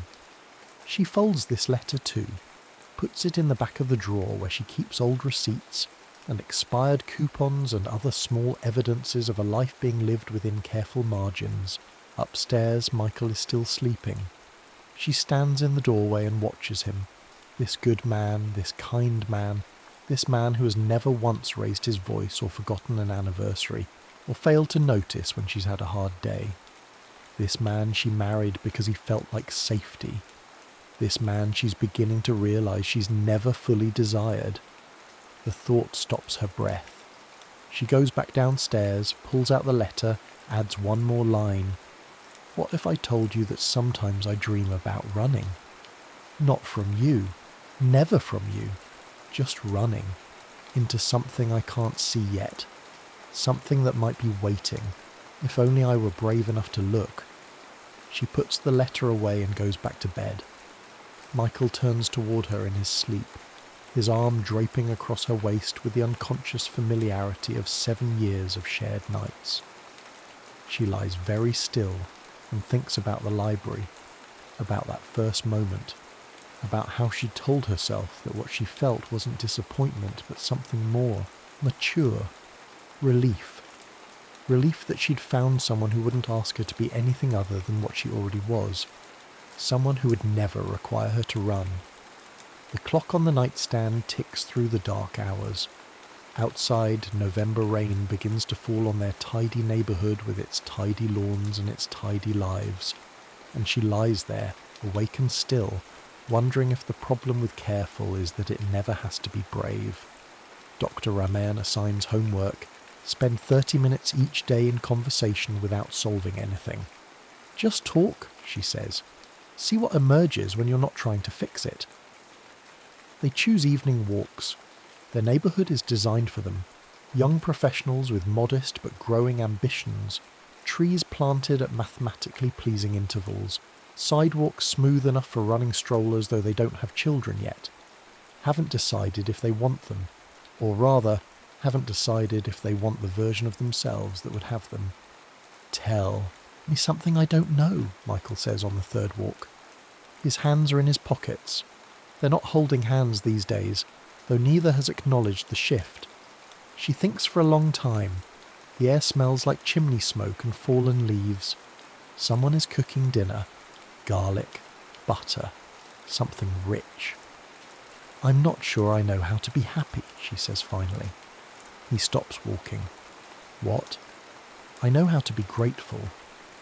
She folds this letter too, puts it in the back of the drawer where she keeps old receipts and expired coupons and other small evidences of a life being lived within careful margins. Upstairs, Michael is still sleeping. She stands in the doorway and watches him. This good man, this kind man, this man who has never once raised his voice or forgotten an anniversary, or failed to notice when she's had a hard day. This man she married because he felt like safety. This man she's beginning to realise she's never fully desired. The thought stops her breath. She goes back downstairs, pulls out the letter, adds one more line. What if I told you that sometimes I dream about running? Not from you, never from you, just running, into something I can't see yet, something that might be waiting, if only I were brave enough to look. She puts the letter away and goes back to bed. Michael turns toward her in his sleep, his arm draping across her waist with the unconscious familiarity of 7 years of shared nights. She lies very still and thinks about the library, about that first moment, about how she'd told herself that what she felt wasn't disappointment but something more, mature, relief. Relief that she'd found someone who wouldn't ask her to be anything other than what she already was, someone who would never require her to run. The clock on the nightstand ticks through the dark hours. Outside, November rain begins to fall on their tidy neighbourhood with its tidy lawns and its tidy lives, and she lies there, awake and still, wondering if the problem with careful is that it never has to be brave. Dr. Raman assigns homework. Spend 30 minutes each day in conversation without solving anything. Just talk, she says. See what emerges when you're not trying to fix it. They choose evening walks. Their neighbourhood is designed for them. Young professionals with modest but growing ambitions. Trees planted at mathematically pleasing intervals. Sidewalks smooth enough for running strollers though they don't have children yet. Haven't decided if they want them. Or rather, haven't decided if they want the version of themselves that would have them. Tell me something I don't know, Michael says on the third walk. His hands are in his pockets. They're not holding hands these days, though neither has acknowledged the shift. She thinks for a long time. The air smells like chimney smoke and fallen leaves. Someone is cooking dinner. Garlic, butter, something rich. I'm not sure I know how to be happy, she says finally. He stops walking. What? I know how to be grateful.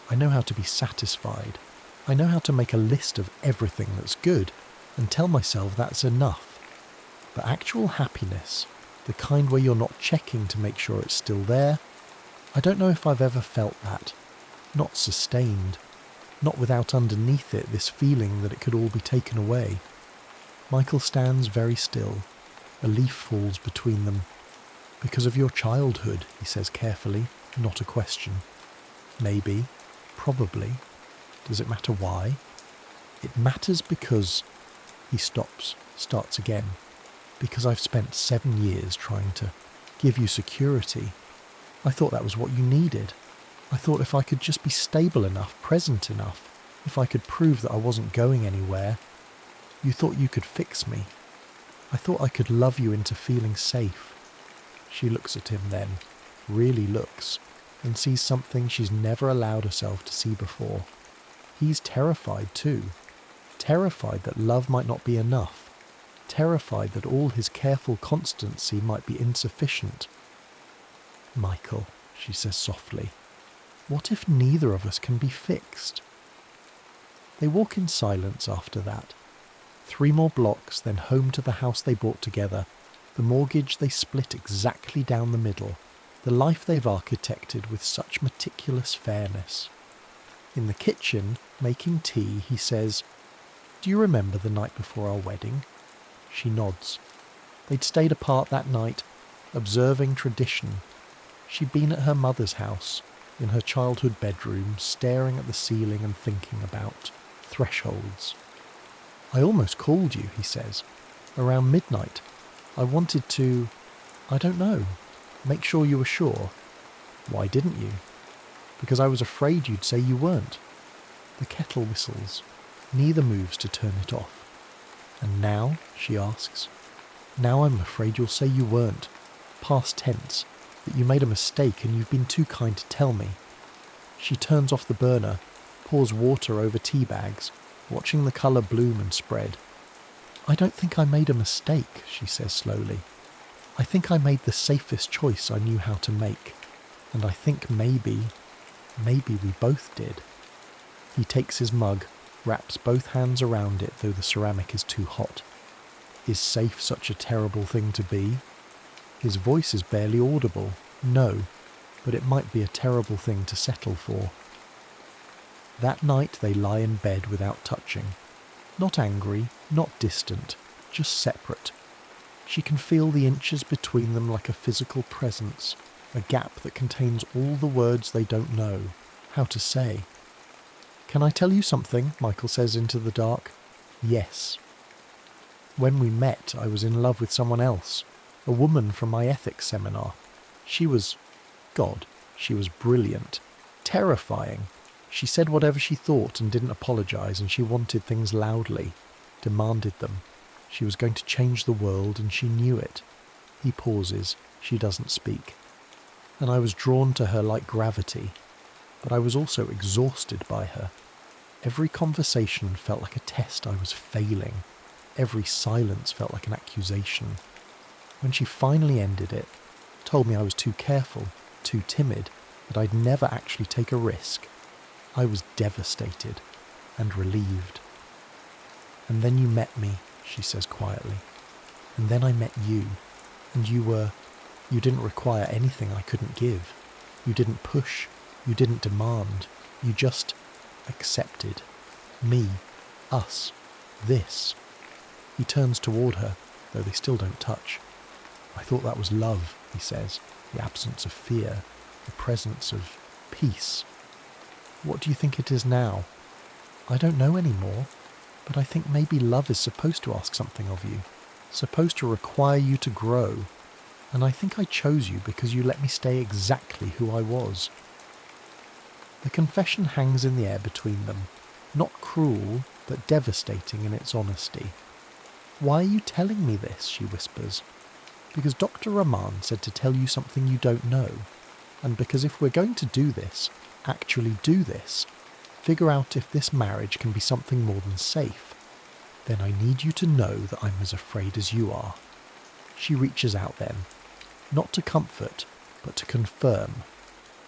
I know how to be satisfied. I know how to make a list of everything that's good and tell myself that's enough. But actual happiness, the kind where you're not checking to make sure it's still there, I don't know if I've ever felt that. Not sustained. Not without underneath it this feeling that it could all be taken away. Michael stands very still. A leaf falls between them. Because of your childhood, he says carefully, not a question. Maybe. Probably. Does it matter why? It matters because... He stops, starts again. Because I've spent 7 years trying to give you security. I thought that was what you needed. I thought if I could just be stable enough, present enough, if I could prove that I wasn't going anywhere, you thought you could fix me. I thought I could love you into feeling safe. She looks at him then, really looks, and sees something she's never allowed herself to see before. He's terrified too. Terrified that love might not be enough. Terrified that all his careful constancy might be insufficient. Michael, she says softly, what if neither of us can be fixed? They walk in silence after that. 3 more blocks, then home to the house they bought together, the mortgage they split exactly down the middle, the life they've architected with such meticulous fairness. In the kitchen, making tea, he says, "Do you remember the night before our wedding?" She nods. They'd stayed apart that night, observing tradition. She'd been at her mother's house, in her childhood bedroom, staring at the ceiling and thinking about thresholds. "I almost called you," he says. "Around midnight. I wanted to, I don't know, make sure you were sure." "Why didn't you?" "Because I was afraid you'd say you weren't." The kettle whistles. Neither moves to turn it off. "And now?" she asks. "Now I'm afraid you'll say you weren't. Past tense. That you made a mistake and you've been too kind to tell me." She turns off the burner, pours water over tea bags, watching the colour bloom and spread. "I don't think I made a mistake," she says slowly. "I think I made the safest choice I knew how to make. And I think maybe we both did." He takes his mug, wraps both hands around it though the ceramic is too hot. Is safe such a terrible thing to be? His voice is barely audible. No, but it might be a terrible thing to settle for. That night they lie in bed without touching. Not angry, not distant, just separate. She can feel the inches between them like a physical presence, a gap that contains all the words they don't know, how to say. "Can I tell you something?" Michael says into the dark. "Yes." "When we met, I was in love with someone else, a woman from my ethics seminar. She was... God, she was brilliant. Terrifying. She said whatever she thought and didn't apologise, and she wanted things loudly, demanded them. She was going to change the world, and she knew it. He pauses. She doesn't speak. And I was drawn to her like gravity, but I was also exhausted by her. Every conversation felt like a test I was failing. Every silence felt like an accusation. When she finally ended it, told me I was too careful, too timid, that I'd never actually take a risk, I was devastated and relieved. "And then you met me," she says quietly. "And then I met you, and you didn't require anything I couldn't give. You didn't push, you didn't demand, you just accepted. Me, us, this." He turns toward her, though they still don't touch. "I thought that was love," he says, "the absence of fear, the presence of peace. What do you think it is now?" "I don't know anymore, but I think maybe love is supposed to ask something of you, supposed to require you to grow, and I think I chose you because you let me stay exactly who I was." The confession hangs in the air between them, not cruel, but devastating in its honesty. "Why are you telling me this?" she whispers. "Because Dr. Rahman said to tell you something you don't know, and because if we're going to do this, actually do this, figure out if this marriage can be something more than safe, then I need you to know that I'm as afraid as you are." She reaches out then, not to comfort, but to confirm.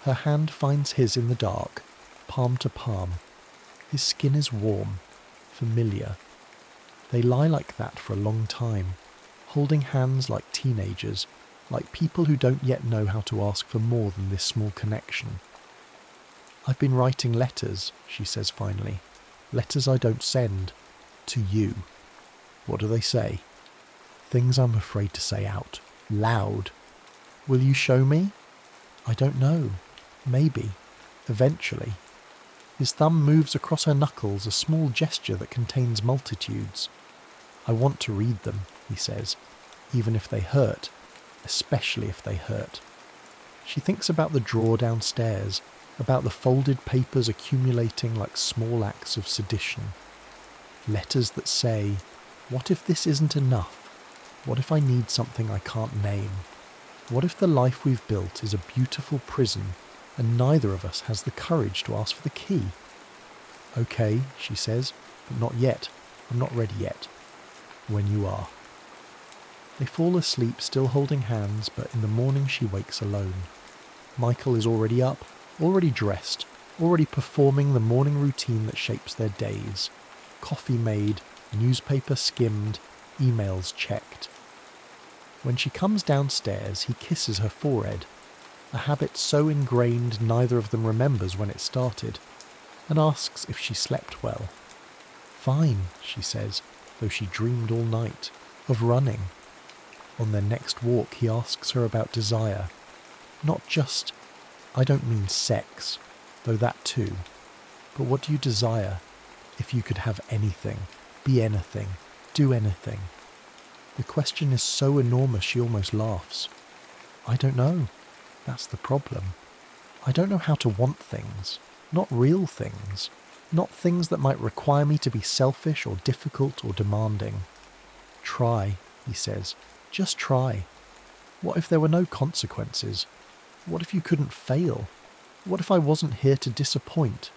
Her hand finds his in the dark, palm to palm. His skin is warm, familiar. They lie like that for a long time, holding hands like teenagers, like people who don't yet know how to ask for more than this small connection. "I've been writing letters," she says finally. "Letters I don't send. To you." "What do they say?" "Things I'm afraid to say out. Loud." "Will you show me?" "I don't know. Maybe. Eventually." His thumb moves across her knuckles, a small gesture that contains multitudes. "I want to read them," he says, "even if they hurt, especially if they hurt." She thinks about the drawer downstairs, about the folded papers accumulating like small acts of sedition. Letters that say, "What if this isn't enough? What if I need something I can't name? What if the life we've built is a beautiful prison and neither of us has the courage to ask for the key?" "Okay," she says, "but not yet. I'm not ready yet." "When you are." They fall asleep still holding hands, but in the morning she wakes alone. Michael is already up, already dressed, already performing the morning routine that shapes their days. Coffee made, newspaper skimmed, emails checked. When she comes downstairs, he kisses her forehead, a habit so ingrained neither of them remembers when it started, and asks if she slept well. "Fine," she says, though she dreamed all night, of running. On their next walk, he asks her about desire. Not just, I don't mean sex, though that too, but what do you desire? If you could have anything, be anything, do anything. The question is so enormous she almost laughs. "I don't know. That's the problem. I don't know how to want things, not real things, not things that might require me to be selfish or difficult or demanding." "Try," he says. "Just try. What if there were no consequences? What if you couldn't fail? What if I wasn't here to disappoint?"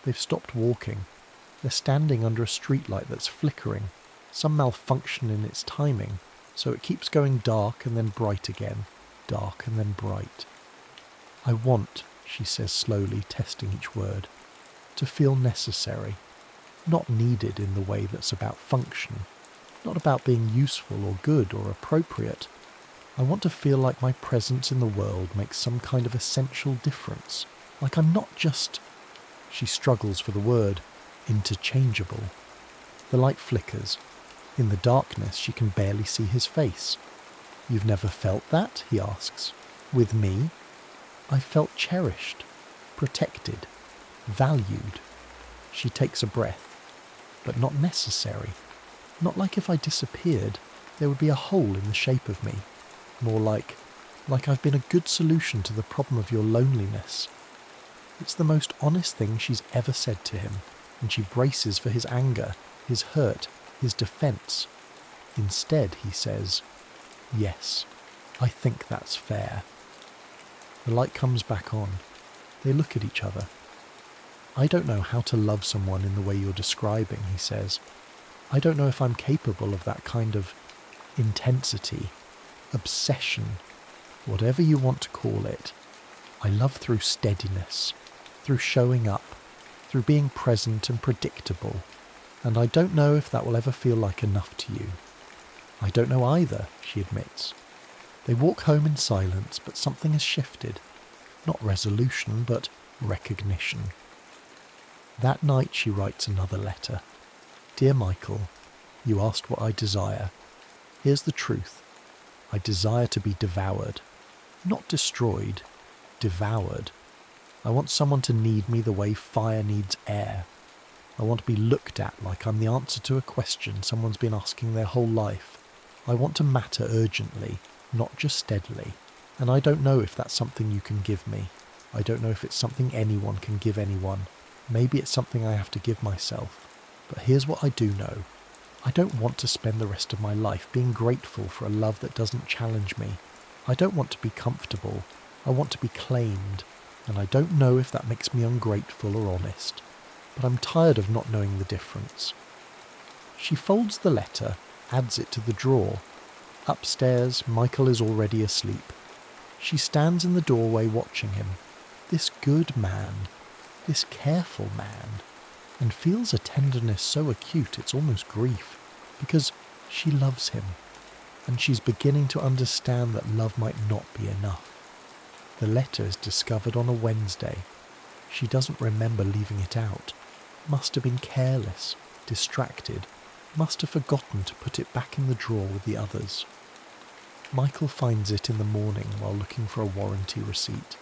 They've stopped walking. They're standing under a streetlight that's flickering, some malfunction in its timing, so it keeps going dark and then bright again, dark and then bright. "I want," she says slowly, testing each word, "to feel necessary, not needed in the way that's about function, not about being useful or good or appropriate. I want to feel like my presence in the world makes some kind of essential difference, like I'm not just," she struggles for the word, "interchangeable." The light flickers. In the darkness she can barely see his face. "You've never felt that?" he asks. "With me?" "I felt cherished, protected, valued." She takes a breath. "But not necessary. Not like if I disappeared, there would be a hole in the shape of me. More like I've been a good solution to the problem of your loneliness." It's the most honest thing she's ever said to him, and she braces for his anger, his hurt, his defence. Instead, he says, "Yes, I think that's fair." The light comes back on. They look at each other. "I don't know how to love someone in the way you're describing," he says. "I don't know if I'm capable of that kind of intensity, obsession, whatever you want to call it. I love through steadiness, through showing up, through being present and predictable, and I don't know if that will ever feel like enough to you." "I don't know either," she admits. They walk home in silence, but something has shifted. Not resolution, but recognition. That night she writes another letter. "Dear Michael, you asked what I desire. Here's the truth. I desire to be devoured. Not destroyed, devoured. I want someone to need me the way fire needs air. I want to be looked at like I'm the answer to a question someone's been asking their whole life. I want to matter urgently, not just steadily. And I don't know if that's something you can give me. I don't know if it's something anyone can give anyone. Maybe it's something I have to give myself. But here's what I do know. I don't want to spend the rest of my life being grateful for a love that doesn't challenge me. I don't want to be comfortable. I want to be claimed. And I don't know if that makes me ungrateful or honest. But I'm tired of not knowing the difference." She folds the letter, adds it to the drawer. Upstairs, Michael is already asleep. She stands in the doorway watching him. This good man, this careful man, and feels a tenderness so acute it's almost grief, because she loves him, and she's beginning to understand that love might not be enough. The letter is discovered on a Wednesday. She doesn't remember leaving it out. Must have been careless, distracted, must have forgotten to put it back in the drawer with the others. Michael finds it in the morning while looking for a warranty receipt.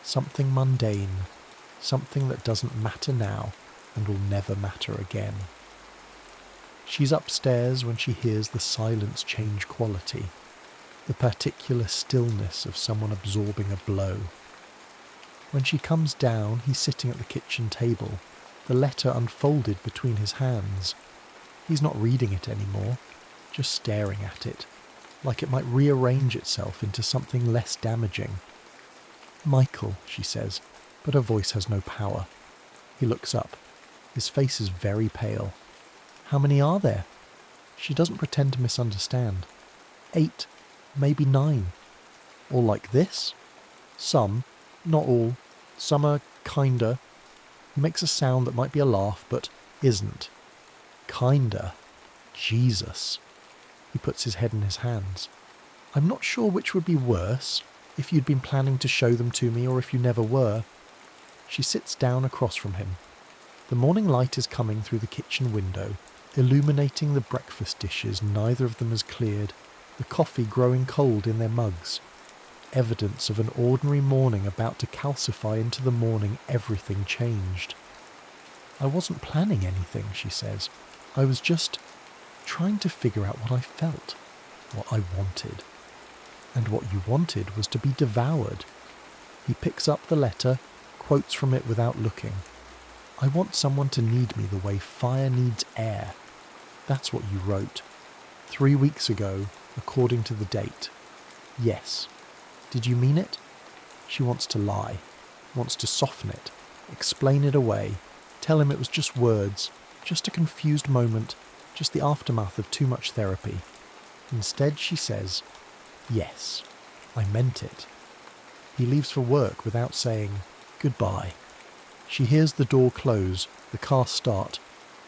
Something mundane, something that doesn't matter now and will never matter again. She's upstairs when she hears the silence change quality, the particular stillness of someone absorbing a blow. When she comes down, he's sitting at the kitchen table, the letter unfolded between his hands. He's not reading it anymore, just staring at it, like it might rearrange itself into something less damaging. "Michael," she says, but her voice has no power. He looks up. His face is very pale. "How many are there?" She doesn't pretend to misunderstand. 8, maybe 9. "All like this?" "Some, not all. Some are kinda." He makes a sound that might be a laugh, but isn't. "Kinda. Jesus." He puts his head in his hands. "I'm not sure which would be worse, if you'd been planning to show them to me or if you never were." She sits down across from him. The morning light is coming through the kitchen window, illuminating the breakfast dishes neither of them has cleared, the coffee growing cold in their mugs. Evidence of an ordinary morning about to calcify into the morning everything changed. "I wasn't planning anything," she says. "I was just trying to figure out what I felt, what I wanted. And what you wanted was to be devoured." He picks up the letter, quotes from it without looking. "I want someone to need me the way fire needs air. That's what you wrote. 3 weeks ago, according to the date. Yes. Did you mean it?" She wants to lie, wants to soften it, explain it away, tell him it was just words, just a confused moment, just the aftermath of too much therapy. Instead, she says, "Yes, I meant it." He leaves for work without saying goodbye. She hears the door close, the car start,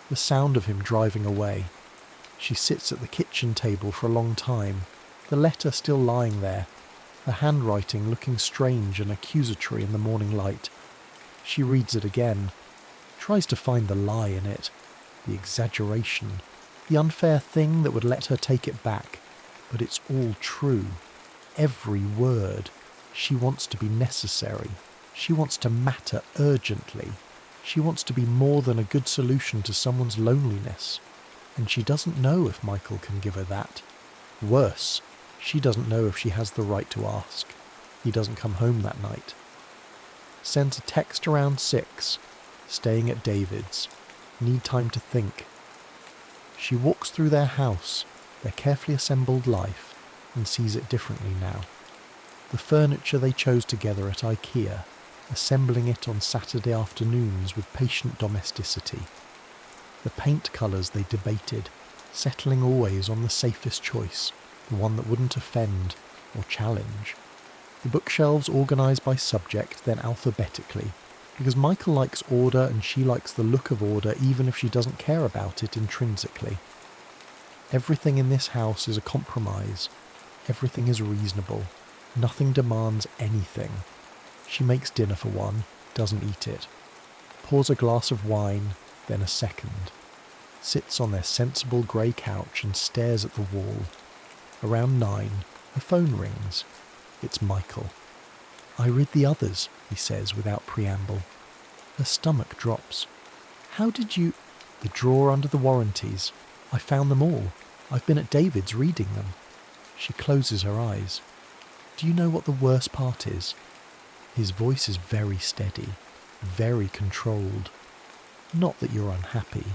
the sound of him driving away. She sits at the kitchen table for a long time, the letter still lying there, her handwriting looking strange and accusatory in the morning light. She reads it again, tries to find the lie in it, the exaggeration, the unfair thing that would let her take it back. But it's all true. Every word. She wants to be necessary. She wants to matter urgently. She wants to be more than a good solution to someone's loneliness. And she doesn't know if Michael can give her that. Worse, she doesn't know if she has the right to ask. He doesn't come home that night. Sends a text around 6. Staying at David's. Need time to think. She walks through their house, their carefully assembled life, and sees it differently now. The furniture they chose together at IKEA, assembling it on Saturday afternoons with patient domesticity. The paint colours they debated, settling always on the safest choice, the one that wouldn't offend or challenge. The bookshelves organised by subject, then alphabetically, because Michael likes order and she likes the look of order even if she doesn't care about it intrinsically. Everything in this house is a compromise. Everything is reasonable. Nothing demands anything. She makes dinner for one, doesn't eat it. Pours a glass of wine, then a second. Sits on their sensible grey couch and stares at the wall. Around 9, the phone rings. It's Michael. "I read the others," he says without preamble. Her stomach drops. "How did you—" "The drawer under the warranties. I found them all. I've been at David's reading them." She closes her eyes. "Do you know what the worst part is?" His voice is very steady, very controlled. "Not that you're unhappy.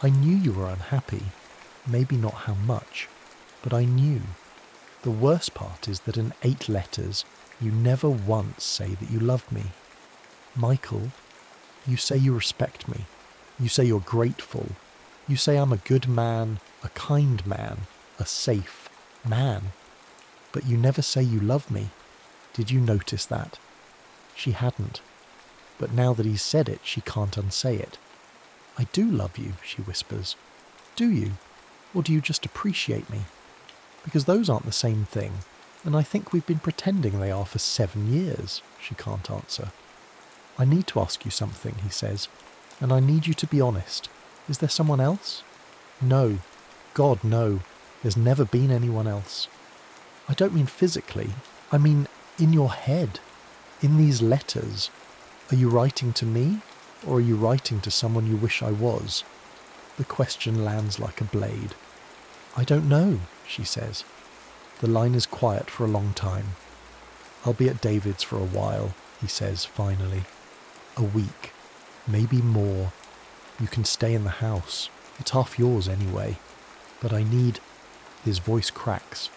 I knew you were unhappy. Maybe not how much, but I knew. The worst part is that in 8 letters, you never once say that you love me. Michael, you say you respect me. You say you're grateful. You say I'm a good man, a kind man, a safe man. But you never say you love me. Did you notice that?" She hadn't. But now that he's said it, she can't unsay it. "I do love you," she whispers. "Do you? Or do you just appreciate me? Because those aren't the same thing, and I think we've been pretending they are for 7 years," she can't answer. "I need to ask you something," he says, "and I need you to be honest. Is there someone else?" "No. God, no. There's never been anyone else." "I don't mean physically. I mean in your head. In these letters. Are you writing to me, or are you writing to someone you wish I was?" The question lands like a blade. "I don't know," she says. The line is quiet for a long time. "I'll be at David's for a while," he says finally. "A week. Maybe more. You can stay in the house. It's half yours anyway. But I need—" His voice cracks.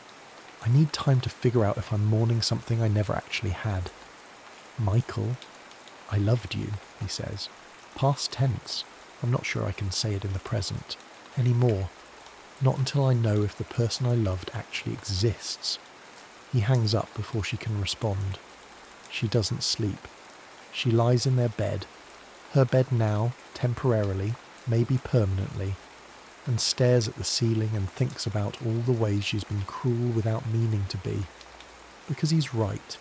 "I need time to figure out if I'm mourning something I never actually had. Michael, I loved you," he says. Past tense. I'm not sure I can say it in the present. Anymore. Not until I know if the person I loved actually exists. He hangs up before she can respond. She doesn't sleep. She lies in their bed. Her bed now, temporarily, maybe permanently, and stares at the ceiling and thinks about all the ways she's been cruel without meaning to be. Because he's right.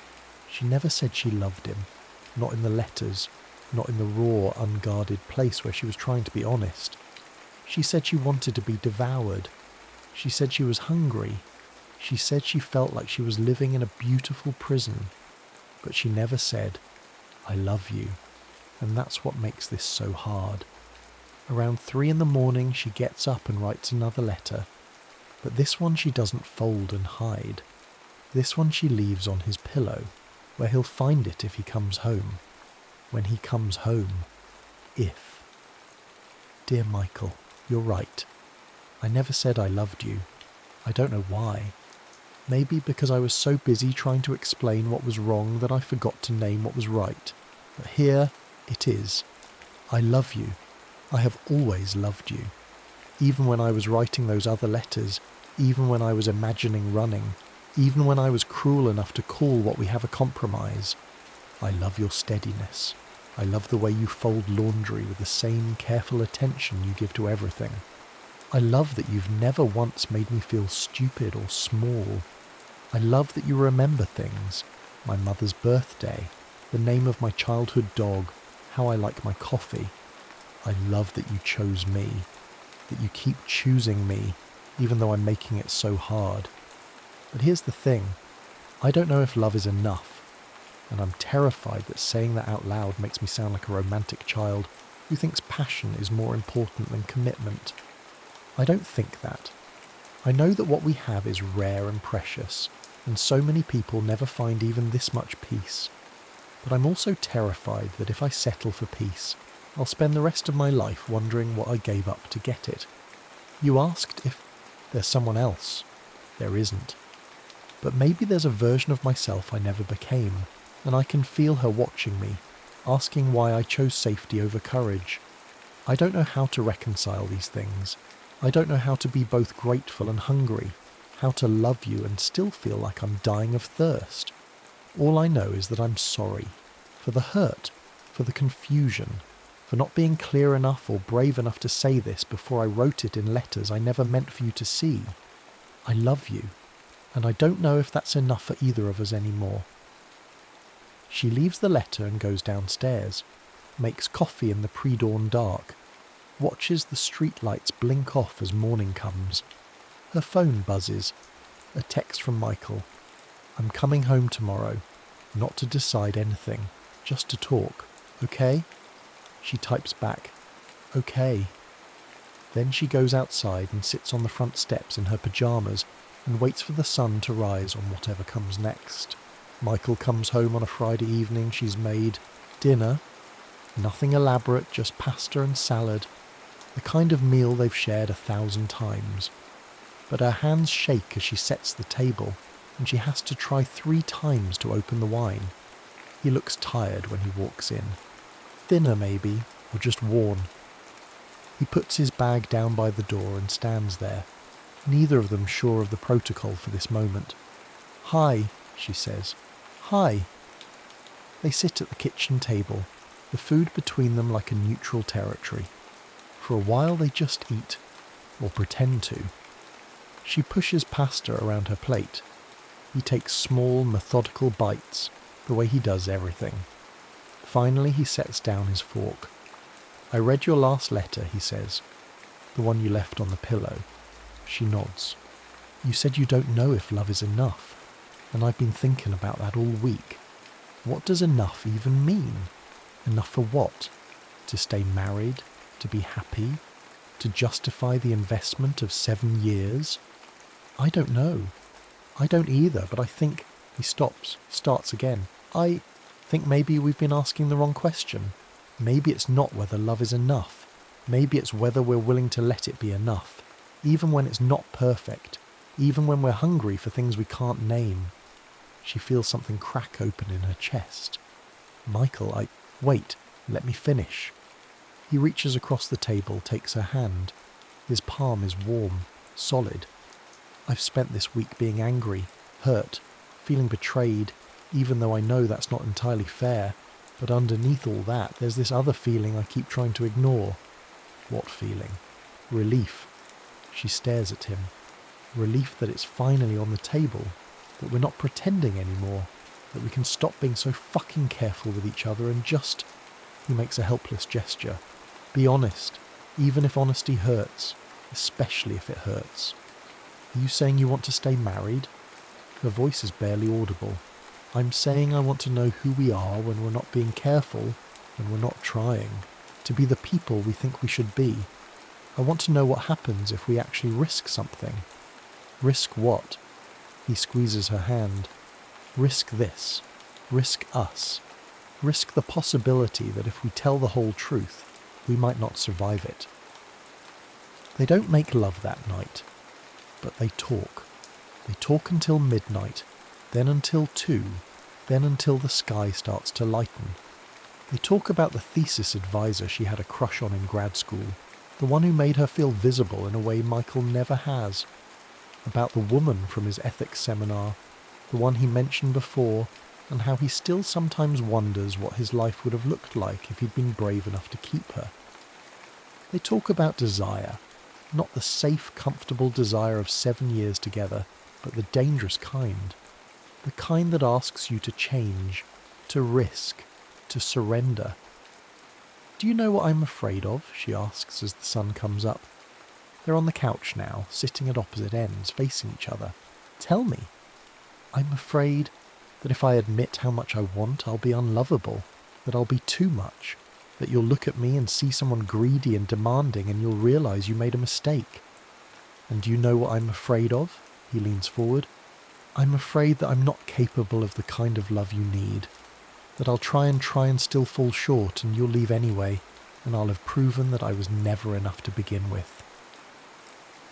She never said she loved him. Not in the letters. Not in the raw, unguarded place where she was trying to be honest. She said she wanted to be devoured. She said she was hungry. She said she felt like she was living in a beautiful prison. But she never said, "I love you." And that's what makes this so hard. Around 3 in the morning she gets up and writes another letter. But this one she doesn't fold and hide. This one she leaves on his pillow, where he'll find it if he comes home. When he comes home. If. "Dear Michael, you're right. I never said I loved you. I don't know why. Maybe because I was so busy trying to explain what was wrong that I forgot to name what was right. But here it is. I love you. I have always loved you. Even when I was writing those other letters, even when I was imagining running, even when I was cruel enough to call what we have a compromise. I love your steadiness. I love the way you fold laundry with the same careful attention you give to everything. I love that you've never once made me feel stupid or small. I love that you remember things. My mother's birthday, the name of my childhood dog, how I like my coffee. I love that you chose me, that you keep choosing me, even though I'm making it so hard. But here's the thing. I don't know if love is enough. And I'm terrified that saying that out loud makes me sound like a romantic child who thinks passion is more important than commitment. I don't think that. I know that what we have is rare and precious, and so many people never find even this much peace. But I'm also terrified that if I settle for peace, I'll spend the rest of my life wondering what I gave up to get it. You asked if there's someone else. There isn't. But maybe there's a version of myself I never became, and I can feel her watching me, asking why I chose safety over courage. I don't know how to reconcile these things. I don't know how to be both grateful and hungry, how to love you and still feel like I'm dying of thirst. All I know is that I'm sorry. For the hurt, for the confusion, for not being clear enough or brave enough to say this before I wrote it in letters I never meant for you to see. I love you, and I don't know if that's enough for either of us anymore. She leaves the letter and goes downstairs, makes coffee in the pre-dawn dark, watches the streetlights blink off as morning comes. Her phone buzzes. A text from Michael. I'm coming home tomorrow, not to decide anything, just to talk, okay? She types back, okay. Then she goes outside and sits on the front steps in her pyjamas and waits for the sun to rise on whatever comes next. Michael comes home on a Friday evening. She's made dinner. Nothing elaborate, just pasta and salad. The kind of meal they've shared 1,000 times. But her hands shake as she sets the table, and she has to try 3 times to open the wine. He looks tired when he walks in. Thinner maybe, or just worn. He puts his bag down by the door and stands there, neither of them sure of the protocol for this moment. Hi, she says. Hi. They sit at the kitchen table, the food between them like a neutral territory. For a while they just eat, or pretend to. She pushes pasta around her plate. He takes small, methodical bites, the way he does everything. Finally he sets down his fork. I read your last letter, he says. The one you left on the pillow. She nods. You said you don't know if love is enough, and I've been thinking about that all week. What does enough even mean? Enough for what? To stay married? To be happy? To justify the investment of 7 years? I don't know. I don't either, but I think... He stops, starts again. I think maybe we've been asking the wrong question. Maybe it's not whether love is enough. Maybe it's whether we're willing to let it be enough, even when it's not perfect, even when we're hungry for things we can't name. She feels something crack open in her chest. Michael, Wait, let me finish. He reaches across the table, takes her hand. His palm is warm, solid. I've spent this week being angry, hurt, feeling betrayed, even though I know that's not entirely fair. But underneath all that, there's this other feeling I keep trying to ignore. What feeling? Relief. She stares at him. Relief that it's finally on the table, that we're not pretending anymore, that we can stop being so fucking careful with each other and just... He makes a helpless gesture. Be honest, even if honesty hurts, especially if it hurts. Are you saying you want to stay married? Her voice is barely audible. I'm saying I want to know who we are when we're not being careful, when we're not trying, to be the people we think we should be. I want to know what happens if we actually risk something. Risk what? He squeezes her hand. Risk this. Risk us. Risk the possibility that if we tell the whole truth, we might not survive it. They don't make love that night, but they talk. They talk until midnight, then until 2, then until the sky starts to lighten. They talk about the thesis advisor she had a crush on in grad school, the one who made her feel visible in a way Michael never has. About the woman from his ethics seminar, the one he mentioned before, and how he still sometimes wonders what his life would have looked like if he'd been brave enough to keep her. They talk about desire, not the safe, comfortable desire of 7 years together, but the dangerous kind. The kind that asks you to change, to risk, to surrender. Do you know what I'm afraid of? She asks as the sun comes up. They're on the couch now, sitting at opposite ends, facing each other. Tell me. I'm afraid that if I admit how much I want, I'll be unlovable, that I'll be too much, that you'll look at me and see someone greedy and demanding and you'll realise you made a mistake. And do you know what I'm afraid of? He leans forward. I'm afraid that I'm not capable of the kind of love you need. That I'll try and still fall short and you'll leave anyway, and I'll have proven that I was never enough to begin with.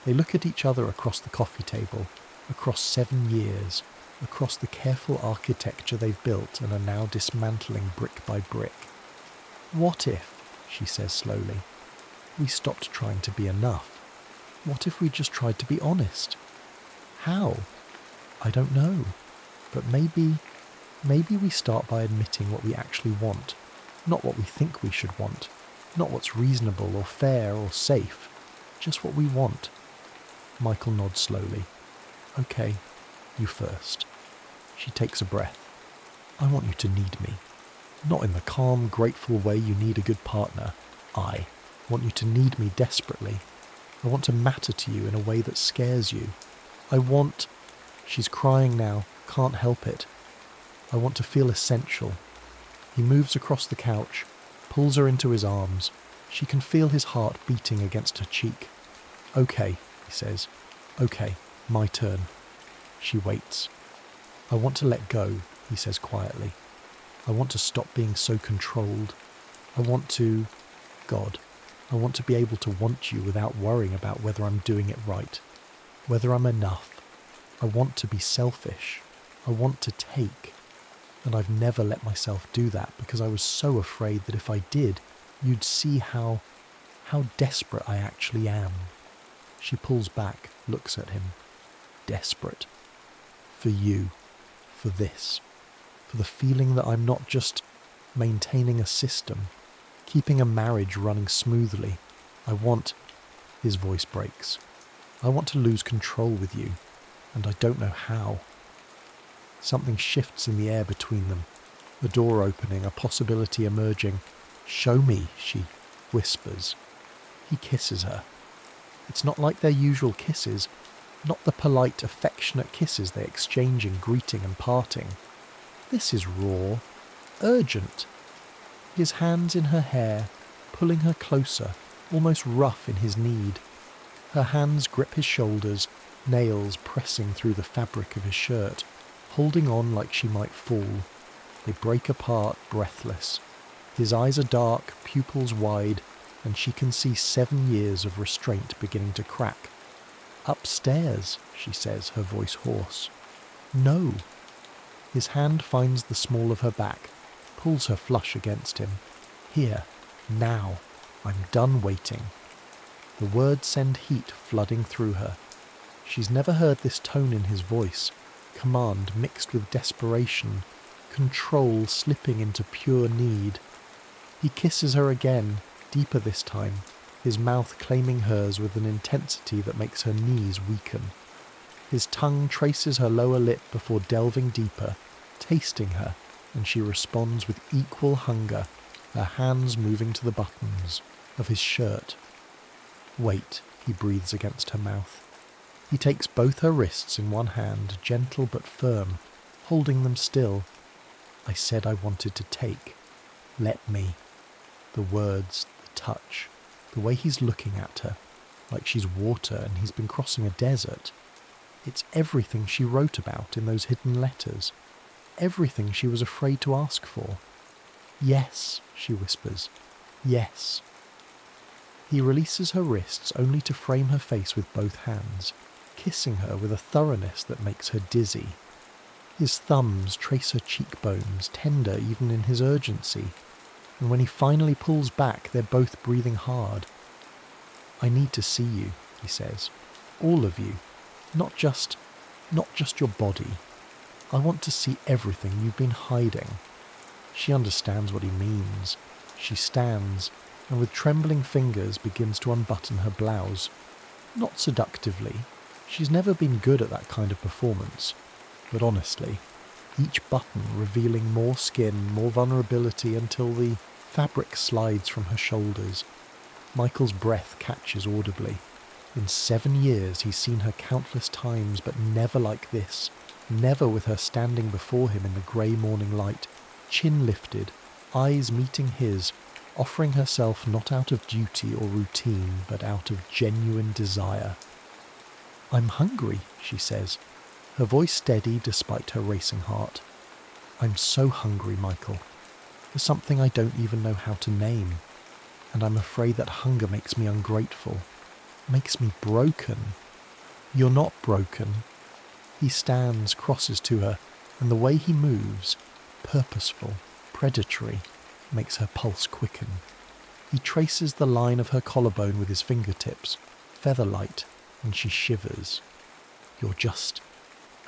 They look at each other across the coffee table, across 7 years, across the careful architecture they've built and are now dismantling brick by brick. What if, she says slowly, we stopped trying to be enough? What if we just tried to be honest? How? I don't know. But maybe we start by admitting what we actually want, not what we think we should want, not what's reasonable or fair or safe, just what we want. Michael nods slowly. Okay, you first. She takes a breath. I want you to need me. Not in the calm, grateful way you need a good partner. I want you to need me desperately. I want to matter to you in a way that scares you. I want... She's crying now, can't help it. I want to feel essential. He moves across the couch, pulls her into his arms. She can feel his heart beating against her cheek. Okay, he says. Okay, my turn. She waits. I want to let go, he says quietly. I want to stop being so controlled. I want to... God, I want to be able to want you without worrying about whether I'm doing it right, whether I'm enough. I want to be selfish. I want to take. And I've never let myself do that because I was so afraid that if I did, you'd see how desperate I actually am. She pulls back, looks at him. Desperate. For you. For this. For the feeling that I'm not just maintaining a system, keeping a marriage running smoothly. I want... His voice breaks. I want to lose control with you, and I don't know how. Something shifts in the air between them. A door opening, a possibility emerging. Show me, she whispers. He kisses her. It's not like their usual kisses, not the polite, affectionate kisses they exchange in greeting and parting. This is raw, urgent. His hands in her hair, pulling her closer, almost rough in his need. Her hands grip his shoulders, nails pressing through the fabric of his shirt, holding on like she might fall. They break apart, breathless. His eyes are dark, pupils wide, and she can see 7 years of restraint beginning to crack. Upstairs, she says, her voice hoarse. No. His hand finds the small of her back, pulls her flush against him. Here, now, I'm done waiting. The words send heat flooding through her. She's never heard this tone in his voice, command mixed with desperation, control slipping into pure need. He kisses her again, deeper this time, his mouth claiming hers with an intensity that makes her knees weaken. His tongue traces her lower lip before delving deeper, tasting her, and she responds with equal hunger, her hands moving to the buttons of his shirt. Wait, he breathes against her mouth. He takes both her wrists in one hand, gentle but firm, holding them still. I said I wanted to take. Let me. The words, the touch, the way he's looking at her, like she's water and he's been crossing a desert. It's everything she wrote about in those hidden letters. Everything she was afraid to ask for. Yes, she whispers. Yes. He releases her wrists only to frame her face with both hands, kissing her with a thoroughness that makes her dizzy. His thumbs trace her cheekbones, tender even in his urgency, and when he finally pulls back, they're both breathing hard. I need to see you, he says. All of you. Not just your body. I want to see everything you've been hiding. She understands what he means. She stands, and with trembling fingers begins to unbutton her blouse. Not seductively. She's never been good at that kind of performance. But honestly, each button revealing more skin, more vulnerability until the fabric slides from her shoulders. Michael's breath catches audibly. In 7 years he's seen her countless times, but never like this. Never with her standing before him in the grey morning light, chin lifted, eyes meeting his, offering herself not out of duty or routine, but out of genuine desire. I'm hungry, she says, her voice steady despite her racing heart. I'm so hungry, Michael. for something I don't even know how to name. And I'm afraid that hunger makes me ungrateful, makes me broken. You're not broken. He stands, crosses to her, and the way he moves, purposeful, predatory, makes her pulse quicken. He traces the line of her collarbone with his fingertips, feather-light, and she shivers. You're just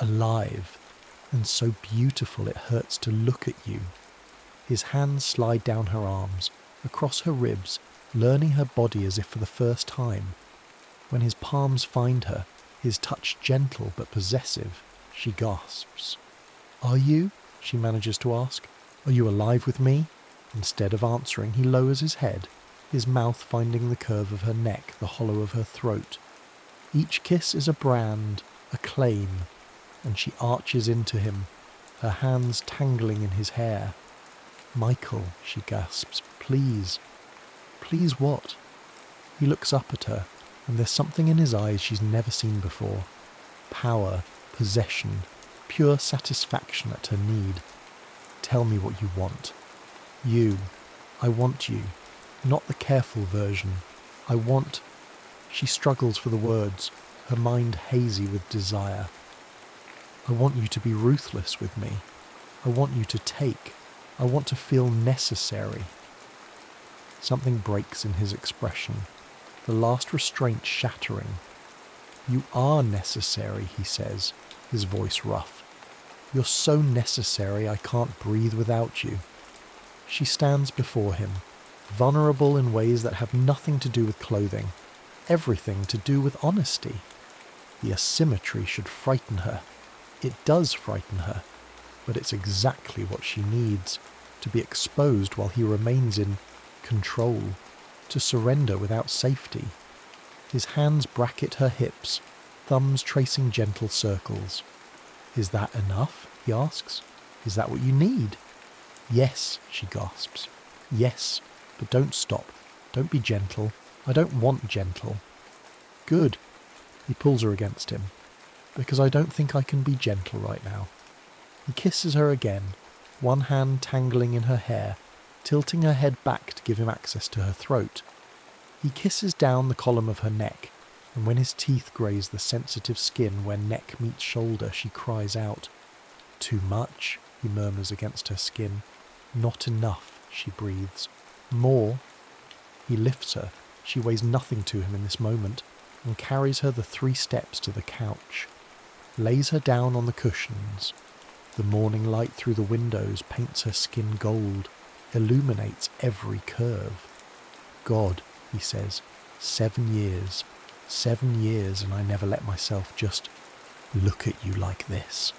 alive, and so beautiful it hurts to look at you. His hands slide down her arms, across her ribs, learning her body as if for the first time. When his palms find her, his touch gentle but possessive, she gasps. "Are you?" she manages to ask. "Are you alive with me?" Instead of answering, he lowers his head, his mouth finding the curve of her neck, the hollow of her throat. Each kiss is a brand, a claim, and she arches into him, her hands tangling in his hair. "Michael," she gasps, "please." "Please what?" He looks up at her, and there's something in his eyes she's never seen before. Power, possession, pure satisfaction at her need. "Tell me what you want." "You. I want you. Not the careful version. I want..." She struggles for the words, her mind hazy with desire. "I want you to be ruthless with me. I want you to take. I want to feel necessary." Something breaks in his expression, the last restraint shattering. "You are necessary," he says, his voice rough. "You're so necessary I can't breathe without you." She stands before him, vulnerable in ways that have nothing to do with clothing, everything to do with honesty. The asymmetry should frighten her. It does frighten her, but it's exactly what she needs, to be exposed while he remains in control, to surrender without safety. His hands bracket her hips, thumbs tracing gentle circles. "Is that enough?" he asks. "Is that what you need?" "Yes," she gasps. "Yes, but don't stop. Don't be gentle. I don't want gentle." "Good." He pulls her against him. "Because I don't think I can be gentle right now." He kisses her again, one hand tangling in her hair, tilting her head back to give him access to her throat. He kisses down the column of her neck, and when his teeth graze the sensitive skin where neck meets shoulder, she cries out. "Too much," he murmurs against her skin. "Not enough," she breathes. "More." He lifts her. She weighs nothing to him in this moment, and carries her the 3 steps to the couch. Lays her down on the cushions. The morning light through the windows paints her skin gold, illuminates every curve. "God," he says, 7 years. 7 years, and I never let myself just look at you like this."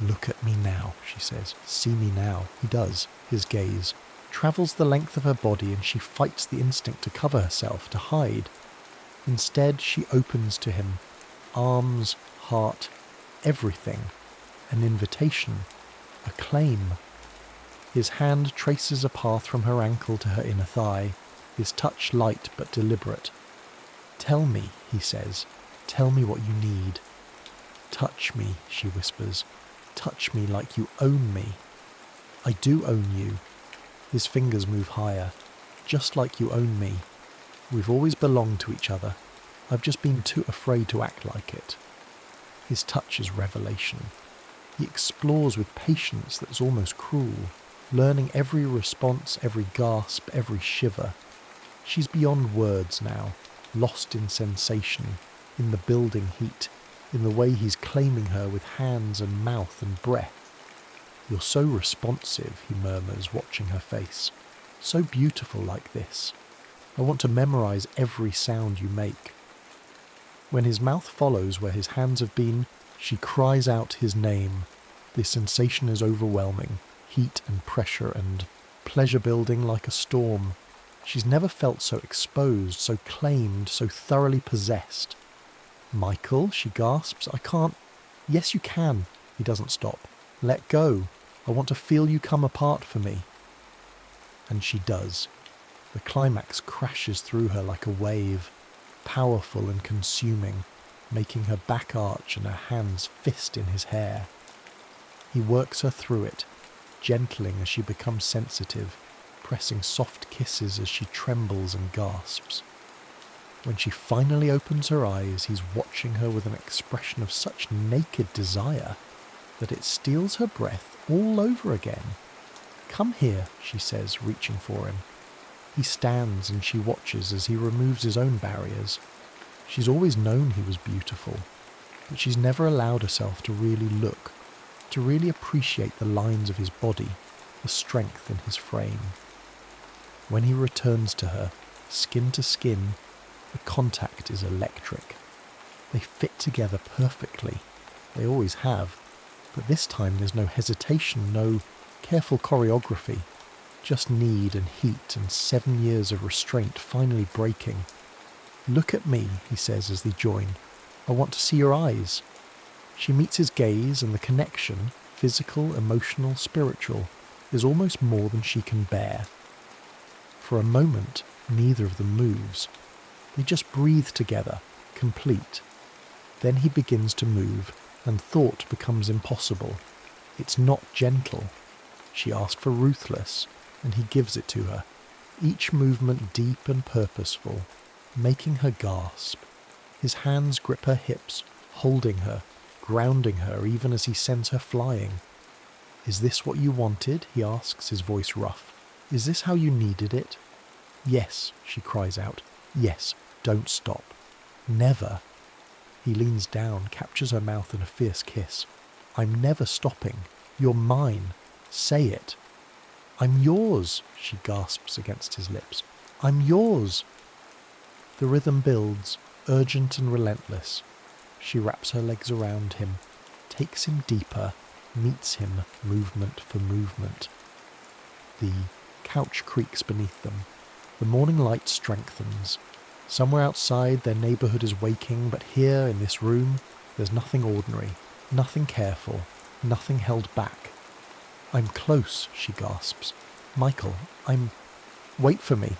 "Look at me now," she says. "See me now." He does. His gaze travels the length of her body, and she fights the instinct to cover herself, to hide. Instead, she opens to him, arms, heart, everything. An invitation, a claim. His hand traces a path from her ankle to her inner thigh, his touch light but deliberate. "Tell me," he says. "Tell me what you need." "Touch me," she whispers. "Touch me like you own me." "I do own you." His fingers move higher. "Just like you own me. We've always belonged to each other. I've just been too afraid to act like it." His touch is revelation. He explores with patience that's almost cruel, learning every response, every gasp, every shiver. She's beyond words now, lost in sensation, in the building heat, in the way he's claiming her with hands and mouth and breath. "You're so responsive," he murmurs, watching her face. "So beautiful like this. I want to memorize every sound you make." When his mouth follows where his hands have been, she cries out his name. The sensation is overwhelming, heat and pressure and pleasure building like a storm. She's never felt so exposed, so claimed, so thoroughly possessed. "Michael," she gasps, "I can't..." "Yes, you can." He doesn't stop. "Let go. I want to feel you come apart for me." And she does. The climax crashes through her like a wave, powerful and consuming, making her back arch and her hands fist in his hair. He works her through it, gentling as she becomes sensitive, pressing soft kisses as she trembles and gasps. When she finally opens her eyes, he's watching her with an expression of such naked desire that it steals her breath all over again. "Come here," she says, reaching for him. He stands and she watches as he removes his own barriers. She's always known he was beautiful, but she's never allowed herself to really look, to really appreciate the lines of his body, the strength in his frame. When he returns to her, skin to skin, the contact is electric. They fit together perfectly. They always have. But this time there's no hesitation, no careful choreography. Just need and heat and 7 years of restraint finally breaking. "Look at me," he says as they join. "I want to see your eyes." She meets his gaze, and the connection, physical, emotional, spiritual, is almost more than she can bear. For a moment, neither of them moves. They just breathe together, complete. Then he begins to move, and thought becomes impossible. It's not gentle. She asked for ruthless, and he gives it to her, each movement deep and purposeful, making her gasp. His hands grip her hips, holding her, grounding her even as he sends her flying. "Is this what you wanted?" he asks, his voice rough. "Is this how you needed it?" "Yes," she cries out. "Yes, don't stop. Never." He leans down, captures her mouth in a fierce kiss. "I'm never stopping. You're mine. Say it." "I'm yours," she gasps against his lips. "I'm yours." The rhythm builds, urgent and relentless. She wraps her legs around him, takes him deeper, meets him movement for movement. The couch creaks beneath them. The morning light strengthens. Somewhere outside their neighbourhood is waking, but here in this room there's nothing ordinary, nothing careful, nothing held back. "I'm close," she gasps. "Michael, wait for me."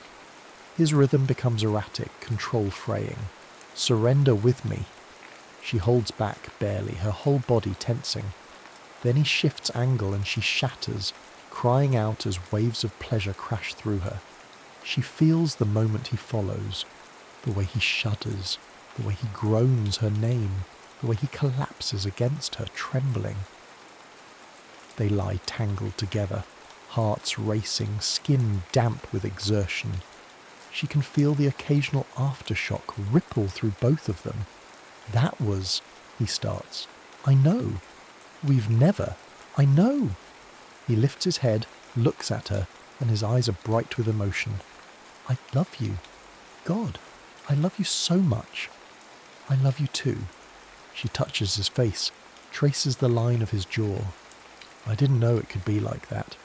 His rhythm becomes erratic, control fraying. "Surrender with me." She holds back barely, her whole body tensing. Then he shifts angle and she shatters, crying out as waves of pleasure crash through her. She feels the moment he follows, the way he shudders, the way he groans her name, the way he collapses against her, trembling. They lie tangled together, hearts racing, skin damp with exertion. She can feel the occasional aftershock ripple through both of them. "That was," he starts. "I know. We've never. I know." He lifts his head, looks at her, and his eyes are bright with emotion. "I love you. God, I love you so much. I love you too." She touches his face, traces the line of his jaw. "I didn't know it could be like that.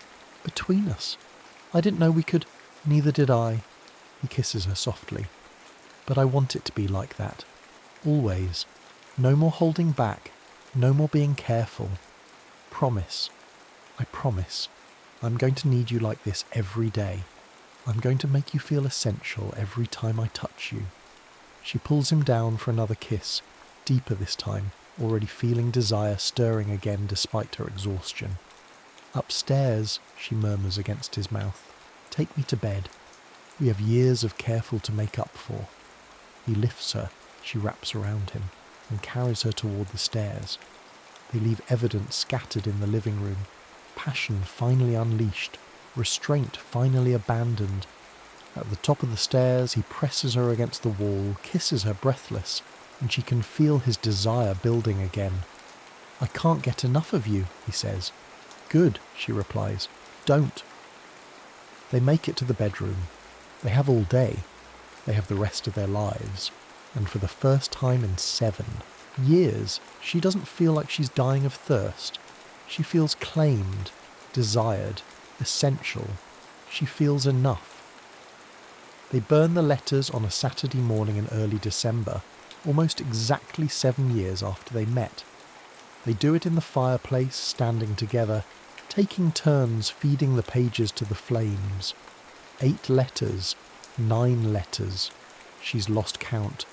Between us. I didn't know we could. Neither did I." He kisses her softly. "But I want it to be like that. Always. No more holding back. No more being careful. Promise. I promise. I'm going to need you like this every day. I'm going to make you feel essential every time I touch you." She pulls him down for another kiss, deeper this time, already feeling desire stirring again despite her exhaustion. "Upstairs," she murmurs against his mouth. "Take me to bed. We have years of careful to make up for." He lifts her, she wraps around him, and carries her toward the stairs. They leave evidence scattered in the living room, passion finally unleashed, restraint finally abandoned. At the top of the stairs, he presses her against the wall, kisses her breathless, and she can feel his desire building again. "I can't get enough of you," he says. "Good," she replies. "Don't." They make it to the bedroom. They have all day. They have the rest of their lives. And for the first time in 7 years, she doesn't feel like she's dying of thirst. She feels claimed, desired, essential. She feels enough. They burn the letters on a Saturday morning in early December, almost exactly 7 years after they met. They do it in the fireplace, standing together, taking turns feeding the pages to the flames. 8 letters, 9 letters. She's lost count.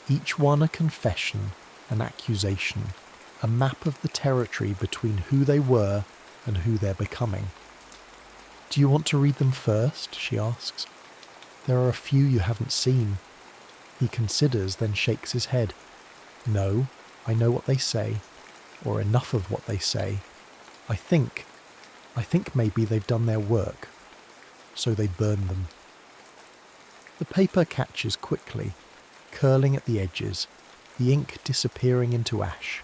Each one a confession, an accusation, a map of the territory between who they were and who they're becoming. Do you want to read them first? She asks. There are a few you haven't seen. He considers, then shakes his head. No, I know what they say, or enough of what they say. I think maybe they've done their work, so they burn them. The paper catches quickly, curling at the edges, the ink disappearing into ash.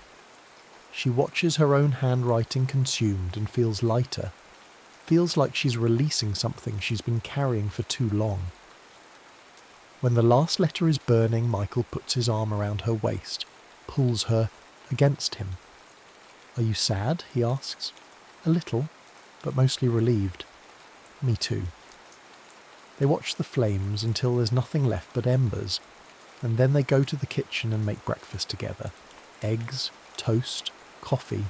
She watches her own handwriting consumed and feels lighter, feels like she's releasing something she's been carrying for too long. When the last letter is burning, Michael puts his arm around her waist, pulls her against him. Are you sad? He asks. A little, but mostly relieved. Me too. They watch the flames until there's nothing left but embers, and then they go to the kitchen and make breakfast together. Eggs, toast, coffee,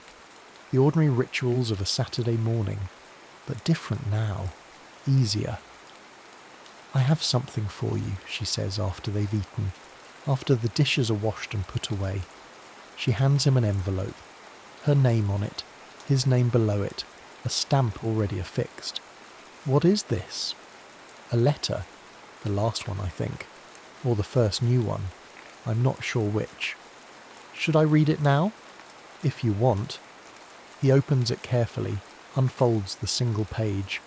the ordinary rituals of a Saturday morning, but different now, easier. I have something for you, she says after they've eaten, after the dishes are washed and put away. She hands him an envelope, her name on it, his name below it, a stamp already affixed. What is this? A letter, the last one I think, or the first new one, I'm not sure which. Should I read it now? If you want. He opens it carefully, unfolds the single page.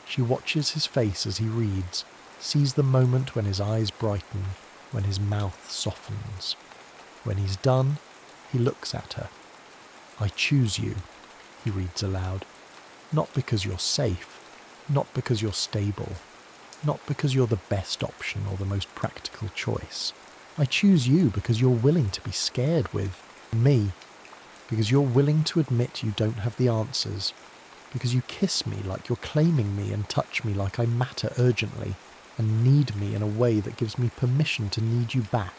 She watches his face as he reads, sees the moment when his eyes brighten, when his mouth softens. When he's done, he looks at her. I choose you, he reads aloud. Not because you're safe, not because you're stable, not because you're the best option or the most practical choice. I choose you because you're willing to be scared with me, because you're willing to admit you don't have the answers, because you kiss me like you're claiming me and touch me like I matter urgently, and need me in a way that gives me permission to need you back.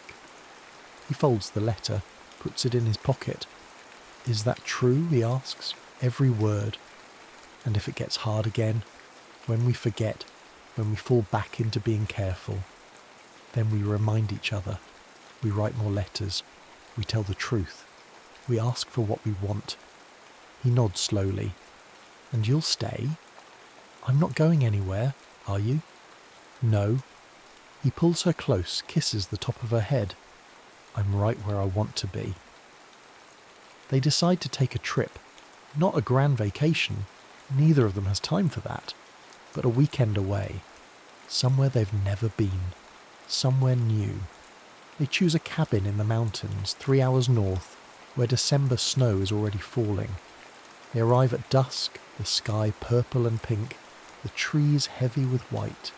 He folds the letter, puts it in his pocket. Is that true? He asks. Every word. And if it gets hard again, when we forget, when we fall back into being careful, then we remind each other. We write more letters. We tell the truth. We ask for what we want. He nods slowly. And you'll stay? I'm not going anywhere, are you? No. He pulls her close, kisses the top of her head. I'm right where I want to be. They decide to take a trip. Not a grand vacation. Neither of them has time for that. But a weekend away. Somewhere they've never been. Somewhere new. They choose a cabin in the mountains, 3 hours north, where December snow is already falling. They arrive at dusk, the sky purple and pink, the trees heavy with white.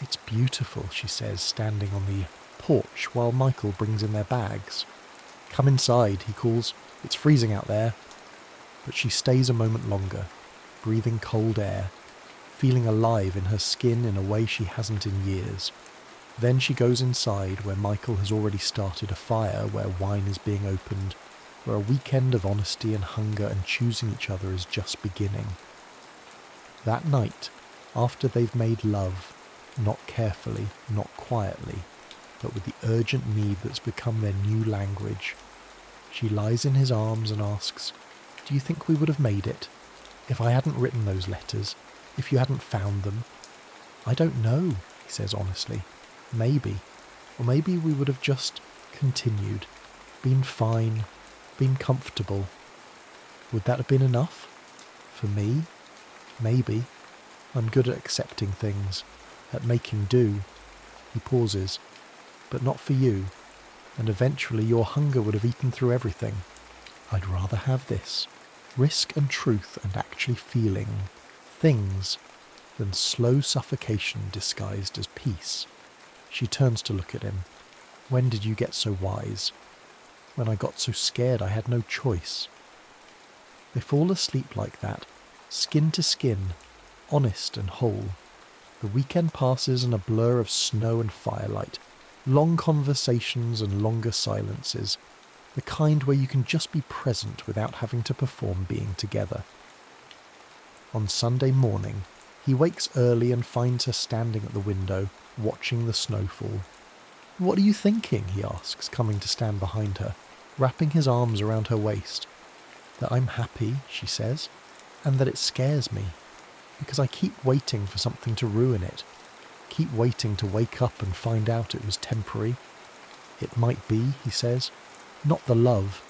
It's beautiful, she says, standing on the porch while Michael brings in their bags. Come inside, he calls. It's freezing out there. But she stays a moment longer, breathing cold air, feeling alive in her skin in a way she hasn't in years. Then she goes inside, where Michael has already started a fire, where wine is being opened, where a weekend of honesty and hunger and choosing each other is just beginning. That night, after they've made love, not carefully, not quietly, but with the urgent need that's become their new language, she lies in his arms and asks, do you think we would have made it? If I hadn't written those letters, if you hadn't found them? I don't know, he says honestly. Maybe. Or maybe we would have just continued, been fine, been comfortable. Would that have been enough? For me? Maybe. I'm good at accepting things, at making do. He pauses. But not for you. And eventually your hunger would have eaten through everything. I'd rather have this. Risk and truth and actually feeling things than slow suffocation disguised as peace. She turns to look at him. When did you get so wise? When I got so scared I had no choice. They fall asleep like that, skin to skin, honest and whole. The weekend passes in a blur of snow and firelight, long conversations and longer silences, the kind where you can just be present without having to perform being together. On Sunday morning, he wakes early and finds her standing at the window, watching the snowfall. What are you thinking? He asks, coming to stand behind her, wrapping his arms around her waist. That I'm happy, she says. and that it scares me, because I keep waiting for something to ruin it, keep waiting to wake up and find out it was temporary. It might be, he says, not the love,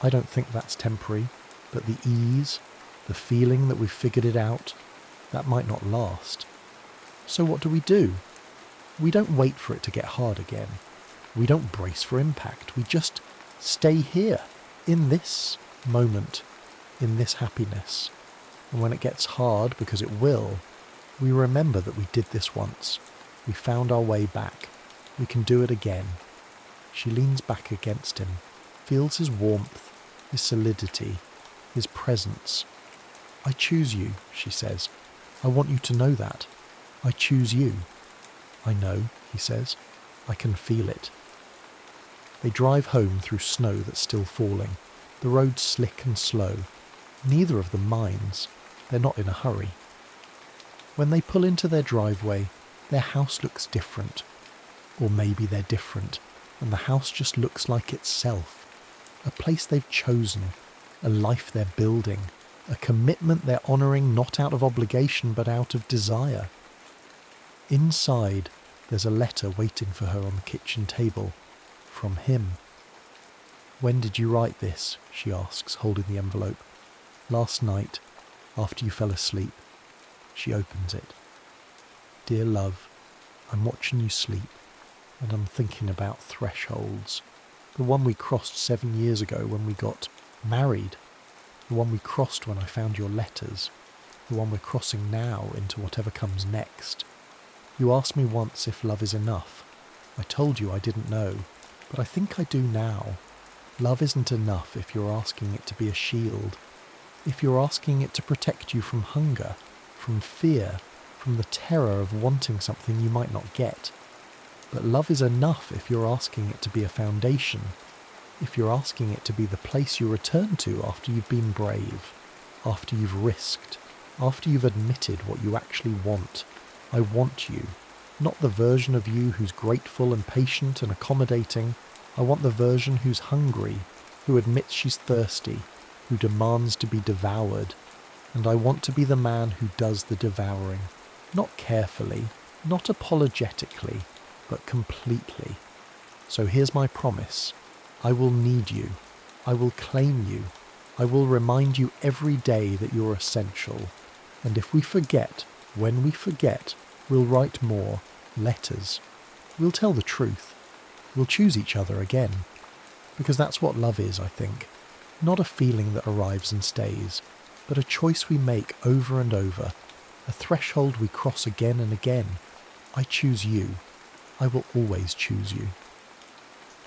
I don't think that's temporary, but the ease, the feeling that we've figured it out, that might not last. So what do? We don't wait for it to get hard again. We don't brace for impact. We just stay here, in this moment, in this happiness. And when it gets hard, because it will, we remember that we did this once. We found our way back. We can do it again. She leans back against him, feels his warmth, his solidity, his presence. I choose you, she says. I want you to know that. I choose you. I know, he says. I can feel it. They drive home through snow that's still falling. The road's slick and slow. Neither of them minds. They're not in a hurry. When they pull into their driveway, their house looks different. Or maybe they're different, and the house just looks like itself. A place they've chosen, a life they're building, a commitment they're honouring not out of obligation but out of desire. Inside, there's a letter waiting for her on the kitchen table, from him. When did you write this? She asks, holding the envelope. Last night, after you fell asleep. She opens it. Dear love, I'm watching you sleep, and I'm thinking about thresholds. The one we crossed 7 years ago when we got married. The one we crossed when I found your letters. The one we're crossing now into whatever comes next. You asked me once if love is enough. I told you I didn't know, but I think I do now. Love isn't enough if you're asking it to be a shield. If you're asking it to protect you from hunger, from fear, from the terror of wanting something you might not get. But love is enough if you're asking it to be a foundation, if you're asking it to be the place you return to after you've been brave, after you've risked, after you've admitted what you actually want. I want you, not the version of you who's grateful and patient and accommodating. I want the version who's hungry, who admits she's thirsty, who demands to be devoured. And I want to be the man who does the devouring, not carefully, not apologetically, but completely. So here's my promise. I will need you. I will claim you. I will remind you every day that you're essential. And if we forget, when we forget, we'll write more letters. We'll tell the truth. We'll choose each other again. Because that's what love is, I think. Not a feeling that arrives and stays, but a choice we make over and over, a threshold we cross again and again. I choose you. I will always choose you.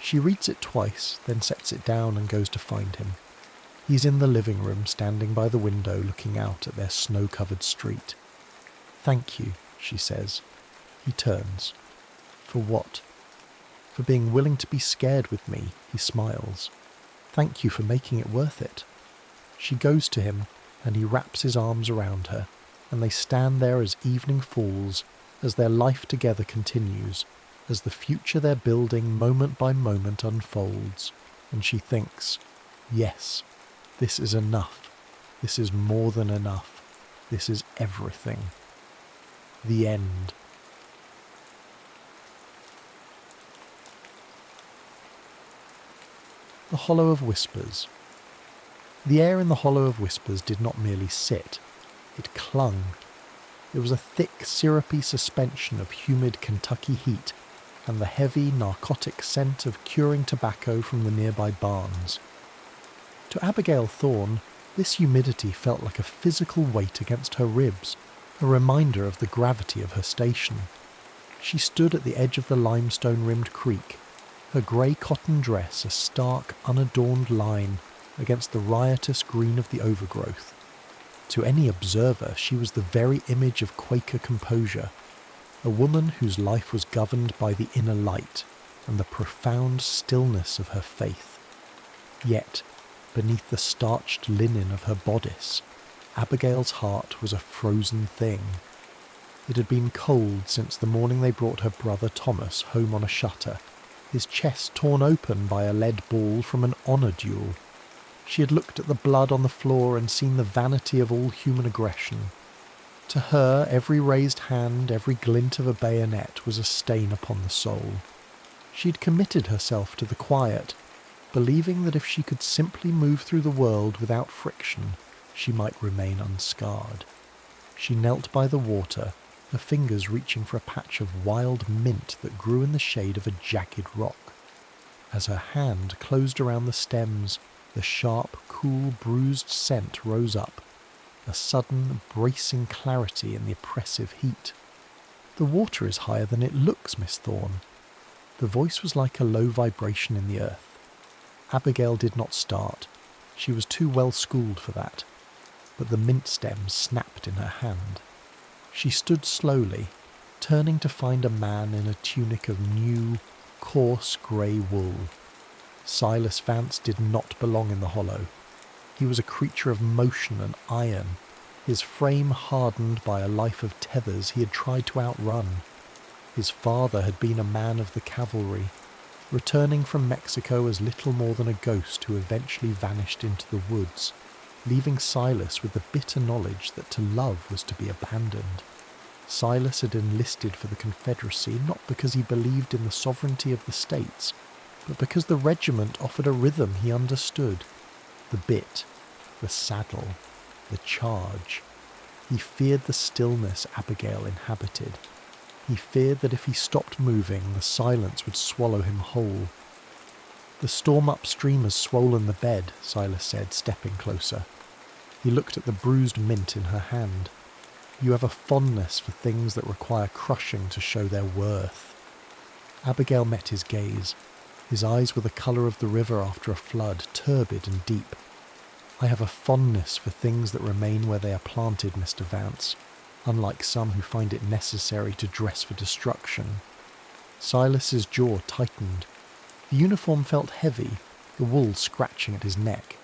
She reads it twice, then sets it down and goes to find him. He's in the living room, standing by the window looking out at their snow-covered street. Thank you, she says. He turns. For what? For being willing to be scared with me, he smiles. Thank you for making it worth it. She goes to him, and he wraps his arms around her, and they stand there as evening falls, as their life together continues, as the future they're building moment by moment unfolds, and she thinks, yes, this is enough. This is more than enough. This is everything. The end. The Hollow of Whispers. The air in the Hollow of Whispers did not merely sit, it clung. It was a thick, syrupy suspension of humid Kentucky heat and the heavy, narcotic scent of curing tobacco from the nearby barns. To Abigail Thorne, this humidity felt like a physical weight against her ribs, a reminder of the gravity of her station. She stood at the edge of the limestone-rimmed creek, her grey cotton dress a stark, unadorned line against the riotous green of the overgrowth. To any observer, she was the very image of Quaker composure, a woman whose life was governed by the inner light and the profound stillness of her faith. Yet, beneath the starched linen of her bodice, Abigail's heart was a frozen thing. It had been cold since the morning they brought her brother Thomas home on a shutter, his chest torn open by a lead ball from an honour duel. She had looked at the blood on the floor and seen the vanity of all human aggression. To her, every raised hand, every glint of a bayonet was a stain upon the soul. She had committed herself to the quiet, believing that if she could simply move through the world without friction, she might remain unscarred. She knelt by the water, her fingers reaching for a patch of wild mint that grew in the shade of a jagged rock. As her hand closed around the stems, the sharp, cool, bruised scent rose up, a sudden, bracing clarity in the oppressive heat. "The water is higher than it looks, Miss Thorne." The voice was like a low vibration in the earth. Abigail did not start. She was too well schooled for that. But the mint stems snapped in her hand. She stood slowly, turning to find a man in a tunic of new, coarse grey wool. Silas Vance did not belong in the hollow. He was a creature of motion and iron, his frame hardened by a life of tethers he had tried to outrun. His father had been a man of the cavalry, returning from Mexico as little more than a ghost who eventually vanished into the woods, leaving Silas with the bitter knowledge that to love was to be abandoned. Silas had enlisted for the Confederacy not because he believed in the sovereignty of the states, but because the regiment offered a rhythm he understood. The bit, the saddle, the charge. He feared the stillness Abigail inhabited. He feared that if he stopped moving, the silence would swallow him whole. "The storm upstream has swollen the bed," Silas said, stepping closer. He looked at the bruised mint in her hand. "You have a fondness for things that require crushing to show their worth." Abigail met his gaze. His eyes were the colour of the river after a flood, turbid and deep. "I have a fondness for things that remain where they are planted, Mr. Vance, unlike some who find it necessary to dress for destruction." Silas's jaw tightened. The uniform felt heavy, the wool scratching at his neck.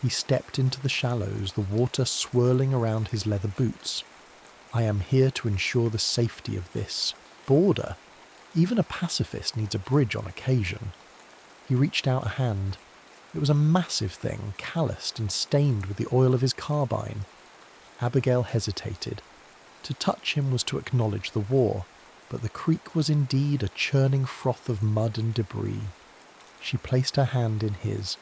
He stepped into the shallows, the water swirling around his leather boots. "I am here to ensure the safety of this border. Even a pacifist needs a bridge on occasion." He reached out a hand. It was a massive thing, calloused and stained with the oil of his carbine. Abigail hesitated. To touch him was to acknowledge the war, but the creek was indeed a churning froth of mud and debris. She placed her hand in his.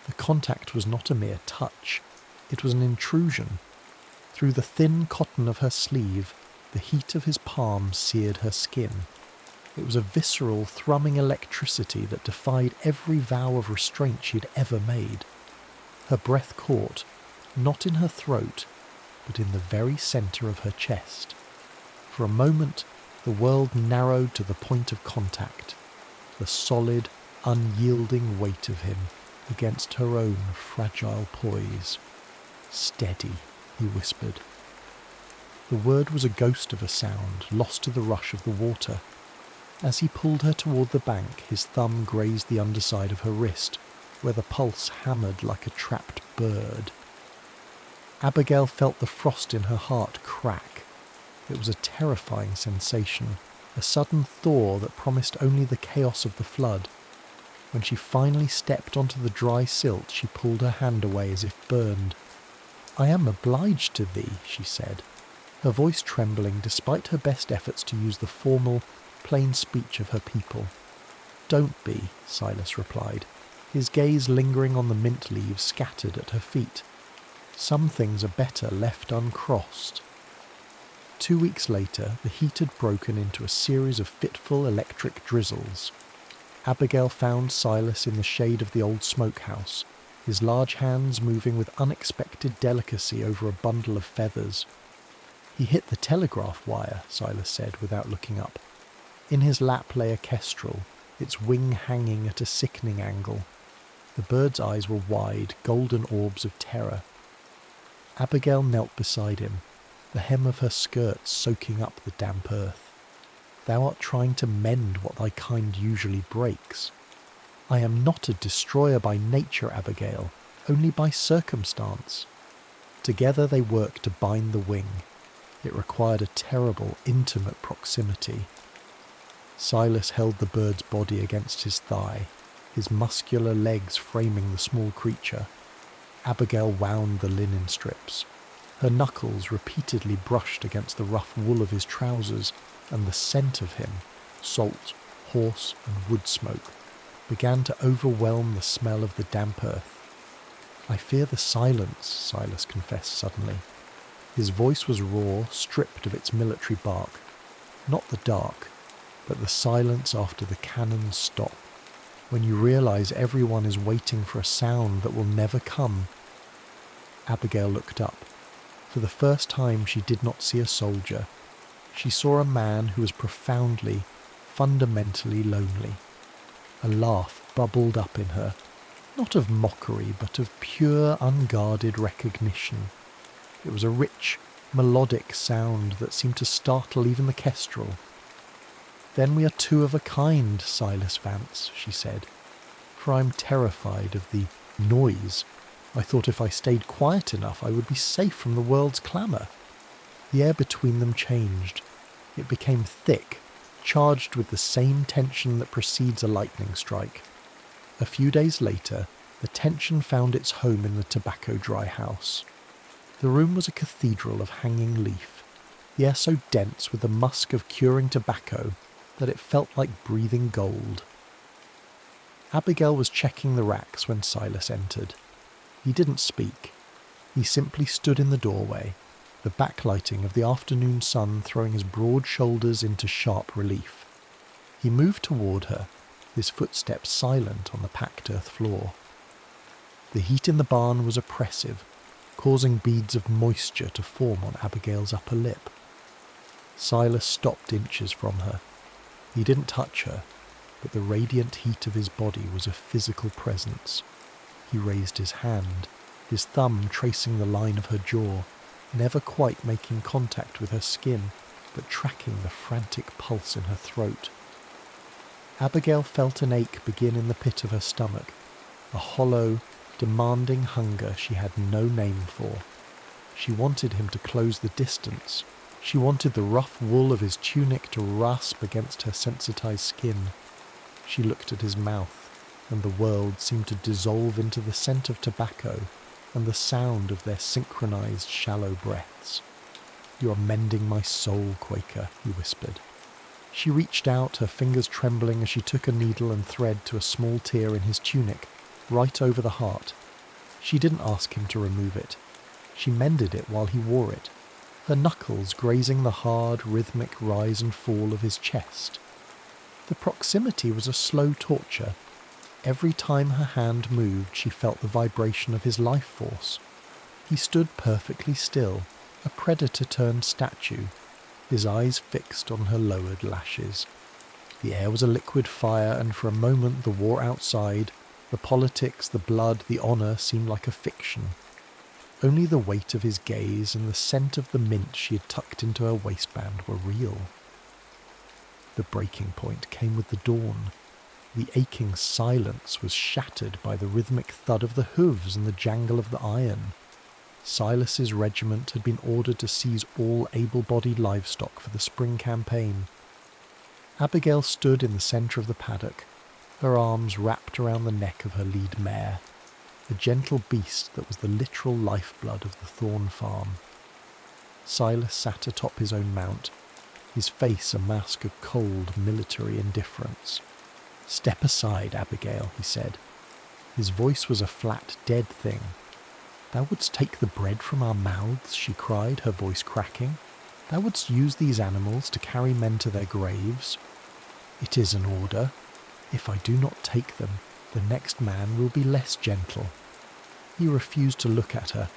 The contact was not a mere touch. It was an intrusion. Through the thin cotton of her sleeve, the heat of his palm seared her skin. It was a visceral, thrumming electricity that defied every vow of restraint she had ever made. Her breath caught, not in her throat, but in the very centre of her chest. For a moment, the world narrowed to the point of contact, the solid, unyielding weight of him against her own fragile poise. "Steady," he whispered. The word was a ghost of a sound, lost to the rush of the water. As he pulled her toward the bank, his thumb grazed the underside of her wrist, where the pulse hammered like a trapped bird. Abigail felt the frost in her heart crack. It was a terrifying sensation, a sudden thaw that promised only the chaos of the flood. When she finally stepped onto the dry silt, she pulled her hand away as if burned. "I am obliged to thee," she said, her voice trembling despite her best efforts to use the formal, plain speech of her people. "Don't be," Silas replied, his gaze lingering on the mint leaves scattered at her feet. "Some things are better left uncrossed." 2 weeks later, the heat had broken into a series of fitful electric drizzles. Abigail found Silas in the shade of the old smokehouse, his large hands moving with unexpected delicacy over a bundle of feathers. "He hit the telegraph wire," Silas said without looking up. In his lap lay a kestrel, its wing hanging at a sickening angle. The bird's eyes were wide, golden orbs of terror. Abigail knelt beside him, the hem of her skirt soaking up the damp earth. "Thou art trying to mend what thy kind usually breaks." "I am not a destroyer by nature, Abigail, only by circumstance." Together they worked to bind the wing. It required a terrible, intimate proximity. Silas held the bird's body against his thigh, his muscular legs framing the small creature. Abigail wound the linen strips. Her knuckles repeatedly brushed against the rough wool of his trousers, and the scent of him, salt, horse, and wood smoke, began to overwhelm the smell of the damp earth. "I fear the silence," Silas confessed suddenly. His voice was raw, stripped of its military bark. Not the dark, but the silence after the cannons stop, when you realize everyone is waiting for a sound that will never come. Abigail looked up. For the first time she did not see a soldier. She saw a man who was profoundly, fundamentally lonely. A laugh bubbled up in her, not of mockery, but of pure, unguarded recognition. It was a rich, melodic sound that seemed to startle even the kestrel. "Then we are two of a kind, Silas Vance," she said, "for I'm terrified of the noise. I thought if I stayed quiet enough I would be safe from the world's clamour." The air between them changed. It became thick, charged with the same tension that precedes a lightning strike. A few days later, the tension found its home in the tobacco dry house. The room was a cathedral of hanging leaf, the air so dense with the musk of curing tobacco that it felt like breathing gold. Abigail was checking the racks when Silas entered. He didn't speak. He simply stood in the doorway, the backlighting of the afternoon sun throwing his broad shoulders into sharp relief. He moved toward her, his footsteps silent on the packed earth floor. The heat in the barn was oppressive, causing beads of moisture to form on Abigail's upper lip. Silas stopped inches from her. He didn't touch her, but the radiant heat of his body was a physical presence. He raised his hand, his thumb tracing the line of her jaw, never quite making contact with her skin, but tracking the frantic pulse in her throat. Abigail felt an ache begin in the pit of her stomach, a hollow, demanding hunger she had no name for. She wanted him to close the distance. She wanted the rough wool of his tunic to rasp against her sensitized skin. She looked at his mouth, and the world seemed to dissolve into the scent of tobacco and the sound of their synchronized shallow breaths. "You are mending my soul, Quaker," he whispered. She reached out, her fingers trembling as she took a needle and thread to a small tear in his tunic, right over the heart. She didn't ask him to remove it. She mended it while he wore it, her knuckles grazing the hard, rhythmic rise and fall of his chest. The proximity was a slow torture. Every time her hand moved, she felt the vibration of his life force. He stood perfectly still, a predator-turned statue, his eyes fixed on her lowered lashes. The air was a liquid fire, and for a moment the war outside, the politics, the blood, the honour seemed like a fiction. Only the weight of his gaze and the scent of the mint she had tucked into her waistband were real. The breaking point came with the dawn. The aching silence was shattered by the rhythmic thud of the hooves and the jangle of the iron. Silas's regiment had been ordered to seize all able-bodied livestock for the spring campaign. Abigail stood in the centre of the paddock, her arms wrapped around the neck of her lead mare, a gentle beast that was the literal lifeblood of the Thorn farm. Silas sat atop his own mount, his face a mask of cold military indifference. "Step aside, Abigail," he said. His voice was a flat, dead thing. "Thou wouldst take the bread from our mouths," she cried, her voice cracking. "Thou wouldst use these animals to carry men to their graves. It is an order. If I do not take them, the next man will be less gentle." He refused to look at her.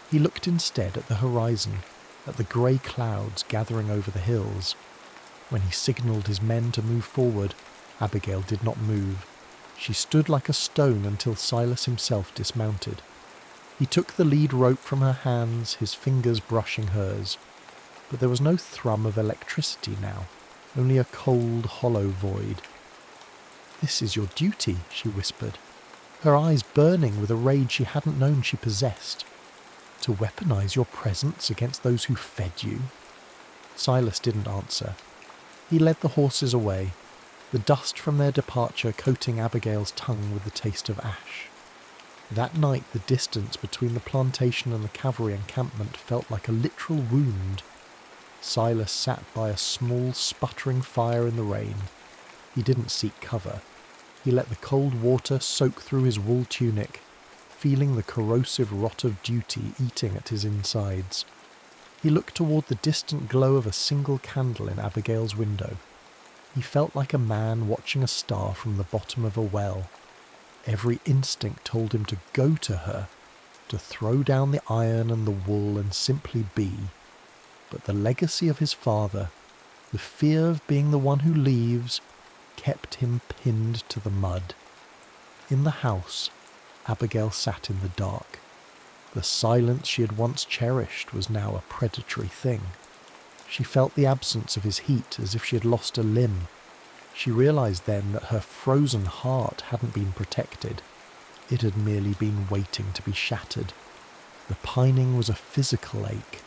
He looked instead at the horizon, at the grey clouds gathering over the hills. When he signalled his men to move forward, Abigail did not move. She stood like a stone until Silas himself dismounted. He took the lead rope from her hands, his fingers brushing hers. But there was no thrum of electricity now, only a cold, hollow void. "This is your duty," she whispered, her eyes burning with a rage she hadn't known she possessed. "To weaponize your presence against those who fed you." Silas didn't answer. He led the horses away, the dust from their departure coating Abigail's tongue with the taste of ash. That night the distance between the plantation and the cavalry encampment felt like a literal wound. Silas sat by a small sputtering fire in the rain. He didn't seek cover. He let the cold water soak through his wool tunic, feeling the corrosive rot of duty eating at his insides. He looked toward the distant glow of a single candle in Abigail's window. He felt like a man watching a star from the bottom of a well. Every instinct told him to go to her, to throw down the iron and the wool and simply be. But the legacy of his father, the fear of being the one who leaves, kept him pinned to the mud. In the house, Abigail sat in the dark. The silence she had once cherished was now a predatory thing. She felt the absence of his heat as if she had lost a limb. She realized then that her frozen heart hadn't been protected. It had merely been waiting to be shattered. The pining was a physical ache,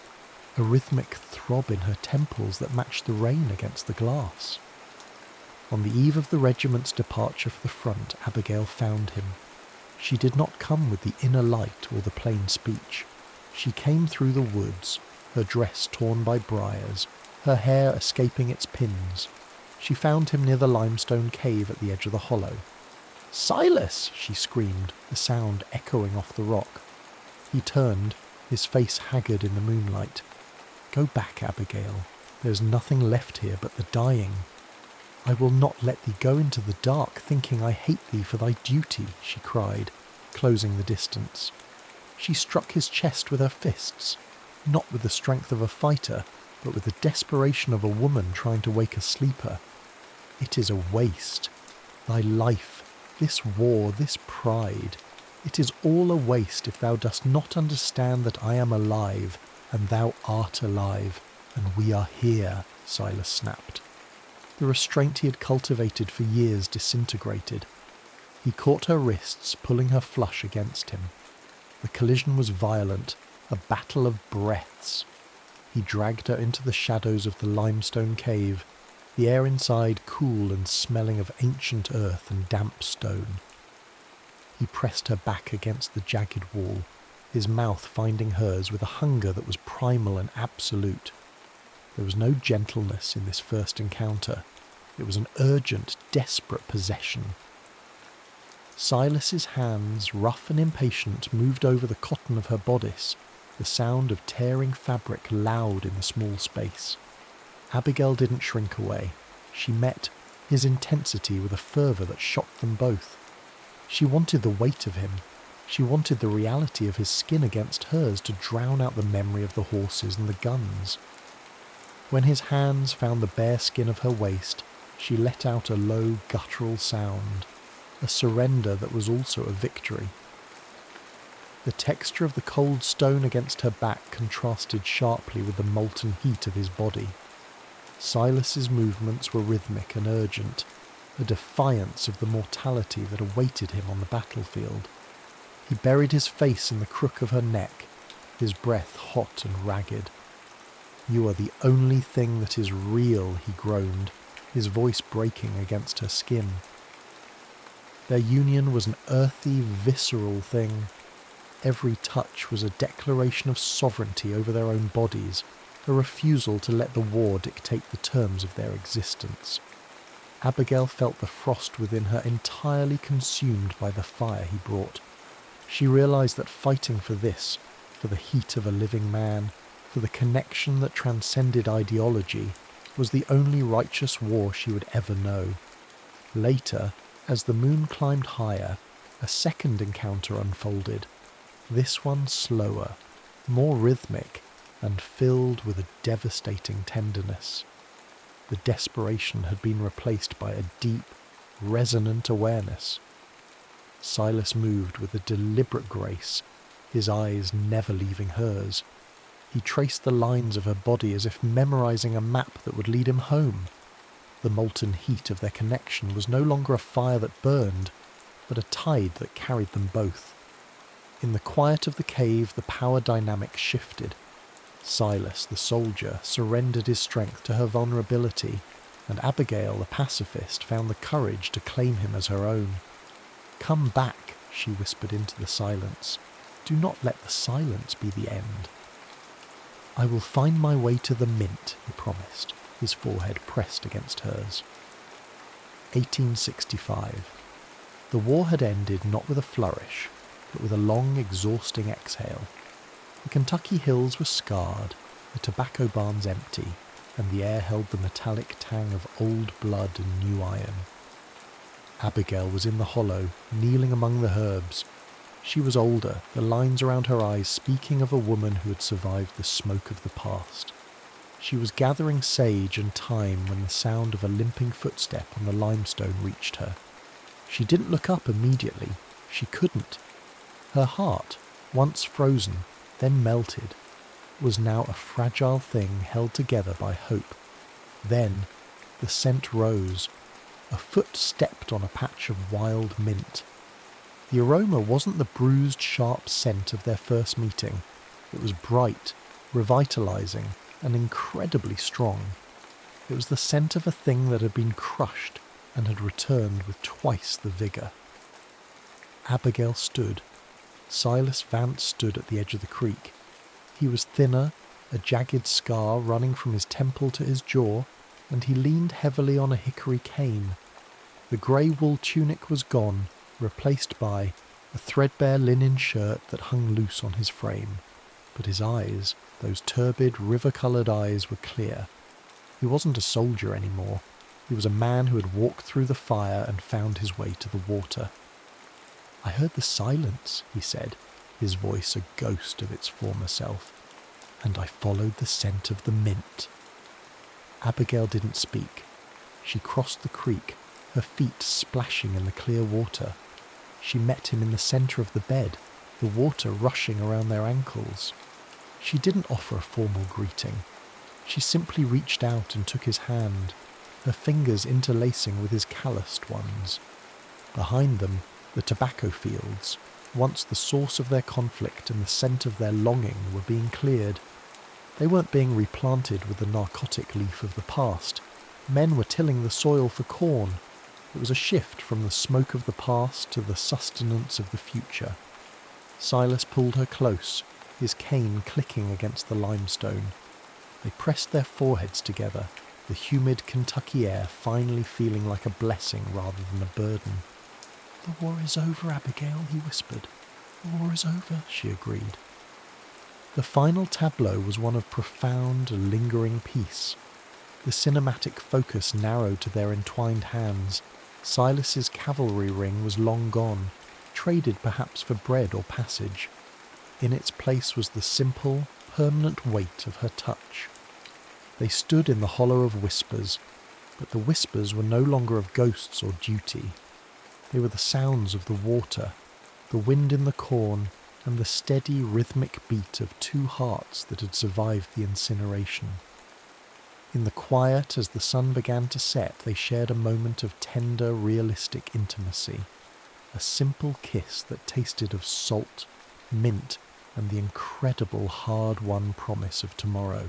a rhythmic throb in her temples that matched the rain against the glass. On the eve of the regiment's departure for the front, Abigail found him. She did not come with the inner light or the plain speech. She came through the woods, her dress torn by briars, her hair escaping its pins. She found him near the limestone cave at the edge of the hollow. "Silas!" she screamed, the sound echoing off the rock. He turned, his face haggard in the moonlight. "Go back, Abigail. There's nothing left here but the dying. I will not let thee go into the dark, thinking I hate thee for thy duty," she cried, closing the distance. She struck his chest with her fists, not with the strength of a fighter, but with the desperation of a woman trying to wake a sleeper. "It is a waste. Thy life, this war, this pride, it is all a waste if thou dost not understand that I am alive, and thou art alive, and we are here," Silas snapped. The restraint he had cultivated for years disintegrated. He caught her wrists, pulling her flush against him. The collision was violent, a battle of breaths. He dragged her into the shadows of the limestone cave, the air inside cool and smelling of ancient earth and damp stone. He pressed her back against the jagged wall, his mouth finding hers with a hunger that was primal and absolute. There was no gentleness in this first encounter. It was an urgent, desperate possession. Silas's hands, rough and impatient, moved over the cotton of her bodice, the sound of tearing fabric loud in the small space. Abigail didn't shrink away. She met his intensity with a fervour that shocked them both. She wanted the weight of him. She wanted the reality of his skin against hers to drown out the memory of the horses and the guns. When his hands found the bare skin of her waist, she let out a low, guttural sound, a surrender that was also a victory. The texture of the cold stone against her back contrasted sharply with the molten heat of his body. Silas's movements were rhythmic and urgent, a defiance of the mortality that awaited him on the battlefield. He buried his face in the crook of her neck, his breath hot and ragged. "You are the only thing that is real," he groaned, his voice breaking against her skin. Their union was an earthy, visceral thing. Every touch was a declaration of sovereignty over their own bodies, a refusal to let the war dictate the terms of their existence. Abigail felt the frost within her entirely consumed by the fire he brought. She realized that fighting for this, for the heat of a living man, for the connection that transcended ideology, was the only righteous war she would ever know. Later, as the moon climbed higher, a second encounter unfolded, this one slower, more rhythmic, and filled with a devastating tenderness. The desperation had been replaced by a deep, resonant awareness. Silas moved with a deliberate grace, his eyes never leaving hers. He traced the lines of her body as if memorizing a map that would lead him home. The molten heat of their connection was no longer a fire that burned, but a tide that carried them both. In the quiet of the cave, the power dynamic shifted. Silas, the soldier, surrendered his strength to her vulnerability, and Abigail, the pacifist, found the courage to claim him as her own. "Come back," she whispered into the silence. "Do not let the silence be the end." "I will find my way to the mint," he promised, his forehead pressed against hers. 1865. The war had ended not with a flourish, but with a long, exhausting exhale. The Kentucky hills were scarred, the tobacco barns empty, and the air held the metallic tang of old blood and new iron. Abigail was in the hollow, kneeling among the herbs. She was older, the lines around her eyes speaking of a woman who had survived the smoke of the past. She was gathering sage and thyme when the sound of a limping footstep on the limestone reached her. She didn't look up immediately. She couldn't. Her heart, once frozen, then melted, was now a fragile thing held together by hope. Then the scent rose. A foot stepped on a patch of wild mint. The aroma wasn't the bruised, sharp scent of their first meeting. It was bright, revitalizing, and incredibly strong. It was the scent of a thing that had been crushed and had returned with twice the vigor. Abigail stood. Silas Vance stood at the edge of the creek. He was thinner, a jagged scar running from his temple to his jaw, and he leaned heavily on a hickory cane. The grey wool tunic was gone, replaced by a threadbare linen shirt that hung loose on his frame. But his eyes, those turbid, river-coloured eyes, were clear. He wasn't a soldier anymore. He was a man who had walked through the fire and found his way to the water. "I heard the silence," he said, his voice a ghost of its former self, "and I followed the scent of the mint." Abigail didn't speak. She crossed the creek, her feet splashing in the clear water. She met him in the centre of the bed, the water rushing around their ankles. She didn't offer a formal greeting. She simply reached out and took his hand, her fingers interlacing with his calloused ones. Behind them, the tobacco fields, once the source of their conflict and the scent of their longing, were being cleared. They weren't being replanted with the narcotic leaf of the past. Men were tilling the soil for corn. It was a shift from the smoke of the past to the sustenance of the future. Silas pulled her close, his cane clicking against the limestone. They pressed their foreheads together, the humid Kentucky air finally feeling like a blessing rather than a burden. "The war is over, Abigail," he whispered. "The war is over," she agreed. The final tableau was one of profound, lingering peace. The cinematic focus narrowed to their entwined hands. Silas's cavalry ring was long gone, traded perhaps for bread or passage. In its place was the simple, permanent weight of her touch. They stood in the hollow of whispers, but the whispers were no longer of ghosts or duty. They were the sounds of the water, the wind in the corn, and the steady rhythmic beat of two hearts that had survived the incineration. In the quiet, as the sun began to set, they shared a moment of tender, realistic intimacy, a simple kiss that tasted of salt, mint, and the incredible hard-won promise of tomorrow.